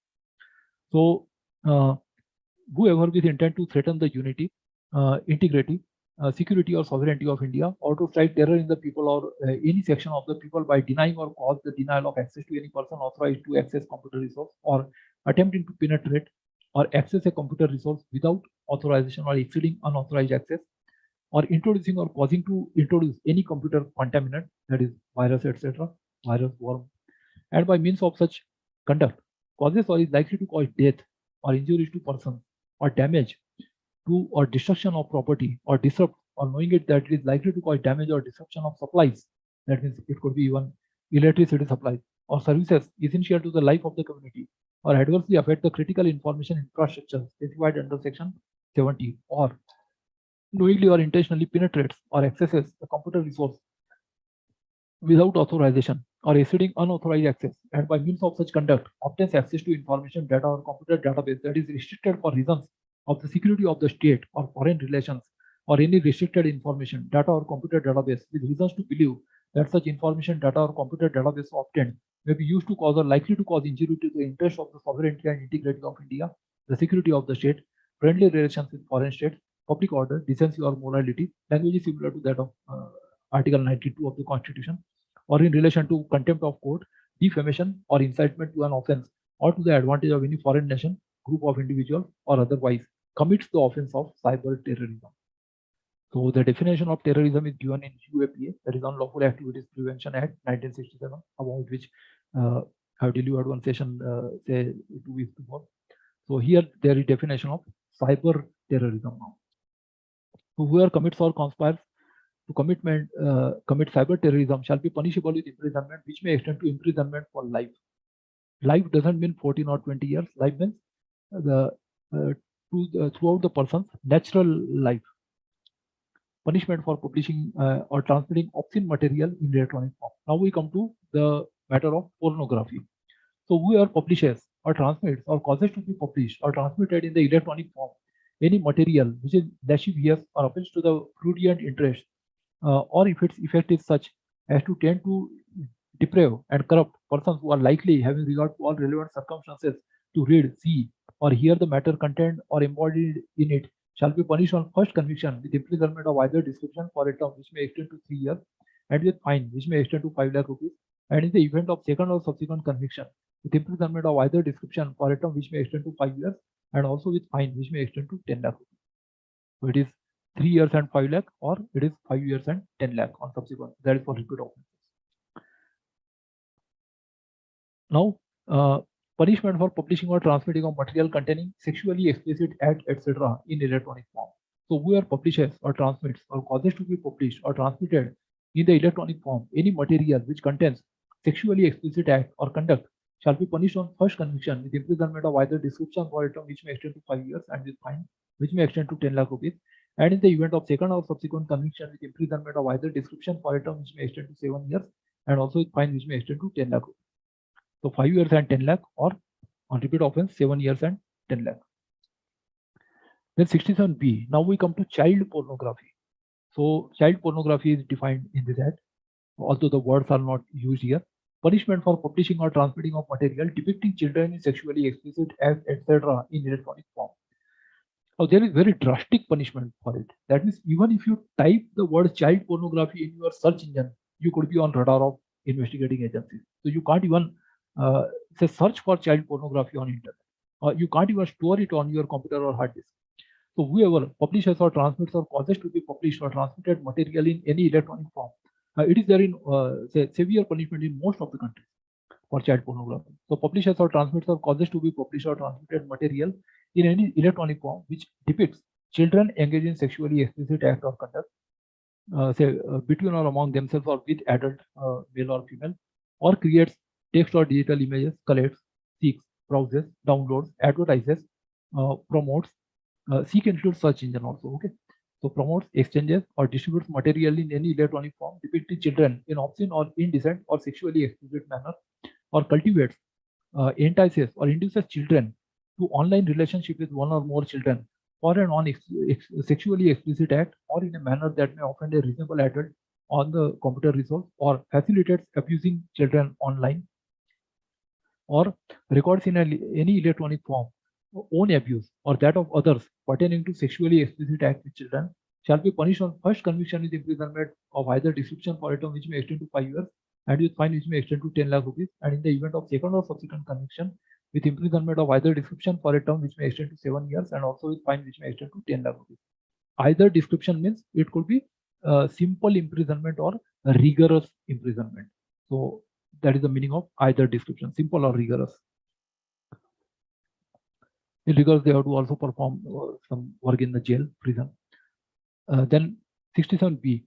So whoever with intent to threaten the unity, integrity, security, or sovereignty of India, or to strike terror in the people or any section of the people by denying or cause the denial of access to any person authorized to access computer resource, or attempting to penetrate or access a computer resource without authorization or exceeding unauthorized access, or introducing or causing to introduce any computer contaminant, that is virus, etc., virus, worm, and by means of such conduct causes or is likely to cause death or injuries to person or damage to or destruction of property or disrupt or knowing it that it is likely to cause damage or disruption of supplies, that means it could be even electricity supplies or services essential to the life of the community, or adversely affect the critical information infrastructure specified under section 70, or knowingly or intentionally penetrates or accesses the computer resource without authorization or exceeding unauthorized access, and by means of such conduct obtains access to information, data, or computer database that is restricted for reasons of the security of the state or foreign relations, or any restricted information, data, or computer database with reasons to believe that such information, data, or computer database obtained may be used to cause or likely to cause injury to the interest of the sovereignty and integrity of India, the security of the state, friendly relations with foreign states, public order, decency, or morality. Language is similar to that of Article 92 of the Constitution, or in relation to contempt of court, defamation, or incitement to an offense, or to the advantage of any foreign nation, group of individuals, or otherwise commits the offense of cyber terrorism. So the definition of terrorism is given in UAPA, that is Unlawful Activities Prevention Act 1967, about which I have delivered one session say 2 weeks before. So here there is definition of cyber terrorism now. So whoever commits or conspires to commit cyber terrorism shall be punishable with imprisonment, which may extend to imprisonment for life. Life doesn't mean 14 or 20 years. Life means throughout the person's natural life. Punishment for publishing or transmitting obscene material in electronic form. Now we come to the matter of pornography. So whoever publishes or transmits or causes to be published or transmitted in the electronic form any material which is lascivious or appeals to the prurient interest, or if its effect is such as to tend to deprave and corrupt persons who are likely, having regard to all relevant circumstances, to read, see, or hear the matter contained or embodied in it, shall be punished on first conviction with imprisonment of either description for a term which may extend to 3 years, and with fine which may extend to 5 lakh rupees, and in the event of second or subsequent conviction, with imprisonment of either description for a term which may extend to 5 years, and also with fine which may extend to 10 lakh rupees. So it is 3 years and 5 lakh, or it is 5 years and 10 lakh on subsequent. That is for repeat offenses. Now, punishment for publishing or transmitting of material containing sexually explicit act, etc. in electronic form. So whoever publishes or transmits or causes to be published or transmitted in the electronic form any material which contains sexually explicit act or conduct shall be punished on first conviction with imprisonment of either description for a term which may extend to 5 years, and with fine which may extend to 10 lakh rupees, and in the event of second or subsequent conviction with imprisonment of either description for a term which may extend to 7 years, and also with fine which may extend to 10 lakh rupees. So 5 years and 10 lakh, or on repeat offense 7 years and 10 lakh. Then 67B. Now we come to child pornography. So child pornography is defined in this act, although the words are not used here. Punishment for publishing or transmitting of material depicting children in sexually explicit acts, etc. in electronic form. Now there is very drastic punishment for it. That means even if you type the word child pornography in your search engine, you could be on radar of investigating agencies. So you can't even say search for child pornography on internet, or you can't even store it on your computer or hard disk. So whoever publishes or transmits or causes to be published or transmitted material in any electronic form, it is there in say severe punishment in most of the countries for child pornography. So publishes or transmits or causes to be published or transmitted material in any electronic form which depicts children engaged in sexually explicit act or conduct, say between or among themselves or with adult male or female, or creates text or digital images, collects, seeks, browses, downloads, advertises, promotes, seek includes search engine also. Okay, so promotes, exchanges, or distributes material in any electronic form depicting children in obscene or indecent or sexually explicit manner, or cultivates, entices, or induces children to online relationship with one or more children for an sexually explicit act, or in a manner that may offend a reasonable adult on the computer resource, or facilitates abusing children online, or records in any electronic form own abuse or that of others pertaining to sexually explicit acts with children, shall be punished on first conviction with imprisonment of either description for a term which may extend to 5 years, and with fine which may extend to 10 lakh rupees, and in the event of second or subsequent conviction with imprisonment of either description for a term which may extend to 7 years, and also with fine which may extend to 10 lakh rupees. either description means it could be simple imprisonment or rigorous imprisonment. So that is the meaning of either description, simple or rigorous. In rigorous, they have to also perform some work in the jail, prison. Then 67B.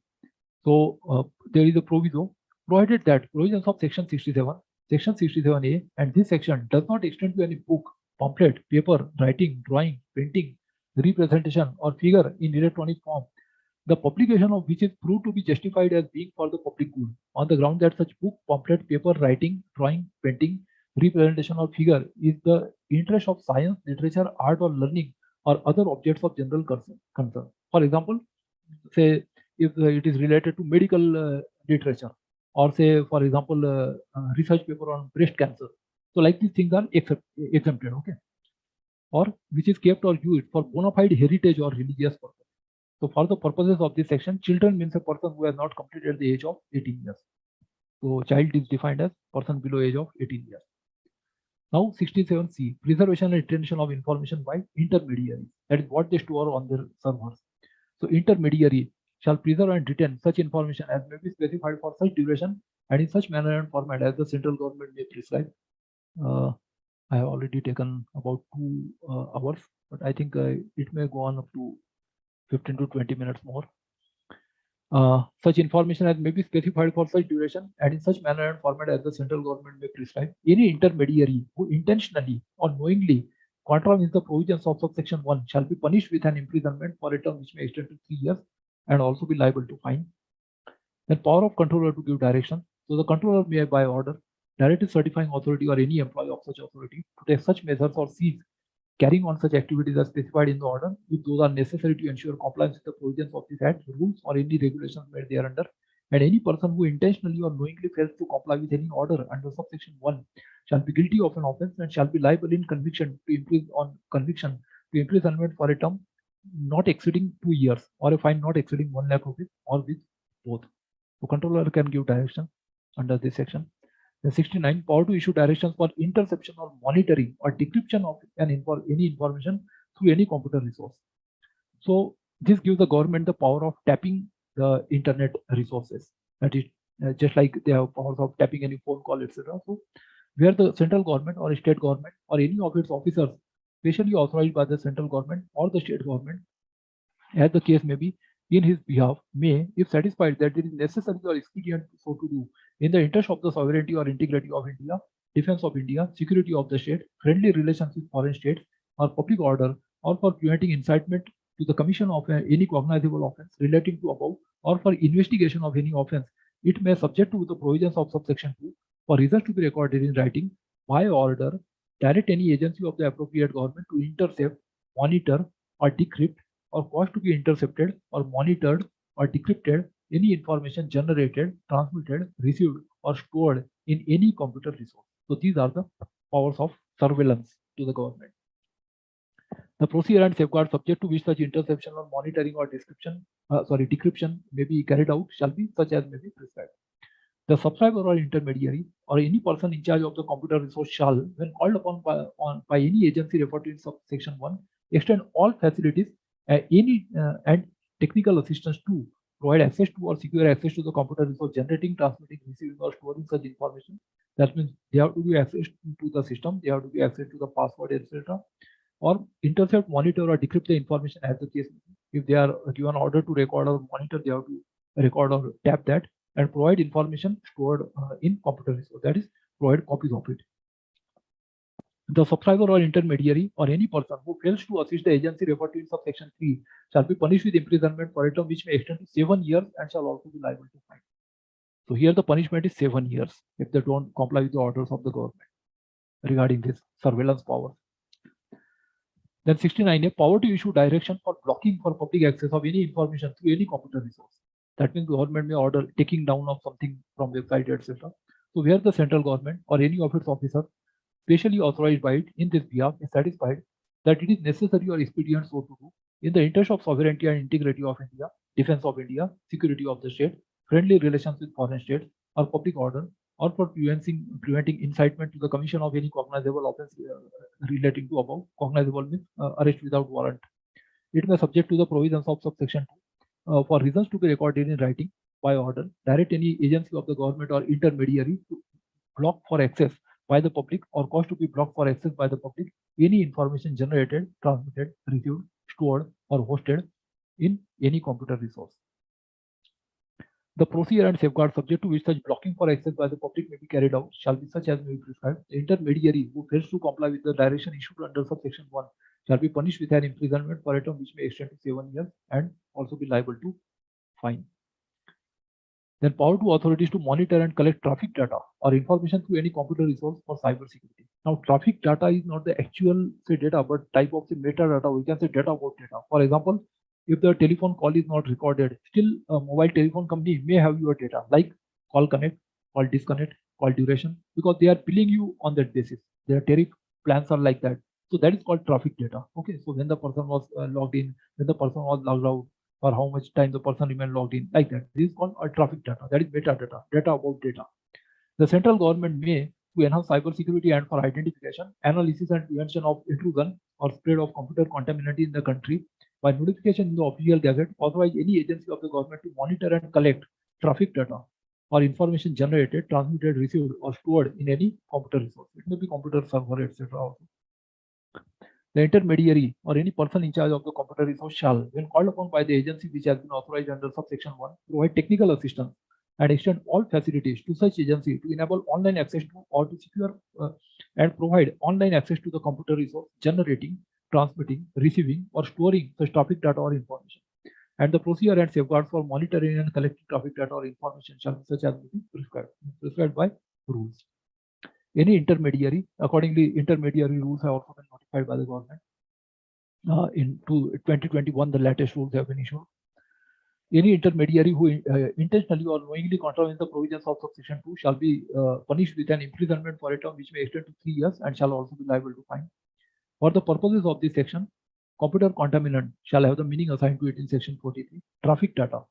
So there is a proviso, provided that provisions of section 67, section 67A, and this section does not extend to any book, pamphlet, paper, writing, drawing, painting, representation, or figure in electronic form, the publication of which is proved to be justified as being for the public good, on the ground that such book, pamphlet, paper, writing, drawing, painting, representation, or figure is the interest of science, literature, art, or learning, or other objects of general concern. For example, say if it is related to medical literature, or say for example research paper on breast cancer. So like these things are exempted, okay, or which is kept or used for bona fide heritage or religious purpose. So for the purposes of this section, children means a person who has not completed the age of 18 years. So child is defined as person below age of 18 years. Now 67C, preservation and retention of information by intermediaries. That is what they store on their servers. So intermediary shall preserve and retain such information as may be specified for such duration and in such manner and format as the central government may prescribe. I have already taken about 2 hours, but I think it may go on up to 15 to 20 minutes more. Such information as may be specified for such duration and in such manner and format as the central government may prescribe. Any intermediary who intentionally or knowingly contravenes the provisions of subsection 1 shall be punished with an imprisonment for a term which may extend to 3 years and also be liable to fine. Then power of controller to give direction. So the controller may by order direct a certifying authority or any employee of such authority to take such measures or cease carrying on such activities as specified in the order if those are necessary to ensure compliance with the provisions of this act, rules, or any regulations made thereunder. And any person who intentionally or knowingly fails to comply with any order under subsection 1 shall be guilty of an offence and shall be liable in conviction to imprisonment for a term not exceeding 2 years or a fine not exceeding 1 lakh rupees or with both. So controller can give direction under this section. The 69, power to issue directions for interception or monitoring or decryption of any information through any computer resource. So this gives the government the power of tapping the internet resources. That is just like they have powers of tapping any phone call, etc. So where the central government or state government or any of its officers, specially authorized by the central government or the state government, as the case may be, in his behalf, may, if satisfied that it is necessary or expedient so to do, in the interest of the sovereignty or integrity of India, defense of India, security of the state, friendly relations with foreign states, or public order, or for preventing incitement to the commission of any cognizable offence relating to above, or for investigation of any offence, it may subject to the provisions of subsection 2 for results to be recorded in writing by order, direct any agency of the appropriate government to intercept, monitor, or decrypt, or cause to be intercepted or monitored or decrypted any information generated, transmitted, received, or stored in any computer resource. So these are the powers of surveillance to the government. The procedure and safeguards subject to which such interception or monitoring or decryption may be carried out shall be such as may be prescribed. The subscriber or intermediary or any person in charge of the computer resource shall, when called upon by any agency referred to in subsection 1, extend all facilities and technical assistance to provide access to or secure access to the computer resource generating, transmitting, receiving, or storing such information. That means they have to be access to the system, they have to be access to the password, etc. Or intercept, monitor, or decrypt the information as the case may be. If they are given order to record or monitor, they have to record or tap that and provide information stored in computer resource. That is, provide copies of it. The subscriber or intermediary or any person who fails to assist the agency referred to in subsection 3 shall be punished with imprisonment for a term which may extend to 7 years and shall also be liable to fine. So here the punishment is 7 years if they don't comply with the orders of the government regarding this surveillance power. Then 69, a power to issue direction for blocking for public access of any information through any computer resource. That means the government may order taking down of something from website, etc. So where the central government or any of its officers specially authorized by it in this behalf is satisfied that it is necessary or expedient so to do in the interest of sovereignty and integrity of India, defense of India, security of the state, friendly relations with foreign states, or public order, or for preventing incitement to the commission of any cognizable offence relating to above. Cognizable means arrest without warrant. it may subject to the provisions of subsection 2 for reasons to be recorded in writing by order, direct any agency of the government or intermediary to block for access by the public or cause to be blocked for access by the public any information generated, transmitted, received, stored, or hosted in any computer resource. The procedure and safeguards subject to which such blocking for access by the public may be carried out shall be such as may be prescribed. The intermediary who fails to comply with the direction issued under subsection 1 shall be punished with an imprisonment for a term which may extend to 7 years and also be liable to fine. Then power to authorities to monitor and collect traffic data or information through any computer resource for cyber security. Now, traffic data is not the actual data, but type of the metadata. We can say data about data. For example, if the telephone call is not recorded, still a mobile telephone company may have your data like call connect, call disconnect, call duration, because they are billing you on that basis. Their tariff plans are like that. So that is called traffic data. Okay, so when the person was logged in, when the person was logged out, or how much time the person remained logged in, like that. This is called traffic data. That is metadata, data about data. The central government may, to enhance cyber security and for identification, analysis and prevention of intrusion or spread of computer contaminant in the country, by notification in the official gazette, authorize any agency of the government to monitor and collect traffic data or information generated, transmitted, received, or stored in any computer resource. It may be computer server, etc. The intermediary or any person in charge of the computer resource shall, when called upon by the agency which has been authorized under subsection 1, provide technical assistance and extend all facilities to such agency to enable online access to or to secure and provide online access to the computer resource, generating, transmitting, receiving, or storing such traffic data or information. And the procedure and safeguards for monitoring and collecting traffic data or information shall be such as be prescribed by rules. Any intermediary, accordingly, intermediary rules have also been notified by the government. In 2021, the latest rules have been issued. Any intermediary who intentionally or knowingly contravenes the provisions of subsection 2 shall be punished with an imprisonment for a term which may extend to 3 years and shall also be liable to fine. For the purposes of this section, computer contaminant shall have the meaning assigned to it in section 43. Traffic data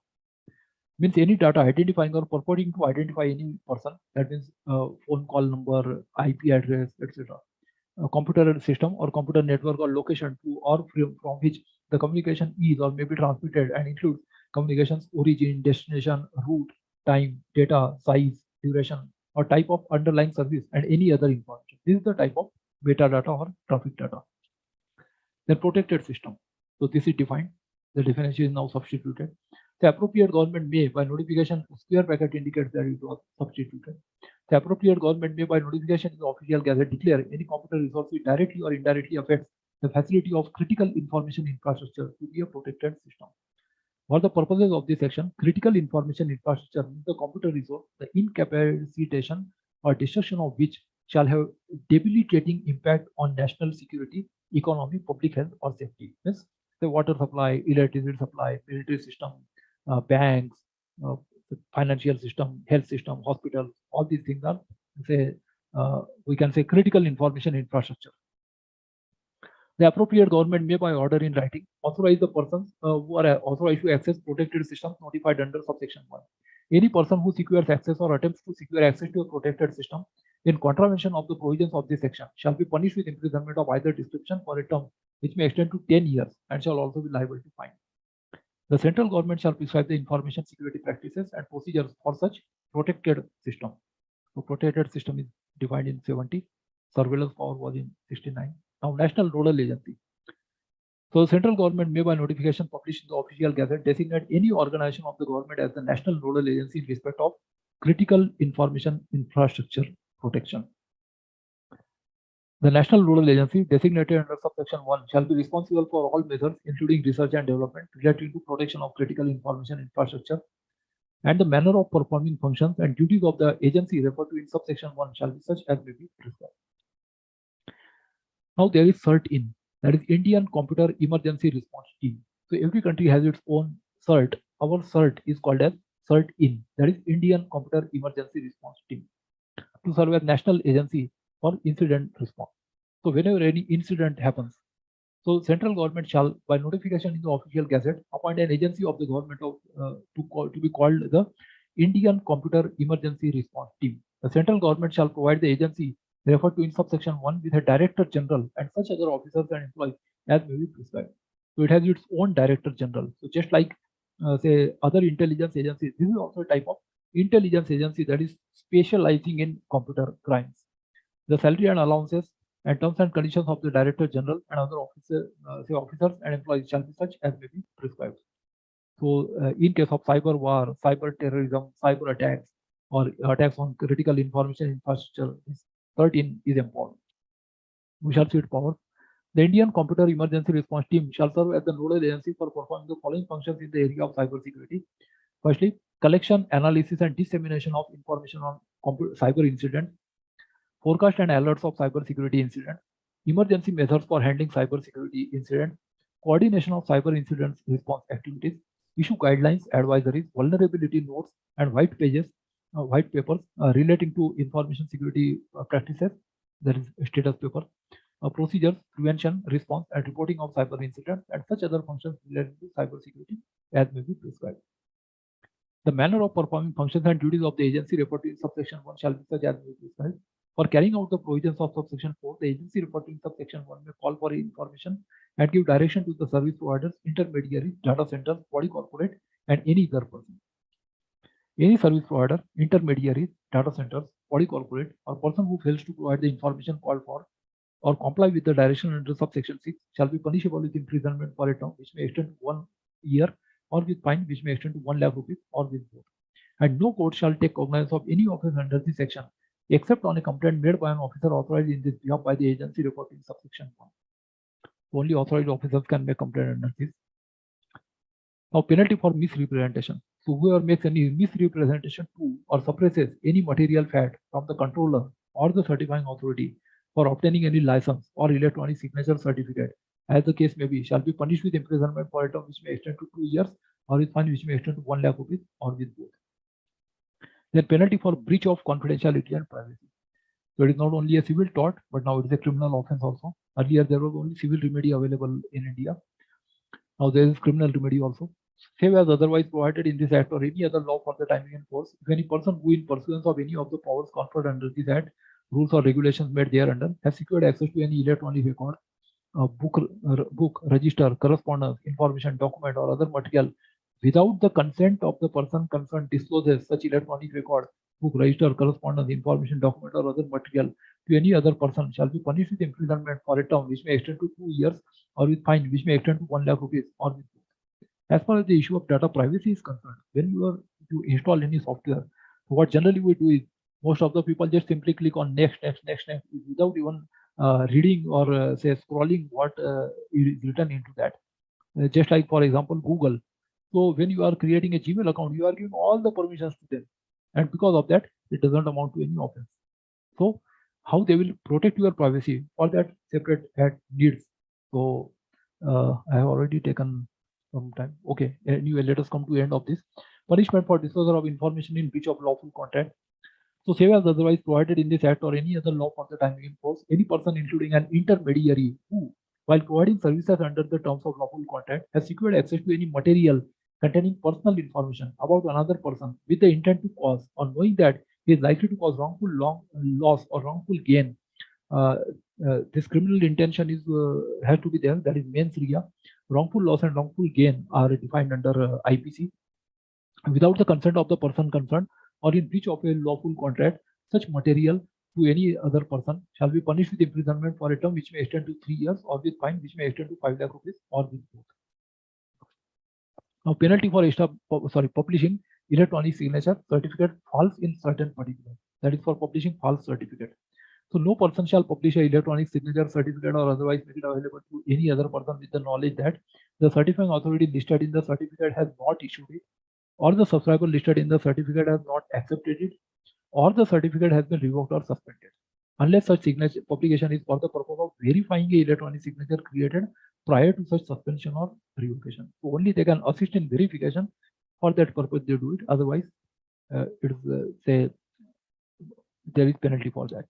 means any data identifying or purporting to identify any person, that means phone call number, IP address, etc. A computer system or computer network or location to or from which the communication is or may be transmitted and includes communications origin, destination, route, time, data, size, duration, or type of underlying service and any other information. This is the type of metadata or traffic data. Then protected system. So this is defined. The definition is now substituted. The appropriate government may, by notification, square bracket indicates that it was substituted. The appropriate government may, by notification in the official gazette, declare any computer resource which directly or indirectly affects the facility of critical information infrastructure to be a protected system. For the purposes of this section, critical information infrastructure means the computer resource, the incapacitation or destruction of which shall have debilitating impact on national security, economy, public health, or safety. Means the water supply, electricity supply, military system, banks, financial system, health system, hospitals, all these things are, we can say, critical information infrastructure. The appropriate government may, by order in writing, authorize the persons who are authorized to access protected systems notified under subsection 1. Any person who secures access or attempts to secure access to a protected system in contravention of the provisions of this section shall be punished with imprisonment of either description for a term which may extend to 10 years and shall also be liable to fine. The central government shall prescribe the information security practices and procedures for such protected system. So protected system is defined in 70. Surveillance power was in 69. Now, National Nodal Agency. So the central government may, by notification published in the official gazette, designate any organization of the government as the National Nodal Agency in respect of critical information infrastructure protection. The National Nodal Agency designated under subsection 1 shall be responsible for all measures, including research and development, relating to protection of critical information infrastructure, and the manner of performing functions and duties of the agency referred to in subsection 1 shall be such as may be prescribed. Now there is CERT-IN, that is Indian Computer Emergency Response Team. So every country has its own CERT. Our CERT is called as CERT-IN, that is Indian Computer Emergency Response Team, to serve as national agency for incident response. So whenever any incident happens, so central government shall, by notification in the official gazette, appoint an agency of the government of, to be called the Indian Computer Emergency Response Team. The central government shall provide the agency referred to in subsection 1 with a director general and such other officers and employees as may be prescribed. So it has its own director general. So just like say other intelligence agencies, this is also a type of intelligence agency that is specializing in computer crimes. The salary and allowances and terms and conditions of the director general and other officers and employees shall be such as may be prescribed. So in case of cyber war, cyber terrorism, cyber attacks, or attacks on critical information infrastructure, 13 is important. We shall see its power. The Indian Computer Emergency Response Team shall serve as the nodal agency for performing the following functions in the area of cybersecurity. Firstly, collection, analysis, and dissemination of information on cyber incidents, forecast and alerts of cybersecurity incidents, emergency measures for handling cybersecurity incidents, coordination of cyber incidents response activities, issue guidelines, advisories, vulnerability notes, and white papers relating to information security practices, that is status paper, procedures, prevention, response, and reporting of cyber incidents, and such other functions related to cybersecurity as may be prescribed. The manner of performing functions and duties of the agency referred to in subsection 1 shall be such as may be prescribed. For carrying out the provisions of subsection 4, the agency referred to in subsection 1 may call for information and give direction to the service providers, intermediaries, data centers, body corporate, and any other person. Any service provider, intermediaries, data centers, body corporate, or person who fails to provide the information called for or comply with the direction under subsection 6 shall be punishable with imprisonment for a term which may extend to 1 year or with fine which may extend to 1 lakh rupees or with both. And no court shall take cognizance of any offence under this section except on a complaint made by an officer authorized in this behalf by the agency referred to in subsection 1. Only authorized officers can make complaint under this. Now, penalty for misrepresentation. So whoever makes any misrepresentation to or suppresses any material fact from the controller or the certifying authority for obtaining any license or electronic signature certificate, as the case may be, shall be punished with imprisonment for a term which may extend to 2 years or with fine which may extend to 1 lakh rupees or with both. Then penalty for breach of confidentiality and privacy. So it is not only a civil tort, but now it is a criminal offense also. Earlier there was only civil remedy available in India. Now there is criminal remedy also. Save as otherwise provided in this act or any other law for the time in force, if any person who in pursuance of any of the powers conferred under this act, rules or regulations made thereunder, has secured access to any electronic record, book, register, correspondence, information, document, or other material without the consent of the person concerned, discloses such electronic record, book, register, correspondence, information, document, or other material to any other person shall be punished with imprisonment for a term which may extend to 2 years or with fine which may extend to 1 lakh rupees or with both. As far as the issue of data privacy is concerned, when you install any software, what generally we do is most of the people just simply click on next without even reading or say scrolling what is written into that. Just like for example Google. So when you are creating a Gmail account, you are giving all the permissions to them, and because of that, it doesn't amount to any offense. So how they will protect your privacy, for that separate act needs. So I have already taken some time. Okay, anyway, let us come to the end of this. Punishment for disclosure of information in breach of lawful contract. So save as otherwise provided in this act or any other law for the time in force, any person including an intermediary who, while providing services under the terms of lawful contract, has secured access to any material containing personal information about another person with the intent to cause or knowing that he is likely to cause wrongful loss or wrongful gain. This criminal intention is has to be there. That is mens rea. Wrongful loss and wrongful gain are defined under IPC. Without the consent of the person concerned or in breach of a lawful contract, such material to any other person shall be punished with imprisonment for a term which may extend to 3 years or with fine which may extend to 5 lakh rupees or with both. Now, penalty for publishing electronic signature certificate false in certain particulars. That is for publishing false certificate. So no person shall publish an electronic signature certificate or otherwise make it available to any other person with the knowledge that the certifying authority listed in the certificate has not issued it, or the subscriber listed in the certificate has not accepted it, or the certificate has been revoked or suspended, unless such signature publication is for the purpose of verifying a electronic signature created prior to such suspension or revocation. So only they can assist in verification. For that purpose they do it. Otherwise, it is say there is penalty for that.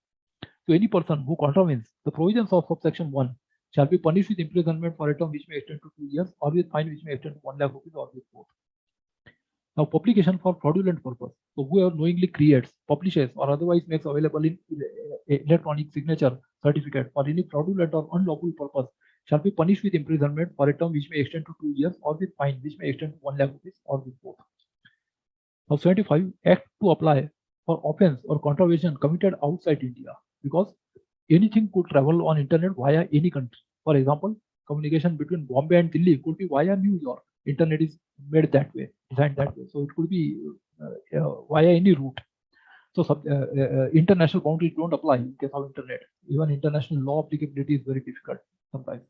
So any person who contravenes the provisions of subsection 1 shall be punished with imprisonment for a term which may extend to 2 years or with fine which may extend to 1 lakh rupees or with both. Now, publication for fraudulent purpose. So whoever knowingly creates, publishes, or otherwise makes available in electronic signature certificate for any fraudulent or unlawful purpose shall be punished with imprisonment for a term which may extend to 2 years or with fine which may extend to 1 lakh rupees or with both. Now 75, act to apply for offense or contravention committed outside India, because anything could travel on internet via any country. For example, communication between Bombay and Delhi could be via New York. Internet is made that way, designed that way. So it could be via any route. So international boundaries don't apply in case of internet. Even international law applicability is very difficult sometimes.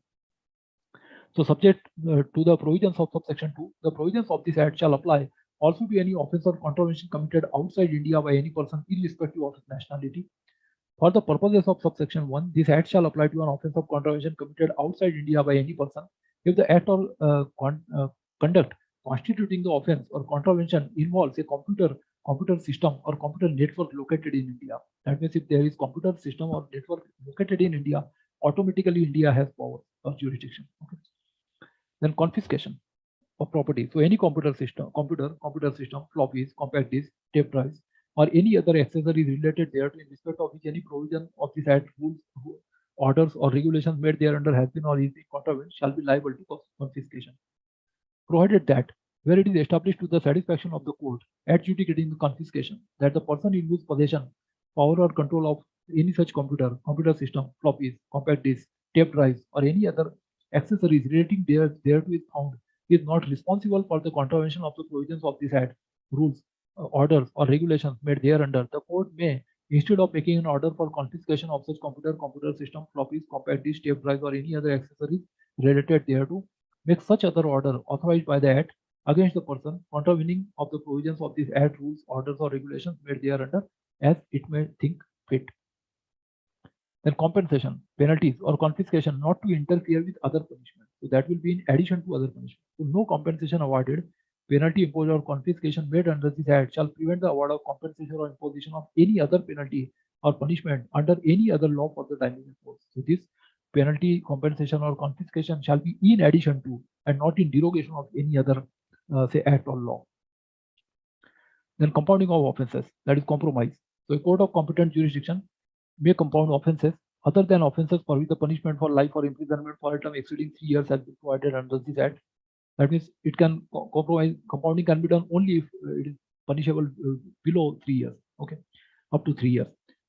So subject to the provisions of subsection 2, the provisions of this act shall apply also to any offence or contravention committed outside India by any person irrespective of his nationality. For the purposes of subsection 1, this act shall apply to an offence of contravention committed outside India by any person if the act or conduct constituting the offence or contravention involves a computer system or computer network located in India. That means if there is computer system or network located in India, automatically India has power or jurisdiction. Okay. Then confiscation of property. So any computer system, floppies, compact disc, tape drives, or any other accessories related thereto in respect of which any provision of this act, rules, orders, or regulations made thereunder has been or is being contravened shall be liable to confiscation. Provided that where it is established to the satisfaction of the court adjudicating the confiscation that the person in whose possession, power, or control of any such computer system, floppies, compact discs, tape drives, or any other accessories relating thereto is found is not responsible for the contravention of the provisions of this act, rules, orders, or regulations made thereunder, the court may, instead of making an order for confiscation of such computer system, floppies, compact discs, tape drives, or any other accessories related thereto, make such other order authorized by the act against the person contravening of the provisions of this act, rules, orders, or regulations made thereunder as it may think fit. Then compensation, penalties, or confiscation not to interfere with other punishment. So that will be in addition to other punishment. So no compensation awarded, penalty imposed, or confiscation made under this act shall prevent the award of compensation or imposition of any other penalty or punishment under any other law for the time in force. So this penalty, compensation, or confiscation shall be in addition to and not in derogation of any other say act or law. Then compounding of offences, that is compromise. So a court of competent jurisdiction may compound offences other than offences for which the punishment for life or imprisonment for a term exceeding 3 years has been provided under this act. That means it can compounding can be done only if it is punishable below 3 years, okay, up to 3 years.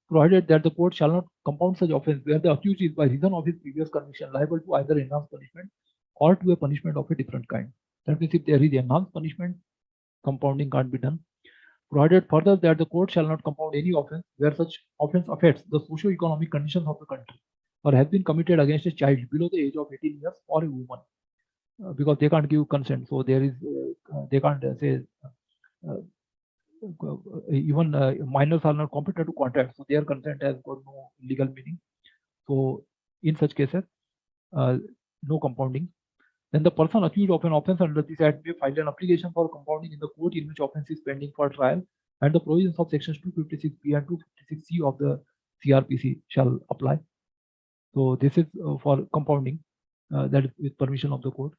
Provided that the court shall not compound such offence where the accused is by reason of his previous conviction liable to either enhanced punishment or to a punishment of a different kind. That means if there is enhanced punishment, compounding can't be done. Provided further that the court shall not compound any offence where such offence affects the socio-economic conditions of the country or has been committed against a child below the age of 18 years or a woman, because they can't give consent. So there is, they can't say even minors are not competent to contract. So their consent has got no legal meaning. So in such cases, no compounding. Then the person accused of an offence under this act may file an application for compounding in the court in which offence is pending for trial, and the provisions of sections 256B and 256C of the CRPC shall apply. So this is for compounding, that is with permission of the court.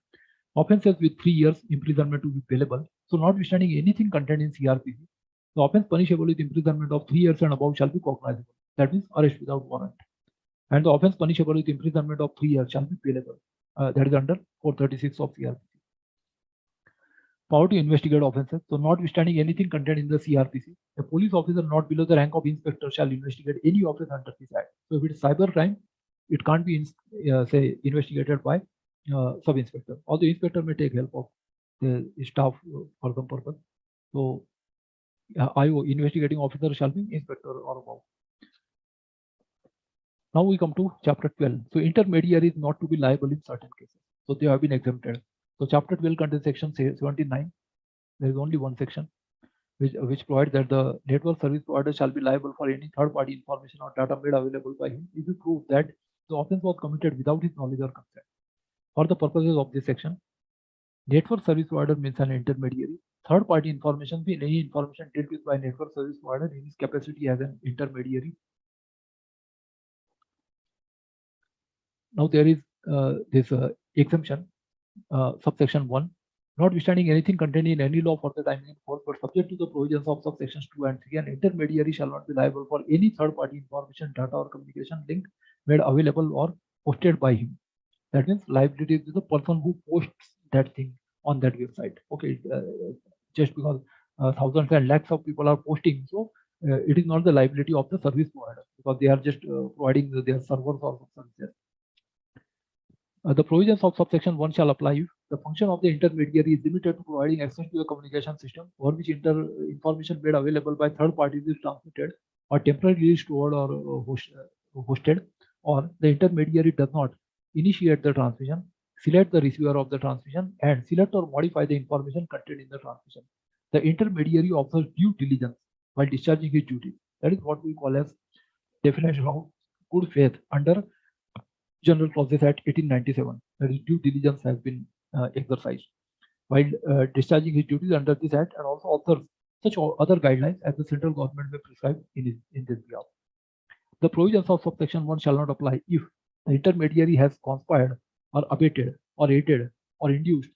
Offences with 3 years imprisonment to be bailable. So notwithstanding anything contained in CRPC, the offence punishable with imprisonment of 3 years and above shall be cognizable. That means arrest without warrant. And the offence punishable with imprisonment of 3 years shall be bailable. That is under 436 of CRPC. Power to investigate offences. So notwithstanding anything contained in the CRPC, a police officer not below the rank of inspector shall investigate any offence under this act. So if it is cyber crime, it can't be say investigated by sub-inspector. Or the inspector may take help of the staff for some purpose. So IO, investigating officer, shall be inspector or above. Now we come to chapter 12. So intermediary is not to be liable in certain cases. So they have been exempted. So chapter 12 contains section 79. There is only one section which provides that the network service provider shall be liable for any third-party information or data made available by him if he proves that the offence was committed without his knowledge or consent. For the purposes of this section, network service provider means an intermediary. Third-party information means any information dealt with by network service provider in his capacity as an intermediary. Now there is this exemption, subsection 1. Notwithstanding anything contained in any law for the time in force, but subject to the provisions of subsections 2 and 3, an intermediary shall not be liable for any third-party information, data, or communication link made available or posted by him. That means liability is the person who posts that thing on that website. Okay, just because thousands and lakhs of people are posting, so it is not the liability of the service provider because they are just providing their servers or services. The provisions of subsection 1 shall apply if the function of the intermediary is limited to providing access to a communication system for which information made available by third parties is transmitted or temporarily stored or hosted, or the intermediary does not initiate the transmission, select the receiver of the transmission, and select or modify the information contained in the transmission. The intermediary observes due diligence while discharging his duty. That is what we call as definition of good faith under General Clauses Act 1897. That is, due diligence has been exercised while discharging his duties under this act, and also observes such other guidelines as the central government may prescribe in this behalf. The provisions of subsection 1 shall not apply if the intermediary has conspired or abated or aided or induced,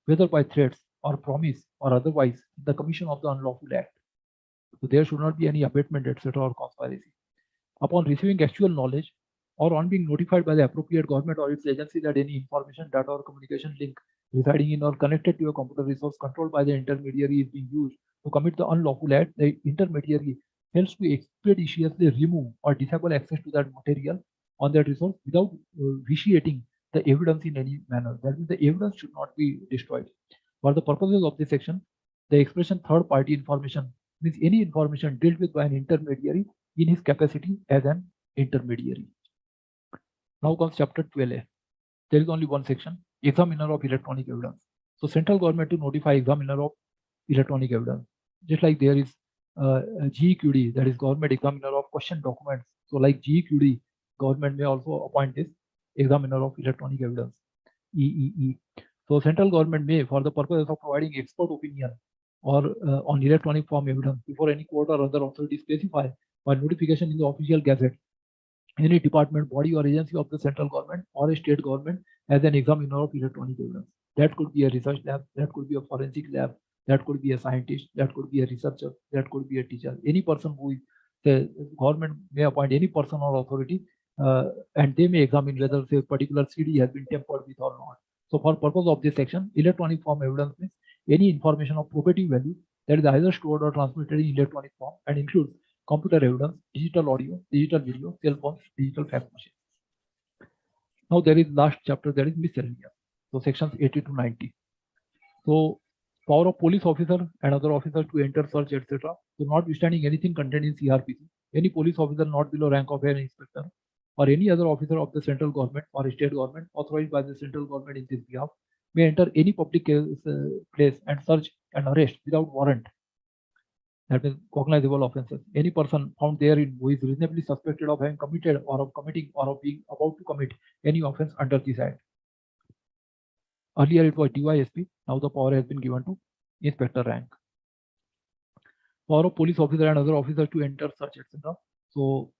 whether by threats or promise or otherwise, the commission of the unlawful act. So there should not be any abatement, etc., or conspiracy. Upon receiving actual knowledge or on being notified by the appropriate government or its agency that any information, data, or communication link residing in or connected to a computer resource controlled by the intermediary is being used to commit the unlawful act, the intermediary helps to expeditiously remove or disable access to that material on that resource without vitiating the evidence in any manner. That means the evidence should not be destroyed. For the purposes of this section, the expression third party information means any information dealt with by an intermediary in his capacity as an intermediary. Now comes chapter 12a. There is only one section, examiner of electronic evidence. So central government to notify examiner of electronic evidence. Just like there is GEQD, that is government examiner of question documents. So like GEQD, government may also appoint this examiner of electronic evidence, EEE. So central government may, for the purpose of providing expert opinion or on electronic form evidence before any court or other authority specify by notification in the official gazette, any department, body or agency of the central government or a state government as an examiner of electronic evidence. That could be a research lab, that could be a forensic lab, that could be a scientist, that could be a researcher, that could be a teacher. Any person who is, the government may appoint any person or authority and they may examine whether say particular CD has been tampered with or not. So for purpose of this section, electronic form evidence means any information of probative value that is either stored or transmitted in electronic form and includes computer evidence, digital audio, digital video, cell phones, digital fax machine. Now there is last chapter, that is miscellaneous. So sections 80 to 90. So power of police officer and other officers to enter, search, etc. So notwithstanding anything contained in CRPC, any police officer not below rank of an inspector or any other officer of the central government or state government authorized by the central government in this behalf may enter any public place and search and arrest without warrant. That is cognizable offences. Any person found therein who is reasonably suspected of having committed or of committing or of being about to commit any offence under this act. Earlier it was DYSP, now the power has been given to inspector rank. Power of police officer and other officers to enter, search, etc. So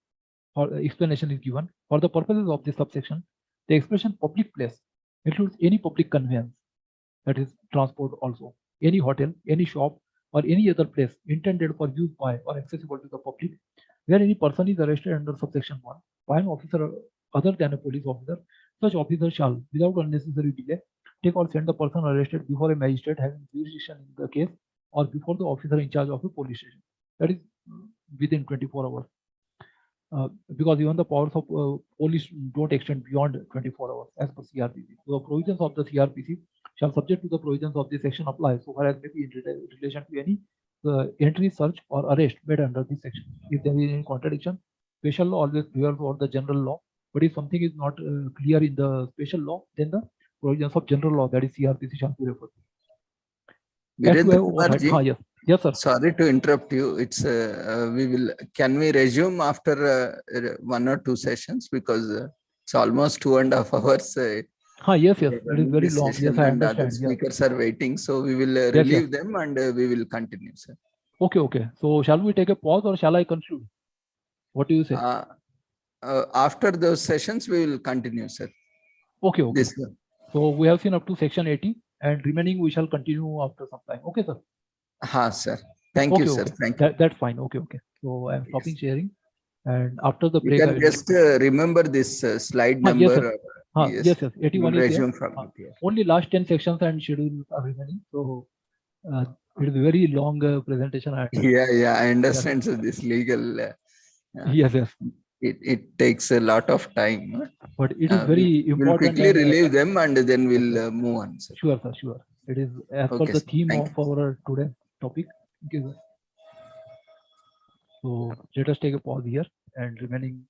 explanation is given. For the purposes of this subsection, the expression public place includes any public conveyance, that is transport also, any hotel, any shop, or any other place intended for use by or accessible to the public, where any person is arrested under subsection 1 by an officer other than a police officer, such officer shall, without unnecessary delay, take or send the person arrested before a magistrate having jurisdiction in the case or before the officer in charge of a police station. That is within 24 hours. Because even the powers of police don't extend beyond 24 hours as per CRPC. So the provisions of the CRPC shall, subject to the provisions of this section, apply so far as may be in relation to any entry, search, or arrest made under this section. If there is any contradiction, special law always prevails over the general law. But if something is not clear in the special law, then the provisions of general law, that is CRPC, shall be referred to. Virendra, yes, sir. Sorry to interrupt you. It's can we resume after 1 or 2 sessions, because it's almost 2.5 hours. Yes, it is very long. Yes, I and understand. other speakers are waiting, so we will relieve them and we will continue, sir. Okay. So shall we take a pause or shall I conclude? What do you say? After those sessions, we will continue, sir. Okay. So we have seen up to section 80 and remaining we shall continue after some time. Okay, sir. Sir. Thank you, sir. Thank you. That's fine. Okay. So I am stopping sharing, and after the break, you can just remember this slide number. Yes. Yes, yes, 81 We'll is there. resume from it. Yes. Only last 10 sections and schedules are remaining. So it is a very long presentation. Yeah, I understand. So this legal, Yes, yes. it takes a lot of time. But it is very We'll important. quickly and, release them and then we'll sir. move on. Sir. Sure, sir, sure. It is as per Okay, the sir. theme Thank of our today's topic. Okay, sir. So let us take a pause here and remaining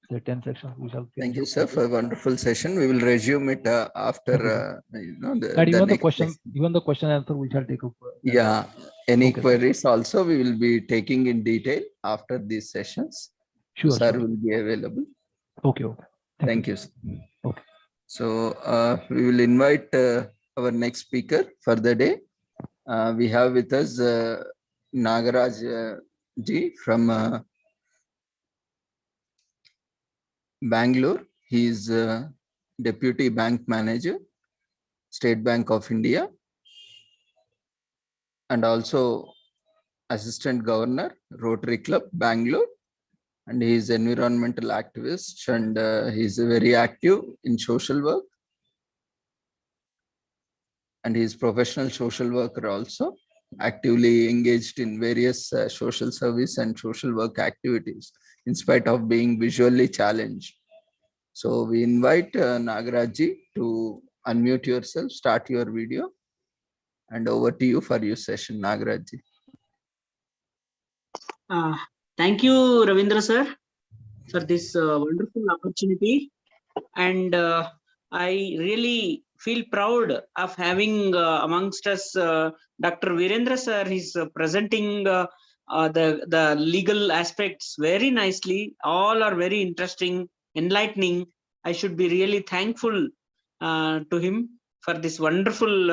the 10 sections we shall. Thank you, sir, for a wonderful session. We will resume it after the And even the next question, session. even the question answer we shall take up. Yeah, any Okay, sir. queries also we will be taking in detail after these sessions. Sure, Sir sure. will be available. Okay, okay. Thank you, sir. Okay. So we will invite our next speaker for the day. We have with us Nagaraj ji from Bangalore. He is Deputy Bank Manager, State Bank of India, and also Assistant Governor, Rotary Club, Bangalore. And he is environmental activist and he is very active in social work. And he is professional social worker also, actively engaged in various social service and social work activities in spite of being visually challenged. So we invite Nagaraj ji to unmute yourself, start your video, and over to you for your session, Nagaraj ji. Thank you, Ravindra sir, for this wonderful opportunity. And I really feel proud of having amongst us Dr. Virendra sir. He's presenting the legal aspects very nicely. All are very interesting, enlightening. I should be really thankful to him for this wonderful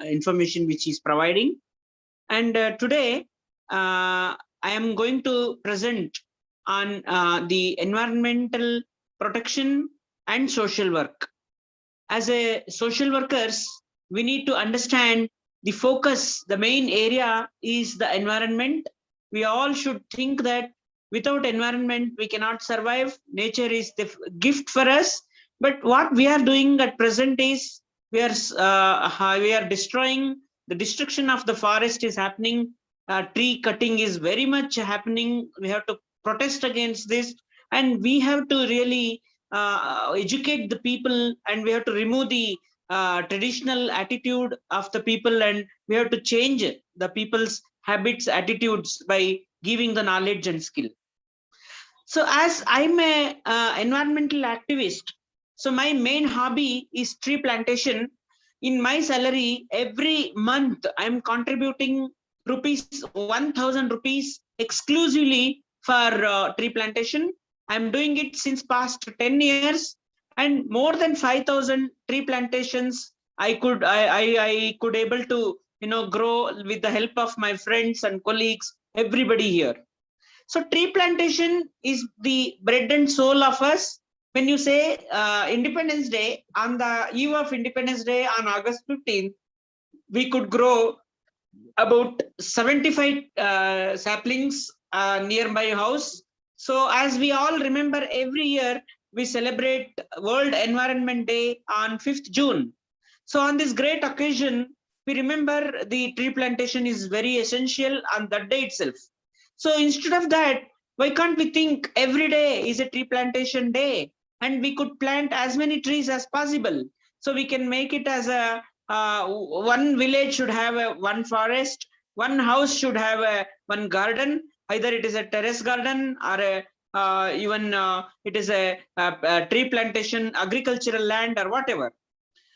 information which he's providing. And today, I am going to present on the environmental protection and social work. As a social workers, we need to understand the focus, the main area is the environment. We all should think that without environment, we cannot survive. Nature is the gift for us. But what we are doing at present is we are destroying. The destruction of the forest is happening. Tree cutting is very much happening. We have to protest against this, and we have to really educate the people, and we have to remove the traditional attitude of the people, and we have to change the people's habits, attitudes by giving the knowledge and skill. So as I'm a environmental activist, so my main hobby is tree plantation. In my salary, every month I'm contributing ₹1,000 exclusively for tree plantation. I'm doing it since past 10 years, and more than 5,000 tree plantations I could able to grow with the help of my friends and colleagues, everybody here. So tree plantation is the bread and soul of us. When you say Independence Day, on the eve of Independence Day on August 15th, we could grow about 75 saplings near my house. So as we all remember, every year we celebrate World Environment Day on 5th June. So on this great occasion, we remember the tree plantation is very essential on that day itself. So instead of that, why can't we think every day is a tree plantation day, and we could plant as many trees as possible? So we can make it as a one village should have one forest, one house should have one garden, either it is a terrace garden or even it is a tree plantation, agricultural land or whatever.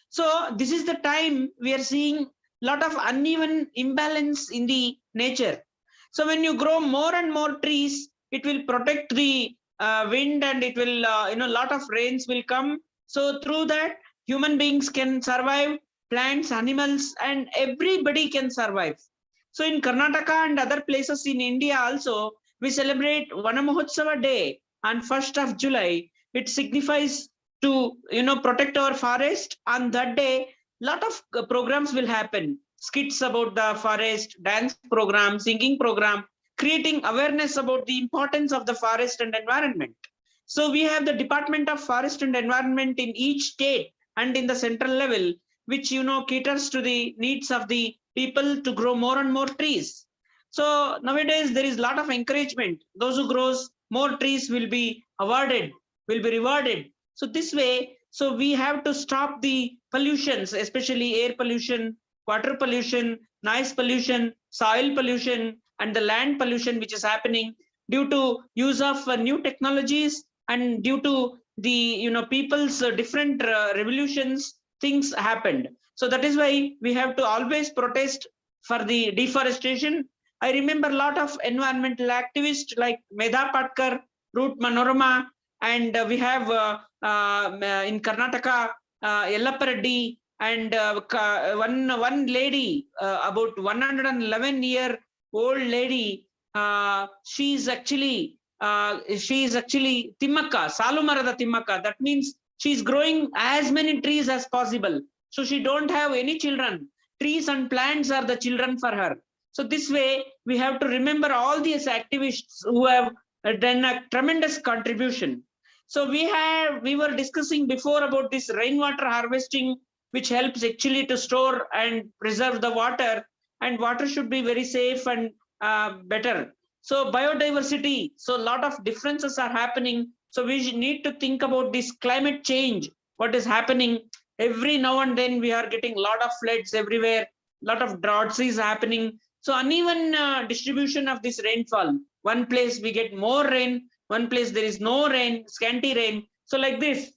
So this is the time we are seeing lot of uneven imbalance in the nature. So when you grow more and more trees, it will protect the wind, and it will lot of rains will come. So through that, human beings can survive, plants, animals, and everybody can survive. So in Karnataka and other places in India also, we celebrate Vana Mahotsava Day on 1st of July. It signifies to protect our forest. On that day, lot of programs will happen. Skits about the forest, dance program, singing program, creating awareness about the importance of the forest and environment. So we have the Department of Forest and Environment in each state and in the central level, which caters to the needs of the people to grow more and more trees. So nowadays there is a lot of encouragement. Those who grows more trees will be awarded, will be rewarded. So this way, so we have to stop the pollutions, especially air pollution, water pollution, noise pollution, soil pollution, and the land pollution which is happening due to use of new technologies and due to the people's different revolutions. Things happened. So that is why we have to always protest for the deforestation. I remember a lot of environmental activists like Medha Patkar, Ruth Manorama, and we have in Karnataka Yellappa Reddy, and one lady, about 111-year-old lady. She's actually Timmaka, Salumarada Timmaka. That means she's growing as many trees as possible. So she don't have any children. Trees and plants are the children for her. So this way, we have to remember all these activists who have done a tremendous contribution. So we were discussing before about this rainwater harvesting, which helps actually to store and preserve the water, and water should be very safe and better. So biodiversity, so a lot of differences are happening. So we need to think about this climate change, what is happening. Every now and then we are getting a lot of floods everywhere, a lot of droughts is happening. So uneven distribution of this rainfall. One place we get more rain, one place there is no rain, scanty rain. So like this,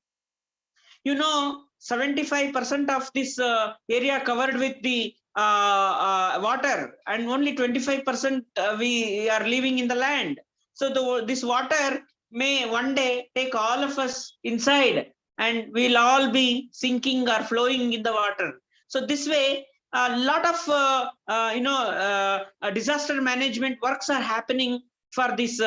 75% of this area covered with the water, and only 25% we are living in the land. So this water may one day take all of us inside, and we'll all be sinking or flowing in the water. So this way, a lot of disaster management works are happening for these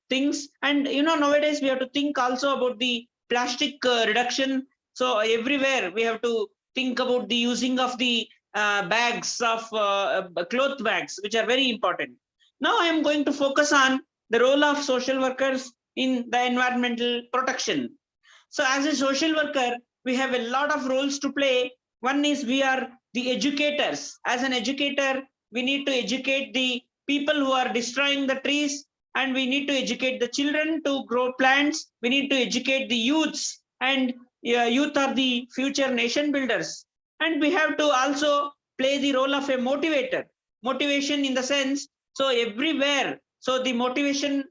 things. And nowadays we have to think also about the plastic reduction. So everywhere we have to think about the using of the bags of cloth bags, which are very important. Now I am going to focus on the role of social workers in the environmental protection. So as a social worker, we have a lot of roles to play. One is we are the educators. As an educator, we need to educate the people who are destroying the trees, and we need to educate the children to grow plants. We need to educate the youths, and youth are the future nation builders. And we have to also play the role of a motivator. Motivation in the sense, so everywhere, so the motivation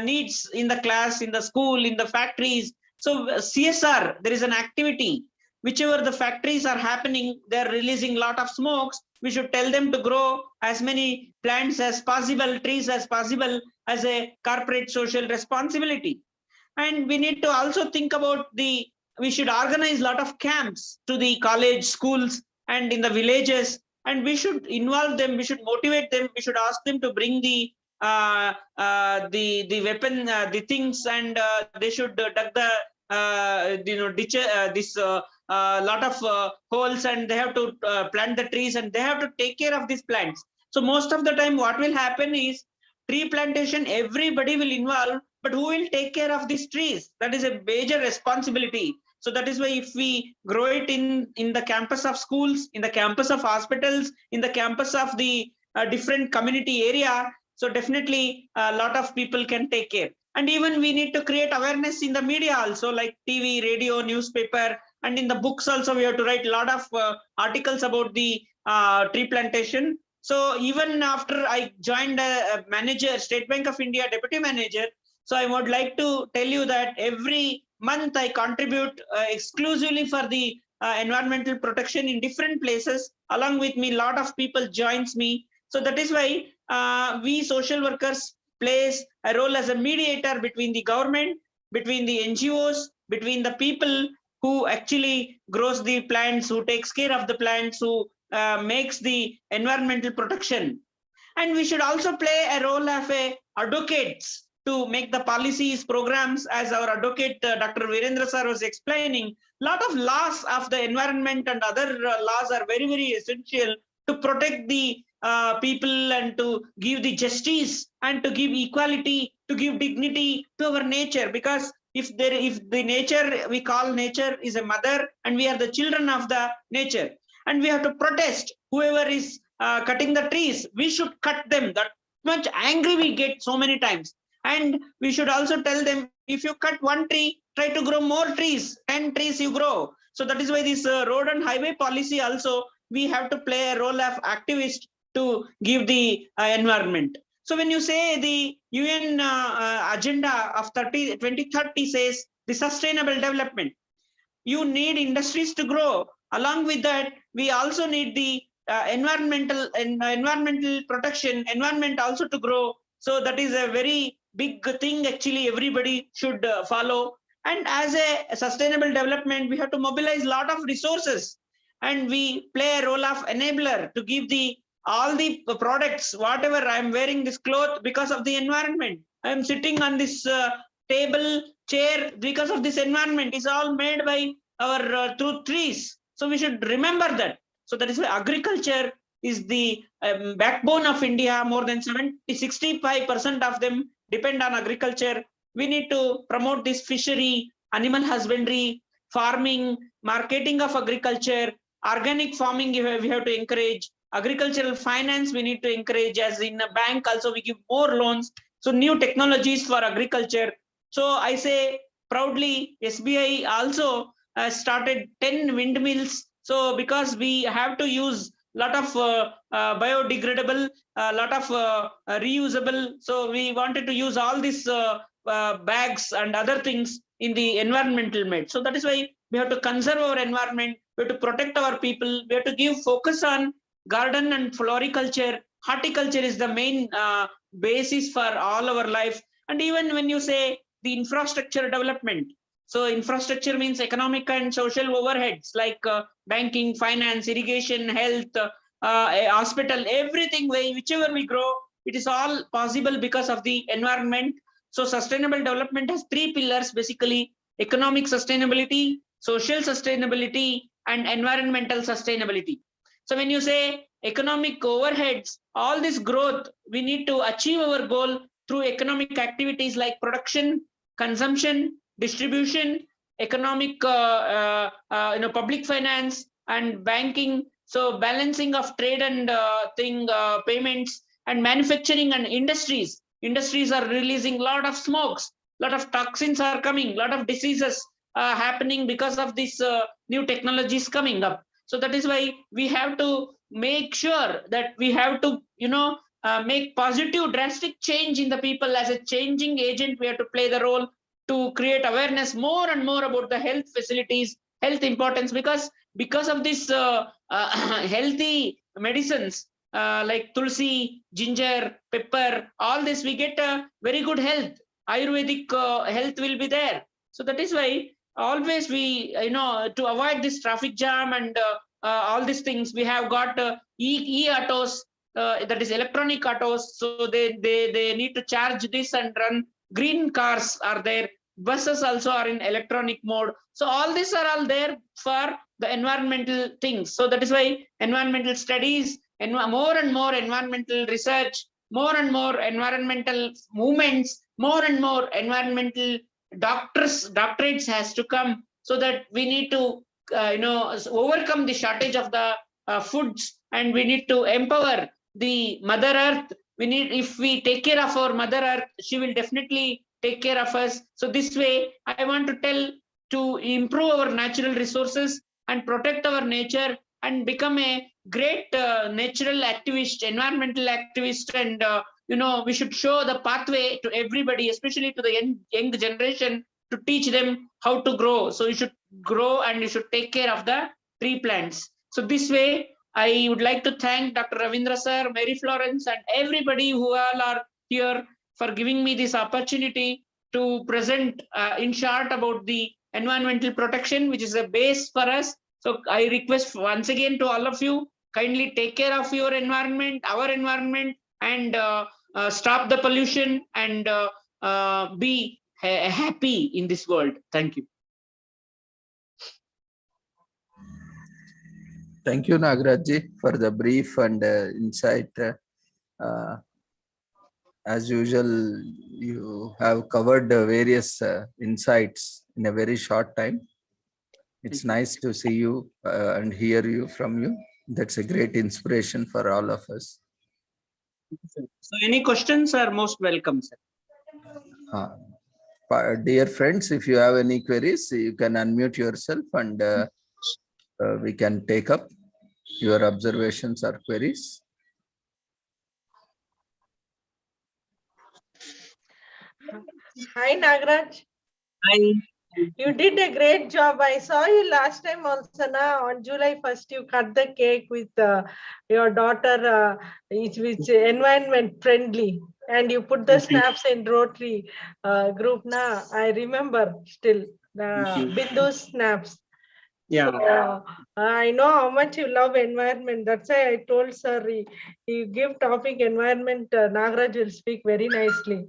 needs in the class, in the school, in the factories. So CSR, there is an activity. Whichever the factories are happening, they're releasing a lot of smokes. We should tell them to grow as many plants as possible, trees as possible, as a corporate social responsibility. And we need to also think about we should organize a lot of camps to the college, schools, and in the villages, and we should involve them, we should motivate them, we should ask them to bring the weapon, the things, and they should dug the ditch this lot of holes, and they have to plant the trees, and they have to take care of these plants. So most of the time what will happen is tree plantation, everybody will involve, but who will take care of these trees? That is a major responsibility. So that is why if we grow it in the campus of schools, in the campus of hospitals, in the campus of the different community area, so definitely a lot of people can take care. And even we need to create awareness in the media also, like TV, radio, newspaper, and in the books also we have to write a lot of articles about the tree plantation. So even after I joined a manager, State Bank of India deputy manager, so I would like to tell you that every month I contribute exclusively for the environmental protection in different places. Along with me, a lot of people joins me. So that is why we social workers plays a role as a mediator between the government, between the NGOs, between the people who actually grows the plants, who takes care of the plants, who makes the environmental protection. And we should also play a role of advocates to make the policies, programs, as our advocate Dr. Virendra sir was explaining. A lot of laws of the environment and other laws are very, very essential to protect the people and to give the justice and to give equality, to give dignity to our nature, because If the nature, we call nature is a mother, and we are the children of the nature, and we have to protest whoever is cutting the trees. We should cut them. That much angry we get so many times. And we should also tell them, if you cut one tree, try to grow more trees. 10 trees you grow. So that is why this road and highway policy also, we have to play a role of activist to give the environment. So when you say the UN agenda of 2030 says the sustainable development, you need industries to grow. Along with that, we also need the environmental protection, environment also to grow. So that is a very big thing actually everybody should follow. And as a sustainable development, we have to mobilize a lot of resources, and we play a role of enabler to give the all the products, whatever I am wearing this cloth because of the environment. I am sitting on this table, chair because of this environment. Is all made by our through trees. So we should remember that. So that is why agriculture is the backbone of India. More than 65% of them depend on agriculture. We need to promote this fishery, animal husbandry, farming, marketing of agriculture, organic farming we have to encourage, agricultural finance we need to encourage, as in a bank also we give more loans. So new technologies for agriculture. So I say proudly, SBI also started 10 windmills. So because we have to use lot of biodegradable, lot of reusable. So we wanted to use all these bags and other things in the environmental made. So that is why we have to conserve our environment. We have to protect our people. We have to give focus on garden and floriculture. Horticulture is the main basis for all our life. And even when you say the infrastructure development, so infrastructure means economic and social overheads like banking, finance, irrigation, health, hospital, everything, whichever we grow, it is all possible because of the environment. So sustainable development has 3 pillars, basically: economic sustainability, social sustainability, and environmental sustainability. So when you say economic overheads, all this growth, we need to achieve our goal through economic activities like production, consumption, distribution, economic, public finance and banking. So balancing of trade and payments, and manufacturing and industries. Industries are releasing a lot of smokes, a lot of toxins are coming, a lot of diseases happening because of this new technologies coming up. So that is why we have to make sure that we have to, make positive drastic change in the people. As a changing agent, we have to play the role to create awareness more and more about the health facilities, health importance, because of this healthy medicines like tulsi, ginger, pepper, all this, we get a very good health. Ayurvedic health will be there. So that is why always we, to avoid this traffic jam and all these things, we have got e-autos, that is electronic autos. So they need to charge this and run. Green cars are there. Buses also are in electronic mode. So all these are all there for the environmental things. So that is why environmental studies, and more environmental research, more and more environmental movements, more and more environmental doctorates has to come, so that we need to overcome the shortage of the foods, and we need to empower the Mother Earth. If we take care of our Mother Earth, she will definitely take care of us. So this way, I want to tell, to improve our natural resources and protect our nature and become a great natural activist, environmental activist. And we should show the pathway to everybody, especially to the young generation, to teach them how to grow. So you should grow and you should take care of the tree plants. So this way, I would like to thank Dr. Ravindra sir, Mary Florence, and everybody who all are here for giving me this opportunity to present in short about the environmental protection, which is a base for us. So I request once again to all of you, kindly take care of your environment, our environment, and stop the pollution and be happy in this world. Thank you. Thank you, Nagaraj, for the brief and insight. As usual, you have covered various insights in a very short time. It's nice to see you and hear you from you. That's a great inspiration for all of us. So any questions are most welcome, sir. Dear friends, if you have any queries, you can unmute yourself and we can take up your observations or queries. Hi, Nagraj. I You did a great job. I saw you last time also, na, on July 1st. You cut the cake with your daughter, which environment friendly, and you put the snaps in Rotary group. Na, I remember still the Bindu's snaps. yeah. So, I know how much you love environment. That's why I told sir, you give topic environment, Nagraj will speak very nicely.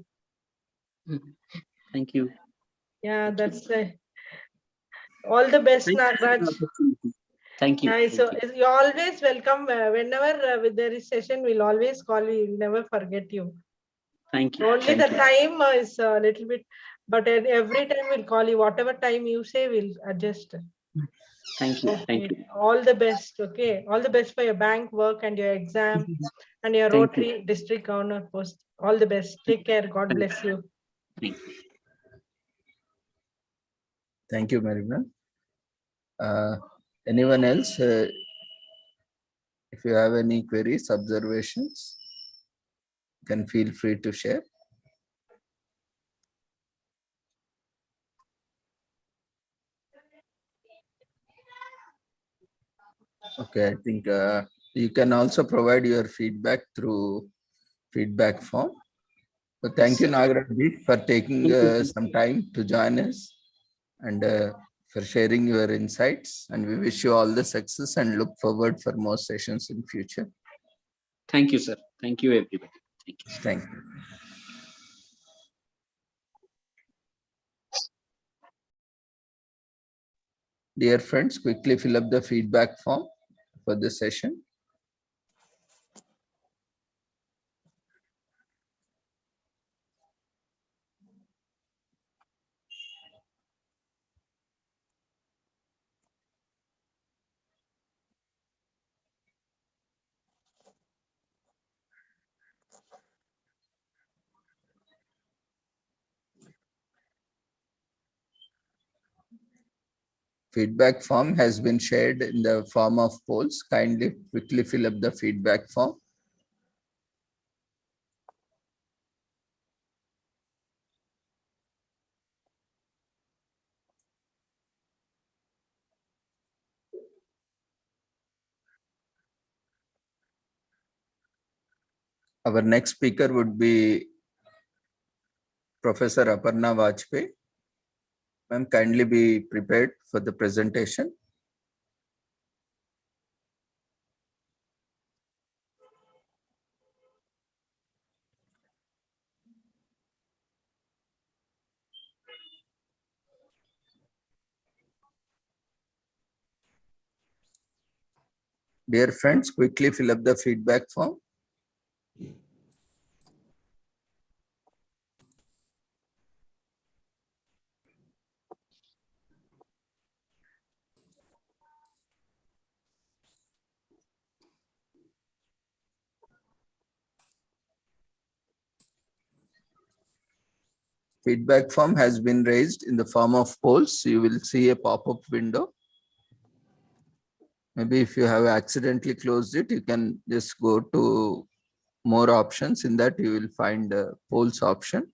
Thank you. Yeah, that's all the best, Thank you for the Nagraj. opportunity. Thank you. Yeah, Thank so you. you're always welcome. Whenever there is session, we'll always call you. We'll never forget you. Thank you. Only Thank the you. time is a little bit, but every time we'll call you. Whatever time you say, we'll adjust. Thank you. Thank Okay. you. All the best. Okay. All the best for your bank work and your exam and your Thank you. Rotary district governor post. All the best. Take care. God Thank you. bless you. Thank you. Thank you, Marina. Anyone else? If you have any queries, observations, you can feel free to share. Okay, I think you can also provide your feedback through feedback form. So thank you, Nagaraj, for taking some time to join us and for sharing your insights. And we wish you all the success and look forward for more sessions in future. Thank you, sir. Thank you, everybody. Thank you. Thank you. Dear friends, quickly fill up the feedback form for the session. Feedback form has been shared in the form of polls. Kindly quickly fill up the feedback form. Our next speaker would be Professor Aparna Vajpayee. Ma'am, kindly be prepared for the presentation. Dear friends, quickly fill up the feedback form. Feedback form has been raised in the form of polls. You will see a pop-up window. Maybe if you have accidentally closed it, you can just go to more options. In that, you will find the polls option.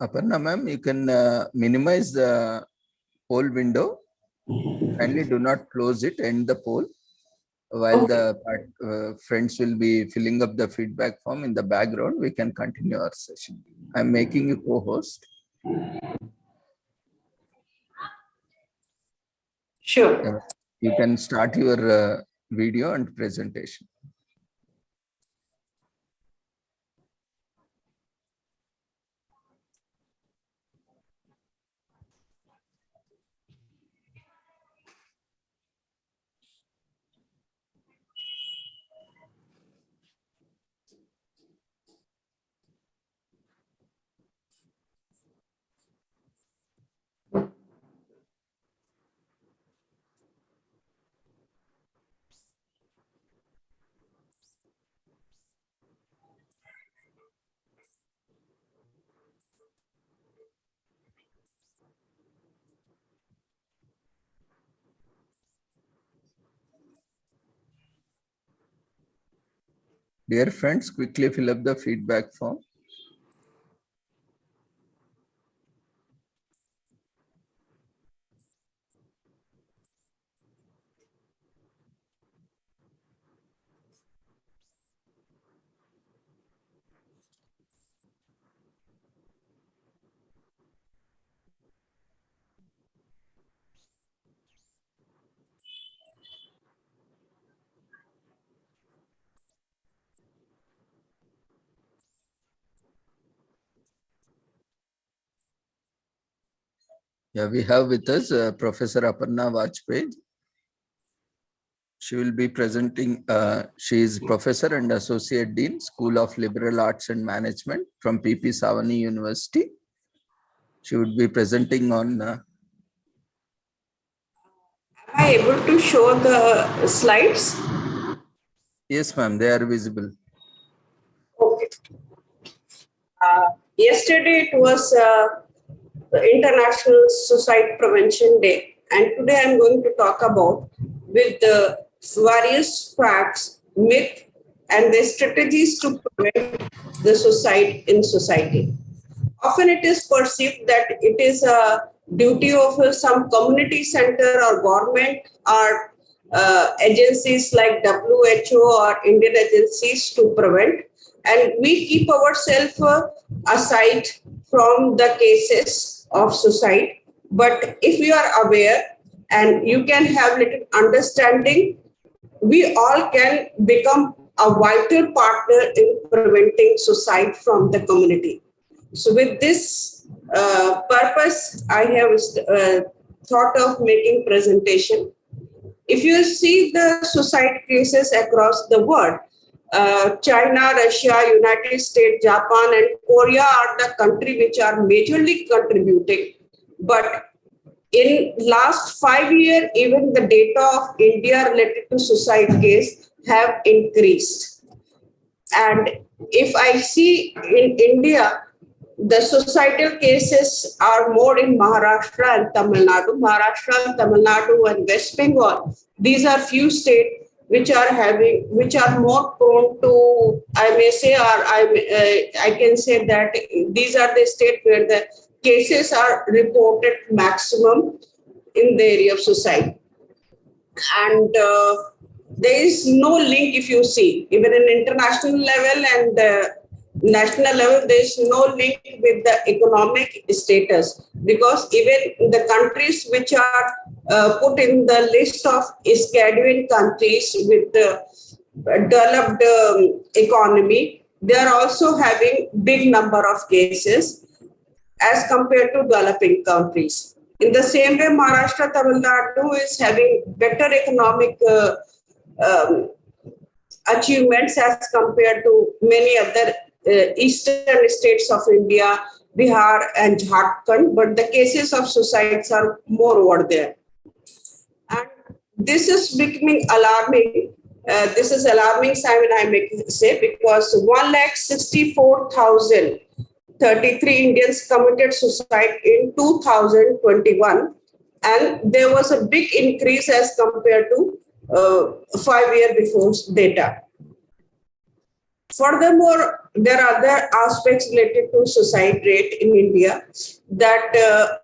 Aparna ma'am, you can minimize the poll window. Kindly do not close it, end the poll. While the friends will be filling up the feedback form in the background, we can continue our session. I'm making you co-host. Sure. You can start your video and presentation. Dear friends, quickly fill up the feedback form. Yeah, we have with us Professor Aparna Vajpayee. She will be presenting. She is Professor and Associate Dean, School of Liberal Arts and Management from PP Savani University. She would be presenting on. Am I able to show the slides? Yes, ma'am, they are visible. Okay. Yesterday it was the International Suicide Prevention Day, and today I'm going to talk about with the various facts, myth, and the strategies to prevent the suicide in society. Often it is perceived that it is a duty of some community center or government or agencies like WHO or Indian agencies to prevent. And we keep ourselves aside from the cases of suicide. But if you are aware and you can have little understanding, we all can become a vital partner in preventing suicide from the community. So with this purpose, I have thought of making presentation. If you see the suicide cases across the world, China, Russia, United States, Japan, and Korea are the countries which are majorly contributing. But in last 5 years, even the data of India related to suicide case have increased. And if I see in India, the suicidal cases are more in Maharashtra and Tamil Nadu. Maharashtra, Tamil Nadu, and West Bengal. These are few states which are more prone to, I may say, or I can say that these are the states where the cases are reported maximum in the area of suicide. And there is no link, if you see, even in international level and national level, there is no link with the economic status, because even the countries which are put in the list of Scandinavian countries with the developed economy, they are also having big number of cases as compared to developing countries. In the same way, Maharashtra, Tamil Nadu is having better economic achievements as compared to many other eastern states of India, Bihar and Jharkhand, but the cases of suicides are more over there. And this is becoming alarming. This is alarming, Simon, I may say, because 164,033 Indians committed suicide in 2021, and there was a big increase as compared to 5 years before data. Furthermore, there are other aspects related to suicide rate in India, that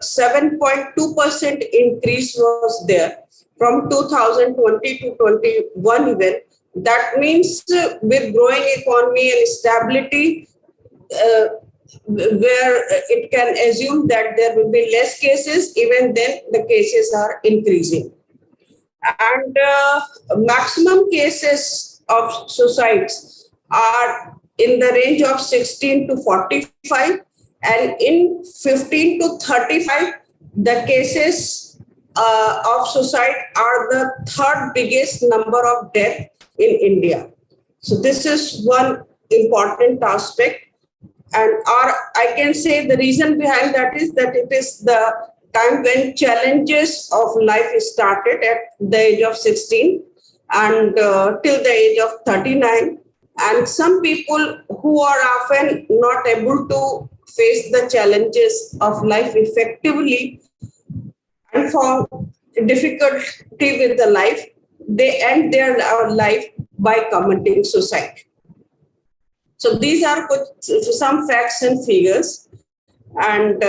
7.2% increase was there from 2020 to 21 even. That means with growing economy and stability, where it can assume that there will be less cases, even then the cases are increasing. And maximum cases of suicides are in the range of 16 to 45, and in 15 to 35, the cases of suicide are the third biggest number of death in India. So this is one important aspect. And I can say the reason behind that is that it is the time when challenges of life started at the age of 16 and till the age of 39. And some people who are often not able to face the challenges of life effectively and found difficulty with the life, they end their life by committing suicide. So these are some facts and figures. And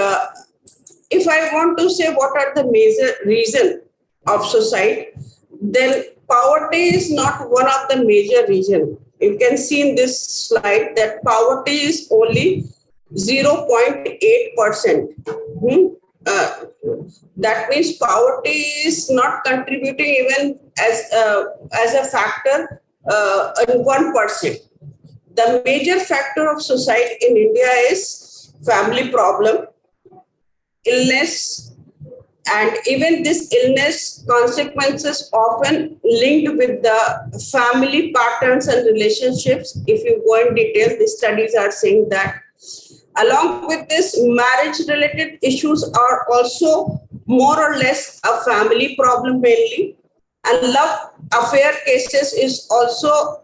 if I want to say what are the major reasons of suicide, then poverty is not one of the major reasons. You can see in this slide that poverty is only 0.8%. That means poverty is not contributing even as a factor in 1%. The major factor of suicide in India is family problem, illness, and even this illness consequences often linked with the family patterns and relationships. If you go in detail, the studies are saying that. Along with this, marriage-related issues are also more or less a family problem mainly. And love affair cases is also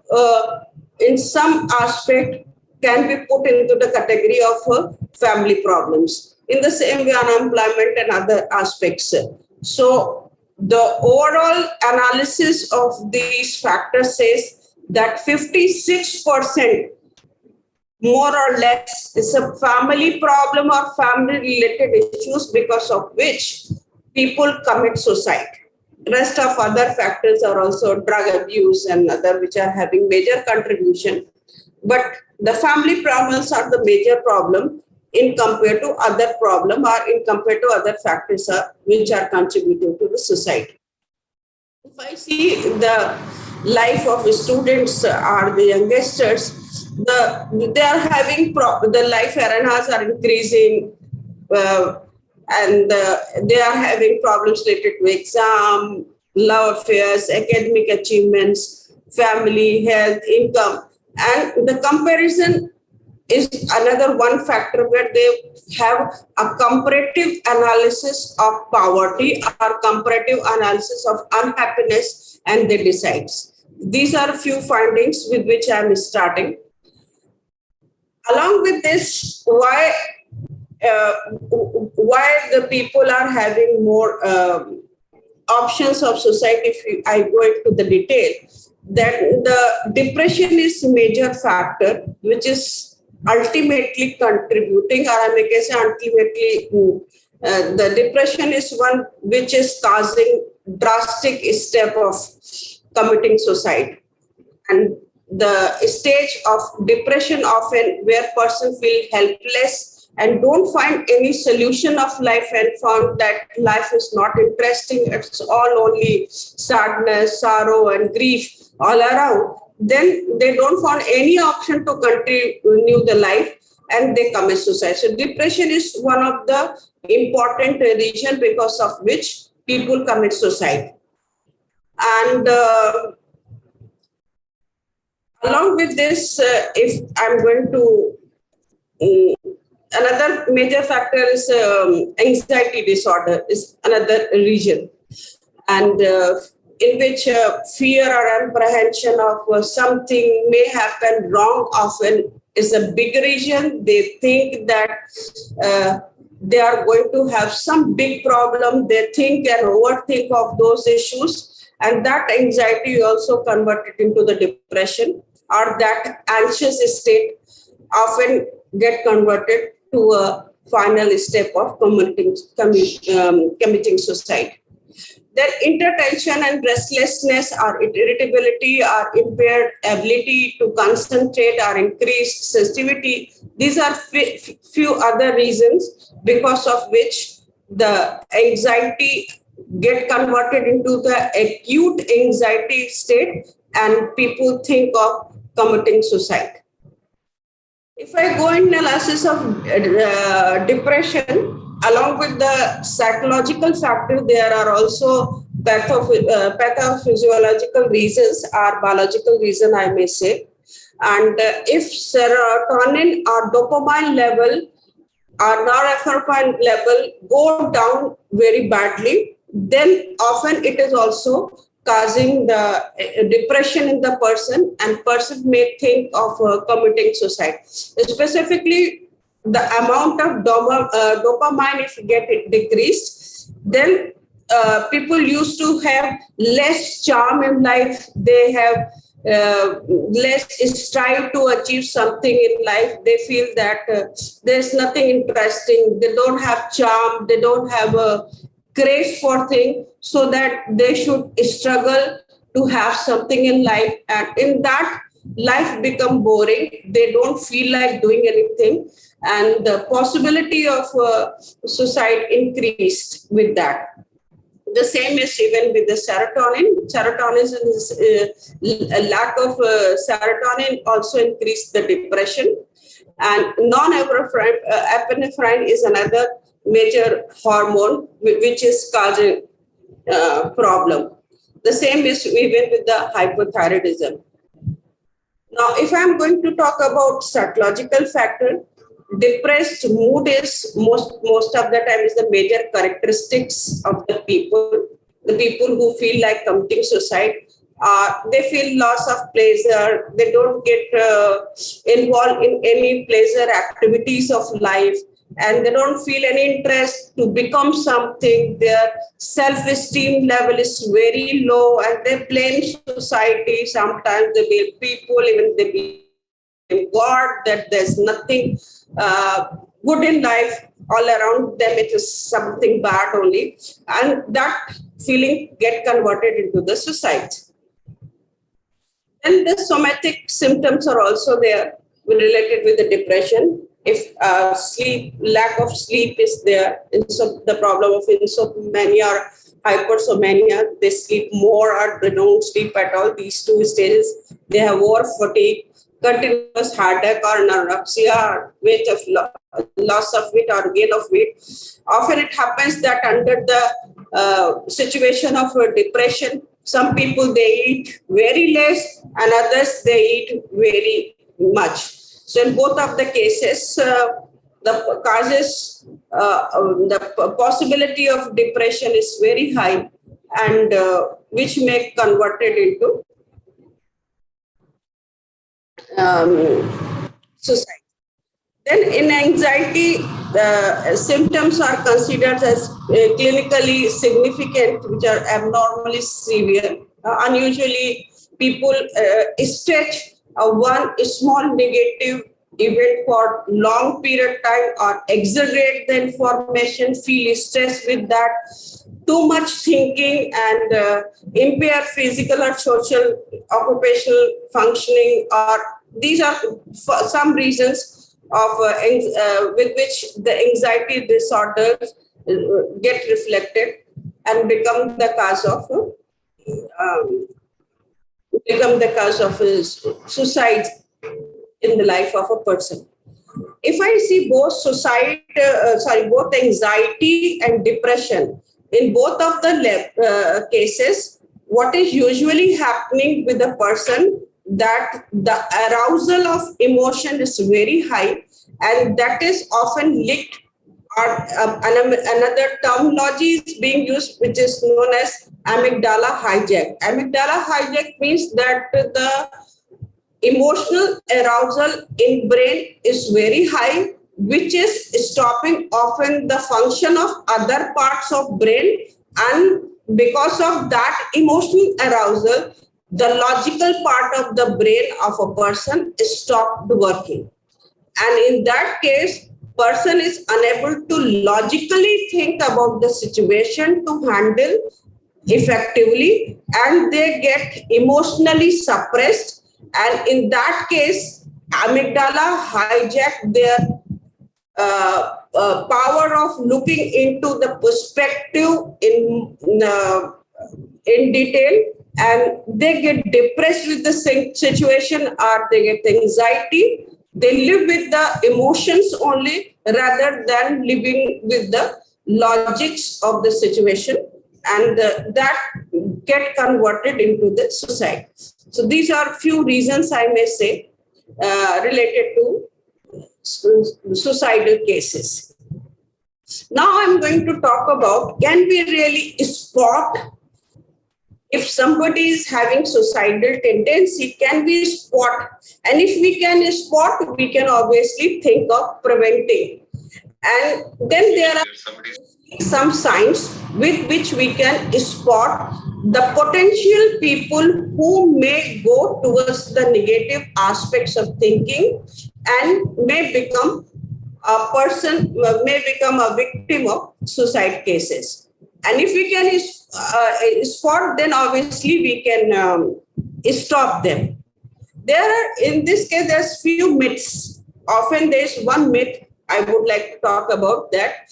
in some aspect can be put into the category of family problems. In the same way, unemployment and other aspects. So the overall analysis of these factors says that 56% more or less is a family problem or family related issues because of which people commit suicide. Rest of other factors are also drug abuse and other which are having major contribution. But the family problems are the major problem in compared to other problem or in compared to other factors which are contributing to the suicide. If I see the life of students or the youngsters, they are having the life arenas are increasing and they are having problems related to exam, love affairs, academic achievements, family, health, income. And the comparison is another one factor where they have a comparative analysis of poverty or comparative analysis of unhappiness and they decide. These are a few findings with which I am starting. Along with this, why the people are having more options of suicide, if I go into the detail, that the depression is a major factor, which is ultimately contributing, or I may say ultimately, the depression is one which is causing drastic step of committing suicide. And the stage of depression often where person feel helpless and don't find any solution of life and found that life is not interesting, it's all only sadness, sorrow and grief all around, then they don't find any option to continue the life and they commit suicide. So depression is one of the important reasons because of which people commit suicide. And along with this, if I'm going to, another major factor is anxiety disorder is another region. And in which fear or apprehension of something may happen wrong often is a big region. They think that they are going to have some big problem. They think and overthink of those issues. And that anxiety also converted into the depression. or that anxious state often get converted to a final step of committing suicide. Their intertension and restlessness or irritability or impaired ability to concentrate or increased sensitivity. These are few other reasons because of which the anxiety get converted into the acute anxiety state and people think of committing suicide. If I go in analysis of depression, along with the psychological factor, there are also pathophysiological reasons or biological reason, I may say. And if serotonin or dopamine level or norepinephrine level go down very badly, then often it is also causing the depression in the person, and person may think of committing suicide. Specifically, the amount of dopamine, if get it decreased, then people used to have less charm in life. They have less strive to achieve something in life. They feel that there's nothing interesting. They don't have charm. They don't have a craze for things, so that they should struggle to have something in life. And in that, life become boring. They don't feel like doing anything. And the possibility of suicide increased with that. The same is even with the serotonin. Serotonin is a lack of serotonin also increased the depression. And norepinephrine is another major hormone which is causing problem. The same is even with the hypothyroidism. Now, if I'm going to talk about psychological factor, depressed mood is most of the time is the major characteristics of the people. The people who feel like committing suicide, they feel loss of pleasure. They don't get involved in any pleasure activities of life, and they don't feel any interest to become something. Their self-esteem level is very low, and they blame society. Sometimes they blame people, even they blame God, that there's nothing good in life. All around them, it is something bad only. And that feeling get converted into the suicide. And the somatic symptoms are also there related with the depression. If lack of sleep is there, the problem of insomnia or hypersomnia, they sleep more or they don't sleep at all. These two stages, they have over fatigue, continuous headache or anorexia, loss of weight or gain of weight. Often it happens that under the situation of depression, some people they eat very less and others they eat very much. So in both of the cases, the causes, the possibility of depression is very high, and which may converted into suicide. Then in anxiety, the symptoms are considered as clinically significant, which are abnormally severe. Unusually, people stretch one small negative event for long period of time or exaggerate the information, feel stressed with that, too much thinking, and impair physical or social occupational functioning. Or these are some reasons of with which the anxiety disorders get reflected and become the cause of suicide in the life of a person. If I see both both anxiety and depression, in both of the cases, what is usually happening with a person, that the arousal of emotion is very high, and that is often linked, or another terminology is being used, which is known as amygdala hijack. Amygdala hijack means that the emotional arousal in brain is very high, which is stopping often the function of other parts of brain, and because of that emotional arousal, the logical part of the brain of a person is stopped working. And in that case, person is unable to logically think about the situation to handle effectively, and they get emotionally suppressed. And in that case, amygdala hijack their power of looking into the perspective in detail, and they get depressed with the situation, or they get anxiety. They live with the emotions only rather than living with the logics of the situation, and that get converted into the suicide. So these are few reasons, I may say, related to suicidal cases. Now I'm going to talk about, can we really spot if somebody is having suicidal tendency? Can we spot? And if we can spot, we can obviously think of preventing. And then there are some signs with which we can spot the potential people who may go towards the negative aspects of thinking and may become a victim of suicide cases. And if we can spot, then obviously we can stop them. In this case, there's few myths. Often there's one myth I would like to talk about. That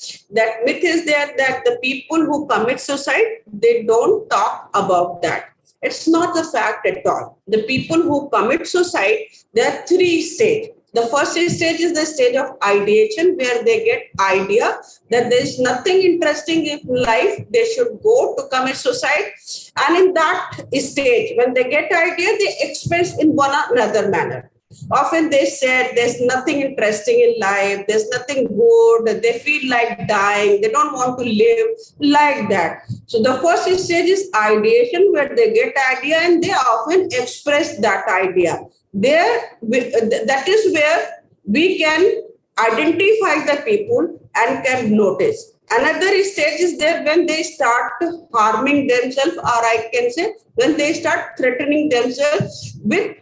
myth is there that the people who commit suicide, they don't talk about that. It's not the fact at all. The people who commit suicide, there are 3 stages. The first stage is the stage of ideation, where they get idea that there is nothing interesting in life, they should go to commit suicide. And in that stage, when they get idea, they express in one or another manner. Often they said there's nothing interesting in life, there's nothing good, they feel like dying, they don't want to live, like that. So the first stage is ideation, where they get idea and they often express that idea. That is where we can identify the people and can notice. Another stage is there when they start harming themselves, or I can say when they start threatening themselves with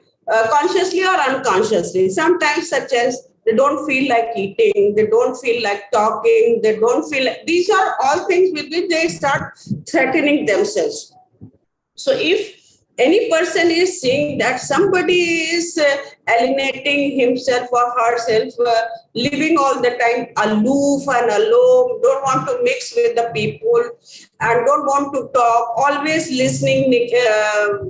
consciously or unconsciously. Sometimes, such as they don't feel like eating, they don't feel like talking, they don't feel like, these are all things with which they start threatening themselves. So if any person is seeing that somebody is alienating himself or herself, living all the time aloof and alone, don't want to mix with the people and don't want to talk, always listening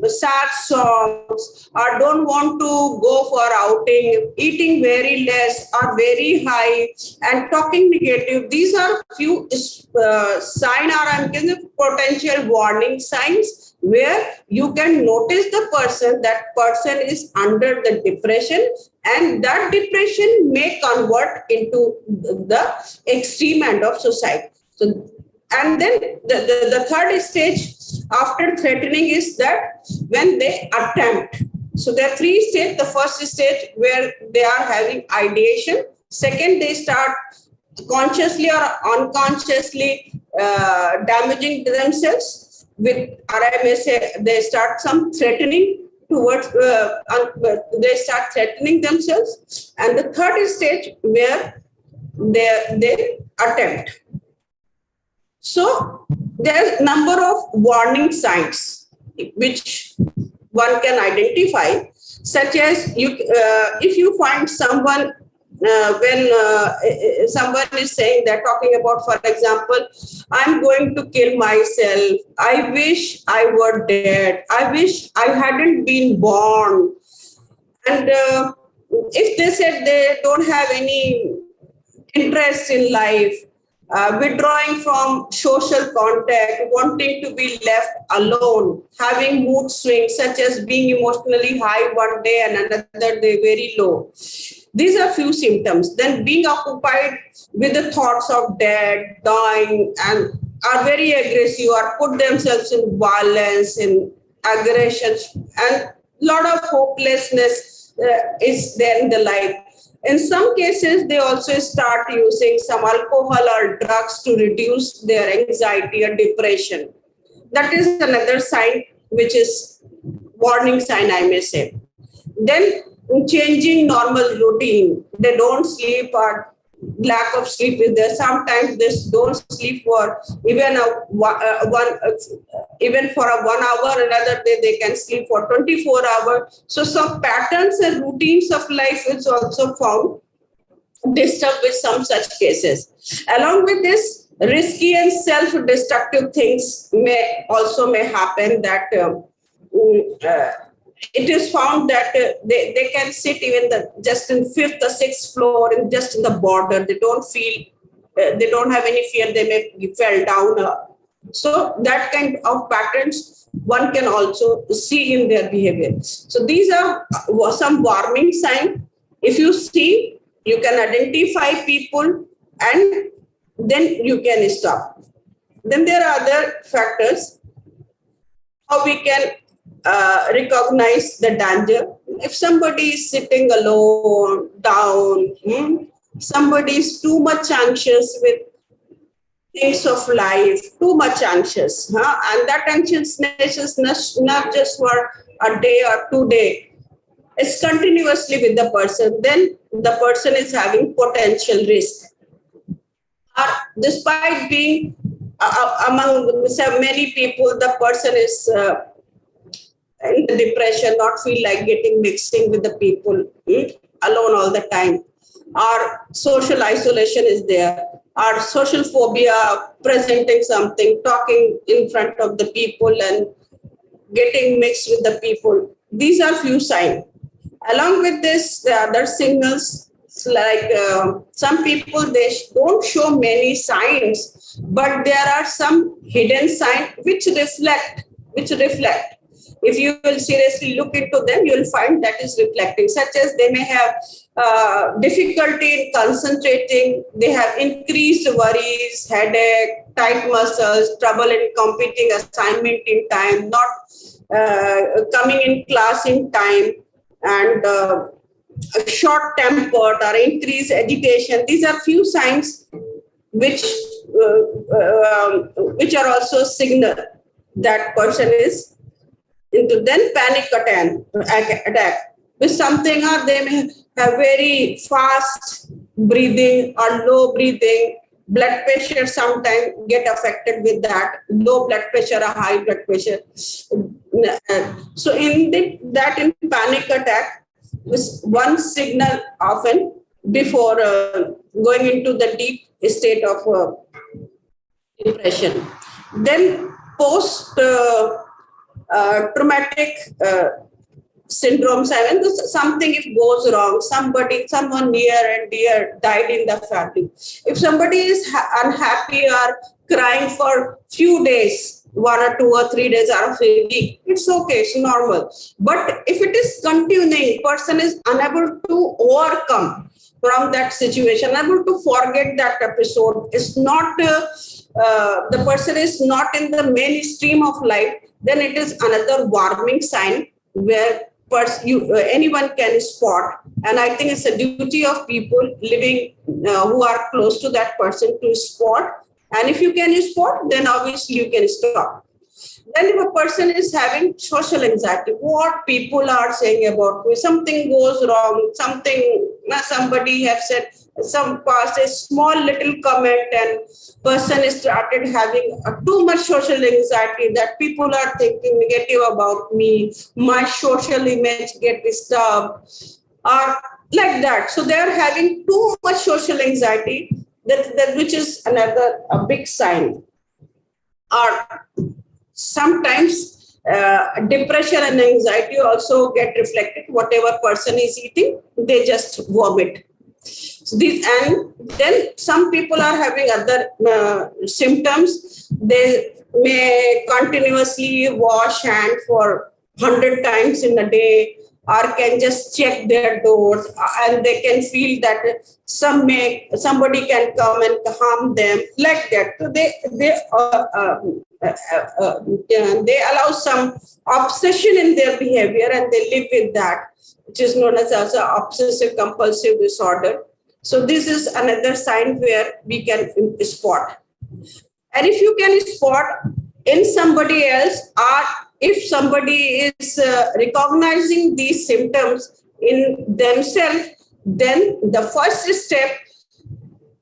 sad songs, or don't want to go for outing, eating very less or very high and talking negative. These are few sign, or I'm giving potential warning signs, where you can notice the person, that person is under the depression, and that depression may convert into the extreme end of suicide. So, and then the third stage after threatening is that when they attempt. So there are 3 stages. The first stage where they are having ideation. Second, they start consciously or unconsciously damaging themselves with, or I may say, they start some threatening towards, they start threatening themselves. And the third stage where they attempt. So there's number of warning signs which one can identify, such as if you find someone when someone is saying, they're talking about, for example, I'm going to kill myself, I wish I were dead, I wish I hadn't been born. And if they said they don't have any interest in life, withdrawing from social contact, wanting to be left alone, having mood swings such as being emotionally high one day and another day very low. These are few symptoms. Then being occupied with the thoughts of death, dying, and are very aggressive or put themselves in violence, in aggressions, and a lot of hopelessness is there in the life. In some cases, they also start using some alcohol or drugs to reduce their anxiety or depression. That is another sign which is warning sign, I may say. Then changing normal routine. They don't sleep or lack of sleep is there. Sometimes they don't sleep for even even for a 1 hour. Another day they can sleep for 24 hours. So some patterns and routines of life is also found disturbed with some such cases. Along with this, risky and self-destructive things may happen. That it is found that they can sit even just in 5th or 6th floor and just in the border. They don't feel, they don't have any fear. They may fall down. So that kind of patterns one can also see in their behavior. So these are some warning signs. If you see, you can identify people and then you can stop. Then there are other factors. How we can recognize the danger. If somebody is sitting alone, down, somebody is too much anxious with things of life, too much anxious, and that anxiousness is not just for a day or 2 days. It's continuously with the person. Then the person is having potential risk. Despite being among many people, the person is in the depression, not feel like mixing with the people, alone all the time. Our social isolation is there. Our social phobia, presenting something, talking in front of the people and getting mixed with the people. These are few signs. Along with this, the other signals, like some people, they don't show many signs, but there are some hidden signs which reflect. If you will seriously look into them, you will find that is reflecting, such as they may have difficulty in concentrating, they have increased worries, headache, tight muscles, trouble in completing assignment in time, not coming in class in time, and short-tempered or increased agitation. These are few signs which are also signal that person is into. Then panic attack with something, or they may have very fast breathing or low breathing. Blood pressure sometimes get affected with that, low blood pressure or high blood pressure. So in panic attack is one signal often before going into the deep state of depression. Then post traumatic syndrome, something if goes wrong, someone near and dear died in the family. If somebody is unhappy or crying for few days, 1 or 2 or 3 days or a week, it's okay, it's normal. But if it is continuing, person is unable to overcome from that situation, unable to forget that episode, is not the person is not in the mainstream of life, then it is another warning sign where anyone can spot. And I think it's a duty of people living who are close to that person to spot. And if you can spot, then obviously you can stop. Then if a person is having social anxiety, what people are saying about me, something goes wrong, somebody have said some past a small little comment, and person is started having too much social anxiety that people are thinking negative about me, my social image get disturbed, or like that. So they are having too much social anxiety, that which is another big sign. Or sometimes depression and anxiety also get reflected. Whatever person is eating, they just vomit. So and then some people are having other symptoms. They may continuously wash hand for 100 times in a day, or can just check their doors, and they can feel that somebody can come and harm them, like that. So they allow some obsession in their behavior, and they live with that, which is known as also obsessive compulsive disorder. So this is another sign where we can spot. And if you can spot in somebody else or if somebody is recognizing these symptoms in themselves, then the first step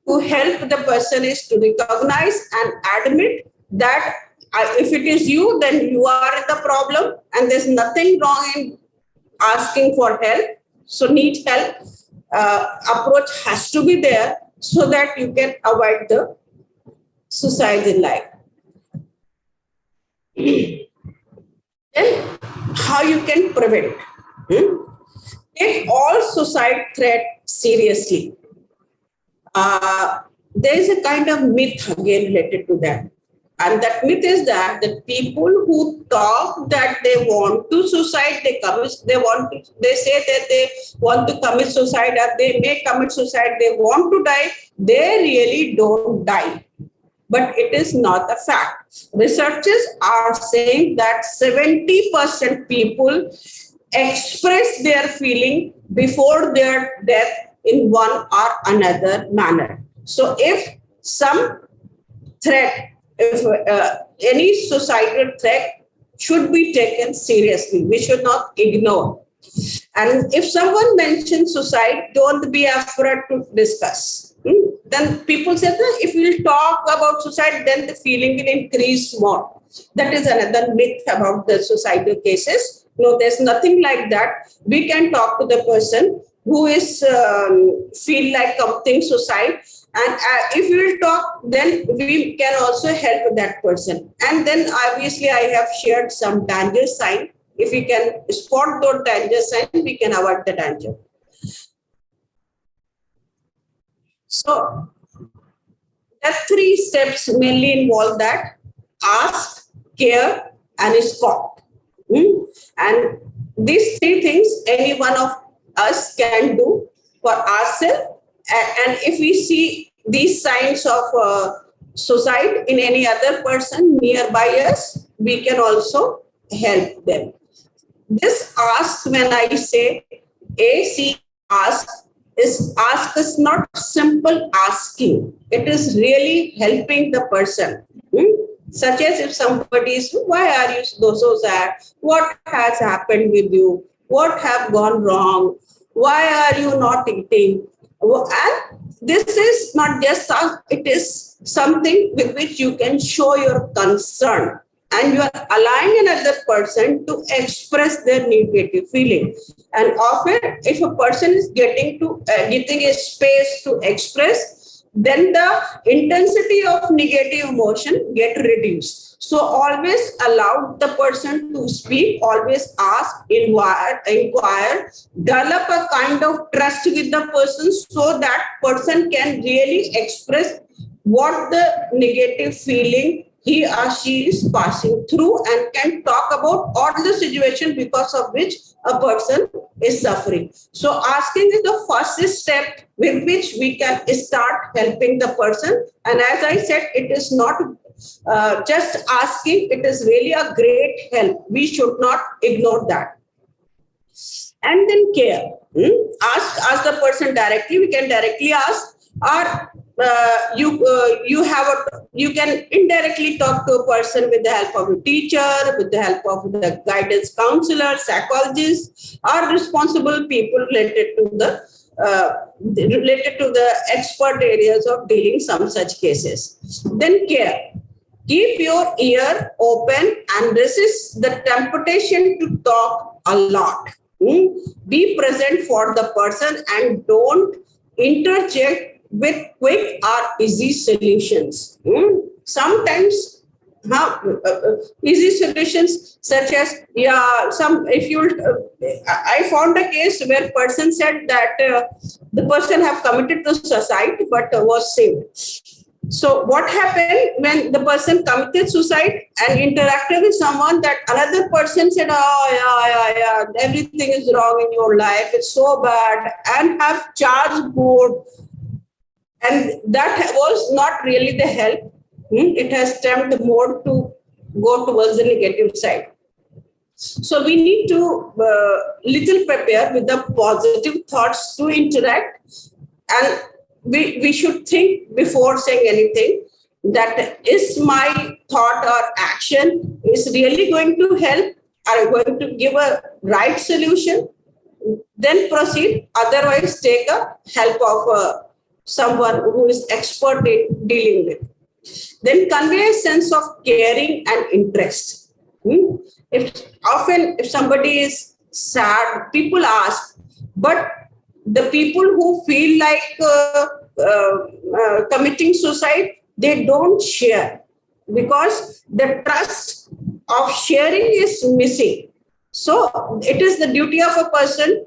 to help the person is to recognize and admit that if it is you, then you are the problem and there's nothing wrong in asking for help. So need help approach has to be there so that you can avoid the suicide in life. Then how you can prevent? Take all suicide threat seriously. There is a kind of myth again related to that. And that myth is that the people who talk that they want to suicide, they say that they want to commit suicide or they may commit suicide, they want to die, they really don't die. But it is not a fact. Researchers are saying that 70% people express their feeling before their death in one or another manner. So if some threat, if any suicidal threat should be taken seriously, we should not ignore. And if someone mentions suicide, don't be afraid to discuss. Then people say that if we'll talk about suicide, then the feeling will increase more. That is another myth about the suicidal cases. No, there's nothing like that. We can talk to the person who is feel like committing suicide. And if we will talk, then we can also help that person. And then obviously I have shared some danger sign. If we can spot those danger signs, we can avoid the danger. So the 3 steps mainly involve that: ask, care, and spot. And these 3 things, any one of us can do for ourselves. And if we see these signs of suicide in any other person nearby us, we can also help them. This ask, when I say ask is not simple asking. It is really helping the person. Such as if somebody is, why are you so sad? What has happened with you? What have gone wrong? Why are you not eating? And this is not just it is something with which you can show your concern, and you are allowing another person to express their negative feeling. And often, if a person is getting a space to express, then the intensity of negative emotion get reduced. So always allow the person to speak, always ask, inquire, develop a kind of trust with the person so that person can really express what the negative feeling he or she is passing through and can talk about all the situation because of which a person is suffering. So asking is the first step with which we can start helping the person. And as I said, it is not just asking, it is really a great help. We should not ignore that. And then care. Ask the person directly. We can directly ask, or you can indirectly talk to a person with the help of a teacher, with the help of the guidance counselor, psychologist, or responsible people related to the expert areas of dealing some such cases. Then care. Keep your ear open and resist the temptation to talk a lot. Be present for the person and don't interject with quick or easy solutions. Sometimes easy solutions such as, I found a case where person said that the person have committed the suicide but was saved. So what happened when the person committed suicide and interacted with someone, that another person said, everything is wrong in your life, it's so bad, and have charged board. And that was not really the help. It has tempted more to go towards the negative side. So we need to little prepare with the positive thoughts to interact, and we should think before saying anything. that is my thought or action is really going to help, are going to give a right solution, then proceed. Otherwise, take a help of someone who is expert in dealing with. Then convey a sense of caring and interest. If somebody is sad, people ask, but the people who feel like committing suicide, they don't share because the trust of sharing is missing. So it is the duty of a person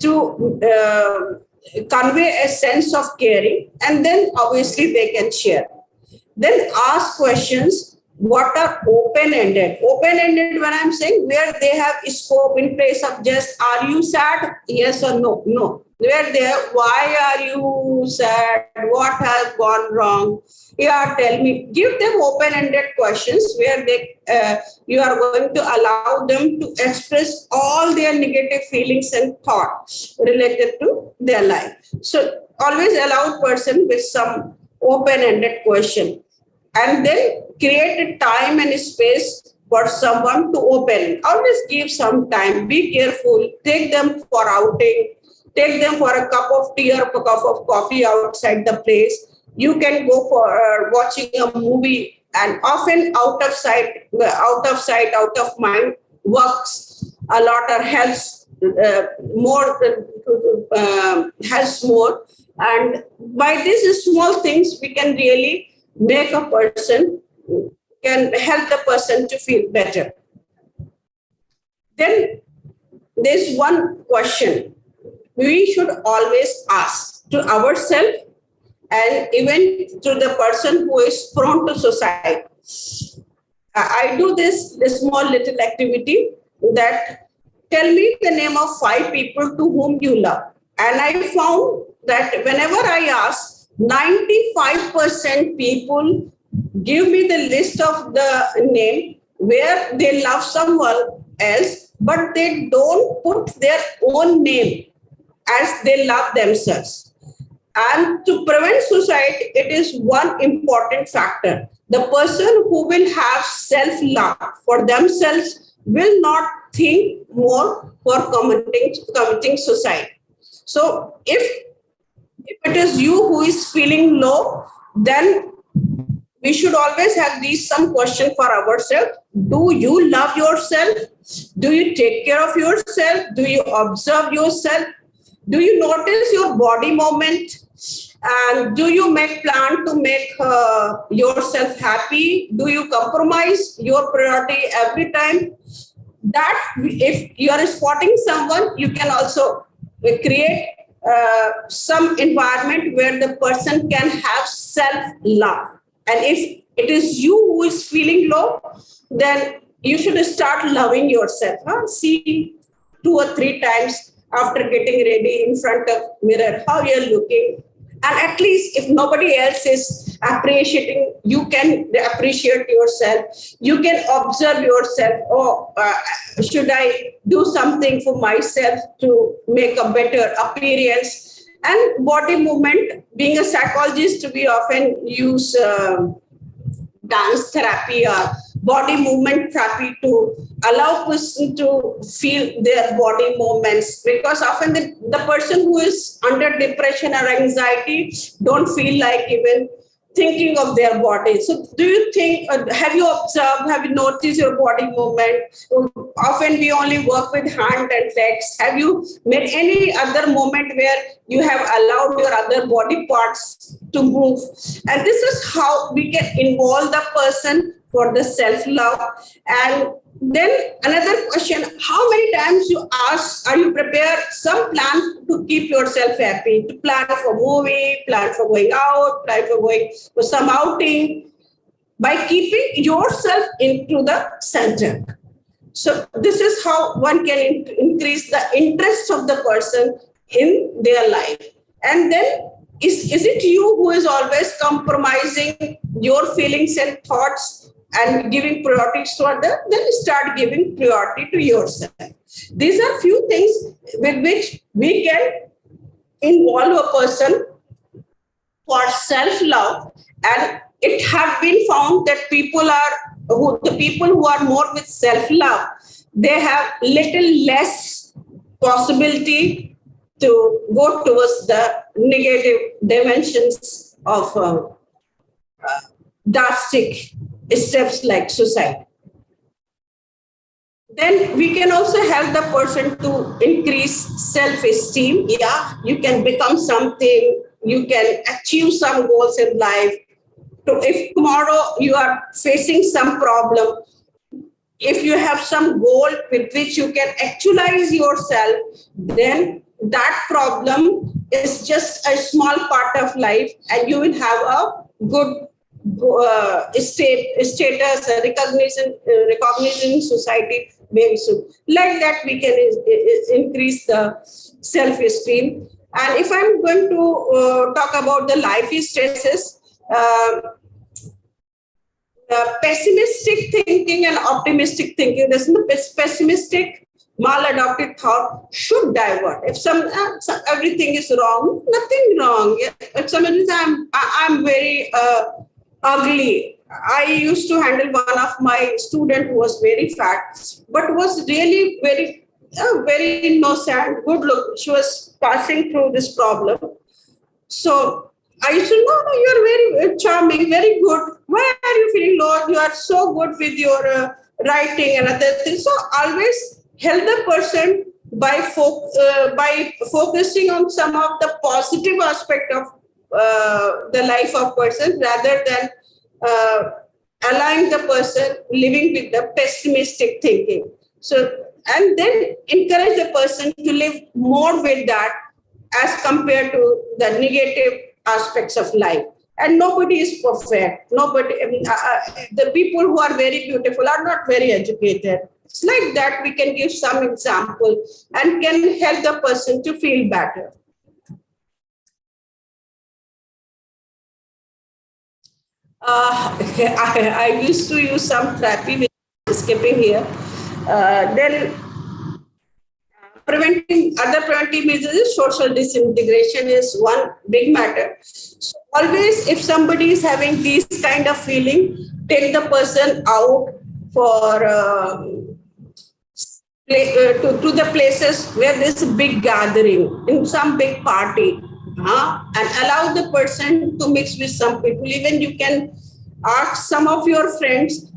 to convey a sense of caring, and then obviously they can share. Then ask questions what are open-ended. Open-ended, when I'm saying where they have scope in place of just, are you sad? Yes or no? No. Where they are, why are you sad? What has gone wrong? Yeah, tell me. Give them open-ended questions where you are going to allow them to express all their negative feelings and thoughts related to their life. So always allow a person with some open-ended question. And then create a time and a space for someone to open. Always give some time. Be careful. Take them for outing. Take them for a cup of tea or a cup of coffee outside the place. You can go for watching a movie, and often out of sight, out of mind works a lot or helps more. And by these small things, we can really make a person, can help the person to feel better. Then there's one question we should always ask to ourselves and even to the person who is prone to suicide. I do this small little activity that tell me the name of 5 people to whom you love. And I found that whenever I ask, 95% people give me the list of the name where they love someone else, but they don't put their own name as they love themselves. And to prevent suicide, it is one important factor. The person who will have self-love for themselves will not think more for committing suicide. So if it is you who is feeling low, then we should always have some question for ourselves. Do you love yourself? Do you take care of yourself? Do you observe yourself? Do you notice your body movement? And do you make plan to make yourself happy? Do you compromise your priority every time? That if you are spotting someone, you can also create some environment where the person can have self-love. And if it is you who is feeling low, then you should start loving yourself. See 2 or 3 times after getting ready in front of mirror how you're looking. And at least if nobody else is appreciating, you can appreciate yourself. You can observe yourself. Should I do something for myself to make a better appearance? And body movement, being a psychologist, we often use dance therapy or body movement therapy to allow person to feel their body movements, because often the person who is under depression or anxiety don't feel like even thinking of their body. So do you think, have you observed, have you noticed your body movement? Often we only work with hand and legs. Have you made any other moment where you have allowed your other body parts to move? And this is how we can involve the person for the self-love. And then another question, how many times you ask, are you prepared some plan to keep yourself happy, to plan for movie, plan for going out, plan for going for some outing, by keeping yourself into the center. So this is how one can increase the interest of the person in their life. And then is it you who is always compromising your feelings and thoughts and giving priorities to others? Then start giving priority to yourself. These are few things with which we can involve a person for self-love and it have been found that the people who are more with self-love, they have little less possibility to go towards the negative dimensions of drastic steps like suicide. Then we can also help the person to increase self-esteem. Yeah, you can become something, you can achieve some goals in life. So if tomorrow you are facing some problem, if you have some goal with which you can actualize yourself, then that problem is just a small part of life and you will have a good status, recognition in society very soon. Like that, we can increase the self-esteem. And if I'm going to talk about the life stresses, pessimistic thinking and optimistic thinking, this pessimistic maladopted thought should divert. If everything is wrong, nothing wrong. If somebody says I'm very ugly, I used to handle one of my student who was very fat, but was really very innocent, good look. She was passing through this problem. So I used to know, no, you're very charming, very good. Why are you feeling low? You are so good with your writing and other things. So always help the person by focusing on some of the positive aspect of the life of person rather than allowing the person living with the pessimistic thinking. So, and then encourage the person to live more with that as compared to the negative aspects of life. And nobody is perfect. Nobody, the people who are very beautiful are not very educated. It's like that we can give some example and can help the person to feel better. I used to use some therapy, which is skipping here. Then other preventive measures, social disintegration is one big matter. So always, if somebody is having these kind of feeling, take the person out for to the places where there's a big gathering, in some big party, and allow the person to mix with some people. Even you can ask some of your friends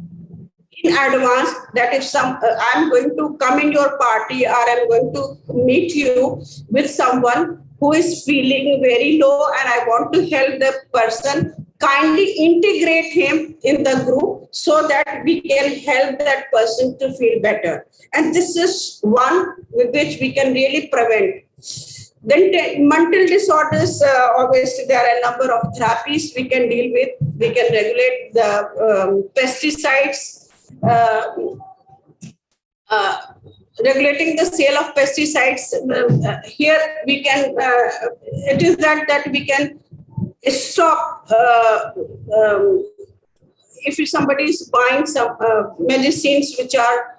in advance that if I'm going to come in your party or I'm going to meet you with someone who is feeling very low and I want to help the person, kindly integrate him in the group so that we can help that person to feel better. And this is one with which we can really prevent. Then mental disorders, obviously there are a number of therapies we can deal with. We can regulate the pesticides, regulating the sale of pesticides. Here we can, it is that we can stop, if somebody is buying some medicines which are,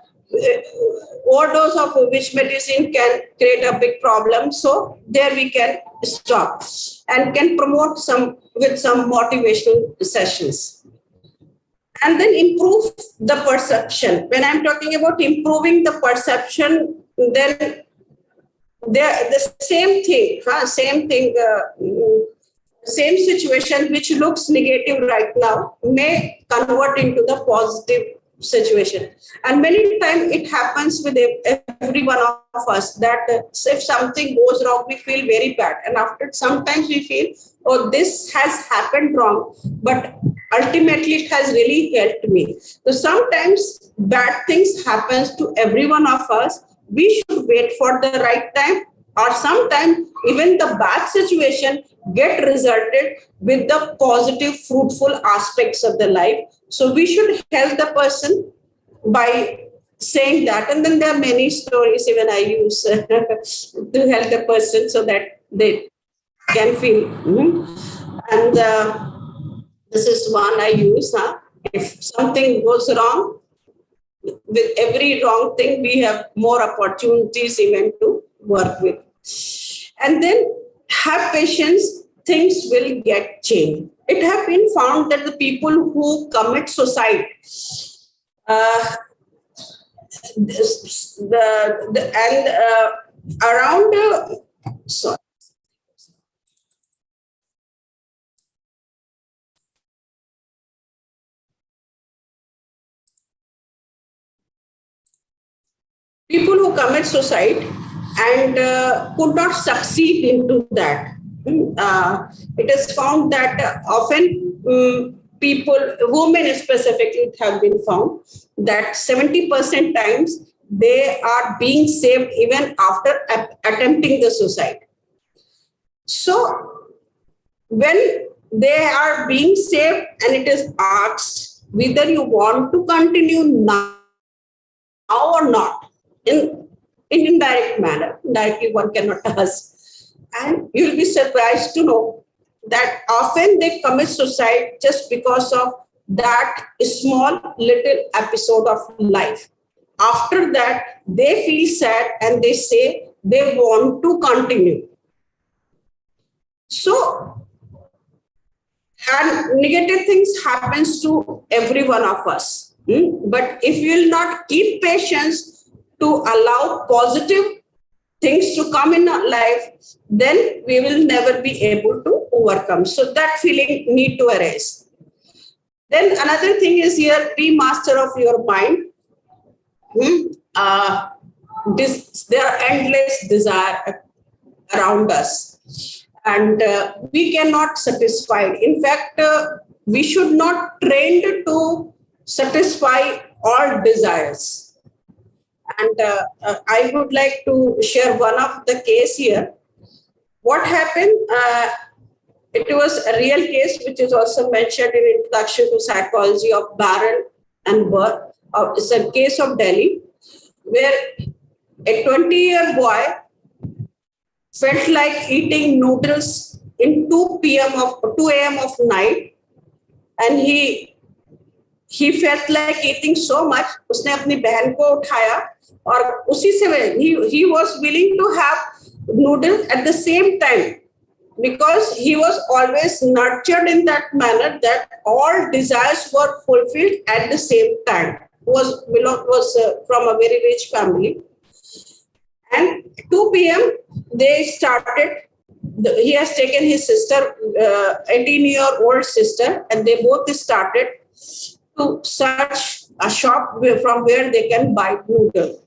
overdose of which medicine can create a big problem. So there we can stop and can promote with some motivational sessions. And then improve the perception. When I'm talking about improving the perception, then the same thing, same situation which looks negative right now may convert into the positive situation. And many times it happens with every one of us that if something goes wrong, we feel very bad. And after sometimes we feel, oh, this has happened wrong, but ultimately it has really helped me. So sometimes bad things happens to every one of us. We should wait for the right time, or sometimes even the bad situation get resulted with the positive, fruitful aspects of the life. So we should help the person by saying that. And then there are many stories even I use to help the person so that they can feel. And this is one I use. If something goes wrong, with every wrong thing, we have more opportunities even to work with. And then have patience, things will get changed. it has been found that the people who commit suicide, sorry. People who commit suicide and could not succeed into that. It is found that often people, women specifically, have been found that 70% times they are being saved even after attempting the suicide. So when they are being saved and it is asked whether you want to continue now or not, in indirect manner, directly one cannot ask. And you'll be surprised to know that often they commit suicide just because of that small little episode of life. After that, they feel sad and they say they want to continue. So, and negative things happens to every one of us. But if you will not keep patience to allow positive things to come in our life, then we will never be able to overcome. So that feeling need to arise. Then another thing is here, be master of your mind. There are endless desire around us, and we cannot satisfy. In fact, we should not train to satisfy all desires. And I would like to share one of the case here. What happened? It was a real case, which is also mentioned in Introduction to Psychology of Baron and Burr. It's a case of Delhi, where a 20-year boy felt like eating noodles in 2 a.m. of night, and he felt like eating so much. उसने अपनी बहन को उठाया और उसी से he was willing to have noodles at the same time, because he was always nurtured in that manner that all desires were fulfilled at the same time. Was from a very rich family, and 2 p.m. they started. He has taken his sister, 18-year-old sister, and they both started to search a shop from where they can buy noodles.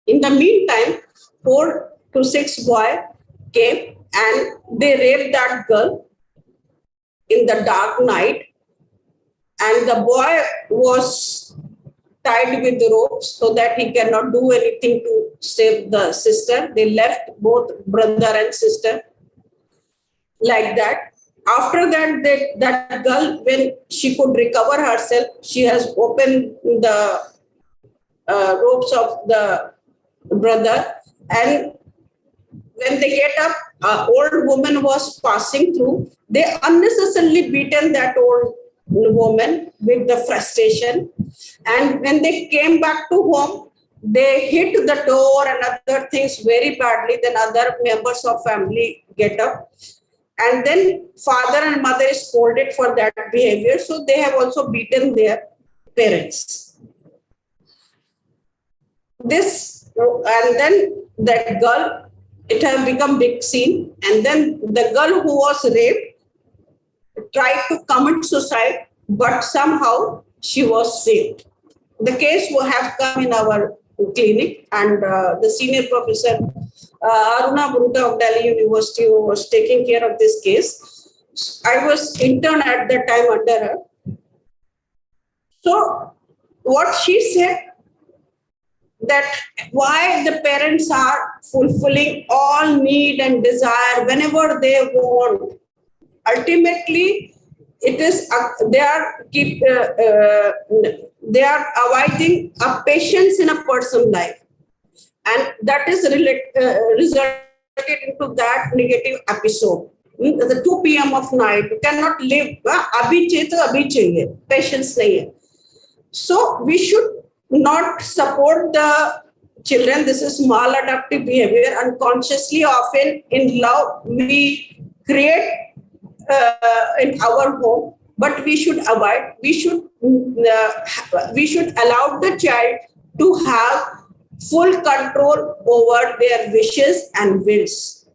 In the meantime, 4 to 6 boys came and they raped that girl in the dark night, and the boy was tied with the ropes so that he cannot do anything to save the sister. They left both brother and sister like that. After that, that girl, when she could recover herself, she has opened the ropes of the brother, and when they get up, an old woman was passing through. They unnecessarily beaten that old woman with the frustration, and when they came back to home, they hit the door and other things very badly. Then other members of family get up, and then father and mother is scolded for that behavior. So they have also beaten their parents. And then that girl, it has become big scene. And then the girl who was raped tried to commit suicide, but somehow she was saved. The case will have come in our clinic, and the senior professor, Aruna Bruta of Delhi University, who was taking care of this case. I was intern at the time under her. So what she said, that why the parents are fulfilling all need and desire whenever they want. Ultimately, it is they are avoiding a patience in a person's life, and that is resulted into that negative episode. The 2 p.m. of night, you cannot live. Abhi chahiye to abhi chahiye. Patience nahi hai. So we should not support the children. This is maladaptive behavior. Unconsciously, often in love, we create in our home, but we should avoid. We should allow the child to have full control over their wishes and wills.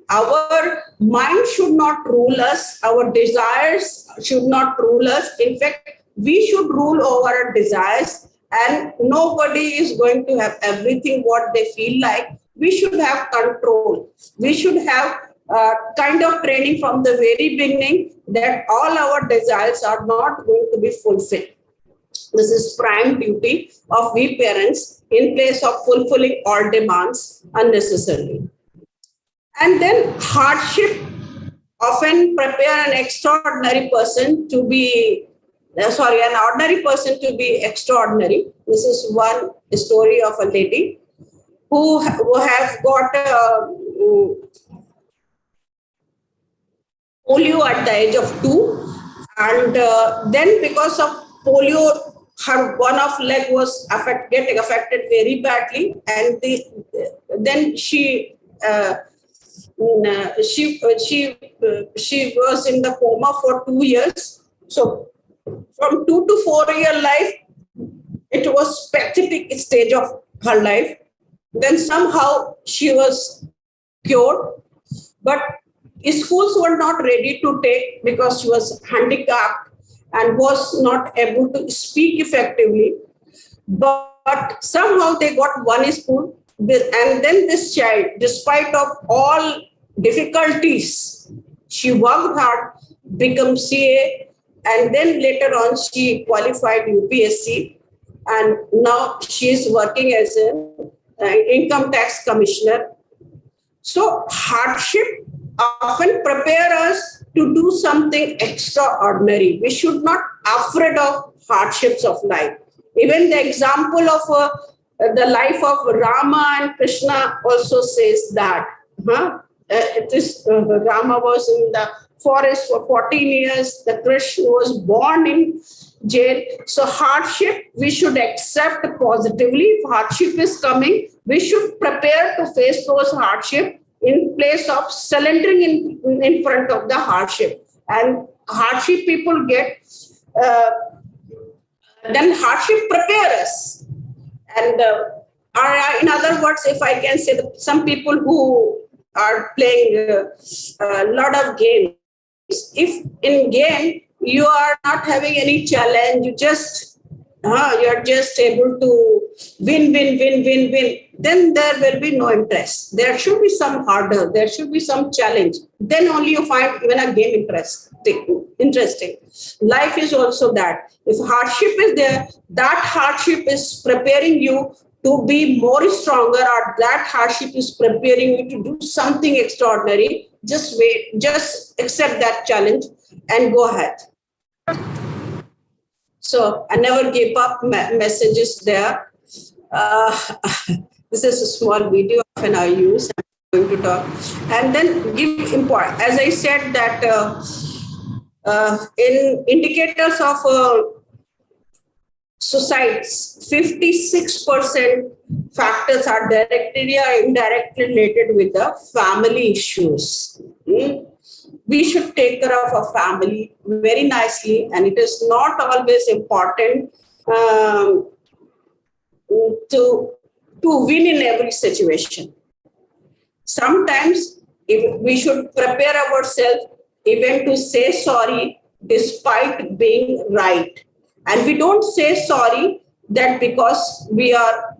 Our mind should not rule us. Our desires should not rule us. In fact, we should rule over our desires, and nobody is going to have everything what they feel like. We should have control. We should have kind of training from the very beginning that all our desires are not going to be fulfilled. This is prime duty of we parents in place of fulfilling all demands unnecessarily. And then hardship often prepare an extraordinary person to be, an ordinary person to be extraordinary. This is one story of a lady who have got polio at the age of 2, and then because of polio, her one of leg was getting affected very badly, and then she was in the coma for 2 years. So from 2 to 4 year life, it was specific stage of her life. Then somehow she was cured, but schools were not ready to take because she was handicapped and was not able to speak effectively. But somehow they got one school, and then this child, despite of all difficulties, she worked hard, became CA, and then later on she qualified UPSC, and now she is working as an income tax commissioner. So hardship often prepare us to do something extraordinary. We should not be afraid of hardships of life. Even the example of the life of Rama and Krishna also says that. Rama was in the forest for 14 years. The Krishna was born in jail. So hardship, we should accept positively. If hardship is coming, we should prepare to face those hardships in place of surrendering in front of the hardship. And hardship people get, then hardship prepare us. And in other words, if I can say, that some people who are playing a lot of games, if in game you are not having any challenge, you're just able to win, then there will be no interest. There should be some hurdle, there should be some challenge. Then only you find even a game interesting. Life is also that. If hardship is there, that hardship is preparing you to be more stronger, or that hardship is preparing you to do something extraordinary. Just wait, just accept that challenge and go ahead. So I never give up messages there. This is a small video often I use. I'm going to talk. And then give important. As I said that in indicators of societies, 56% factors are directly or indirectly related with the family issues. We should take care of our family very nicely, and it is not always important to win in every situation. Sometimes we should prepare ourselves even to say sorry despite being right. And we don't say sorry that because we are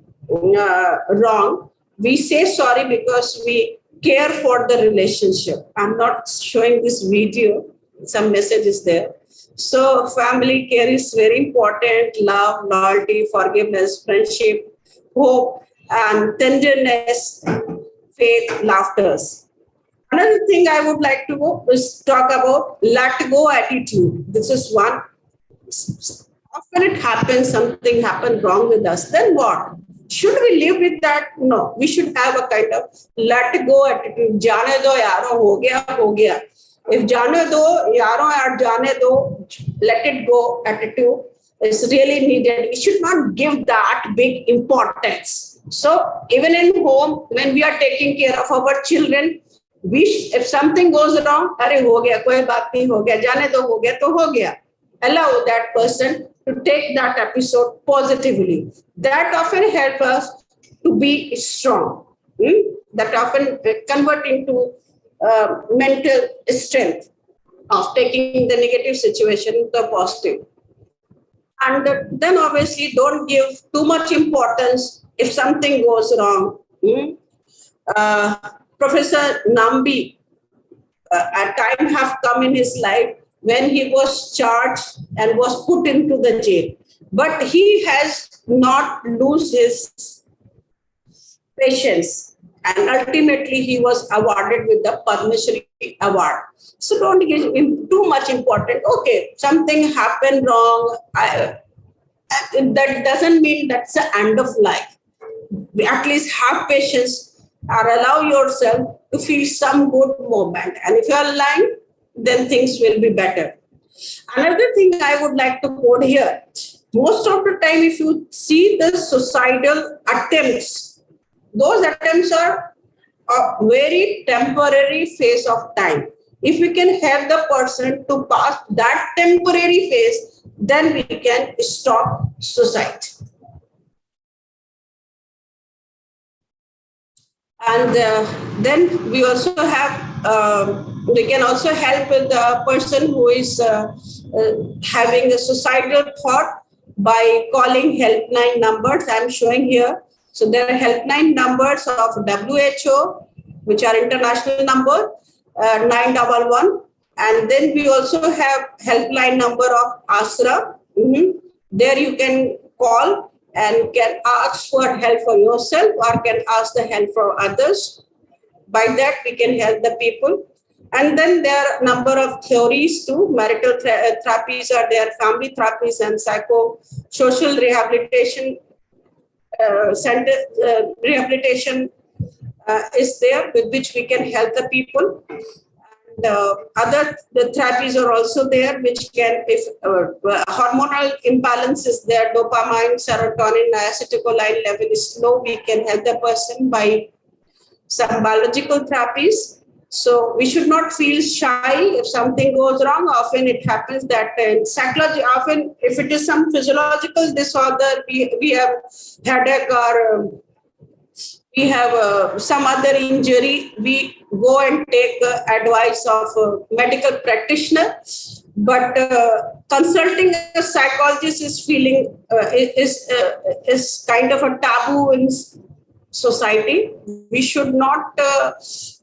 wrong. We say sorry because we care for the relationship. I'm not showing this video, some messages there. So family care is very important. Love, loyalty, forgiveness, friendship, hope, and tenderness, faith, laughter. Another thing I would like to talk about let go attitude. This is one. Often it happens, something happened wrong with us. Then what? Should we live with that? No. We should have a kind of let go attitude. Jaane do yaro, ho gaya. If jaane do yaro yaar jaane do, let it go attitude is really needed. We should not give that big importance. So even in home, when we are taking care of our children, if something goes wrong, अरे हो गया, कोई बात नहीं, हो गया, जाने दो, हो गया तो हो गया. Allow that person to take that episode positively. That often helps us to be strong. That often convert into mental strength of taking the negative situation into the positive. And then obviously don't give too much importance if something goes wrong. Professor Nambi, a time have come in his life when he was charged and was put into the jail. But he has not lose his patience. And ultimately he was awarded with the Padma Shri award. So don't give him too much importance. Okay, something happened wrong. That doesn't mean that's the end of life. At least have patience or allow yourself to feel some good moment. And if you are lying, then things will be better. Another thing I would like to quote here, most of the time, if you see the suicidal attempts, those attempts are a very temporary phase of time. If we can help the person to pass that temporary phase, then we can stop suicide. And then we also have, we can also help with the person who is having a suicidal thought by calling helpline numbers. I'm showing here. So there are helpline numbers of WHO, which are international number, 911. And then we also have helpline number of ASRA. There you can call and can ask for help for yourself or can ask the help for others. By that, we can help the people. And then there are a number of theories too. Marital therapies are there, family therapies and psychosocial rehabilitation center rehabilitation is there, with which we can help the people. The therapies are also there, which can, if hormonal imbalance is there, dopamine, serotonin, acetylcholine level is low, we can help the person by some biological therapies. So we should not feel shy if something goes wrong. Often it happens that in psychology, often if it is some physiological disorder, we have headache or we have some other injury, we go and take advice of a medical practitioner. But consulting a psychologist is feeling is kind of a taboo in society. We should not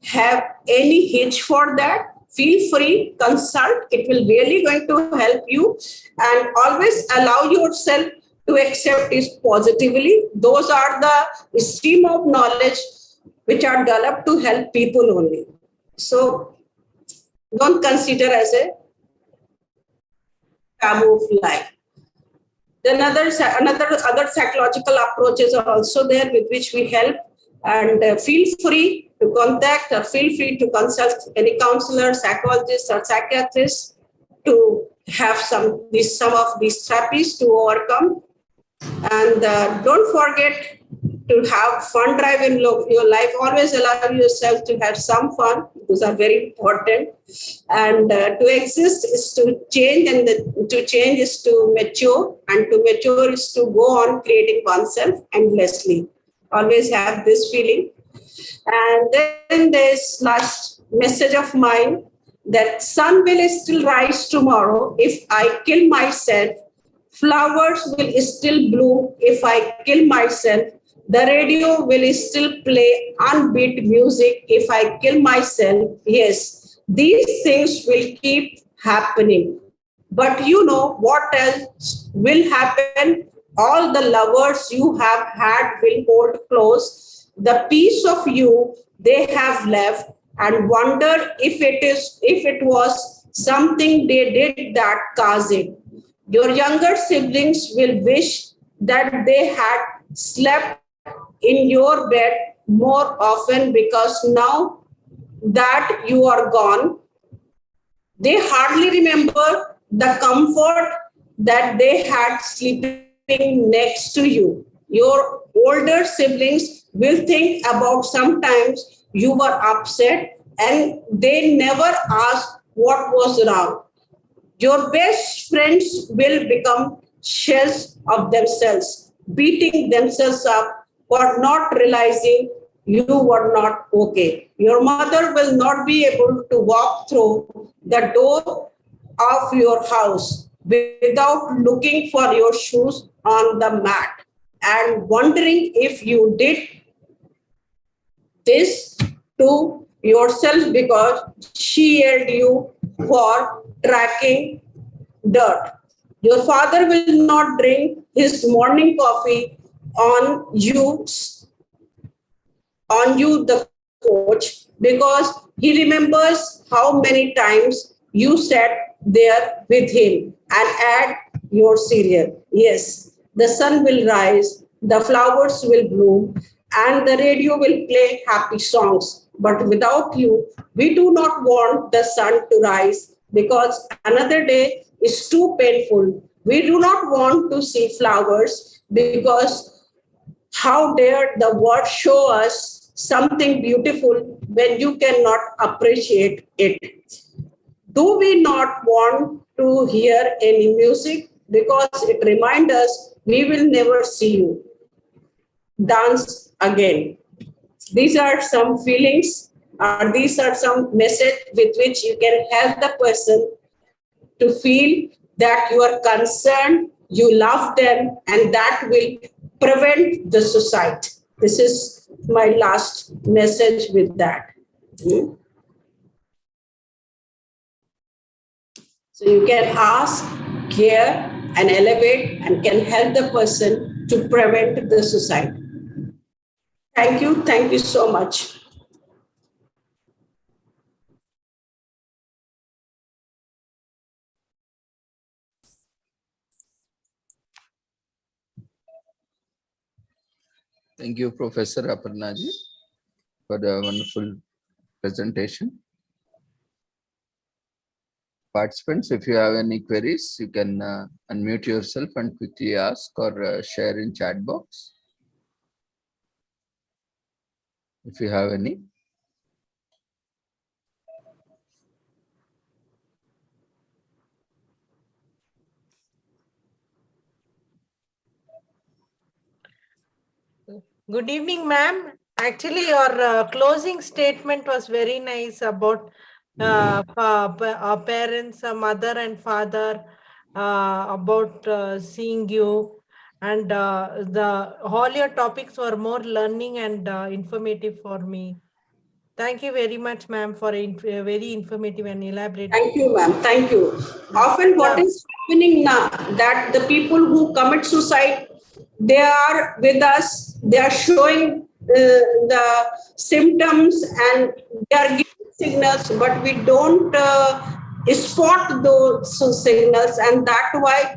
have any hitch for that. Feel free, consult. It will really going to help you, and always allow yourself to accept it positively. Those are the stream of knowledge which are developed to help people only. So don't consider as a taboo of life. Then other psychological approaches are also there with which we help, and feel free to contact or feel free to consult any counselor, psychologist or psychiatrist to have some of these therapies to overcome. And don't forget to have fun drive in your life. Always allow yourself to have some fun. Those are very important. And to exist is to change, and to change is to mature, and to mature is to go on creating oneself endlessly. Always have this feeling. And then there's last message of mine, that sun will still rise tomorrow if I kill myself. Flowers will still bloom if I kill myself. The radio will still play unbeat music if I kill myself. Yes, these things will keep happening. But you know what else will happen? All the lovers you have had will hold close. The piece of you they have left, and wonder if it was something they did that caused it. Your younger siblings will wish that they had slept in your bed more often, because now that you are gone, they hardly remember the comfort that they had sleeping next to you. Your older siblings will think about sometimes you were upset and they never ask what was wrong. Your best friends will become shells of themselves, beating themselves up for not realizing you were not okay. Your mother will not be able to walk through the door of your house without looking for your shoes on the mat and wondering if you did this to yourself because she yelled you for tracking dirt. Your father will not drink his morning coffee on you the coach because he remembers how many times you sat there with him and ate your cereal. Yes, the sun will rise, the flowers will bloom, and the radio will play happy songs. But without you, we do not want the sun to rise because another day is too painful. We do not want to see flowers because how dare the world show us something beautiful when you cannot appreciate it? Do we not want to hear any music because it reminds us we will never see you dance again? These are some feelings, or these are some message with which you can help the person to feel that you are concerned, you love them, and that will prevent the suicide. This is my last message with that. So you can ask, care, and elevate, and can help the person to prevent the suicide. Thank you so much. Thank you, Professor Aparnaji, for the wonderful presentation. Participants, if you have any queries, you can unmute yourself and quickly ask or share in chat box. If you have any. Good evening, ma'am. Actually, your closing statement was very nice about our parents, mother and father, about seeing you, and all your topics were more learning and informative for me. Thank you very much, ma'am, for very informative and elaborate. Thank you, ma'am. Thank you. Often what is happening now that the people who commit suicide, they are with us, they are showing the symptoms and they are giving signals, but we don't spot those signals, and that's why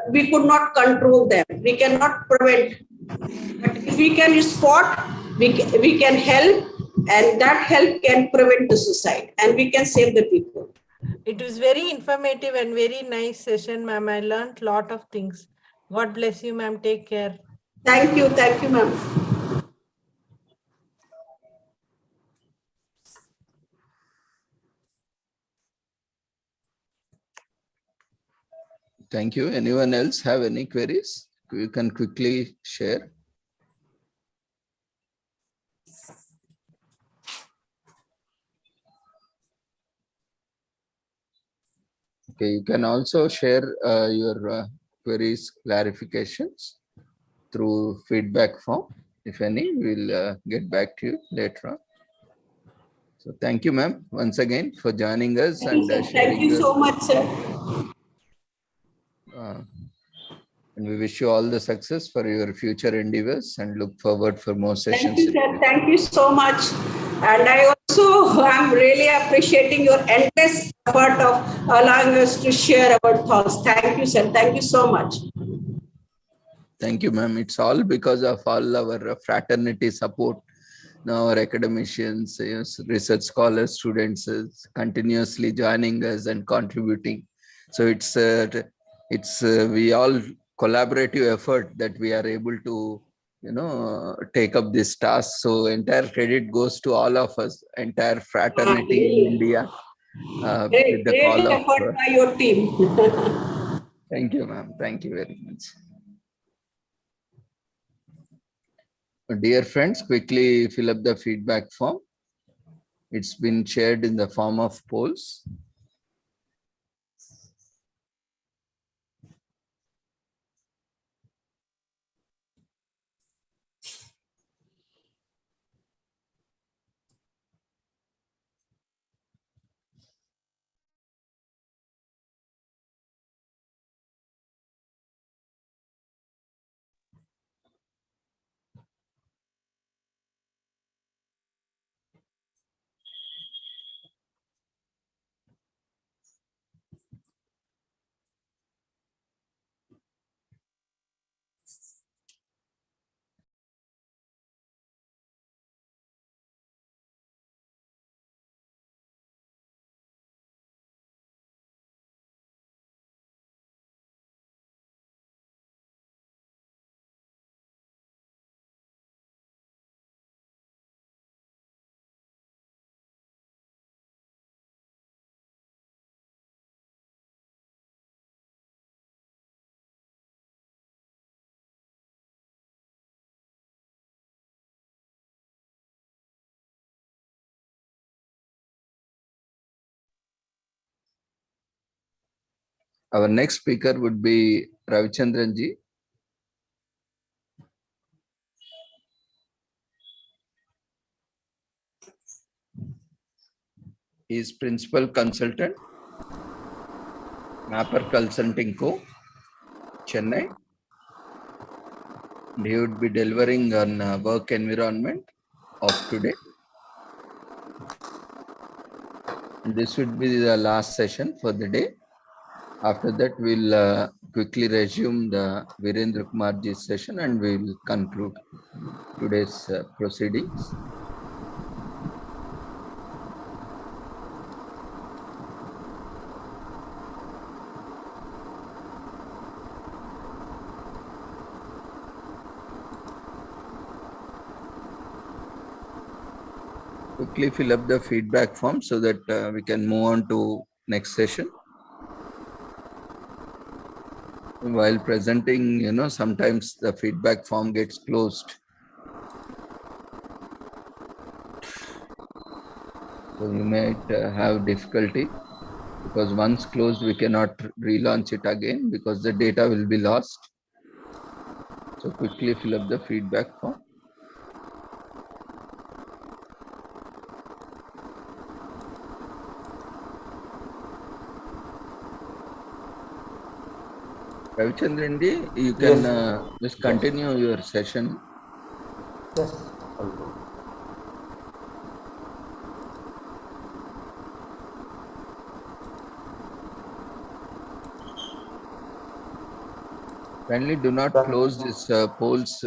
we could not control them. We cannot prevent. But if we can spot, we can help, and that help can prevent the suicide, and we can save the people. It was very informative and very nice session, ma'am. I learned a lot of things. God bless you, ma'am. Take care. Thank you, ma'am. Thank you. Anyone else have any queries? You can quickly share. Okay, you can also share your queries, clarifications through feedback form. If any, we'll get back to you later on. So thank you, ma'am, once again for joining us. Thank you so much, sir. And we wish you all the success for your future endeavors and look forward for more sessions. Thank you, sir. Thank you so much. And I also am really appreciating your endless effort of allowing us to share our thoughts. Thank you, sir. Thank you so much. Thank you, ma'am. It's all because of all our fraternity support. Now our academicians, research scholars, students continuously joining us and contributing. So it's we all collaborative effort that we are able to take up this task. So entire credit goes to all of us, entire fraternity in India. With the Great call of, effort by your team. thank you, ma'am. Thank you very much. Dear friends, quickly fill up the feedback form. It's been shared in the form of polls. Our next speaker would be Ravichandran ji. He is Principal Consultant, Mapper Consulting Co., Chennai. And he would be delivering on work environment of today. And this would be the last session for the day. After that, we'll quickly resume the Virendra Kumar ji's session and we'll conclude today's proceedings. Quickly fill up the feedback form so that we can move on to next session. While presenting, sometimes the feedback form gets closed. So you might have difficulty because once closed, we cannot relaunch it again because the data will be lost. So quickly fill up the feedback form. Ravichandran ji, you can just continue your session. Yes, I'll do. Kindly do not close this polls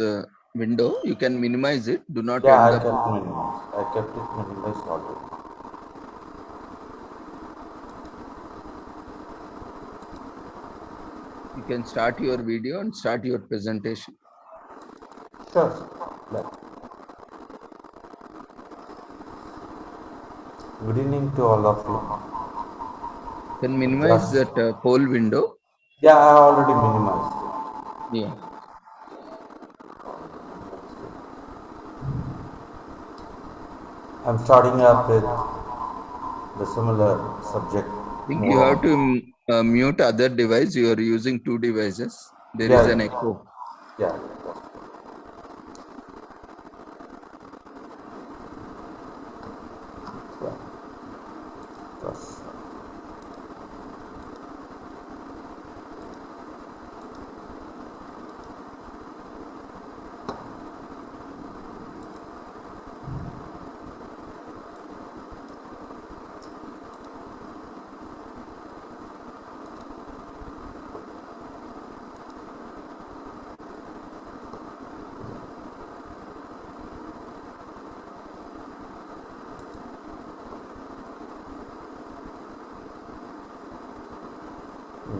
window. You can minimize it. Do not Yeah, end I up. kept minimized. I kept it minimized already. You can start your video and start your presentation. Sure, sir. Right. Good evening to all of you. You can minimize Just- that poll window. Yeah, I already minimized it. Yeah. I'm starting up with the similar subject. I think you have to mute other device. You are using two devices. There is an echo. Yeah. Yes.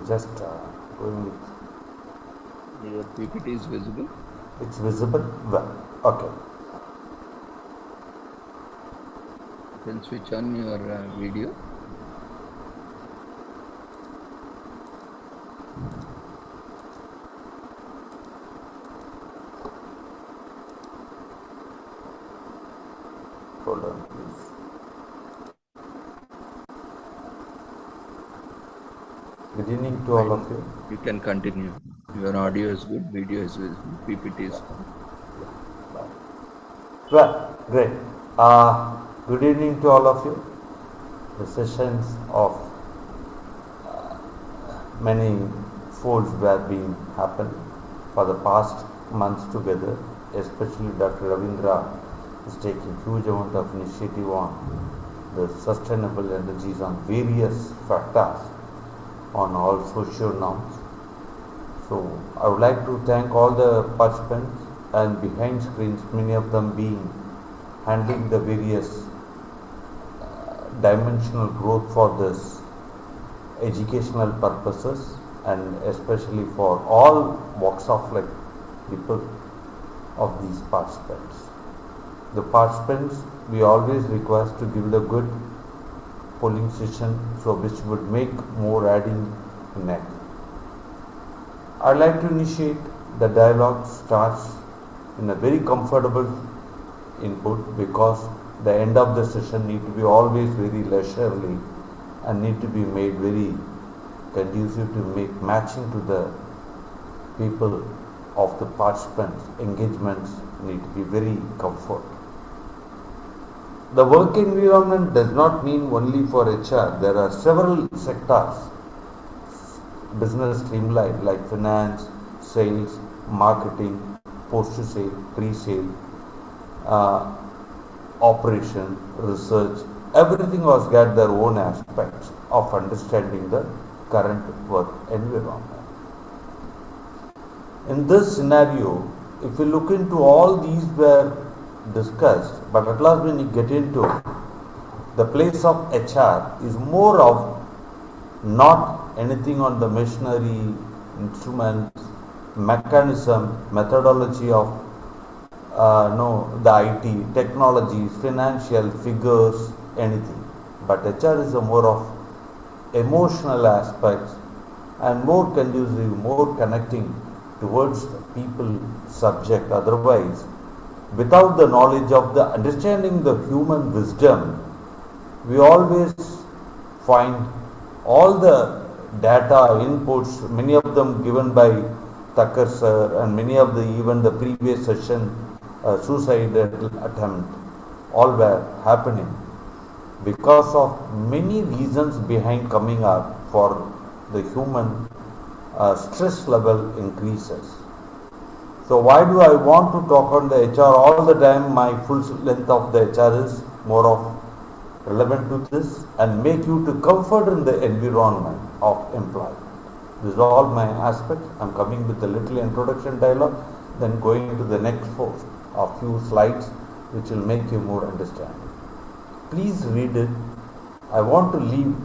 Just going with. Your PPT is visible. It's visible? Well, okay. You can switch on your video. Hold on, please. Good evening to all of you. You can continue. Your audio is good, video is visible, PPT is good. Well, great. Good evening to all of you. The sessions of many folds were being happened for the past months together, especially Dr. Ravindra is taking huge amount of initiative on the sustainable energies on various factors on all social norms. So I would like to thank all the participants and behind screens, many of them being handling the various dimensional growth for this educational purposes and especially for all walks of life people of these participants. The participants we always request to give the good polling session so which would make more adding net. I'd like to initiate the dialogue starts in a very comfortable input because the end of the session need to be always very leisurely and need to be made very conducive to make matching to the people of the participants. Engagements need to be very comfort. The work environment does not mean only for HR. There are several sectors, business streamlined like finance, sales, marketing, post-sale, pre-sale, operation, research. Everything was got their own aspects of understanding the current work environment. In this scenario, if you look into all these were discussed, but at last when you get into the place of HR is more of not anything on the machinery, instruments, mechanism, methodology of the IT, technologies, financial figures, anything. But HR is a more of emotional aspects and more conducive, more connecting towards people subject. Otherwise, without the knowledge of the understanding the human wisdom, we always find all the data inputs, many of them given by Thakkar sir and many of the even the previous session suicidal attempt, all were happening because of many reasons behind coming up for the human stress level increases. So why do I want to talk on the HR all the time? My full length of the HR is more of relevant to this and make you to comfort in the environment of employment. This is all my aspects. I'm coming with a little introduction dialogue, then going to the next post, a few slides which will make you more understanding. Please read it. I want to leave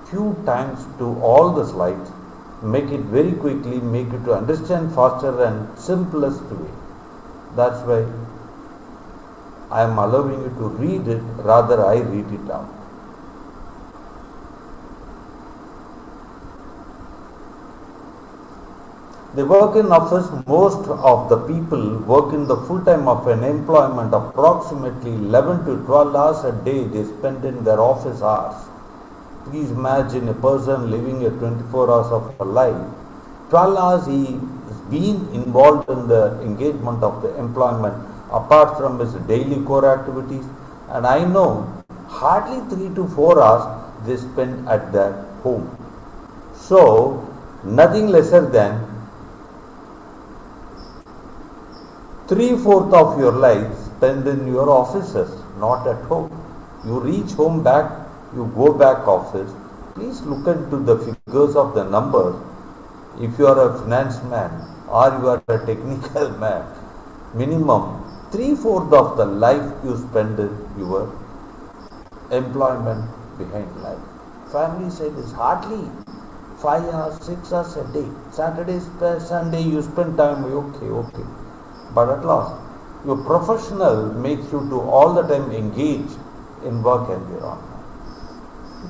few times to all the slides, make it very quickly, make it to understand faster and simplest way. That's why I am allowing you to read it, rather I read it out. They work in office. Most of the people work in the full time of an employment. Approximately 11 to 12 hours a day they spend in their office hours. Please imagine a person living a 24 hours of a life. 12 hours he is being involved in the engagement of the employment apart from his daily core activities. And I know hardly 3 to 4 hours they spend at their home. So nothing lesser than 3/4 of your life spent in your offices, not at home. You reach home back, you go back office. Please look into the figures of the numbers. If you are a finance man or you are a technical man, minimum 3/4 of the life you spend in your employment behind life. Family side is hardly 5 hours, 6 hours a day. Saturday, Sunday you spend time, okay. but at last, your professional makes you to all the time engage in work environment.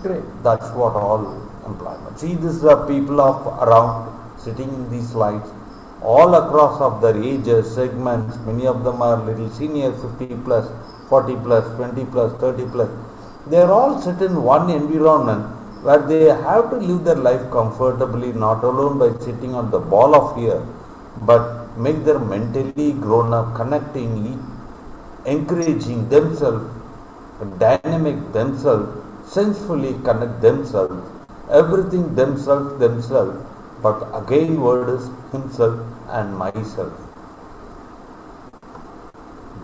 Great. That's what all employment. See, these are people of around sitting in these slides, all across of their ages, segments. Many of them are little senior, 50 plus, 40 plus, 20 plus, 30 plus. They are all sit in one environment where they have to live their life comfortably, not alone by sitting on the ball of here, but make them mentally grown up, connecting, encouraging themselves, dynamic themselves, sensefully connect themselves, everything themselves, but again word is himself and myself.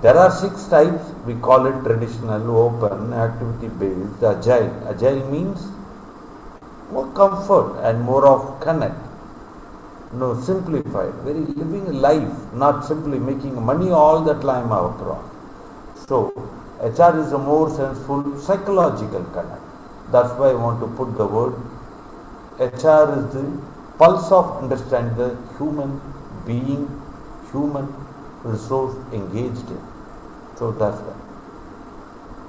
There are 6 types. We call it traditional, open, activity based, agile. Agile means more comfort and more of connect. No, simplified, very living a life, not simply making money all the time across. So, HR is a more senseful psychological connect. That's why I want to put the word HR is the pulse of understanding the human being, human resource engaged in. So that's why.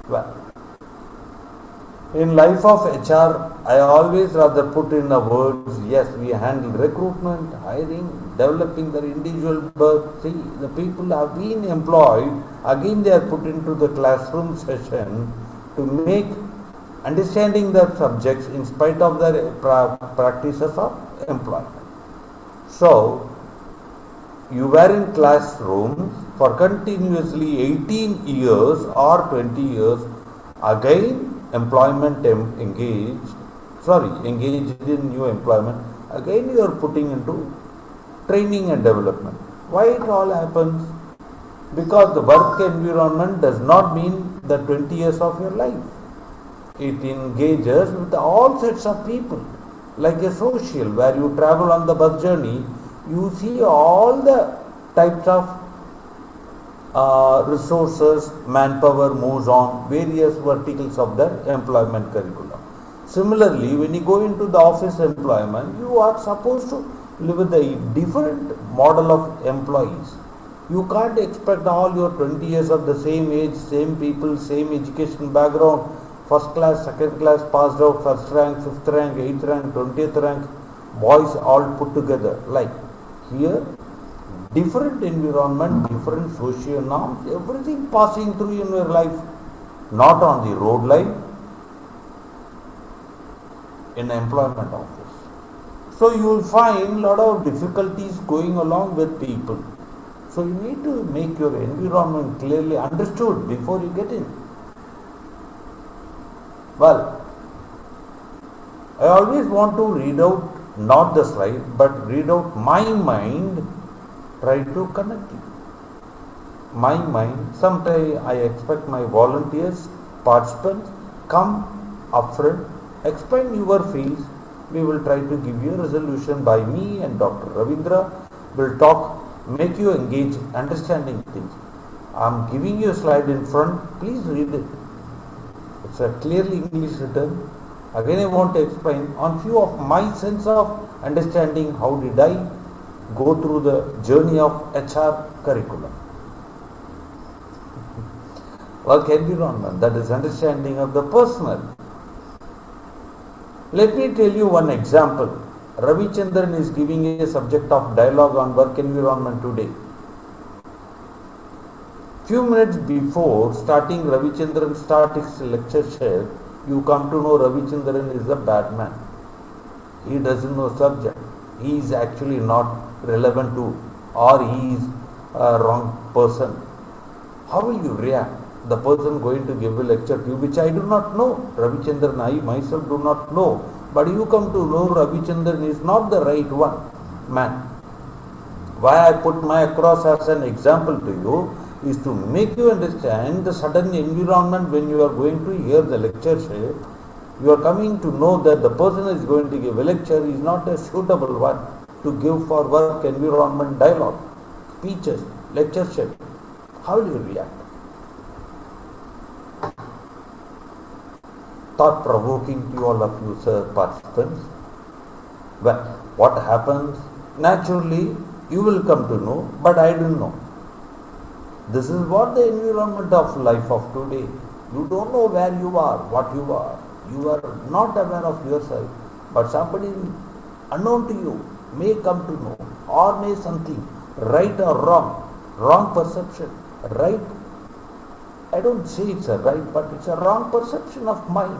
Well, in life of HR, I always rather put in the words, yes, we handle recruitment, hiring, developing their individual birth. See, the people have been employed, again they are put into the classroom session to make understanding their subjects in spite of their practices of employment. So, you were in classrooms for continuously 18 years or 20 years, again employment engaged in new employment, again you are putting into training and development. Why it all happens? Because the work environment does not mean the 20 years of your life. It engages with all sets of people, like a social, where you travel on the bus journey, you see all the types of resources, manpower moves on various verticals of the employment curriculum. Similarly, when you go into the office employment, you are supposed to live with a different model of employees. You can't expect all your 20 years of the same age, same people, same education background, first class, second class, passed out, first rank, fifth rank, 8th rank, 20th rank, boys all put together. Like here, different environment, different social norms, everything passing through in your life, not on the road line, in employment office. So you will find a lot of difficulties going along with people. So you need to make your environment clearly understood before you get in. Well, I always want to read out not the slide, but read out my mind. Try to connect it. My mind, sometimes I expect my volunteers, participants, come upfront, explain your fields. We will try to give you a resolution by me and Dr. Ravindra will talk, make you engage, understanding things. I am giving you a slide in front, please read it. It's a clearly English written. Again I want to explain on few of my sense of understanding, how did I go through the journey of HR curriculum. Work environment, that is understanding of the personal. Let me tell you one example. Ravichandran is giving a subject of dialogue on work environment today. Few minutes before starting Ravichandran start his lectureship, you come to know Ravichandran is a bad man. He doesn't know subject. He is actually not relevant to, or he is a wrong person. How will you react? The person going to give a lecture to you, which I do not know. Ravichandran, I myself do not know. But you come to know Ravichandran is not the right one, man. Why I put my across as an example to you is to make you understand the sudden environment when you are going to hear the lectureship. You are coming to know that the person is going to give a lecture is not a suitable one to give for work environment dialogue, speeches, lectureship. How will you react? Thought provoking to all of you, sir, participants. Well, what happens? Naturally, you will come to know, but I don't know. This is what the environment of life of today. You don't know where you are, what you are. You are not aware of yourself, but somebody unknown to you may come to know or may something right or wrong perception, right. I don't say it's a right, but it's a wrong perception of mind.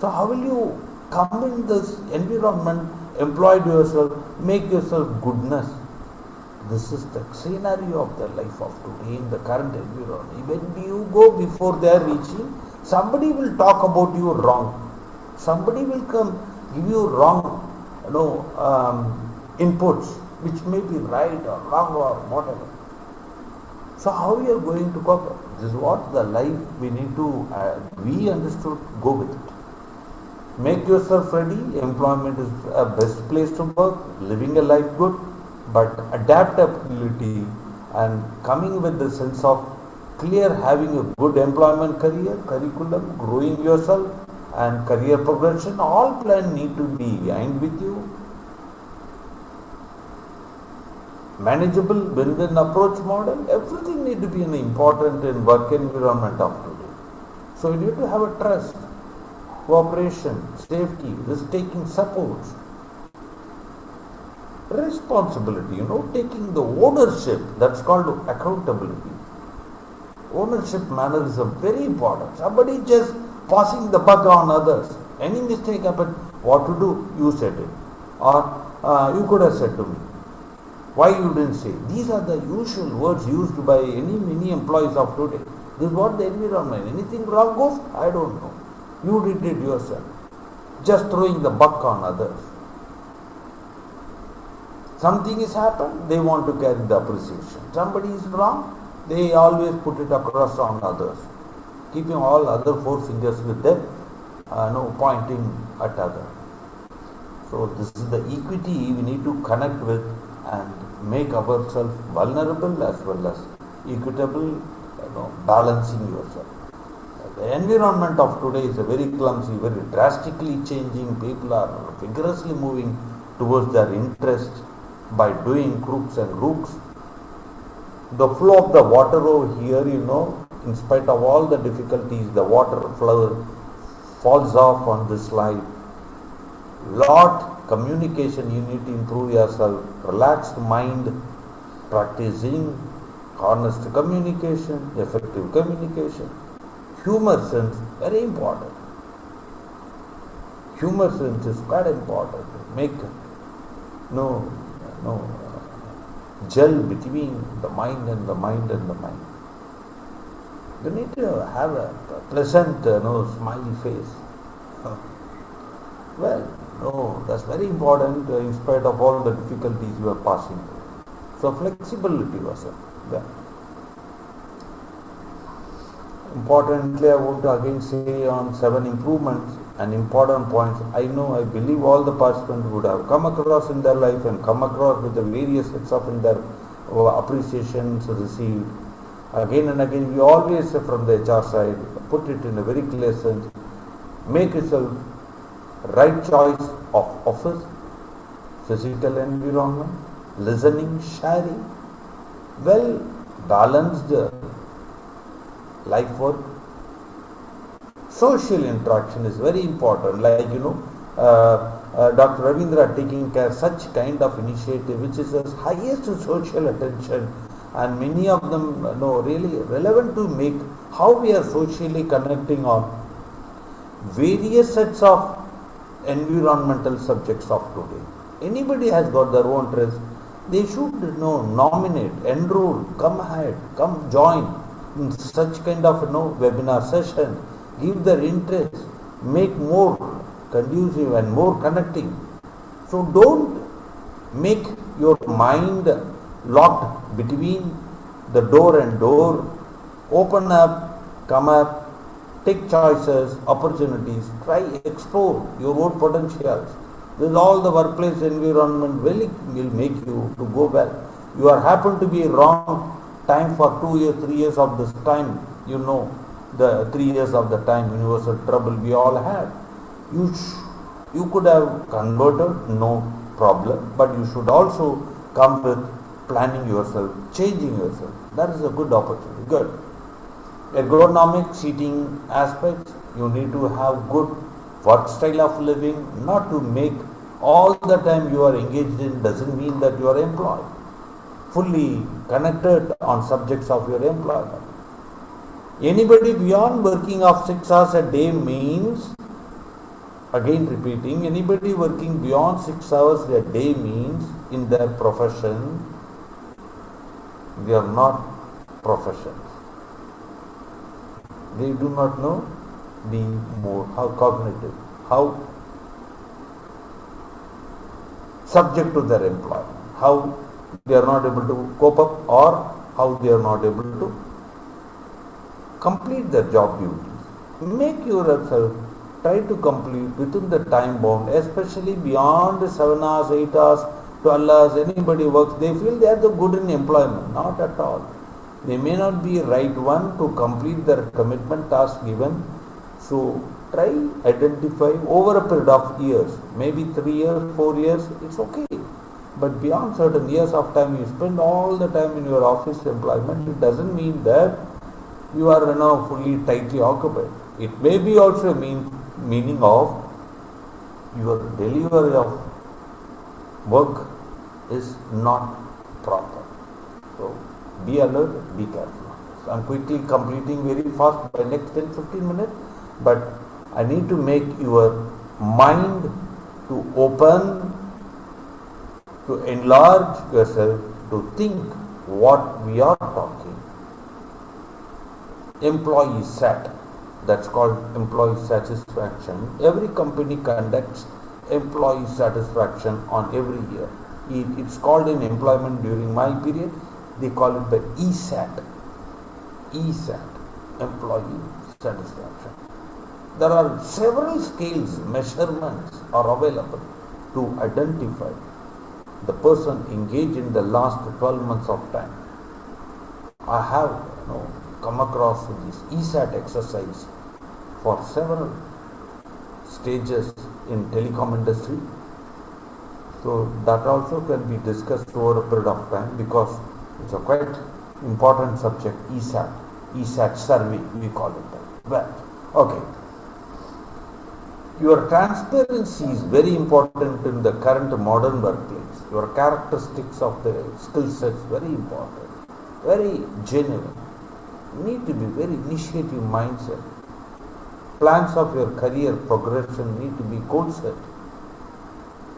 So how will you come in this environment, employ yourself, make yourself goodness? This is the scenario of the life of today in the current environment. When you go before they are reaching, somebody will talk about you wrong. Somebody will come give you wrong, inputs, which may be right or wrong or whatever. So how we are going to cope? This is what the life we need to, we understood, go with it. Make yourself ready. Employment is a best place to work. Living a life good, but adaptability and coming with the sense of clear, having a good employment career, curriculum, growing yourself and career progression, all plan need to be behind with you. Manageable win-win approach model, everything need to be an important in work environment of today. So you need to have a trust, cooperation, safety, risk-taking supports, responsibility, taking the ownership, that's called accountability. Ownership mannerism, very important. Somebody just passing the buck on others. Any mistake happened, what to do? You said it. Or you could have said to me. Why you didn't say? These are the usual words used by many employees of today. This is what the environment. Anything wrong goes? I don't know. You did it yourself. Just throwing the buck on others. Something has happened, they want to carry the appreciation. Somebody is wrong, they always put it across on others, keeping all other four fingers with them, pointing at others. So this is the equity we need to connect with and make ourselves vulnerable as well as equitable, balancing yourself. The environment of today is a very clumsy, very drastically changing. People are vigorously moving towards their interest by doing crooks and rooks. The flow of the water over here, in spite of all the difficulties, the water flow falls off on this slide. Communication, you need to improve yourself. Relaxed mind, practicing honest communication, effective communication. Humor sense, very important. Humor sense is quite important. Make gel between the mind and the mind and the mind. You need to have a pleasant, smiley face. Well, that's very important in spite of all the difficulties you are passing through. So flexibility was there. Importantly, I want to again say on 7 improvements and important points. I believe all the participants would have come across in their life and come across with the various sets of in their appreciations received. Again and again, we always say from the HR side, put it in a very clear sense, make yourself right choice of office, physical environment, listening, sharing, well balanced life work. Social interaction is very important, like Dr. Ravindra taking care such kind of initiative which is the highest social attention, and many of them really relevant to make how we are socially connecting on various sets of environmental subjects of today. Anybody has got their own interest, they should nominate, enroll, come ahead, come join in such kind of webinar session, give their interest, make more conducive and more connecting. So don't make your mind locked between the door and door. Open up, come up, take choices, opportunities, try, explore your own potentials. This is all the workplace environment will make you to go well. You are happen to be wrong time for 2 years, 3 years of this time, the 3 years of the time universal trouble we all had. You could have converted, no problem, but you should also come with planning yourself, changing yourself. That is a good opportunity. Good. Ergonomic seating aspects, you need to have good work style of living, not to make all the time you are engaged in doesn't mean that you are employed. Fully connected on subjects of your employment. Anybody beyond working of 6 hours a day means, again repeating, anybody working beyond 6 hours a day means in their profession, they are not professionals. They do not know the more, how cognitive, how subject to their employment, how they are not able to cope up or how they are not able to complete their job duties. Make yourself try to complete within the time bound, especially beyond 7 hours, 8 hours, 12 hours, anybody works, they feel they are the good in employment. Not at all. They may not be right one to complete their commitment task given. So try identify over a period of years, maybe 3 years, 4 years, it's okay. But beyond certain years of time, you spend all the time in your office employment, it doesn't mean that you are fully tightly occupied. It may be also meaning of your delivery of work is not proper. So be alert, be careful. So I'm quickly completing very fast by next 10-15 minutes, but I need to make your mind to open, to enlarge yourself, to think what we are talking. Employee sat, that's called employee satisfaction. Every company conducts employee satisfaction on every year. It's called in employment during my period, they call it the ESAT. ESAT, employee satisfaction. There are several scales, measurements are available to identify the person engaged in the last 12 months of time. I have come across this ESAT exercise for several stages in telecom industry. So that also can be discussed over a period of time because it's a quite important subject, ESAT survey we call it. Well, okay. Your transparency is very important in the current modern workplace. Your characteristics of the skill sets very important, very genuine. You need to be very initiative mindset. Plans of your career progression need to be goal set.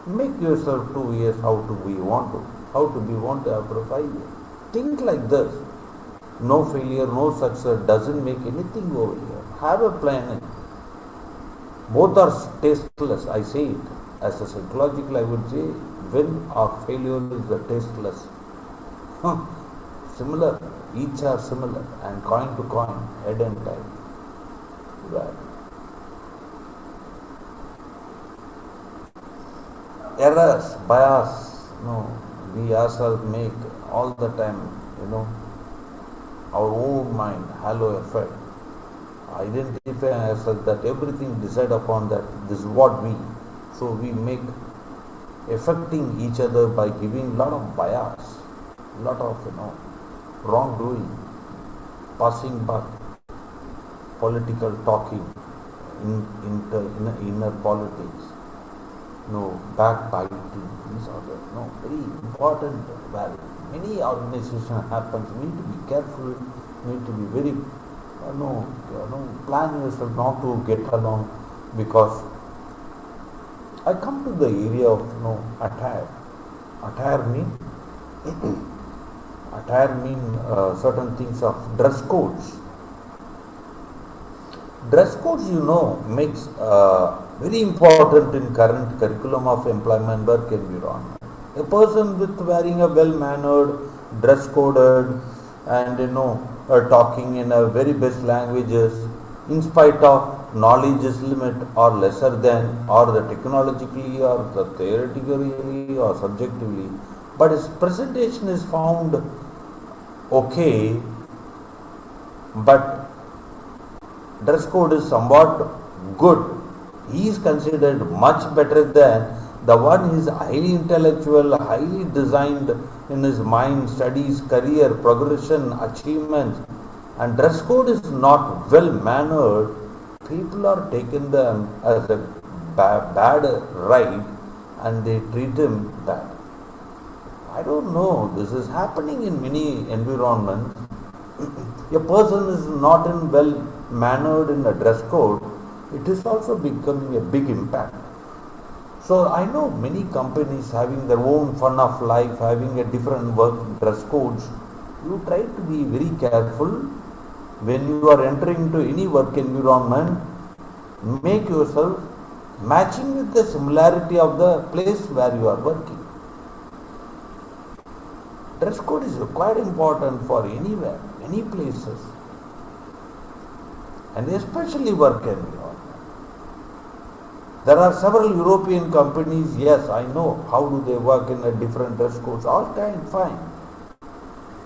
Make yourself 2 years how to be want after 5 years. Think like this. No failure, no success doesn't make anything over here. Have a plan. Both are tasteless, I say it. As a psychological, I would say, win or failure is the tasteless. Similar, each are similar, and coin to coin, head and tail. Right. Errors, bias, we ourselves make all the time, our own mind, halo effect. Identify ourselves that everything decide upon that this is what we. So we make affecting each other by giving lot of bias, lot of wrongdoing, passing back, political talking, inner politics, backbiting. These are the very important values. Many organizations happens. You need to be careful. You need to be very plan yourself not to get along, because I come to the area of attire. Attire mean certain things of dress codes. Dress codes, makes very important in current curriculum of employment work environment. A person with wearing a well-mannered, dress-coded, and talking in a very best languages, in spite of knowledge is limit or lesser than, or the technologically or the theoretically or subjectively, but his presentation is found okay, but dress code is somewhat good. He is considered much better than The one is highly intellectual, highly designed in his mind, studies, career, progression, achievements, and dress code is not well mannered, people are taken them as a bad right and they treat him bad. I don't know, this is happening in many environments. A person is not in well mannered in a dress code, it is also becoming a big impact. So I know many companies having their own fun of life, having a different work dress codes. You try to be very careful when you are entering into any work environment. Make yourself matching with the similarity of the place where you are working. Dress code is quite important for anywhere, any places, and especially work environment. There are several European companies, yes, I know how do they work in a different dress codes, all kind, fine.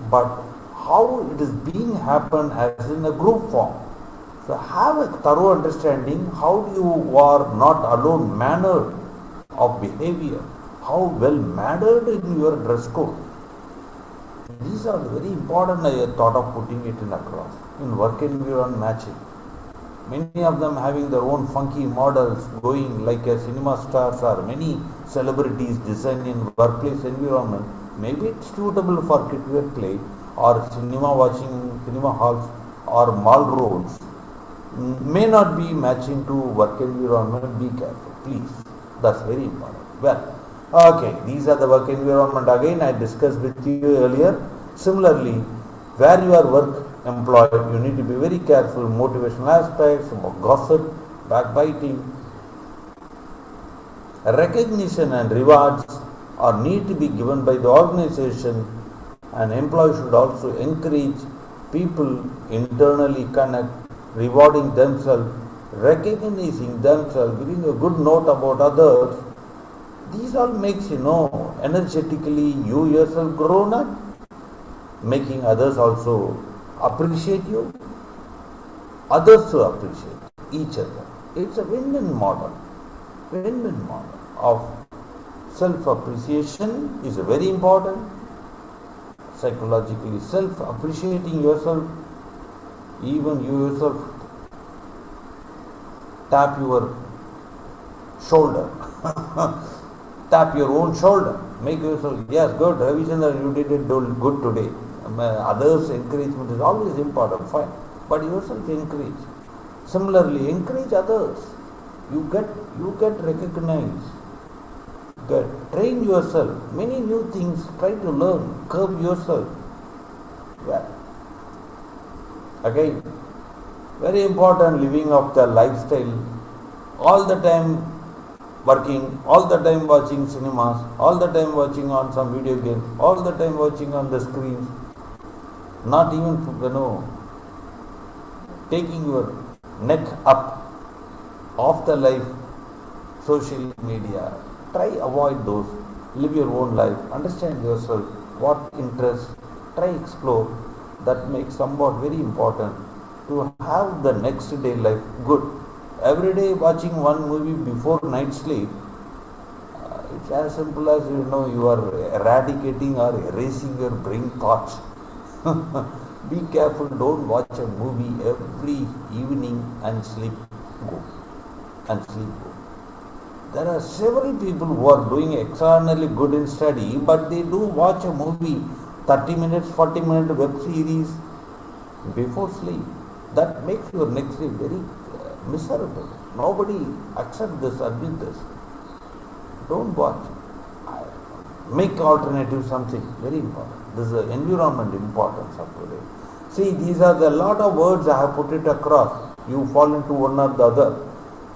But how it is being happen as in a group form. So have a thorough understanding how you are not alone mannered of behavior, how well mannered in your dress code. These are very important, I thought of putting it in across in work environment matching. Many of them having their own funky models going like a cinema stars or many celebrities design in workplace environment. Maybe it's suitable for kidwear play or cinema watching, cinema halls or mall roads. May not be matching to work environment. Be careful, please. That's very important. Well, okay, these are the work environment. Again, I discussed with you earlier. Similarly, where you are work employed, you need to be very careful. Motivational aspects, gossip, backbiting, recognition and rewards are need to be given by the organization. An employee should also encourage people internally connect, rewarding themselves, recognizing themselves, giving a good note about others. These all makes energetically you yourself grown up, making others also appreciate you, others to appreciate each other. It's a win-win model. Win-win model of self-appreciation is very important. Psychologically self-appreciating yourself, even you yourself tap your shoulder, tap your own shoulder, make yourself, yes, good, Ravichandran, you did it good today. Others' encouragement is always important, fine, but yourself encourage. Similarly, encourage others. You get recognized. Train yourself. Many new things, try to learn, curb yourself. Well, again, very important, living of the lifestyle, all the time working, all the time watching cinemas, all the time watching on some video games, all the time watching on the screens, not even, taking your neck up off the life, social media. Try avoid those, live your own life, understand yourself, what interests, try explore. That makes somewhat very important to have the next day life good. Every day watching one movie before night sleep, it's as simple as you are eradicating or erasing your brain thoughts. Be careful, don't watch a movie every evening and sleep go. There are several people who are doing extraordinarily good in study, but they do watch a movie, 30 minutes, 40-minute web series before sleep. That makes your next day very miserable. Nobody accept this, admit this. Don't watch. Make alternative something very important. This is the environment importance of today. See, these are the lot of words I have put it across. You fall into one or the other.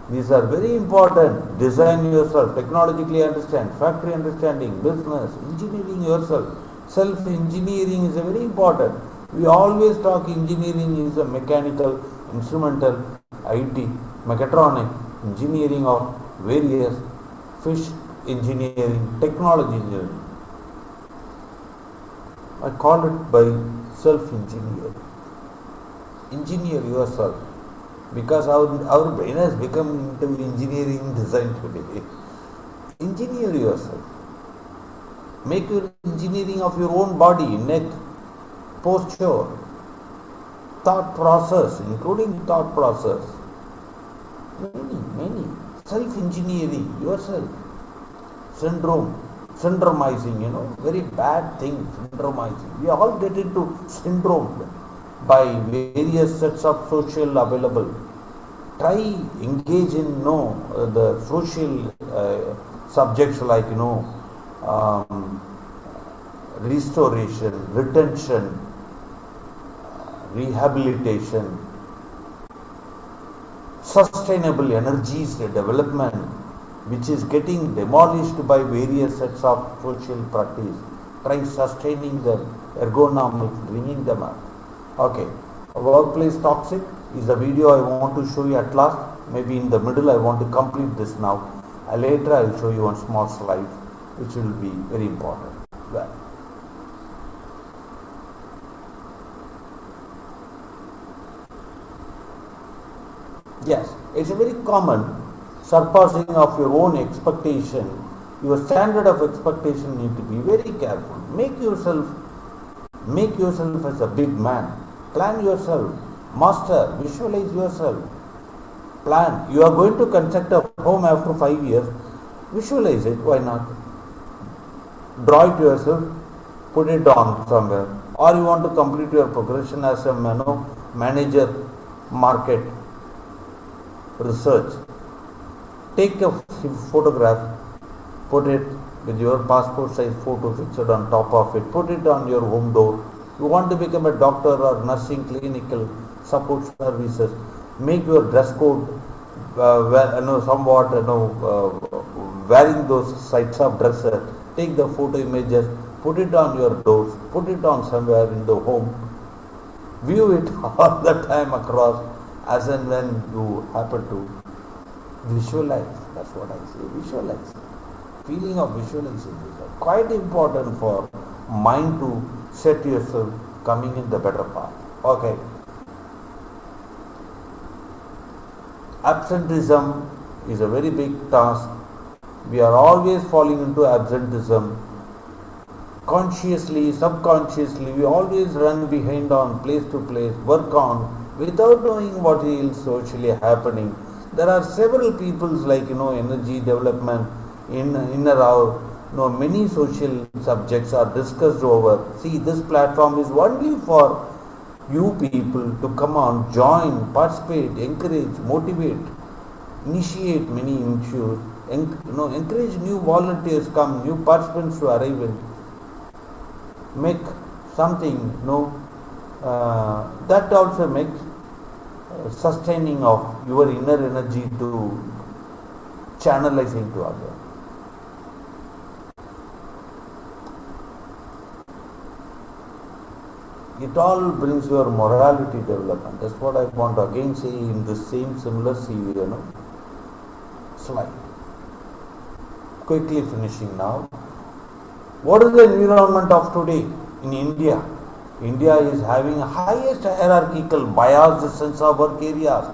These are very important. Design yourself, technologically understand, factory understanding, business, engineering yourself. Self-engineering is very important. We always talk engineering is a mechanical, instrumental, IT, mechatronic, engineering of various fish engineering, technology engineering. I call it by self-engineering. Engineer yourself. Because our brain has become into engineering design today. Engineer yourself. Make your engineering of your own body, neck, posture, thought process, including thought process. Many. Self-engineering yourself. Syndromizing, very bad thing, syndromizing. We all get into syndrome by various sets of social available. Try engage in the social subjects like restoration, retention, rehabilitation, sustainable energies development, which is getting demolished by various sets of social practice. Try sustaining them, ergonomics, bringing them up. Okay, workplace toxic is the video I want to show you at last. Maybe in the middle I want to complete this now. Later I will show you one small slide which will be very important. Well, yes, it's a very common surpassing of your own expectation. Your standard of expectation need to be very careful. Make yourself as a big man. Plan yourself. Master, visualize yourself. Plan. You are going to construct a home after 5 years. Visualize it. Why not? Draw it yourself. Put it on somewhere. Or you want to complete your progression as a manager, market, research. Take a photograph. Put it with your passport size photo fixed on top of it. Put it on your home door. You want to become a doctor or nursing, clinical support services. Make your dress code somewhat wearing those sites of dresses. Take the photo images. Put it on your doors. Put it on somewhere in the home. View it all the time across as and when you happen to visualize. That's what I say. Visualize. Feeling of visualization is quite important for mind to set yourself coming in the better path. Okay. Absenteeism is a very big task. We are always falling into absenteeism. Consciously, subconsciously, we always run behind on place to place, work on, without knowing what is socially happening. There are several peoples like, energy development, inner out, many social subjects are discussed over. See, this platform is only for you people to come on, join, participate, encourage, motivate, initiate many issues, encourage new volunteers come, new participants to arrive in, make something, that also makes sustaining of your inner energy to channelizing to others. It all brings your morality development. That's what I want to again say in the same similar slide. Quickly finishing now. What is the environment of today in India? India is having highest hierarchical biased sense of work areas.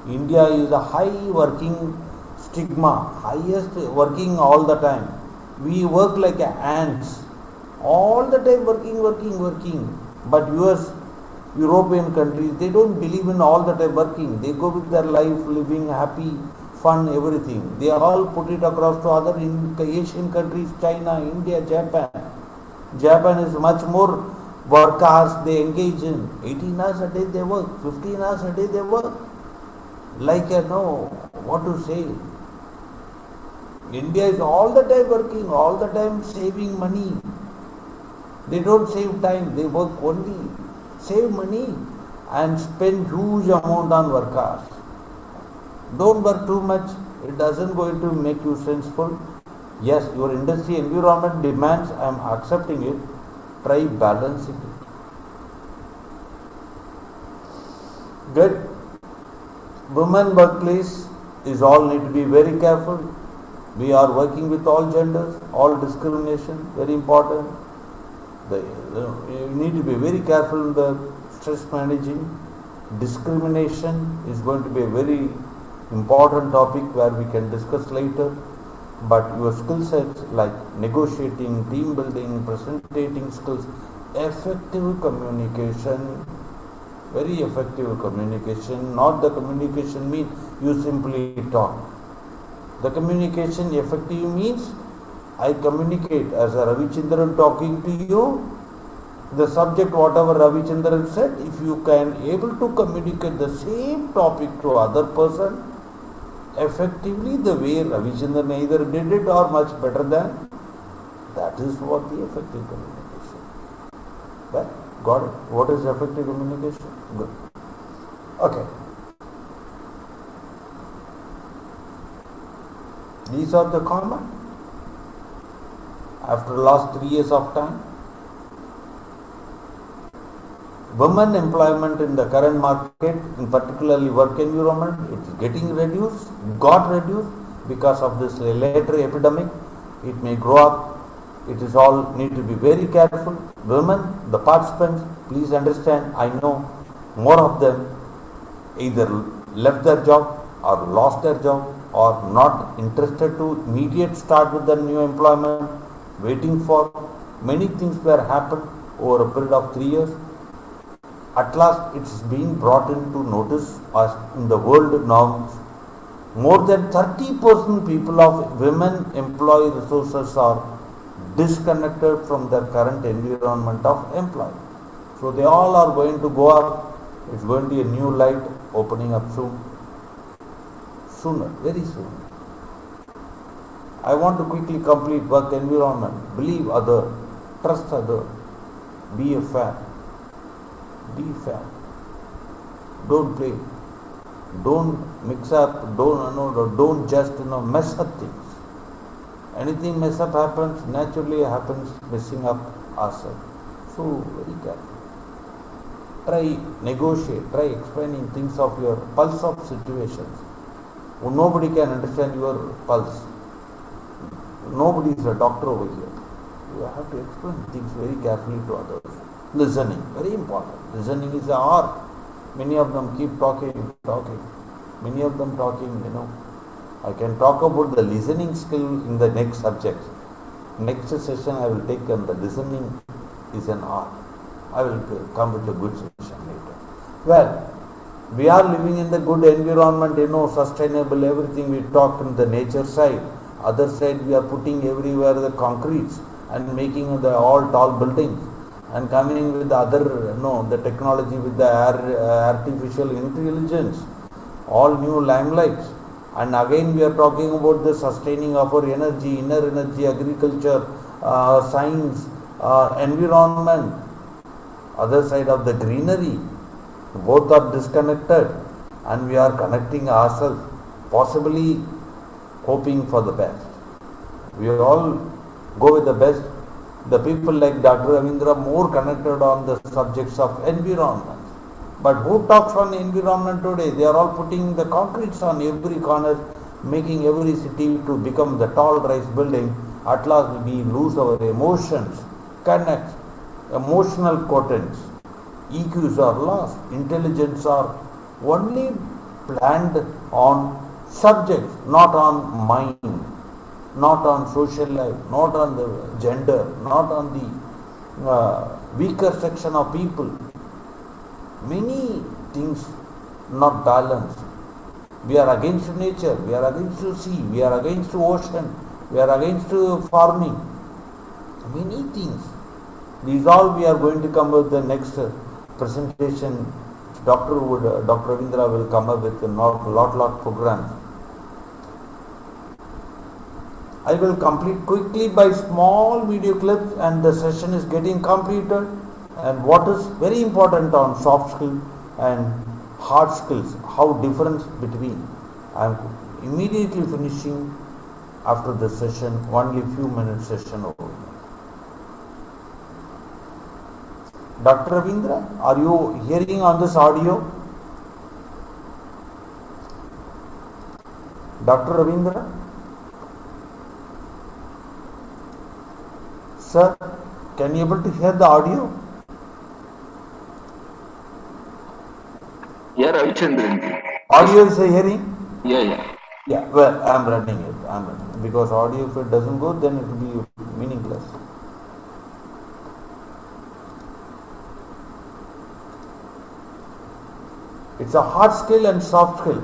India is a high working stigma, highest working all the time. We work like ants, all the time working. But US, European countries, they don't believe in all the time working. They go with their life, living happy, fun, everything. They all put it across to other Asian countries, China, India, Japan. Japan is much more work hours they engage in. 18 hours a day they work, 15 hours a day they work. Like what to say. India is all the time working, all the time saving money. They don't save time, they work only. Save money and spend huge amount on work hours. Don't work too much, it doesn't going to make you sensible. Yes, your industry environment demands, I am accepting it. Try balancing it. Good. Women workplace is all need to be very careful. We are working with all genders, all discrimination, very important. You need to be very careful in the stress managing. Discrimination is going to be a very important topic where we can discuss later. but your skill sets like negotiating, team building, presenting skills, effective communication, very effective communication, not the communication means you simply talk. The communication effective means I communicate as a Ravichandran talking to you, the subject whatever Ravichandran said, if you can able to communicate the same topic to other person effectively the way Ravichandran either did it or much better than, that is what the effective communication. Right? Got it? What is effective communication? Good. Okay. These are the common. After last 3 years of time, women employment in the current market, in particularly work environment, it is getting reduced, got reduced because of this later epidemic. It may grow up. It is all need to be very careful. Women, the participants, please understand, I know more of them either left their job or lost their job or not interested to immediate start with the new employment, waiting for many things were happened over a period of 3 years. At last it's being brought into notice as in the world norms. More than 30% people of women employee resources are disconnected from their current environment of employment. So they all are going to go up. It's going to be a new light opening up soon. Sooner, very soon. I want to quickly complete work environment. Believe other, trust other, be a fan. Be fair. Don't play. Don't mix up. Don't just mess up things. Anything mess up happens, naturally happens messing up ourselves. So very careful. Try negotiate. Try explaining things of your pulse of situations. Nobody can understand your pulse. Nobody is a doctor over here. You have to explain things very carefully to others. Listening, very important. Listening is an art. Many of them keep talking. Many of them talking, I can talk about the listening skill in the next subject. Next session I will take on the listening is an art. I will come with a good session later. Well, we are living in the good environment, sustainable, everything we talk in the nature side. Other side we are putting everywhere the concretes and making the all tall buildings. And coming with the other, the technology with the artificial intelligence, all new limelights. And again we are talking about the sustaining of our energy, inner energy, agriculture, science, environment, other side of the greenery. Both are disconnected and we are connecting ourselves, possibly hoping for the best. We all go with the best. The people like Dr. Ravindra more connected on the subjects of environment. But who talks on environment today? They are all putting the concretes on every corner, making every city to become the tall rise building. At last we lose our emotions, connect, emotional quotients. EQs are lost. Intelligence are only planned on subjects, not on mind. Not on social life, not on the gender, not on the weaker section of people. Many things not balanced. We are against nature, we are against the sea, we are against the ocean, we are against farming. Many things. These all we are going to come with the next presentation. Dr. Ravindra will come up with a lot programs. I will complete quickly by small video clips and the session is getting completed. And what is very important on soft skills and hard skills, how difference between. I am immediately finishing after the session, only few minutes session over. Dr. Ravindra, are you hearing on this audio? Dr. Ravindra? Sir, can you able to hear the audio? Yeah, Ravichandran. Audio is hearing? Yeah. Yeah, well, I'm running it. I'm running, because audio, if it doesn't go, then it will be meaningless. It's a hard skill and soft skill.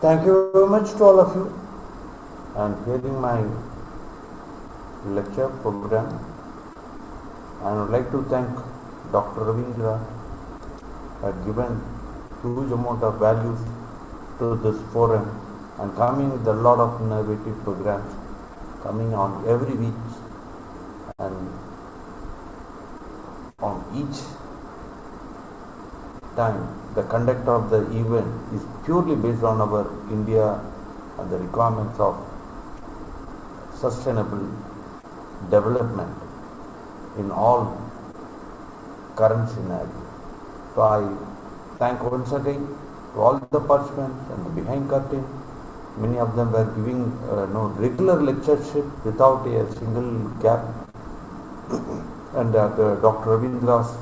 Thank you very much to all of you and hearing my lecture program. I would like to thank Dr. Ravindra had given huge amount of values to this forum and coming with a lot of innovative programs coming on every week, and on each time the conduct of the event is purely based on our India and the requirements of sustainable development in all current scenarios. So I thank once again to all the participants and the behind curtain. Many of them were giving regular lectureship without a single gap, and Dr. Ravindra's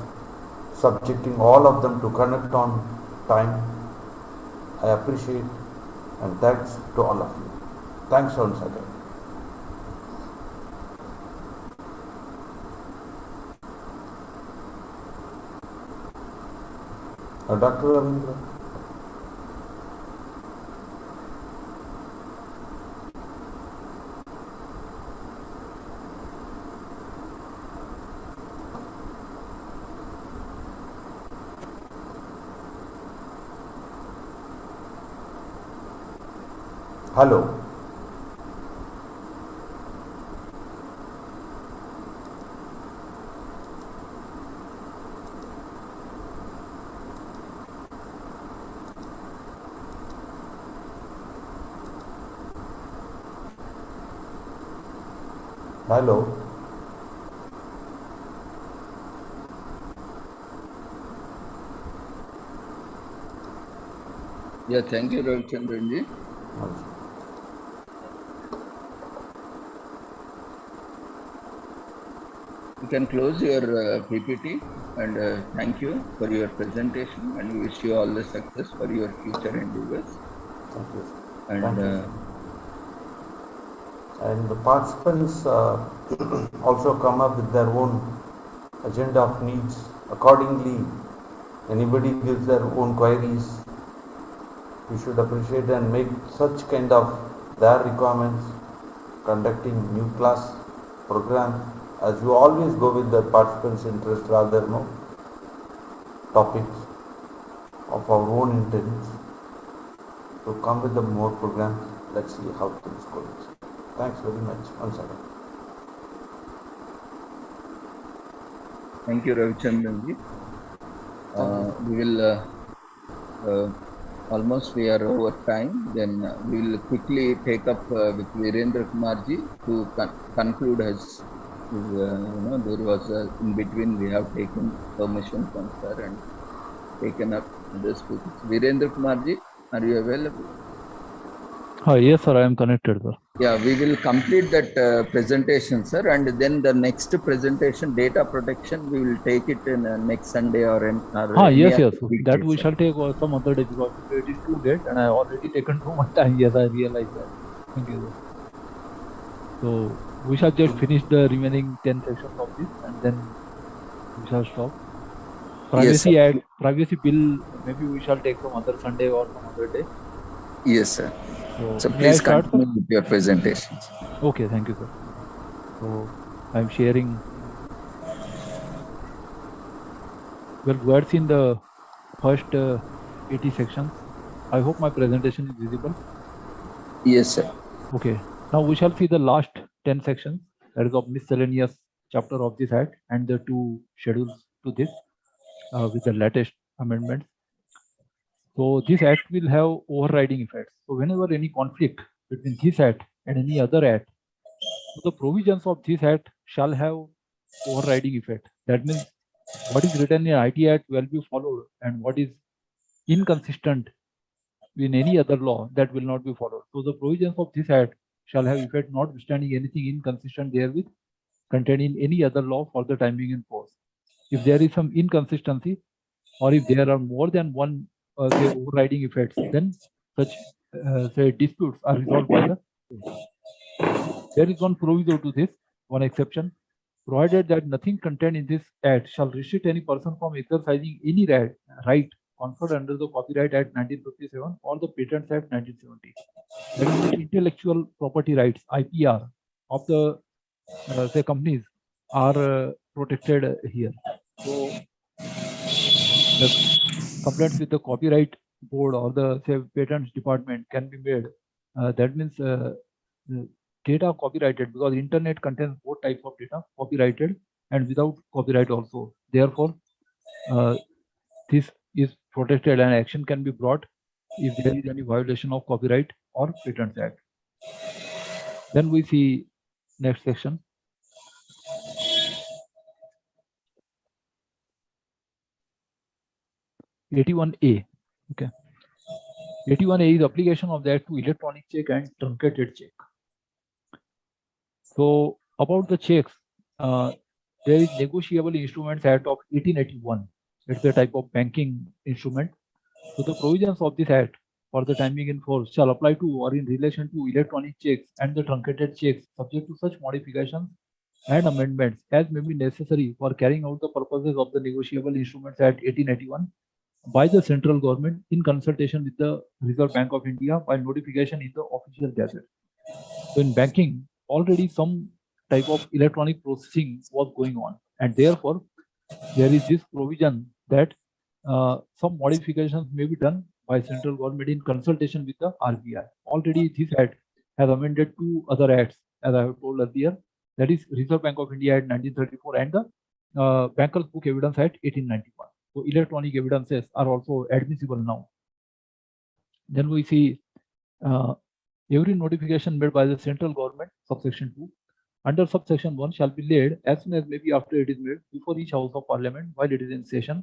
subjecting all of them to connect on time. I appreciate and thanks to all of you. Thanks once again. Dr. Ravindra. Hello. Hello. Yeah, thank you, Ravichandranji. You can close your PPT, and thank you for your presentation, and we wish you all the success for your future endeavors. Thank you. And Thank you. And the participants also come up with their own agenda of needs. Accordingly, anybody gives their own queries, we should appreciate and make such kind of their requirements, conducting new class program, as you always go with the participants' interest rather than topics of our own intents. So come with the more programs. Let's see how things go. Thanks very much once again. thank you, Ravichandranji. We will almost we are over time. Then we will quickly take up with Virendra Kumarji to conclude his. There was in between we have taken permission from sir and taken up this. Virendra Kumarji, are you available? Yes, sir, I am connected, sir. Yeah, we will complete that presentation, sir, and then the next presentation, data protection, we will take it in next Sunday or in. Yes, that we shall take some other day because it is too late and I have already taken too much time. Yes, I realize that. Thank you. So we shall just finish the remaining 10 sections of this and then we shall stop. Privacy Yes, Act, privacy bill, maybe we shall take some other Sunday or some other day. Yes, sir. So may I please start, continue sir? with your presentations. Okay, thank you, sir. So I am sharing. Well, words in the first 80 sections. I hope my presentation is visible. Yes, sir. Okay. Now we shall see the last 10 sections, that is of miscellaneous chapter of this act and the two schedules to this with the latest amendments. So this act will have overriding effects. So whenever any conflict between this act and any other act, so the provisions of this act shall have overriding effect. That means what is written in IT Act will be followed and what is inconsistent in any other law that will not be followed. So the provisions of this act shall have effect notwithstanding anything inconsistent therewith contained in any other law for the time being in force. If there is some inconsistency or if there are more than one say overriding effects, then such say disputes are resolved by the state. There is one proviso to this, one exception, provided that nothing contained in this act shall restrict any person from exercising any right conferred under the Copyright Act 1957 or the Patents Act 1970. That is, the intellectual property rights (IPR) of the say companies are protected here. So the complaints with the copyright board or the say patents department can be made. That means data copyrighted, because internet contains both types of data, copyrighted and without copyright also. Therefore, this is protected and action can be brought if there is any violation of Copyright or Patents Act. Then we see next section. (81A). Okay. 81A is application of the Act to electronic check and truncated check. So about the checks, there is Negotiable Instruments Act of 1881. It's a type of banking instrument. So the provisions of this Act for the time being in force shall apply to or in relation to electronic checks and the truncated checks, subject to such modifications and amendments as may be necessary for carrying out the purposes of the Negotiable Instruments Act 1881 by the central government in consultation with the Reserve Bank of India by notification in the official gazette. So in banking, already some type of electronic processing was going on, and therefore there is this provision that some modifications may be done by central government in consultation with the RBI. Already this Act has amended two other acts, as I have told earlier, that is Reserve Bank of India Act 1934 and the Bankers Book Evidence Act 1891. So electronic evidences are also admissible now. Then we see every notification made by the central government, subsection 2, under subsection 1 shall be laid as soon as may be after it is made before each House of Parliament while it is in session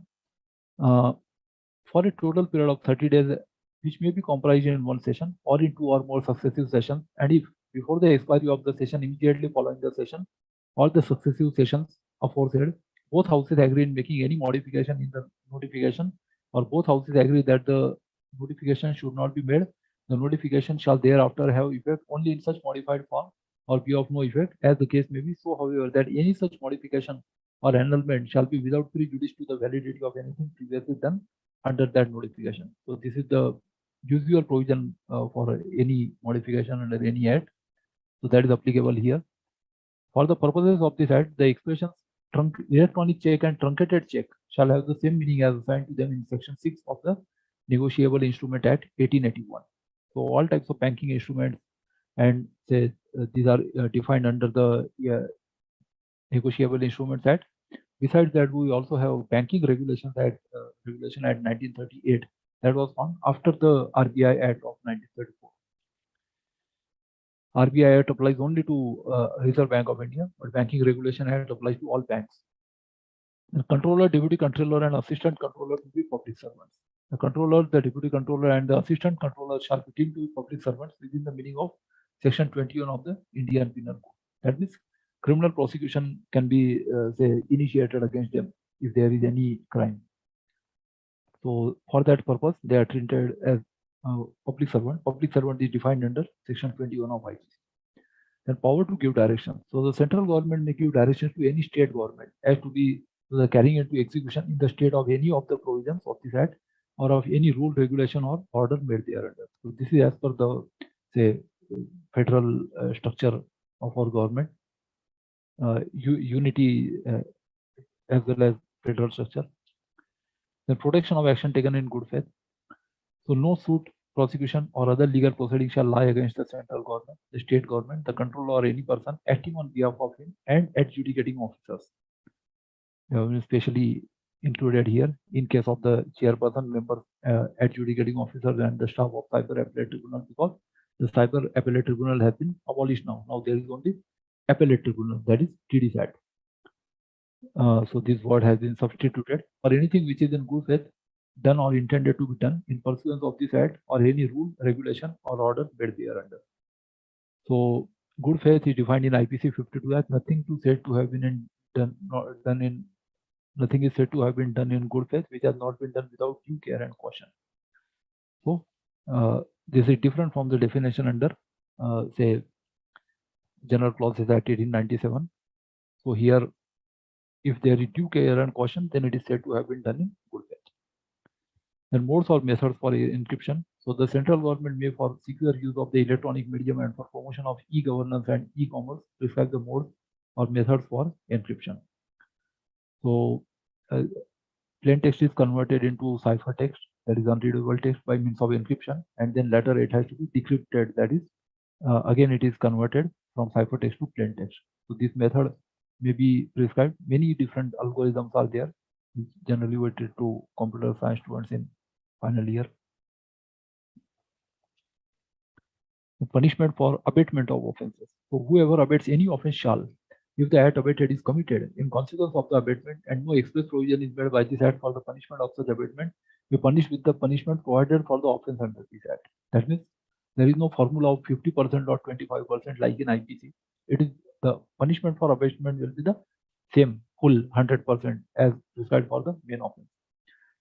for a total period of 30 days, which may be comprised in one session or in two or more successive sessions, and if before the expiry of the session immediately following the session or the successive sessions aforesaid, both houses agree in making any modification in the notification, or both houses agree that the notification should not be made, the notification shall thereafter have effect only in such modified form or be of no effect as the case may be. So, however, that any such modification or annulment shall be without prejudice to the validity of anything previously done under that notification. So, this is the usual provision for any modification under any Act. So, that is applicable here. For the purposes of this Act, the expressions electronic check and truncated check shall have the same meaning as assigned to them in section 6 of the Negotiable Instrument Act 1881. So all types of banking instruments and say these are defined under the Negotiable Instruments Act. Besides that, we also have Banking Regulations Act, Regulation Act 1938, that was on after the RBI Act of 1934. RBI Act applies only to Reserve Bank of India, but Banking Regulation Act applies to all banks. The controller, deputy controller, and assistant controller to be public servants. The controller, the deputy controller, and the assistant controller shall be deemed to be public servants within the meaning of Section 21 of the Indian Penal Code. That means criminal prosecution can be say initiated against them if there is any crime. So for that purpose, they are treated as public servant. Public servant is defined under Section 21 of IPC. Then power to give direction. So the central government may give directions to any state government as to be the carrying into execution in the state of any of the provisions of this Act or of any rule, regulation, or order made thereunder. So this is as per the say federal structure of our government, unity as well as federal structure. The protection of action taken in good faith. So no suit, prosecution, or other legal proceeding shall lie against the central government, the state government, the controller, or any person acting on behalf of him, and adjudicating officers. Especially included here in case of the chairperson, member, adjudicating officers, and the staff of Cyber Appellate Tribunal, because the Cyber Appellate Tribunal has been abolished now. Now there is only Appellate Tribunal, that is TDSAT. So this word has been substituted for anything which is in good faith, done or intended to be done in pursuance of this Act or any rule, regulation, or order made thereunder. So good faith is defined in IPC 52 as nothing to said to have been done in. Nothing is said to have been done in good faith which has not been done without due care and caution. So this is different from the definition under say General Clauses Act 1897. So here, if there is due care and caution, then it is said to have been done in good faith. Then modes or methods for encryption. So the central government may, for secure use of the electronic medium and for promotion of e-governance and e-commerce, prescribe the modes or methods for encryption. So plain text is converted into ciphertext, that is unreadable text, by means of encryption, and then later it has to be decrypted, that is again it is converted from ciphertext to plain text. So this method may be prescribed. Many different algorithms are there, generally weighted to computer science students in final year. The punishment for abatement of offences. So whoever abates any offence shall, if the act abated is committed in consequence of the abatement and no express provision is made by this act for the punishment of such abatement, be punished with the punishment provided for the offence under this act. That means there is no formula of 50% or 25% like in IPC. It is the punishment for abatement will be the same full 100% as prescribed for the main offence.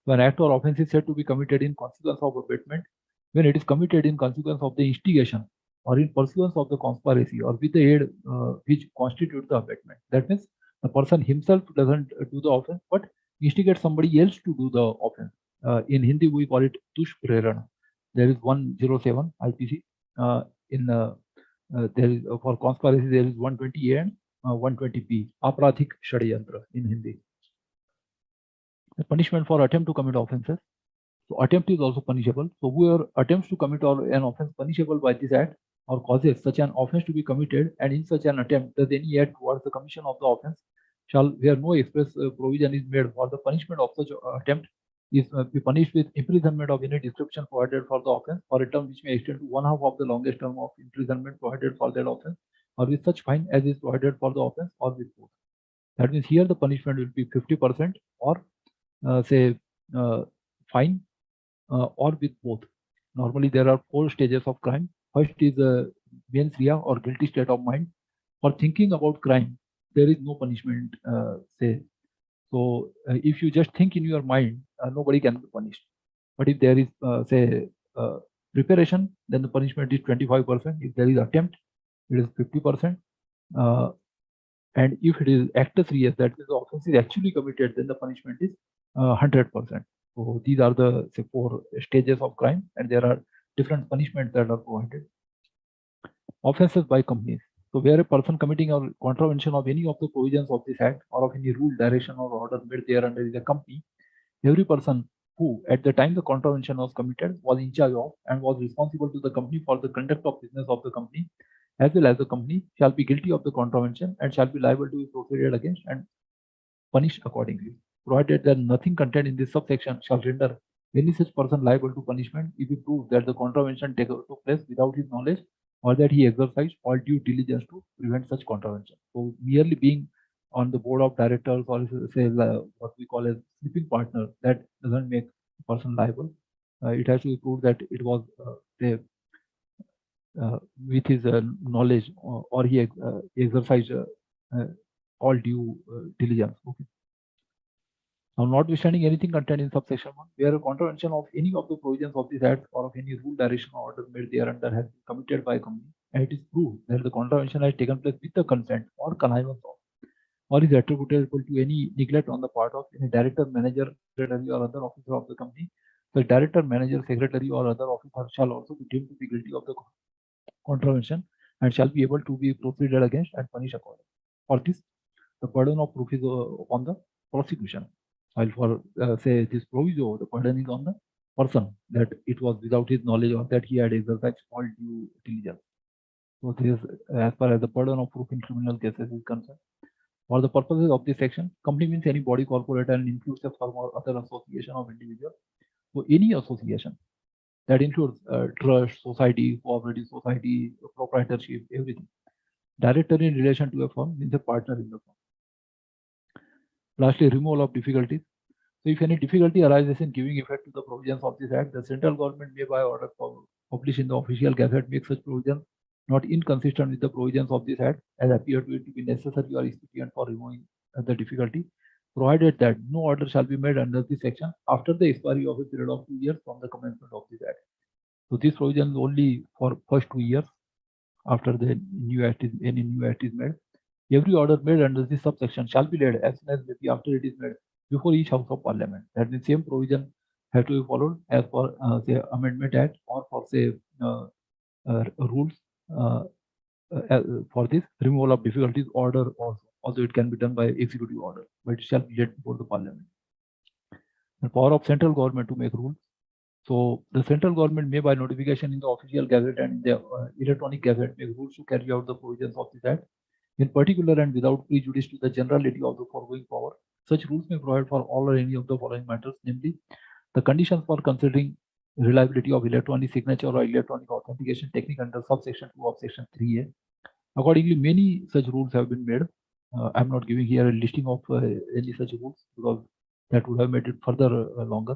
So an act or offence is said to be committed in consequence of abatement when it is committed in consequence of the instigation or in pursuance of the conspiracy or with the aid which constitutes the abatement. That means the person himself doesn't do the offense, but instigates somebody else to do the offense. In Hindi, we call it tush prerana. There is 107 IPC. There is for conspiracy there is 120A and 120B. Apradhik Shadyantra in Hindi. The punishment for attempt to commit offences. So attempt is also punishable. So whoever attempts to commit or an offence punishable by this act or causes such an offence to be committed, and in such an attempt does any act towards the commission of the offence, shall, where no express provision is made for the punishment of such attempt, is be punished with imprisonment of any description provided for the offence, or a term which may extend to 1/2 of the longest term of imprisonment provided for that offence, or with such fine as is provided for the offence, or with both. That means here the punishment will be 50% or say fine or with both. Normally there are 4 stages of crime. First is mens rea or guilty state of mind. For thinking about crime, there is no punishment. So if you just think in your mind, nobody can be punished. But if there is preparation, then the punishment is 25%. If there is attempt, it is 50%. And if it is actus reus, that is the offense is actually committed, then the punishment is 100%. So these are the 4 stages of crime, and there are different punishments that are provided. Offences by companies. So where a person committing a contravention of any of the provisions of this act or of any rule, direction, or order made thereunder is a company, every person who at the time the contravention was committed was in charge of and was responsible to the company for the conduct of business of the company, as well as the company, shall be guilty of the contravention and shall be liable to be proceeded against and punished accordingly, provided that nothing contained in this subsection shall render any such person liable to punishment if he proves that the contravention took place without his knowledge, or that he exercised all due diligence to prevent such contravention. So merely being on the board of directors or say what we call as sleeping partner, that doesn't make the person liable. It has to be proved that it was with his knowledge or he exercised all due diligence. Okay. Now, notwithstanding anything contained in subsection 1, where a contravention of any of the provisions of this act or of any rule, direction, or order made thereunder has been committed by a company, and it is proved that the contravention has taken place with the consent or connivance of, or is attributable to any neglect on the part of any director, manager, secretary, or other officer of the company, the director, manager, secretary, or other officer shall also be deemed to be guilty of the contravention and shall be able to be proceeded against and punished accordingly. For this, the burden of proof is on the prosecution. While for say this proviso, the burden is on the person that it was without his knowledge or that he had exercised all due diligence. So this is as far as the burden of proof in criminal cases is concerned. For the purposes of this section, company means any body, corporate, and includes a firm or other association of individuals. So any association that includes trust, society, cooperative society, proprietorship, everything. Director in relation to a firm means a partner in the firm. Lastly, removal of difficulties. So if any difficulty arises in giving effect to the provisions of this act, the central government may by order publish in the official gazette make such provisions not inconsistent with the provisions of this act as appear to it to be necessary or expedient for removing the difficulty, provided that no order shall be made under this section after the expiry of a period of 2 years from the commencement of this act. So this provision is only for first 2 years after the new act is made. Every order made under this subsection shall be laid as soon as maybe after it is made before each House of Parliament. That the same provision have to be followed as per say Amendment Act or for say rules for this removal of difficulties order also. Also, it can be done by executive order, but it shall be laid before the Parliament. The power of central government to make rules. So the central government may, by notification in the official gazette and in the electronic gazette, make rules to carry out the provisions of this act. In particular and without prejudice to the generality of the foregoing power, such rules may provide for all or any of the following matters, namely the conditions for considering reliability of electronic signature or electronic authentication technique under subsection 2 of section 3A. Accordingly, many such rules have been made. I'm not giving here a listing of any such rules because that would have made it further longer.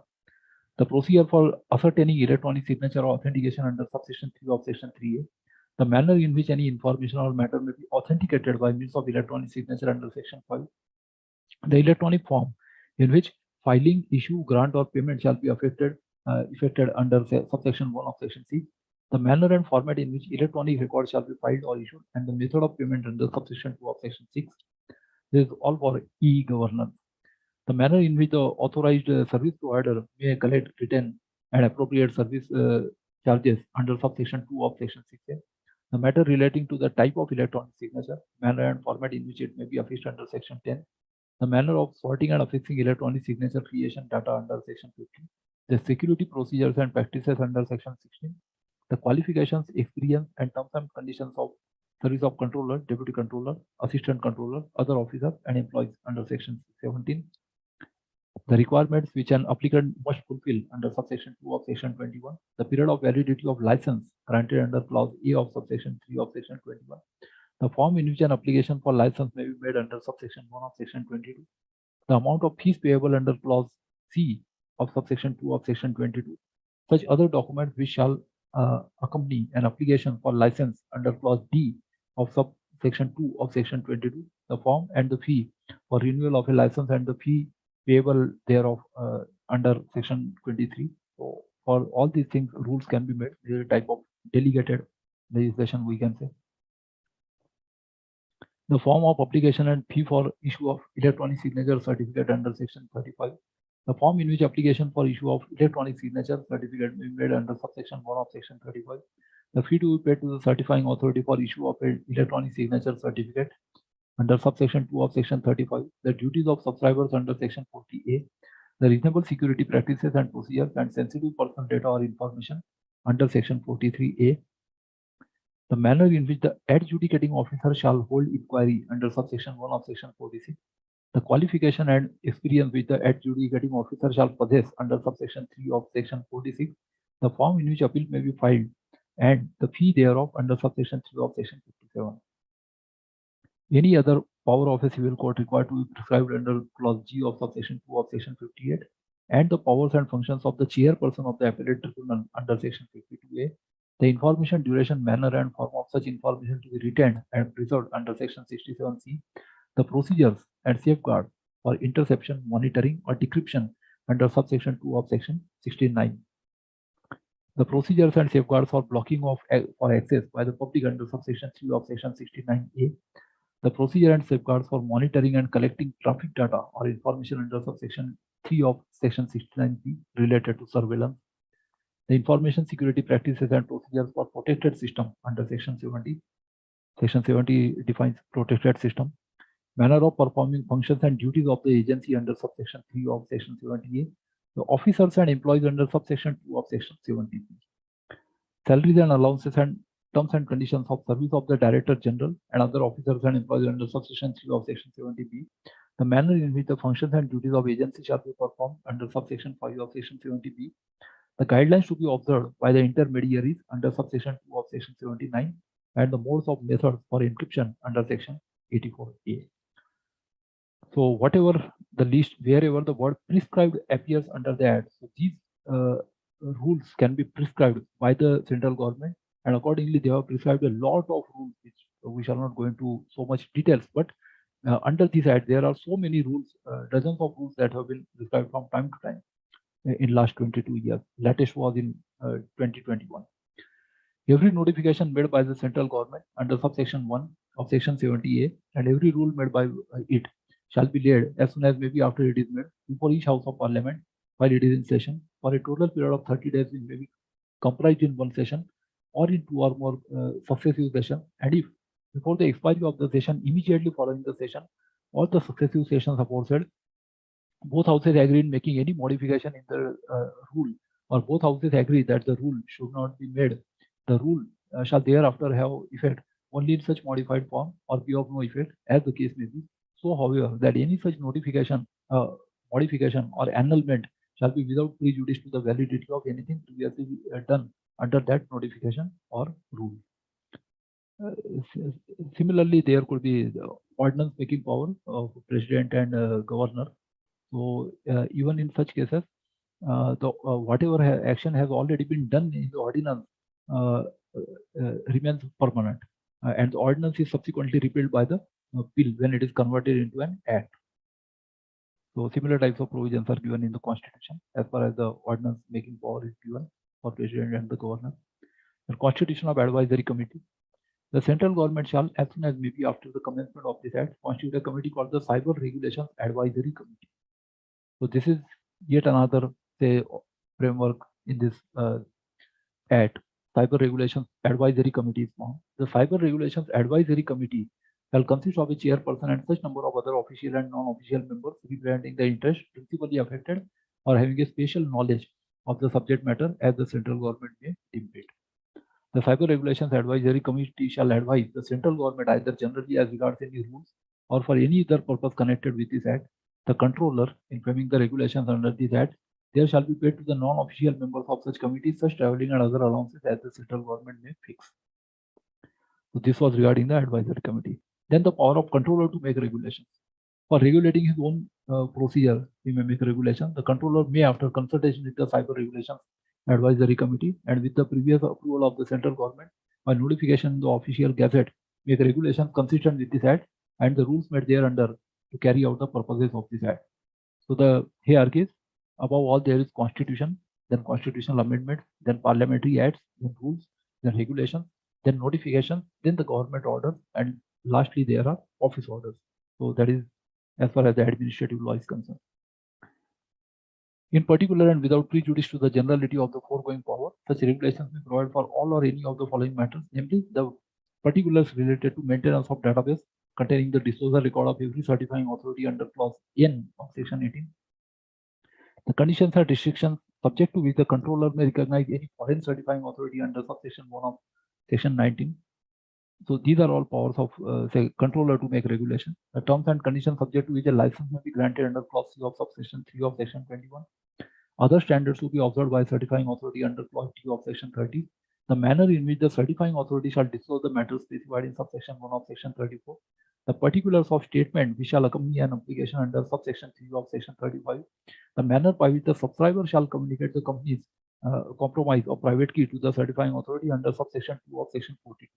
The procedure for ascertaining electronic signature or authentication under subsection 3 of section 3A. The manner in which any information or matter may be authenticated by means of electronic signature under section 5. The electronic form in which filing, issue, grant or payment shall be effected under subsection 1 of section 6. The manner and format in which electronic records shall be filed or issued and the method of payment under subsection 2 of section 6. This is all for e-governance. The manner in which the authorized service provider may collect, retain and appropriate service charges under subsection 2 of section 6A. The matter relating to the type of electronic signature, manner and format in which it may be affixed under section 10. The manner of sorting and affixing electronic signature creation data under section 15. The security procedures and practices under section 16. The qualifications, experience and terms and conditions of service of controller, deputy controller, assistant controller, other officers and employees under section 17. The requirements which an applicant must fulfill under subsection 2 of section 21. The period of validity of license granted under clause A of subsection 3 of section 21. The form in which an application for license may be made under subsection 1 of section 22. The amount of fees payable under clause C of subsection 2 of section 22. Such other documents which shall accompany an application for license under clause D of subsection 2 of section 22. The form and the fee for renewal of a license and the fee payable thereof under section 23. So for all these things, rules can be made. This is a type of delegated legislation, we can say. The form of application and fee for issue of electronic signature certificate under section 35. The form in which application for issue of electronic signature certificate may be made under subsection 1 of section 35. The fee to be paid to the certifying authority for issue of an electronic signature certificate under subsection 2 of section 35, the duties of subscribers under section 40A, the reasonable security practices and procedures and sensitive personal data or information under section 43A, the manner in which the adjudicating officer shall hold inquiry under subsection 1 of section 46, the qualification and experience which the adjudicating officer shall possess under subsection 3 of section 46, the form in which appeal may be filed, and the fee thereof under subsection 3 of section 57. Any other power of a civil court required to be prescribed under clause G of subsection 2 of section 58, and the powers and functions of the chairperson of the appellate tribunal under section 52A, the information, duration, manner, and form of such information to be retained and preserved under section 67C, the procedures and safeguards for interception, monitoring, or decryption under subsection 2 of section 69. The procedures and safeguards for blocking of for access by the public under subsection 3 of section 69A. The procedure and safeguards for monitoring and collecting traffic data or information under subsection 3 of section 69B related to surveillance. The information security practices and procedures for protected system under section 70. Section 70 defines protected system. Manner of performing functions and duties of the agency under subsection 3 of section 70A. The officers and employees under subsection 2 of section 70B. Salaries and allowances and terms and conditions of service of the Director General and other officers and employees under subsection 3 of section 70B. The manner in which the functions and duties of agency shall be performed under subsection 5 of section 70B. The guidelines to be observed by the intermediaries under subsection 2 of section 79 and the modes of methods for encryption under section 84A. So whatever the list, wherever the word prescribed appears under that, so these rules can be prescribed by the central government, and accordingly they have prescribed a lot of rules which we shall not go into so much details, but under this act there are so many rules, dozens of rules that have been prescribed from time to time in last 22 years. Latest was in 2021. Every notification made by the central government under subsection 1 of section 70A and every rule made by it shall be laid as soon as maybe after it is made before each House of Parliament while it is in session for a total period of 30 days which may be comprised in one session or in 2 or more successive sessions, and if before the expiry of the session immediately following the session or the successive sessions aforesaid, both houses agree in making any modification in the rule, or both houses agree that the rule should not be made, the rule shall thereafter have effect only in such modified form or be of no effect as the case may be. So, however, that any such notification, modification or annulment shall be without prejudice to the validity of anything previously done under that notification or rule. Similarly, there could be the ordinance making power of president and governor. So even in such cases, whatever action has already been done in the ordinance remains permanent, and the ordinance is subsequently repealed by the bill when it is converted into an act. So similar types of provisions are given in the Constitution as far as the ordinance making power is given for president and the governor. The Constitution of Advisory Committee. The central government shall, as soon as may be after the commencement of this act, constitute a committee called the Cyber Regulations Advisory Committee. So this is yet another say framework in this act. Cyber Regulations Advisory Committee is formed. The Cyber Regulations Advisory Committee shall consist of a chairperson and such number of other official and non-official members representing the interest principally affected or having a special knowledge of the subject matter as the central government may deem it. The Cyber Regulations Advisory Committee shall advise the central government either generally as regards any rules or for any other purpose connected with this act. The controller, in framing the regulations under this act, there shall be paid to the non-official members of such committees such travelling and other allowances as the central government may fix. So this was regarding the advisory committee. Then the power of controller to make regulations. For regulating his own procedure, he may make regulations. The controller may, after consultation with the Cyber Regulations Advisory Committee and with the previous approval of the central government, by notification in the official gazette, make regulations consistent with this act and the rules made thereunder to carry out the purposes of this act. So the hierarchy is, above all there is constitution, then constitutional amendments, then parliamentary acts, then rules, then regulations, then notification, then the government order, and lastly there are office orders. So that is as far as the administrative law is concerned. In particular and without prejudice to the generality of the foregoing power, such regulations may provide for all or any of the following matters, namely the particulars related to maintenance of database containing the disclosure record of every certifying authority under clause N of section 18. The conditions and restrictions subject to which the controller may recognize any foreign certifying authority under subsection 1 of section 19. So these are all powers of say controller to make regulation. The terms and conditions subject to which a license may be granted under clause C of subsection 3 of section 21. Other standards to be observed by certifying authority under clause D of section 30. The manner in which the certifying authority shall disclose the matters specified in subsection 1 of section 34. The particulars of statement which shall accompany an application under subsection 3 of section 35. The manner by which the subscriber shall communicate the company's compromise or private key to the certifying authority under subsection 2 of section 42.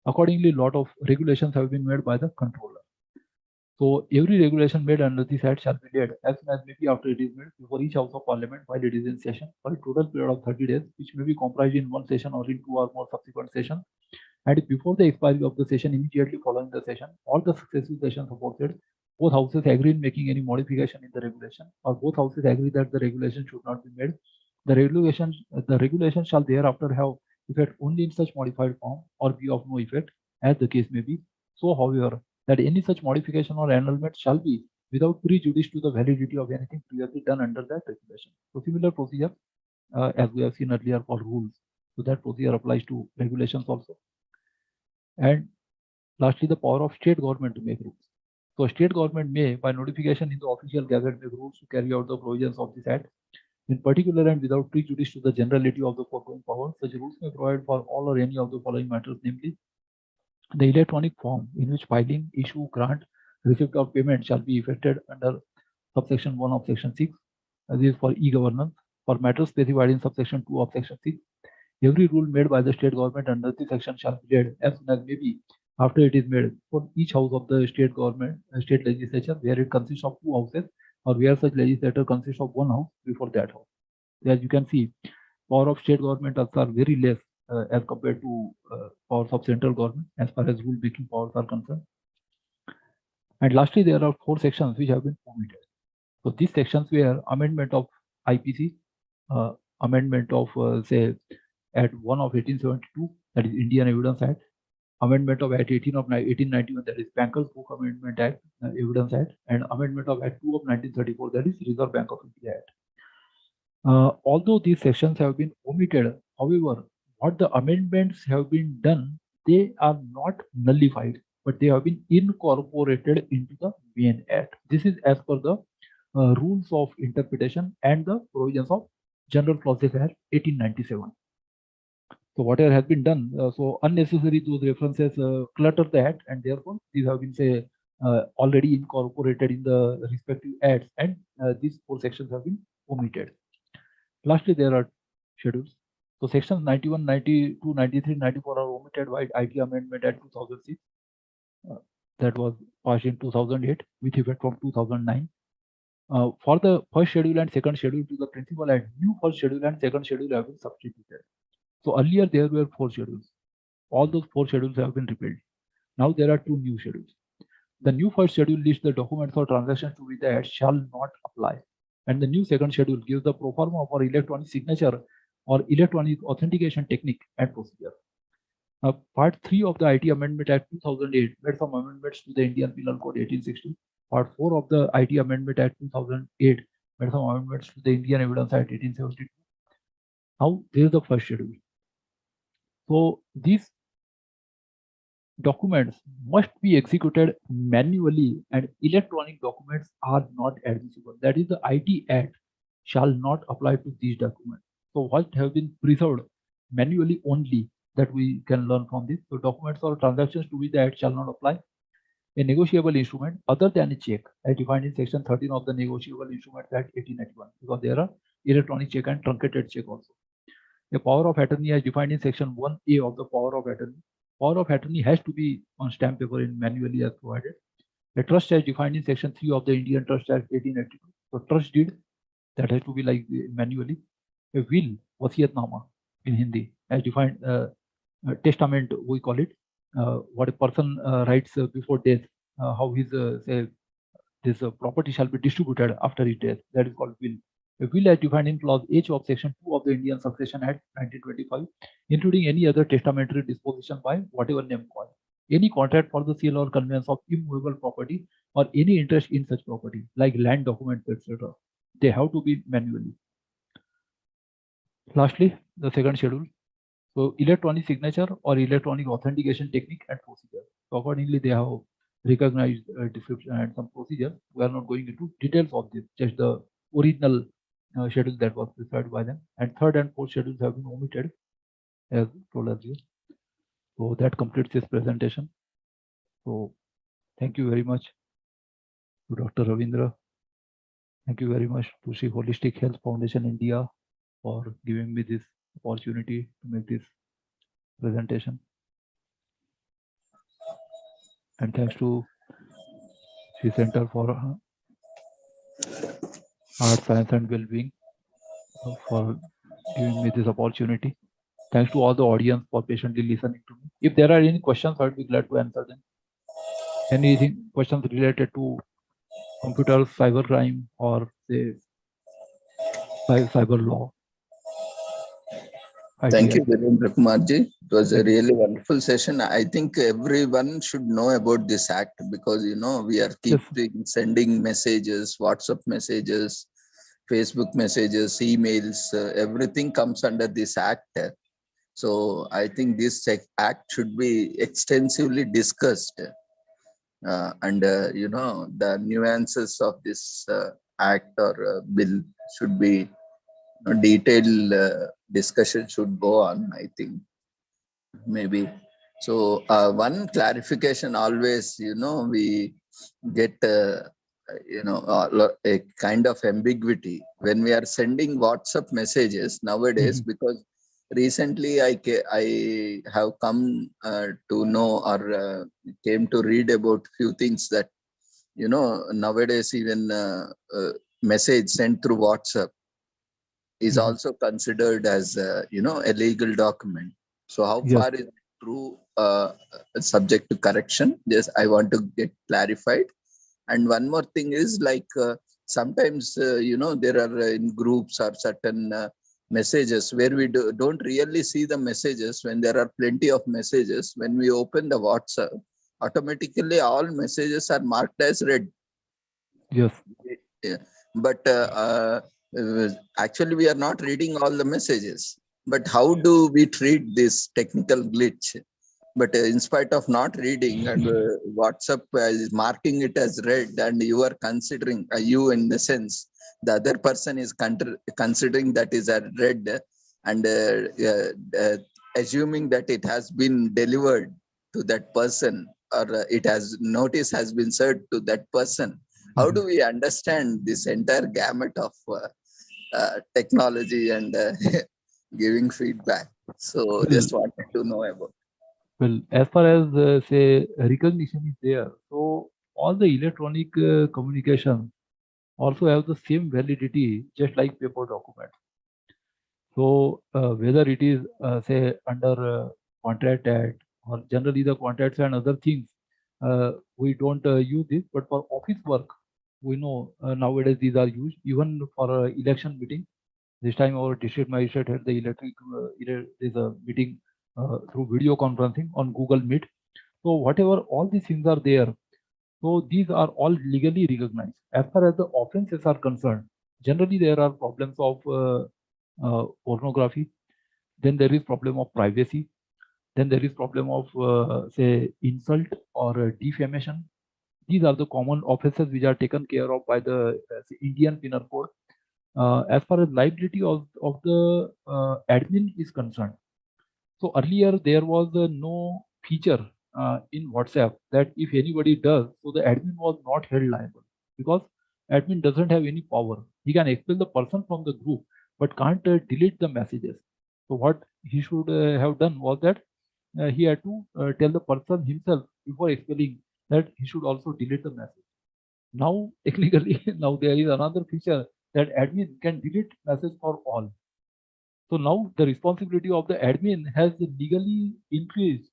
Accordingly, a lot of regulations have been made by the controller. So every regulation made under this act shall be laid as soon as may be after it is made before each house of parliament while it is in session for a total period of 30 days, which may be comprised in one session or in 2 or more subsequent sessions. And before the expiry of the session, immediately following the session, all the successive sessions aforesaid, both houses agree in making any modification in the regulation, or both houses agree that the regulation should not be made. The regulation shall thereafter have effect only in such modified form or be of no effect as the case may be. So, however, that any such modification or annulment shall be without prejudice to the validity of anything previously done under that regulation. So, similar procedure as we have seen earlier for rules. So that procedure applies to regulations also. And lastly, the power of state government to make rules. So state government may, by notification in the official gazette, make rules to carry out the provisions of this act. In particular and without prejudice to the generality of the foregoing power, such rules may provide for all or any of the following matters, namely the electronic form in which filing, issue, grant, receipt of payment shall be effected under subsection 1 of section 6. This is for e-governance. For matters specified in subsection 2 of section 6, every rule made by the state government under this section shall be read as soon as may be after it is made for each house of the state government, state legislature, where it consists of 2 houses, or where such legislature consists of 1 house before that house. As you can see, power of state government are very less as compared to powers of central government as far as rule making powers are concerned. And lastly, there are 4 sections which have been omitted. So these sections were amendment of IPC, amendment of say Act 1 of 1872, that is Indian Evidence Act, amendment of Act 18 of 1891, that is Banker's Book Amendment Act, Evidence Act, and amendment of Act 2 of 1934, that is Reserve Bank of India Act. Although these sections have been omitted, however, what the amendments have been done, they are not nullified, but they have been incorporated into the main act. This is as per the rules of interpretation and the provisions of General Clauses Act 1897. So whatever has been done, so unnecessary those references clutter the act, and therefore these have been say already incorporated in the respective acts, and these 4 sections have been omitted. Lastly, there are schedules. So sections 91, 92, 93, 94 are omitted by IT Amendment Act 2006. That was passed in 2008 with effect from 2009. For the first schedule and second schedule to the principal act, new first schedule and second schedule have been substituted. So earlier there were 4 schedules. All those 4 schedules have been repealed. Now there are 2 new schedules. The new first schedule lists the documents or transactions to which the act shall not apply. And the new second schedule gives the pro forma for electronic signature or electronic authentication technique and procedure. Part 3 of the IT Amendment Act 2008 made some amendments to the Indian Penal Code 1860. Part 4 of the IT Amendment Act 2008 made some amendments to the Indian Evidence Act 1872. Now, this is the first schedule. So, these documents must be executed manually, and electronic documents are not admissible. That is, the IT Act shall not apply to these documents. So what have been preserved manually only, that we can learn from this. So documents or transactions to which the Act shall not apply. A negotiable instrument other than a check, as defined in section 13 of the Negotiable Instruments Act 1881, because there are electronic check and truncated check also. A power of attorney as defined in section 1A of the power of attorney. Power of attorney has to be on stamp paper in manually as provided. A trust as defined in section 3 of the Indian Trust Act 1882. So trust deed, that has to be like manually. A will, wasiyatnama in Hindi, as defined, testament we call it, what a person writes before death, how his say this property shall be distributed after his death, that is called will. A will as defined in clause H of section 2 of the Indian Succession Act 1925, including any other testamentary disposition by whatever name called. Any contract for the sale or conveyance of immovable property or any interest in such property, like land documents, etc., they have to be manually. Lastly, the second schedule. So electronic signature or electronic authentication technique and procedure. So accordingly, they have recognized description and some procedure. We are not going into details of this, just the original schedule that was prescribed by them. And third and fourth schedules have been omitted, as told earlier. So that completes this presentation. So thank you very much to Dr. Ravindra. Thank you very much to Sri Holistic Health Foundation India for giving me this opportunity to make this presentation. And thanks to Sri Center for Art, Science and Well-being for giving me this opportunity. Thanks to all the audience for patiently listening to me. If there are any questions, I'd be glad to answer them. Anything, questions related to computer, cybercrime, or say cyber law. Thank you, Virendra Kumarji. It was a really wonderful session. I think everyone should know about this act because, you know, we are keeping sending messages, WhatsApp messages, Facebook messages, emails, everything comes under this act. So I think this act should be extensively discussed. And, you know, the nuances of this act or bill should be detailed discussion should go on, I think, maybe. So one clarification always, you know, we get, you know, a kind of ambiguity when we are sending WhatsApp messages nowadays, because recently I have come to know or came to read about few things that, you know, nowadays even message sent through WhatsApp is also considered as, you know, a legal document. So how far is it true, subject to correction? Just I want to get clarified. And one more thing is like sometimes, there are in groups or certain messages where we don't really see the messages. When there are plenty of messages, when we open the WhatsApp, automatically all messages are marked as read. Yes. Yeah. But actually, we are not reading all the messages. But how do we treat this technical glitch? But in spite of not reading, and WhatsApp is marking it as read, and you are considering, you in the sense, the other person is considering that is a read, and assuming that it has been delivered to that person, or notice has been served to that person. How do we understand this entire gamut of technology and giving feedback? So just wanted to know about. Well, as far as say recognition is there, so all the electronic communication also have the same validity, just like paper documents. So whether it is say under contract act, or generally the contracts and other things, we don't use this, but for office work, we know nowadays these are used even for election meeting. This time our district magistrate had the there's a meeting through video conferencing on Google Meet. So whatever all these things are there, so these are all legally recognized. As far as the offenses are concerned, generally there are problems of pornography. Then there is problem of privacy. Then there is problem of say insult or defamation. These are the common offenses which are taken care of by the Indian Penal Code. As far as liability of the admin is concerned, so earlier there was no feature in WhatsApp that if anybody does, so the admin was not held liable, because admin doesn't have any power. He can expel the person from the group, but can't delete the messages. So what he should have done was that he had to tell the person himself before expelling that he should also delete the message. Now, technically, now there is another feature that admin can delete message for all. So now the responsibility of the admin has legally increased,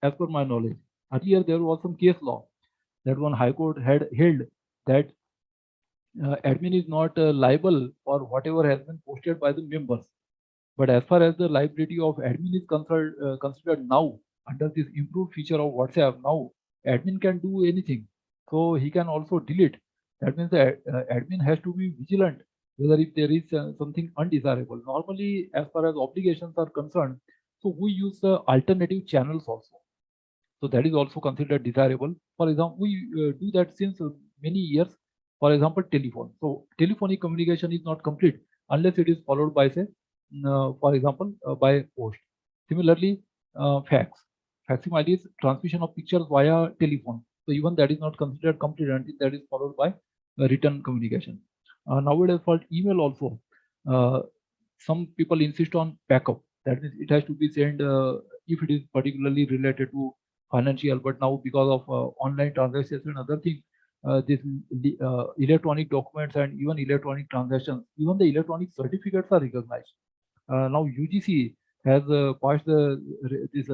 as per my knowledge. Earlier there was some case law that one High Court had held that admin is not liable for whatever has been posted by the members. But as far as the liability of admin is considered now, under this improved feature of WhatsApp, now admin can do anything. So he can also delete. That means the admin has to be vigilant whether if there is something undesirable. Normally, as far as obligations are concerned, so we use alternative channels also. So that is also considered desirable. For example, we do that since many years. For example, telephone. So telephonic communication is not complete unless it is followed by, say, for example, by post. Similarly, fax. Facsimile is transmission of pictures via telephone. So even that is not considered complete until that is followed by written communication. Nowadays, for email also, some people insist on backup. That means it has to be sent if it is particularly related to financial. But now because of online transactions and other things, this electronic documents and even electronic transactions, even the electronic certificates are recognized. Now UGC has passed these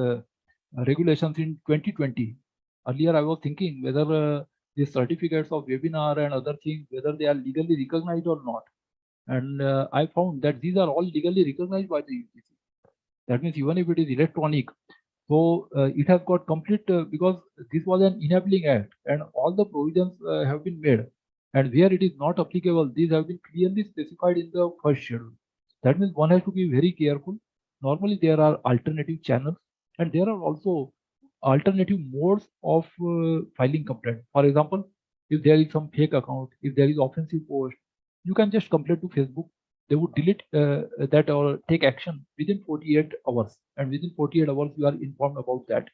regulations in 2020. Earlier I was thinking whether these certificates of webinar and other things, whether they are legally recognized or not. And I found that these are all legally recognized by the UGC. That means even if it is electronic, so it has got complete because this was an enabling act and all the provisions have been made. And where it is not applicable, these have been clearly specified in the first schedule. That means one has to be very careful. Normally there are alternative channels and there are also alternative modes of filing complaint. For example, if there is some fake account, if there is offensive post, you can just complain to Facebook. They would delete that or take action within 48 hours. And within 48 hours, you are informed about that.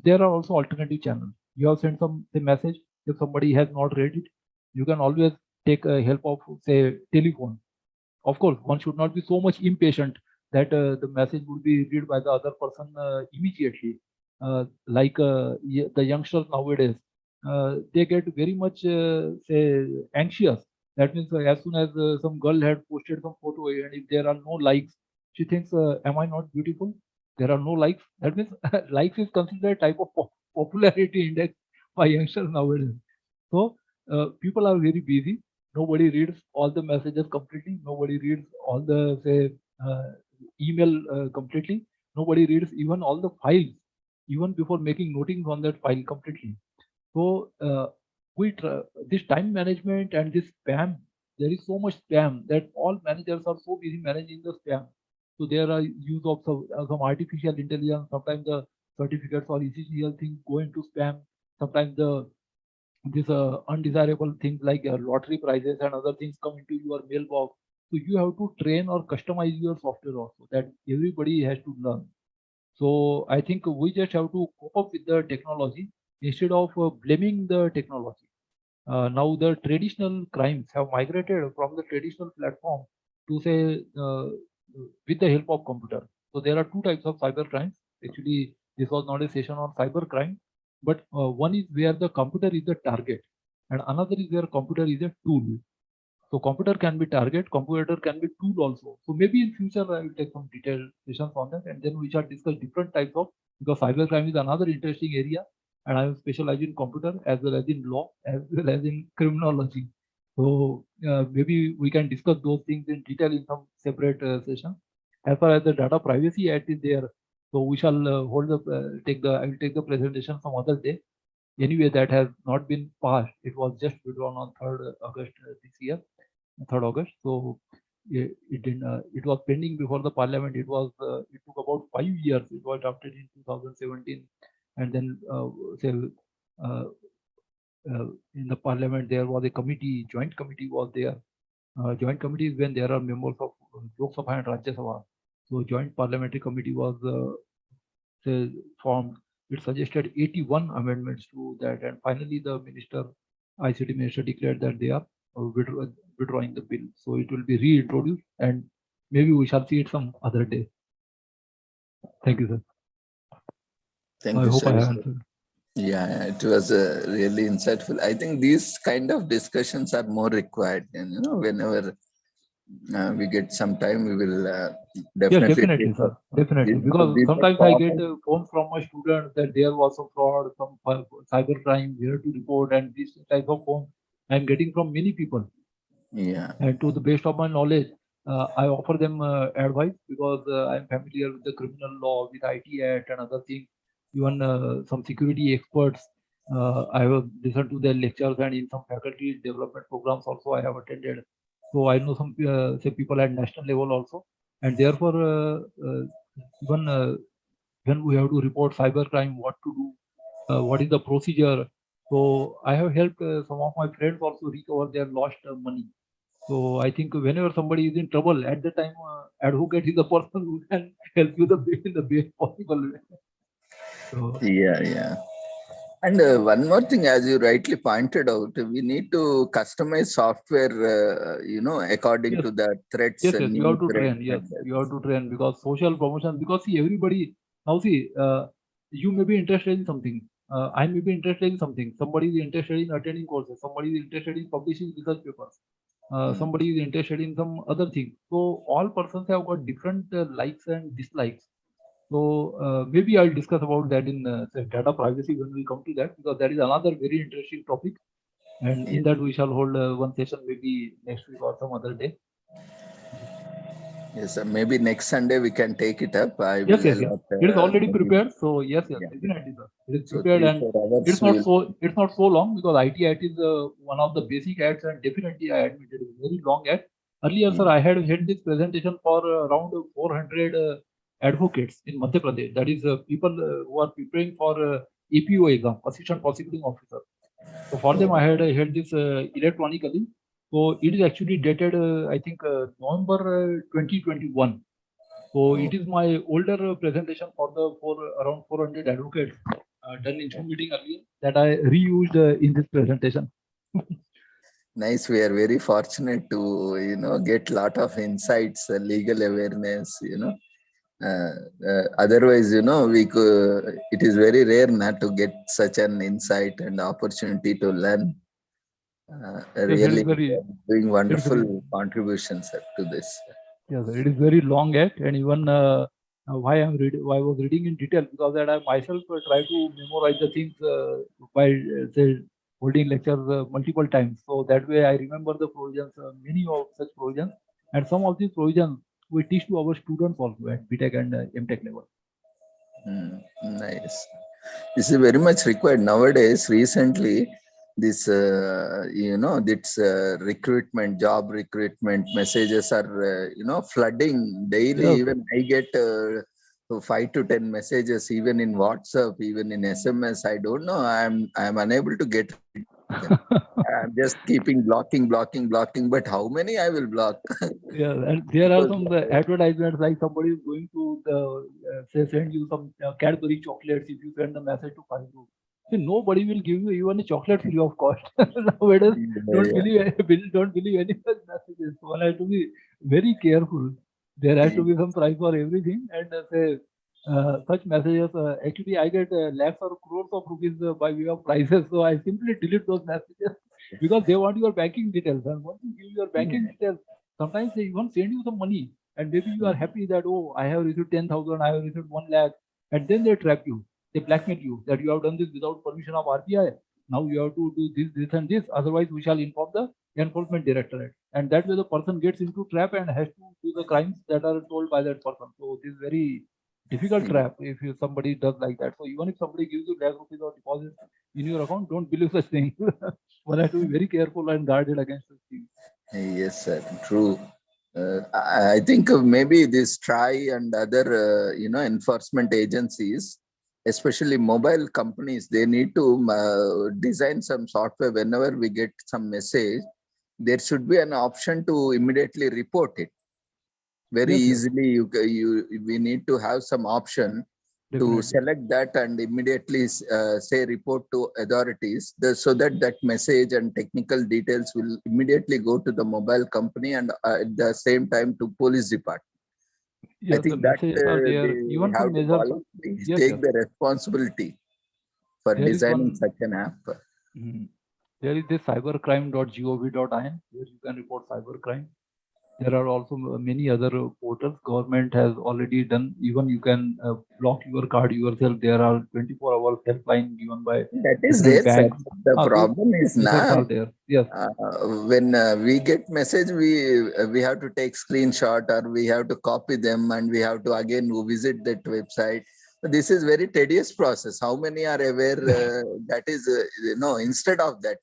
There are also alternative channels. You have sent some message. If somebody has not read it, you can always take help of, say, telephone. Of course, one should not be so much impatient that the message would be read by the other person immediately. Like the youngsters nowadays, they get very much say anxious. That means as soon as some girl had posted some photo and if there are no likes, she thinks, am I not beautiful? There are no likes. That means likes is considered a type of popularity index by youngsters nowadays. So people are very busy. Nobody reads all the messages completely. Nobody reads all the email completely. Nobody reads even all the files, even before making notings on that file completely. So this time management and this spam, there is so much spam that all managers are so busy managing the spam. So there are use of some artificial intelligence. Sometimes the certificates or ECGL things go into spam. Sometimes these undesirable things like lottery prizes and other things come into your mailbox. So you have to train or customize your software also, that everybody has to learn. So I think we just have to cope up with the technology instead of blaming the technology. Now the traditional crimes have migrated from the traditional platform to say with the help of computer. So there are two types of cyber crimes. Actually, this was not a session on cyber crime, but one is where the computer is the target, and another is where computer is a tool. So computer can be target, computer can be tool also. So maybe in future I will take some detailed sessions on that, and then we shall discuss different types of, because cyber crime is another interesting area, and I am specialized in computer as well as in law as well as in criminology. So maybe we can discuss those things in detail in some separate session. As far as the Data Privacy Act is there, so we shall I will take the presentation some other day. Anyway, that has not been passed. It was just withdrawn on 3rd August this year. 3rd August. So it was pending before the parliament. It took about 5 years. It was adopted in 2017, and then in the parliament there was a committee, joint committee was there. Joint committee is when there are members of Lok Sabha and Rajya Sabha. So joint parliamentary committee was formed. It suggested 81 amendments to that, and finally the ICT minister declared that they are withdrawing the bill. So it will be reintroduced, and maybe we shall see it some other day. Thank you, sir. Thank I you, hope sir. I answered. Yeah, it was really insightful. I think these kind of discussions are more required, and whenever we get some time, we will definitely. Yes, definitely, sir. Definitely, because sometimes I get phones from my students that there was some fraud, some cyber crime, we have to report, and this type of phone I'm getting from many people. Yeah. And to the best of my knowledge, I offer them advice, because I'm familiar with the criminal law, with IT Act and other things. Even some security experts, I have listened to their lectures, and in some faculty development programs also I have attended. So I know some say people at national level also, and therefore even when we have to report cyber crime, what to do, what is the procedure. So I have helped some of my friends also recover their lost money. So I think whenever somebody is in trouble, at the time, advocate is the person who can help you in the best possible way. So, Yeah. And one more thing, as you rightly pointed out, we need to customize software, according to the threats. Yes, you have to train. Yes, you have to train, because social promotion. Because see, everybody now you may be interested in something. I may be interested in something. Somebody is interested in attending courses. Somebody is interested in publishing research papers. Somebody is interested in some other thing. So all persons have got different likes and dislikes. So maybe I'll discuss about that in data privacy when we come to that, because that is another very interesting topic. And in that we shall hold one session maybe next week or some other day. Yes, sir. Maybe next Sunday we can take it up. Yes. It is already prepared. So yes, definitely, sir. It is prepared, and it's not so long, because IT Act is one of the basic acts, and definitely I admit it is a very long act. Earlier, sir, I had held this presentation for around 400 advocates in Madhya Pradesh. That is people who are preparing for APO exam, Assistant Prosecuting Officer. So for them, I had held this electronically. So it is actually dated, I think, November 2021. So it is my older presentation for around 400 advocates done in Zoom meeting earlier, that I reused in this presentation. Nice. We are very fortunate to get lot of insights, legal awareness. Otherwise, we could. It is very rare not to get such an insight and opportunity to learn. Really doing wonderful contributions to this. Yes, it is very long act, and even why I was reading in detail, because that I myself try to memorize the things by holding lectures multiple times. So that way I remember the provisions, many of such provisions, and some of these provisions we teach to our students also at BTech and MTech level. Nice. This is very much required nowadays. Recently, this this recruitment, job recruitment messages are flooding daily. Yes. Even I get 5 to 10 messages, even in WhatsApp, even in SMS. I don't know. I'm unable to get rid of them. I'm just keeping blocking. But how many I will block? Yeah, and there are Because, some advertisements like somebody is going to say send you some Cadbury chocolates if you send a message to Facebook. See, nobody will give you even a chocolate free of cost. Nowadays, don't believe any such messages. So one has to be very careful. There has to be some price for everything, and say such messages. Actually, I get lakhs or crores of rupees by way of prices, so I simply delete those messages because they want your banking details. And once you give your banking details, sometimes they even send you some money, and maybe you are happy that, oh, I have received 10,000, I have received 1 lakh, and then they trap you. They blackmail you that you have done this without permission of RBI. Now you have to do this, and this. Otherwise, we shall inform the enforcement directorate. And that way, the person gets into trap and has to do the crimes that are told by that person. So this is very difficult trap if somebody does like that. So even if somebody gives you lakh rupees or deposit in your account, don't believe such things. One has to be very careful and guarded against such things. Yes, sir. True. I think maybe this TRAI and other, enforcement agencies, especially mobile companies, they need to design some software. Whenever we get some message, there should be an option to immediately report it. Very easily, we need to have some option to select that and immediately say report to authorities, so that message and technical details will immediately go to the mobile company and at the same time to police department. Yes, I think the that messages are there. they Even have some to measures. Yes, take yes. the responsibility for There is designing one. such an app. There is this cybercrime.gov.in where you can report cybercrime. There are also many other portals. Government has already done. Even you can block your card yourself. There are 24-hour helpline given by That is different there, sir. banks. The problem is Methods now are there. Yes. when we get message, we have to take screenshot or we have to copy them and we have to again visit that website. This is very tedious process. How many are aware that is, instead of that,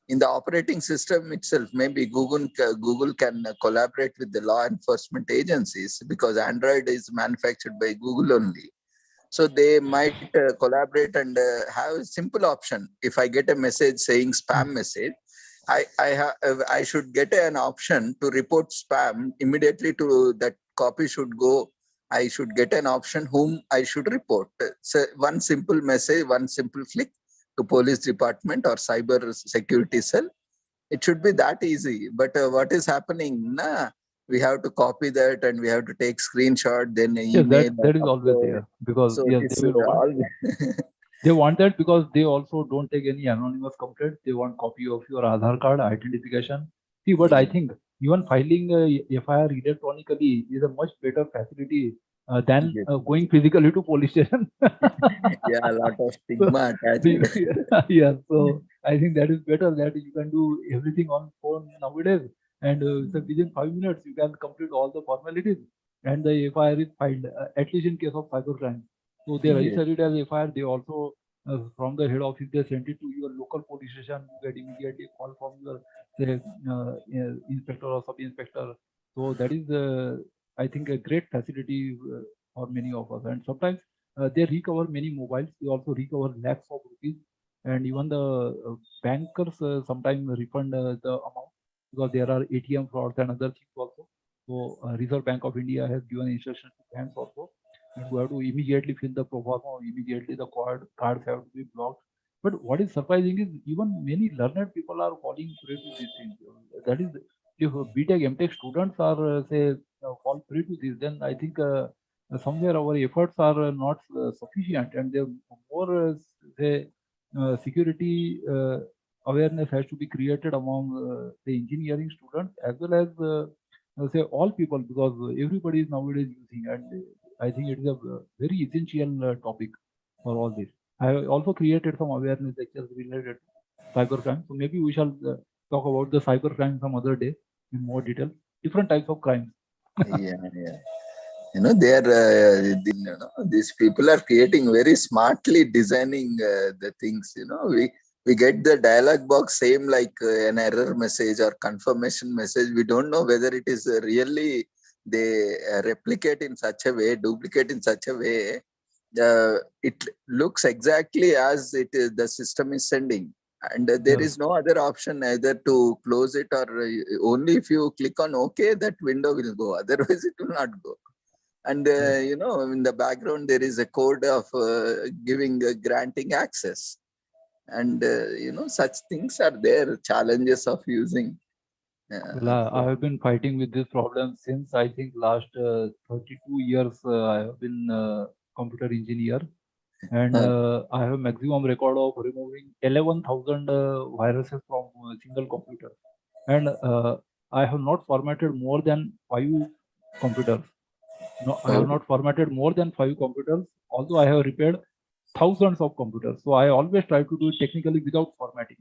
in the operating system itself, maybe Google can collaborate with the law enforcement agencies because Android is manufactured by Google only. So they might collaborate and have a simple option. If I get a message saying spam message, I should get an option to report spam immediately. To that copy should go. I should get an option whom I should report. So one simple message, one simple click to police department or cyber security cell. It should be that easy. But what is happening? We have to copy that and we have to take screenshot, then Yes, email. that is always there because So yes, this they will want. all. They want that because they also don't take any anonymous complaint. They want copy of your Aadhaar card identification. See, but I think even filing a FIR electronically is a much better facility than going physically to police station. Yeah, a lot of stigma attached. Yeah, so I think that is better that you can do everything on phone nowadays, and so within 5 minutes you can complete all the formalities, and the FIR is filed. At least in case of cybercrime. So they register it as FIR. They also, from the head office, they send it to your local police station. You get immediately call from your say, inspector or sub inspector. So that is, I think, a great facility for many of us. And sometimes they recover many mobiles. They also recover lakhs of rupees. And even the bankers sometimes refund the amount because there are ATM frauds and other things also. So Reserve Bank of India has given instructions to banks also. And we have to immediately fill the pro forma, immediately the cards have to be blocked. But what is surprising is even many learned people are falling prey to these things. That is, if BTech, MTech students are fall prey to this, then I think somewhere our efforts are not sufficient, and they're more security awareness has to be created among the engineering students as well as say all people, because everybody is nowadays using, and I think it is a very essential topic for all this. I also created some awareness lectures related to cybercrime. So maybe we shall talk about the cybercrime some other day in more detail. Different types of crimes. Yeah. They are, these people are creating very smartly designing the things. We get the dialog box same like an error message or confirmation message. We don't know whether it is really they replicate in such a way, duplicate in such a way. It looks exactly as it is, the system is sending, and there is no other option either to close it or only if you click on OK, that window will go. Otherwise, it will not go. And in the background there is a code of granting access, and such things are there. Challenges of using. Well, I have been fighting with this problem since I think last 32 years. I have been a computer engineer, and I have maximum record of removing 11,000 viruses from a single computer, and I have not formatted more than 5 computers. No, I have not formatted more than 5 computers, although I have repaired thousands of computers. So I always try to do it technically without formatting,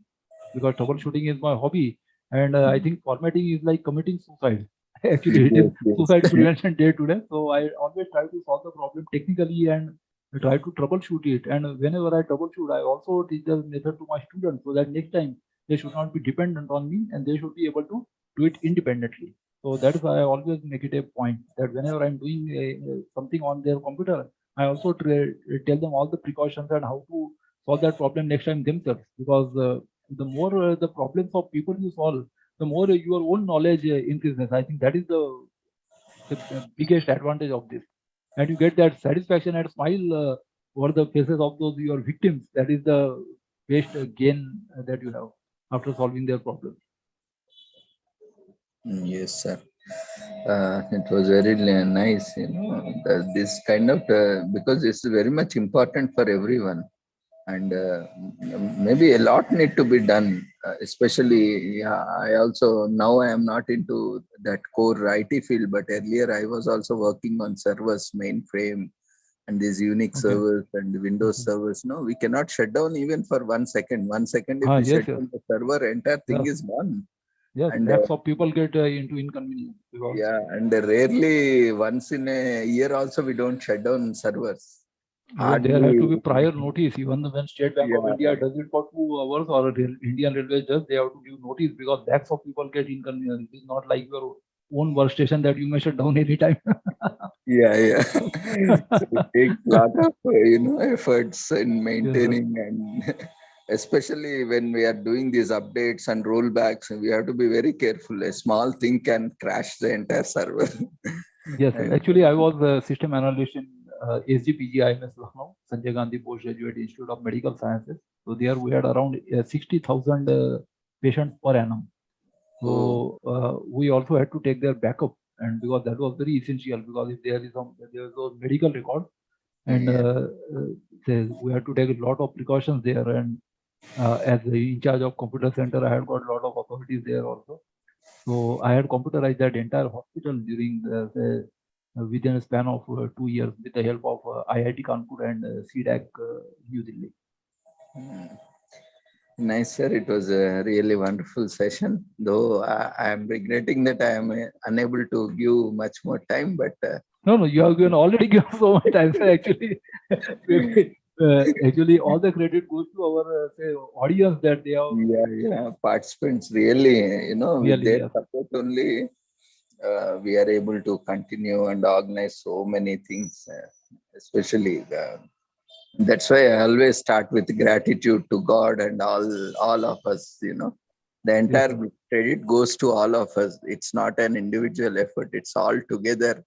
because troubleshooting is my hobby. And I think formatting is like committing suicide. Actually, it is suicide prevention day today. So I always try to solve the problem technically and try to troubleshoot it. And whenever I troubleshoot, I also teach the method to my students so that next time they should not be dependent on me and they should be able to do it independently. So that is why I always make it a point that whenever I'm doing something on their computer, I also tell them all the precautions and how to solve that problem next time themselves. Because the more the problems of people you solve, the more your own knowledge increases. I think that is the biggest advantage of this. And you get that satisfaction and smile over the faces of those your victims. That is the best gain that you have after solving their problems. Yes, sir. It was very nice, this kind of, because it's very much important for everyone. And maybe a lot need to be done, especially, I also, now I am not into that core IT field, but earlier I was also working on servers, mainframe, and these Unix servers and Windows servers. No, we cannot shut down even for 1 second. 1 second, if we shut down the server, entire thing is gone. Yes, and lakhs of people get into inconvenience. Yeah, and rarely once in a year also we don't shut down servers. Even there have to be prior notice. Even when State Bank of India does it for 2 hours or Indian Railways does, they have to give notice because lakhs of people get inconvenience. It is not like your own workstation that you may shut down anytime. Yeah. So it takes a lot of efforts in maintaining, and especially when we are doing these updates and rollbacks, we have to be very careful. A small thing can crash the entire server. Yes, actually, I was a system analyst in SGPG IMS Lucknow, Sanjay Gandhi Postgraduate Institute of Medical Sciences. So there we had around 60,000 patients per annum. So we also had to take their backup, and because that was very essential, because if there is those medical records, and we had to take a lot of precautions there. And as the in charge of computer center, I had got a lot of authorities there also. So I had computerized that entire hospital during within a span of 2 years with the help of IIT Kanpur and CDAC New Delhi. Nice, sir. It was a really wonderful session. Though I am regretting that I am unable to give much more time, but no, you have already given so much time, sir. Actually, actually, all the credit goes to our audience that they have. Participants really, with their yes. support only, we are able to continue and organize so many things, especially that's why I always start with gratitude to God and all of us. The entire credit goes to all of us. It's not an individual effort. It's all together.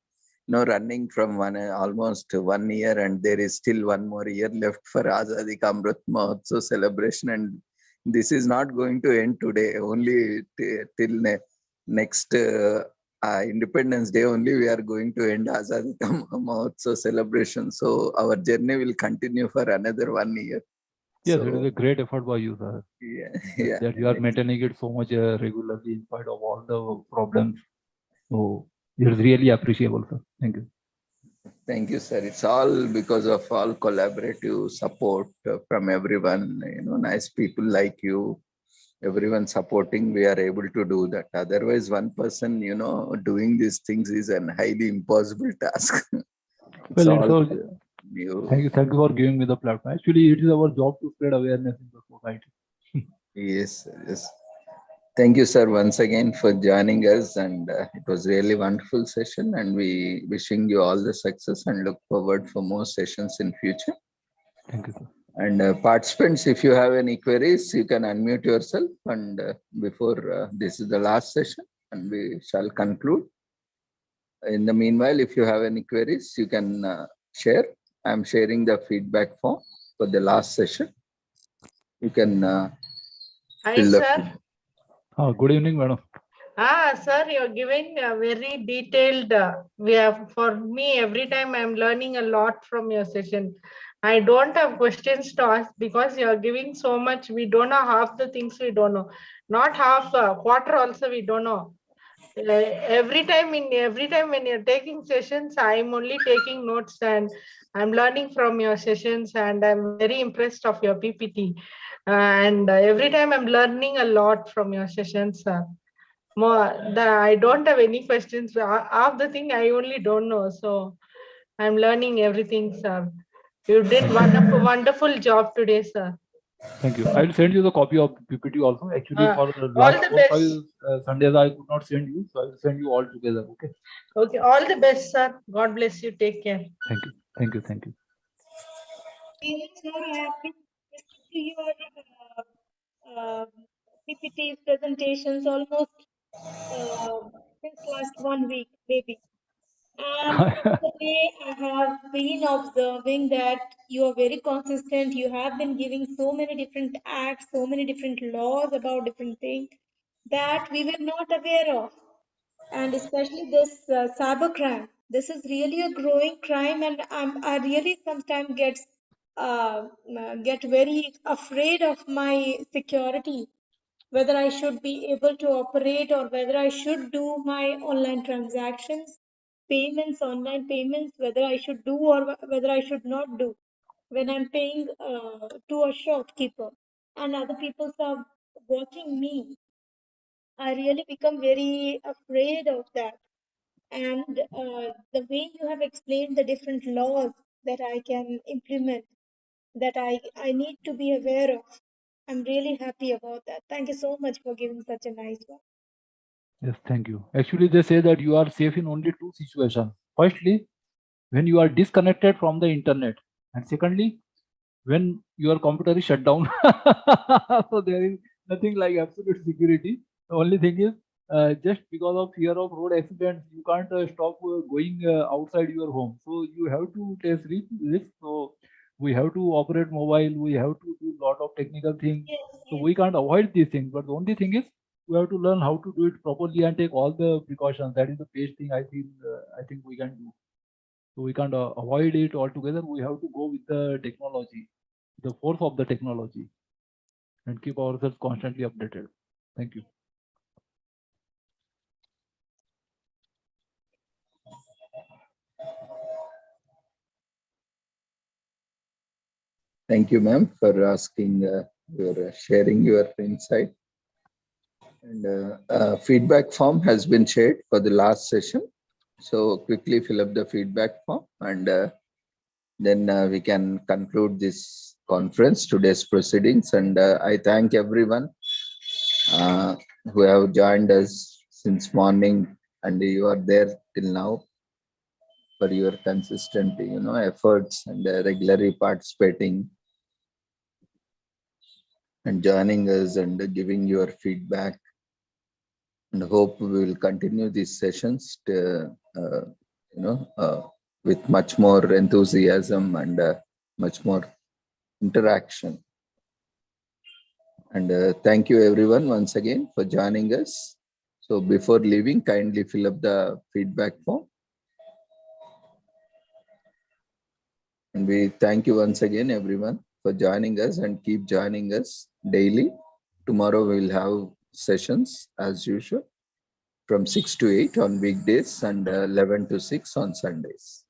Running from almost 1 year, and there is still 1 more year left for Azadi Ka Amrit Mahotsav celebration, and this is not going to end today. Only till next Independence Day only we are going to end Azadi Ka Mahotsav celebration. So our journey will continue for another 1 year. Yes, it is a great effort by you, sir. Yeah. That you are maintaining it so much regularly in spite of all the problems. So it is really appreciable, sir. Thank you. Thank you, sir. It's all because of all collaborative support from everyone, nice people like you, everyone supporting, we are able to do that. Otherwise, one person, doing these things is an highly impossible task. It's Well, all thank you for giving me the platform. Actually, it is our job to spread awareness in the society. Yes, yes. Thank you, sir, once again for joining us. And it was really wonderful session. And we wishing you all the success and look forward for more sessions in future. Thank you, sir. And participants, if you have any queries, you can unmute yourself. And before this is the last session, and we shall conclude. In the meanwhile, if you have any queries, you can share. I'm sharing the feedback form for the last session. You can Hi, fill sir. Good evening, madam. Sir, you're giving a very detailed, for me, every time I'm learning a lot from your session. I don't have questions to ask because you're giving so much. We don't know half the things we don't know. Not half, a quarter also we don't know. Every time when you're taking sessions, I'm only taking notes and I'm learning from your sessions, and I'm very impressed of your PPT. And every time I'm learning a lot from your sessions. I don't have any questions. Half the thing I only don't know. So I'm learning everything, sir. You did wonderful job today, sir. Thank you. I'll send you the copy of PPT also. Actually, for the all last the 4 5 Sundays, I could not send you, so I will send you all together. Okay. Okay. All the best, sir. God bless you. Take care. Thank you. Thank you. Thank you. Sir, I have been listening to your PPT presentations almost since last 1 week, maybe. And today I have been observing that you are very consistent. You have been giving so many different acts, so many different laws about different things that we were not aware of. And especially this cybercrime. This is really a growing crime, and I really sometimes get very afraid of my security, whether I should be able to operate or whether I should do my online transactions, payments, online payments, whether I should do or whether I should not do when I'm paying to a shopkeeper and other people are watching me. I really become very afraid of that. And the way you have explained the different laws that I can implement, that I need to be aware of, I'm really happy about that. Thank you so much for giving such a nice one. Yes, thank you. Actually, they say that you are safe in only 2 situations. Firstly, when you are disconnected from the internet, and secondly, when your computer is shut down. So there is nothing like absolute security. The only thing is just because of fear of road accidents, you can't stop going outside your home. So you have to take risk. So we have to operate mobile. We have to do a lot of technical things. So we can't avoid these things. But the only thing is we have to learn how to do it properly and take all the precautions. That is the best thing I feel. I think we can do. So we can't avoid it altogether. We have to go with the technology, the force of the technology, and keep ourselves constantly updated. Thank you. Thank you, ma'am, for asking, your sharing your insight. And feedback form has been shared for the last session. So quickly fill up the feedback form, and then we can conclude this conference, today's proceedings. And I thank everyone who have joined us since morning, and you are there till now, for your consistent, efforts and regularly participating and joining us and giving your feedback. And hope we will continue these sessions to, with much more enthusiasm and much more interaction. And thank you everyone once again for joining us. So before leaving, kindly fill up the feedback form. And we thank you once again, everyone, for joining us, and keep joining us daily. Tomorrow we'll have sessions as usual from 6 to 8 on weekdays and 11 to 6 on Sundays.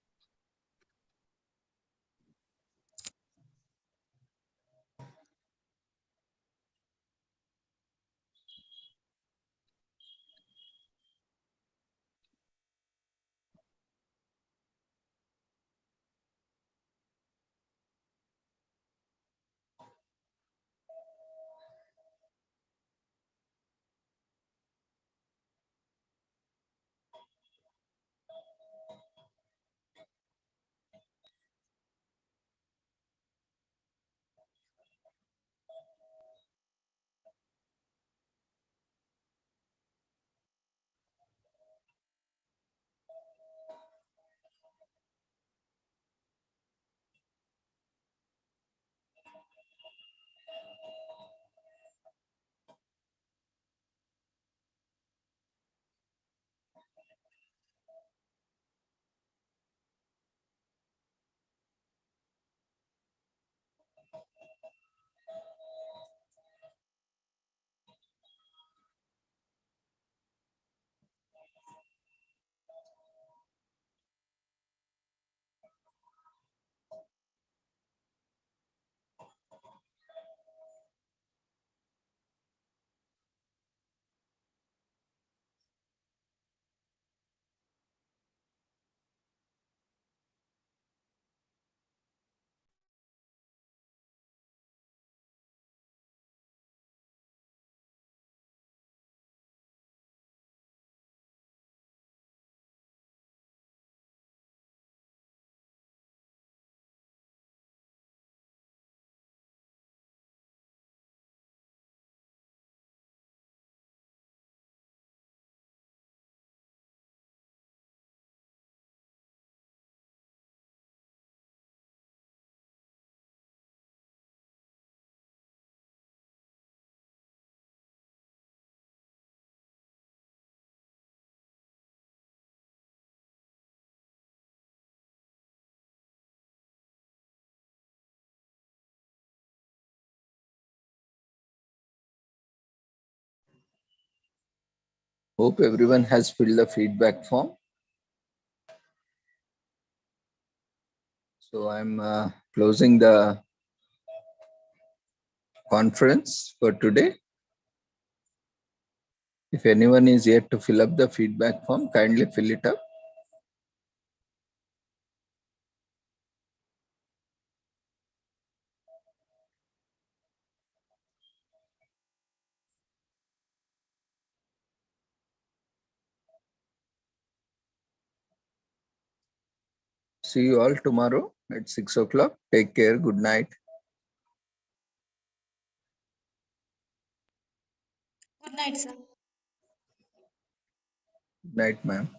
Hope everyone has filled the feedback form. So I'm closing the conference for today. If anyone is yet to fill up the feedback form, kindly fill it up. See you all tomorrow at 6 o'clock. Take care. Good night. Good night, sir. Good night, ma'am.